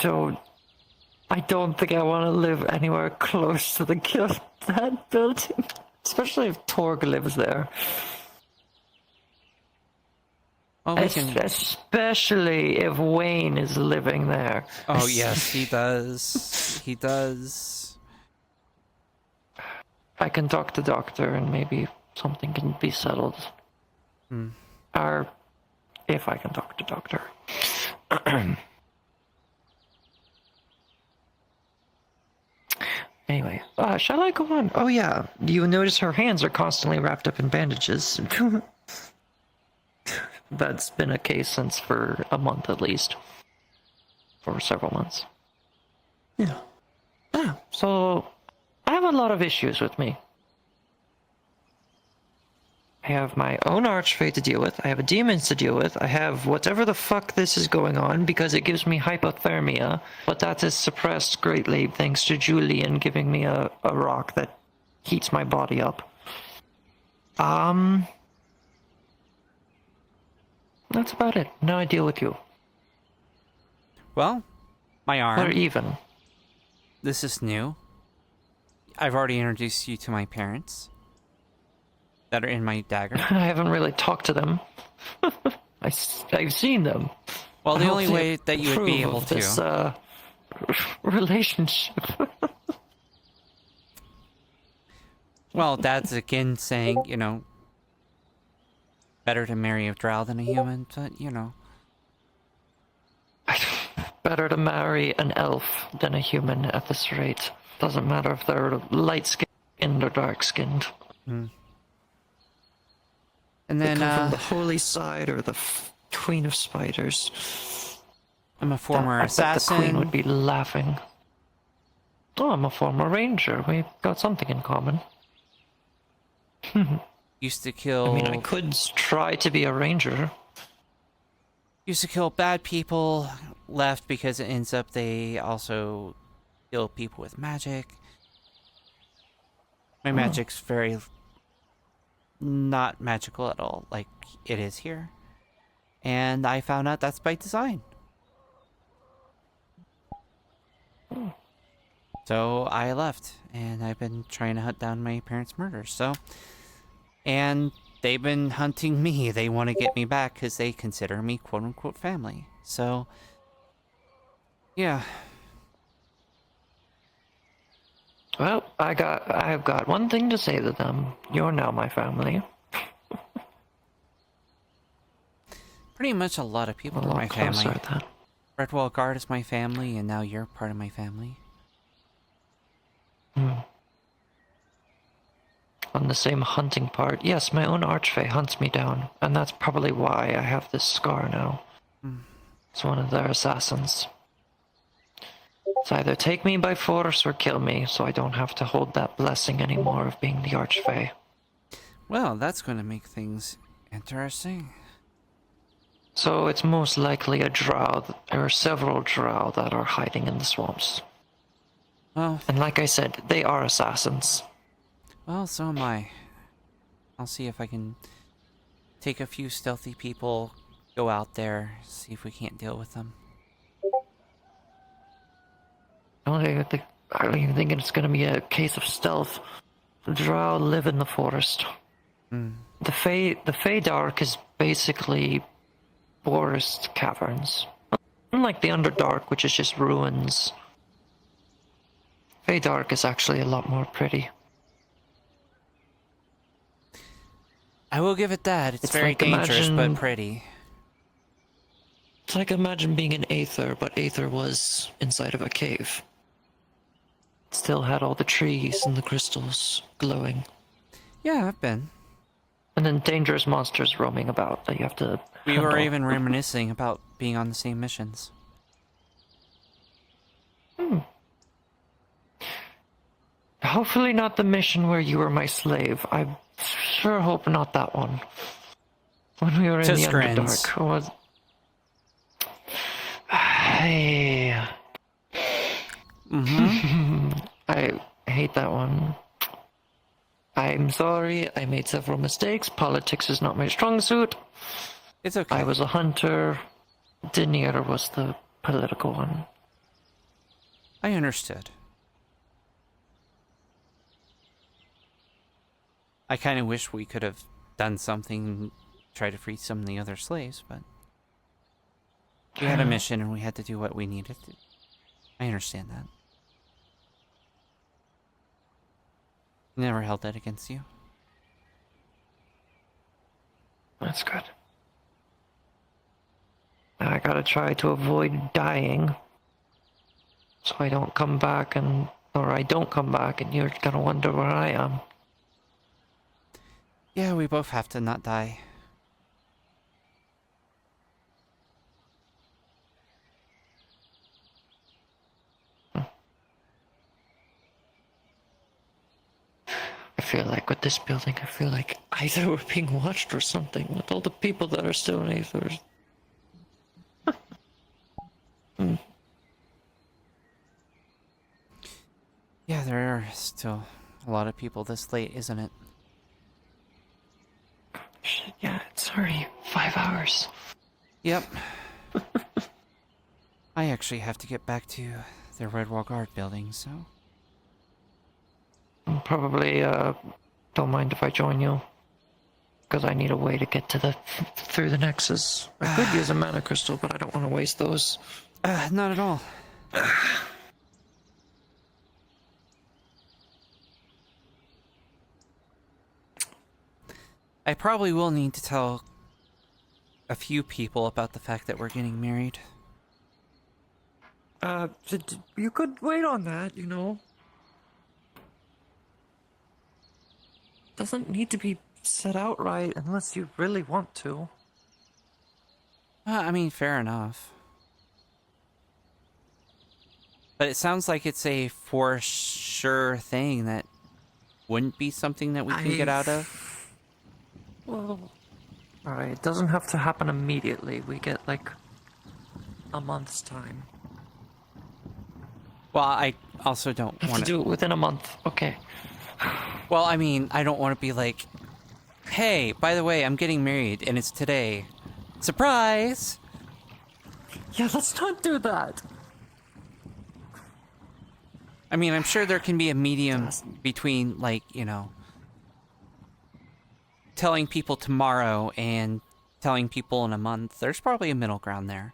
I don't think I want to live anywhere close to the guild, that building. Especially if Torg lives there.
Oh,
Especially if Wayne is living there.
Oh, yes, he does. He does.
I can talk to doctor and maybe something can be settled.
Hmm.
Or if I can talk to doctor. Anyway, shall I go on? Oh yeah, you notice her hands are constantly wrapped up in bandages. That's been a case since for a month at least. For several months. Yeah. So, I have a lot of issues with me. I have my own archfey to deal with, I have demons to deal with, I have whatever the fuck this is going on because it gives me hypothermia, but that is suppressed greatly thanks to Julian giving me a rock that heats my body up. That's about it. Now I deal with you.
Well, my arm.
We're even.
This is new. I've already introduced you to my parents that are in my dagger.
I haven't really talked to them. I've seen them.
Well, the
I
only
hope
way
they
that you would be
approve
able
of
to.
This relationship.
Well, Dad's again saying, you know, better to marry a drow than a human, but, you know.
Better to marry an elf than a human at this rate. Doesn't matter if they're light-skinned or dark-skinned.
Mm. And then,
they come from the holy side or the queen of spiders.
I'm a former assassin.
The queen would be laughing. Oh, I'm a former ranger. We've got something in common.
Used to kill...
I mean, I could try to be a ranger.
Used to kill bad people, left because it ends up they also kill people with magic. My magic's very not magical at all, like it is here. And I found out that's by design. So I left, and I've been trying to hunt down my parents' murders, so... And they've been hunting me. They want to get me back because they consider me quote-unquote family. So, yeah.
Well, I have got one thing to say to them. You're now my family.
Pretty much a lot of people are my family. Redwall Guard is my family, and now you're part of my family.
On the same hunting part, yes, my own archfey hunts me down, and that's probably why I have this scar now. It's one of their assassins. It's either take me by force or kill me, so I don't have to hold that blessing anymore of being the archfey.
Well, that's going to make things interesting.
So it's most likely a drow, or several drow that are hiding in the swamps.
Well,
and like I said, they are assassins.
Well, so am I. I'll see if I can take a few stealthy people, go out there, see if we can't deal with them.
I don't even think it's going to be a case of stealth. The drow live in the forest. The Fey Dark is basically forest caverns. Unlike the Underdark, which is just ruins. Fey Dark is actually a lot more pretty.
I will give it that. It's very like dangerous, but pretty.
It's like imagine being in Aether, but Aether was inside of a cave. It still had all the trees and the crystals glowing.
Yeah, I've been.
And then dangerous monsters roaming about that you have to
We
handle.
were even reminiscing about being on the same missions.
Hopefully not the mission where you were my slave. I sure hope not that one. When we were in the Underdark. Was... Hey. I hate that one. I'm sorry, I made several mistakes. Politics is not my strong suit.
It's okay.
I was a hunter. Denier was the political one.
I understood. I kind of wish we could have done something, try to free some of the other slaves, but we had a mission and we had to do what we needed to. I understand that. Never held that against you.
That's good. Now I gotta try to avoid dying. So I don't come back or I don't come back and you're gonna wonder where I am.
Yeah, we both have to not die.
I feel like with this building, I feel like either we're being watched or something with all the people that are still in Aether.
Yeah, there are still a lot of people this late, isn't it?
Shit, yeah, it's already 5 hours.
Yep. I actually have to get back to the Redwall Guard building, so...
Probably, don't mind if I join you. Because I need a way to get to through the nexus. I could use a mana crystal, but I don't want to waste those.
Not at all. I probably will need to tell a few people about the fact that we're getting married.
You could wait on that, you know. Doesn't need to be said outright unless you really want to.
I mean, fair enough. But it sounds like it's a for sure thing that wouldn't be something that we can get out of.
Well, alright, it doesn't have to happen immediately. We get, like, a month's time.
Well, I also don't
Have
want
to do it within a month. Okay.
Well, I mean, I don't want to be like, hey, by the way, I'm getting married, and it's today. Surprise!
Yeah, let's not do that.
I mean, I'm sure there can be a medium between, like, you know, telling people tomorrow and telling people in a month. There's probably a middle ground there.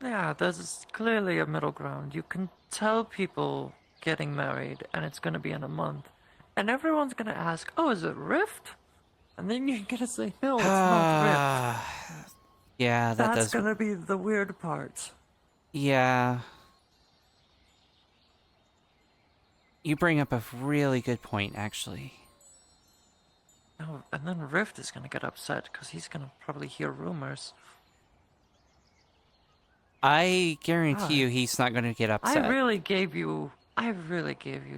Yeah, there's clearly a middle ground. You can tell people getting married and it's gonna be in a month. And everyone's gonna ask, oh, is it Rift? And then you're gonna say, no, it's not Rift.
Yeah,
That's gonna be the weird part.
Yeah. You bring up a really good point, actually.
Oh, and then Rift is gonna get upset because he's gonna probably hear rumors.
I guarantee you he's not going to get upset.
I really gave you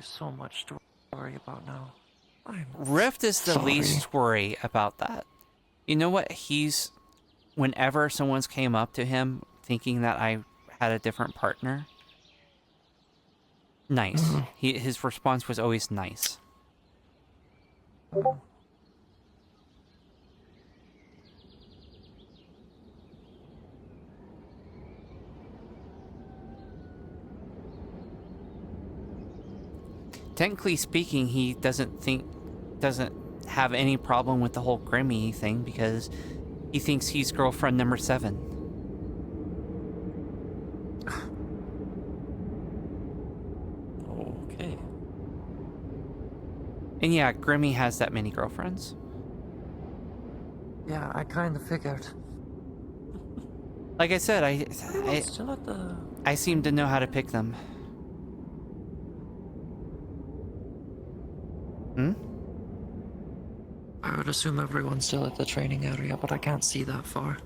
so much to worry about now.
Rift is the least worry about that. You know what? Whenever someone's came up to him thinking that I had a different partner, nice. His response was always nice. Technically speaking, he doesn't have any problem with the whole Grimmy thing because he thinks he's girlfriend number 7.
Okay.
And yeah, Grimmy has that many girlfriends.
Yeah, I kind of figured.
Like I said, I seem to know how to pick them.
I would assume everyone's still at the training area, but I can't see that far.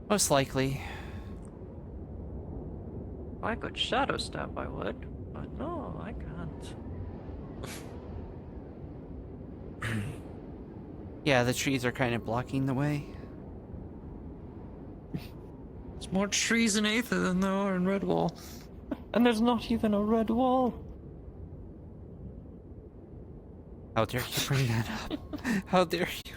Most likely.
If I could shadow step, I would. But no, I can't.
Yeah, the trees are kind of blocking the way.
There's more trees in Aether than there are in Redwall. And there's not even a red wall.
How dare you bring that up? How dare you?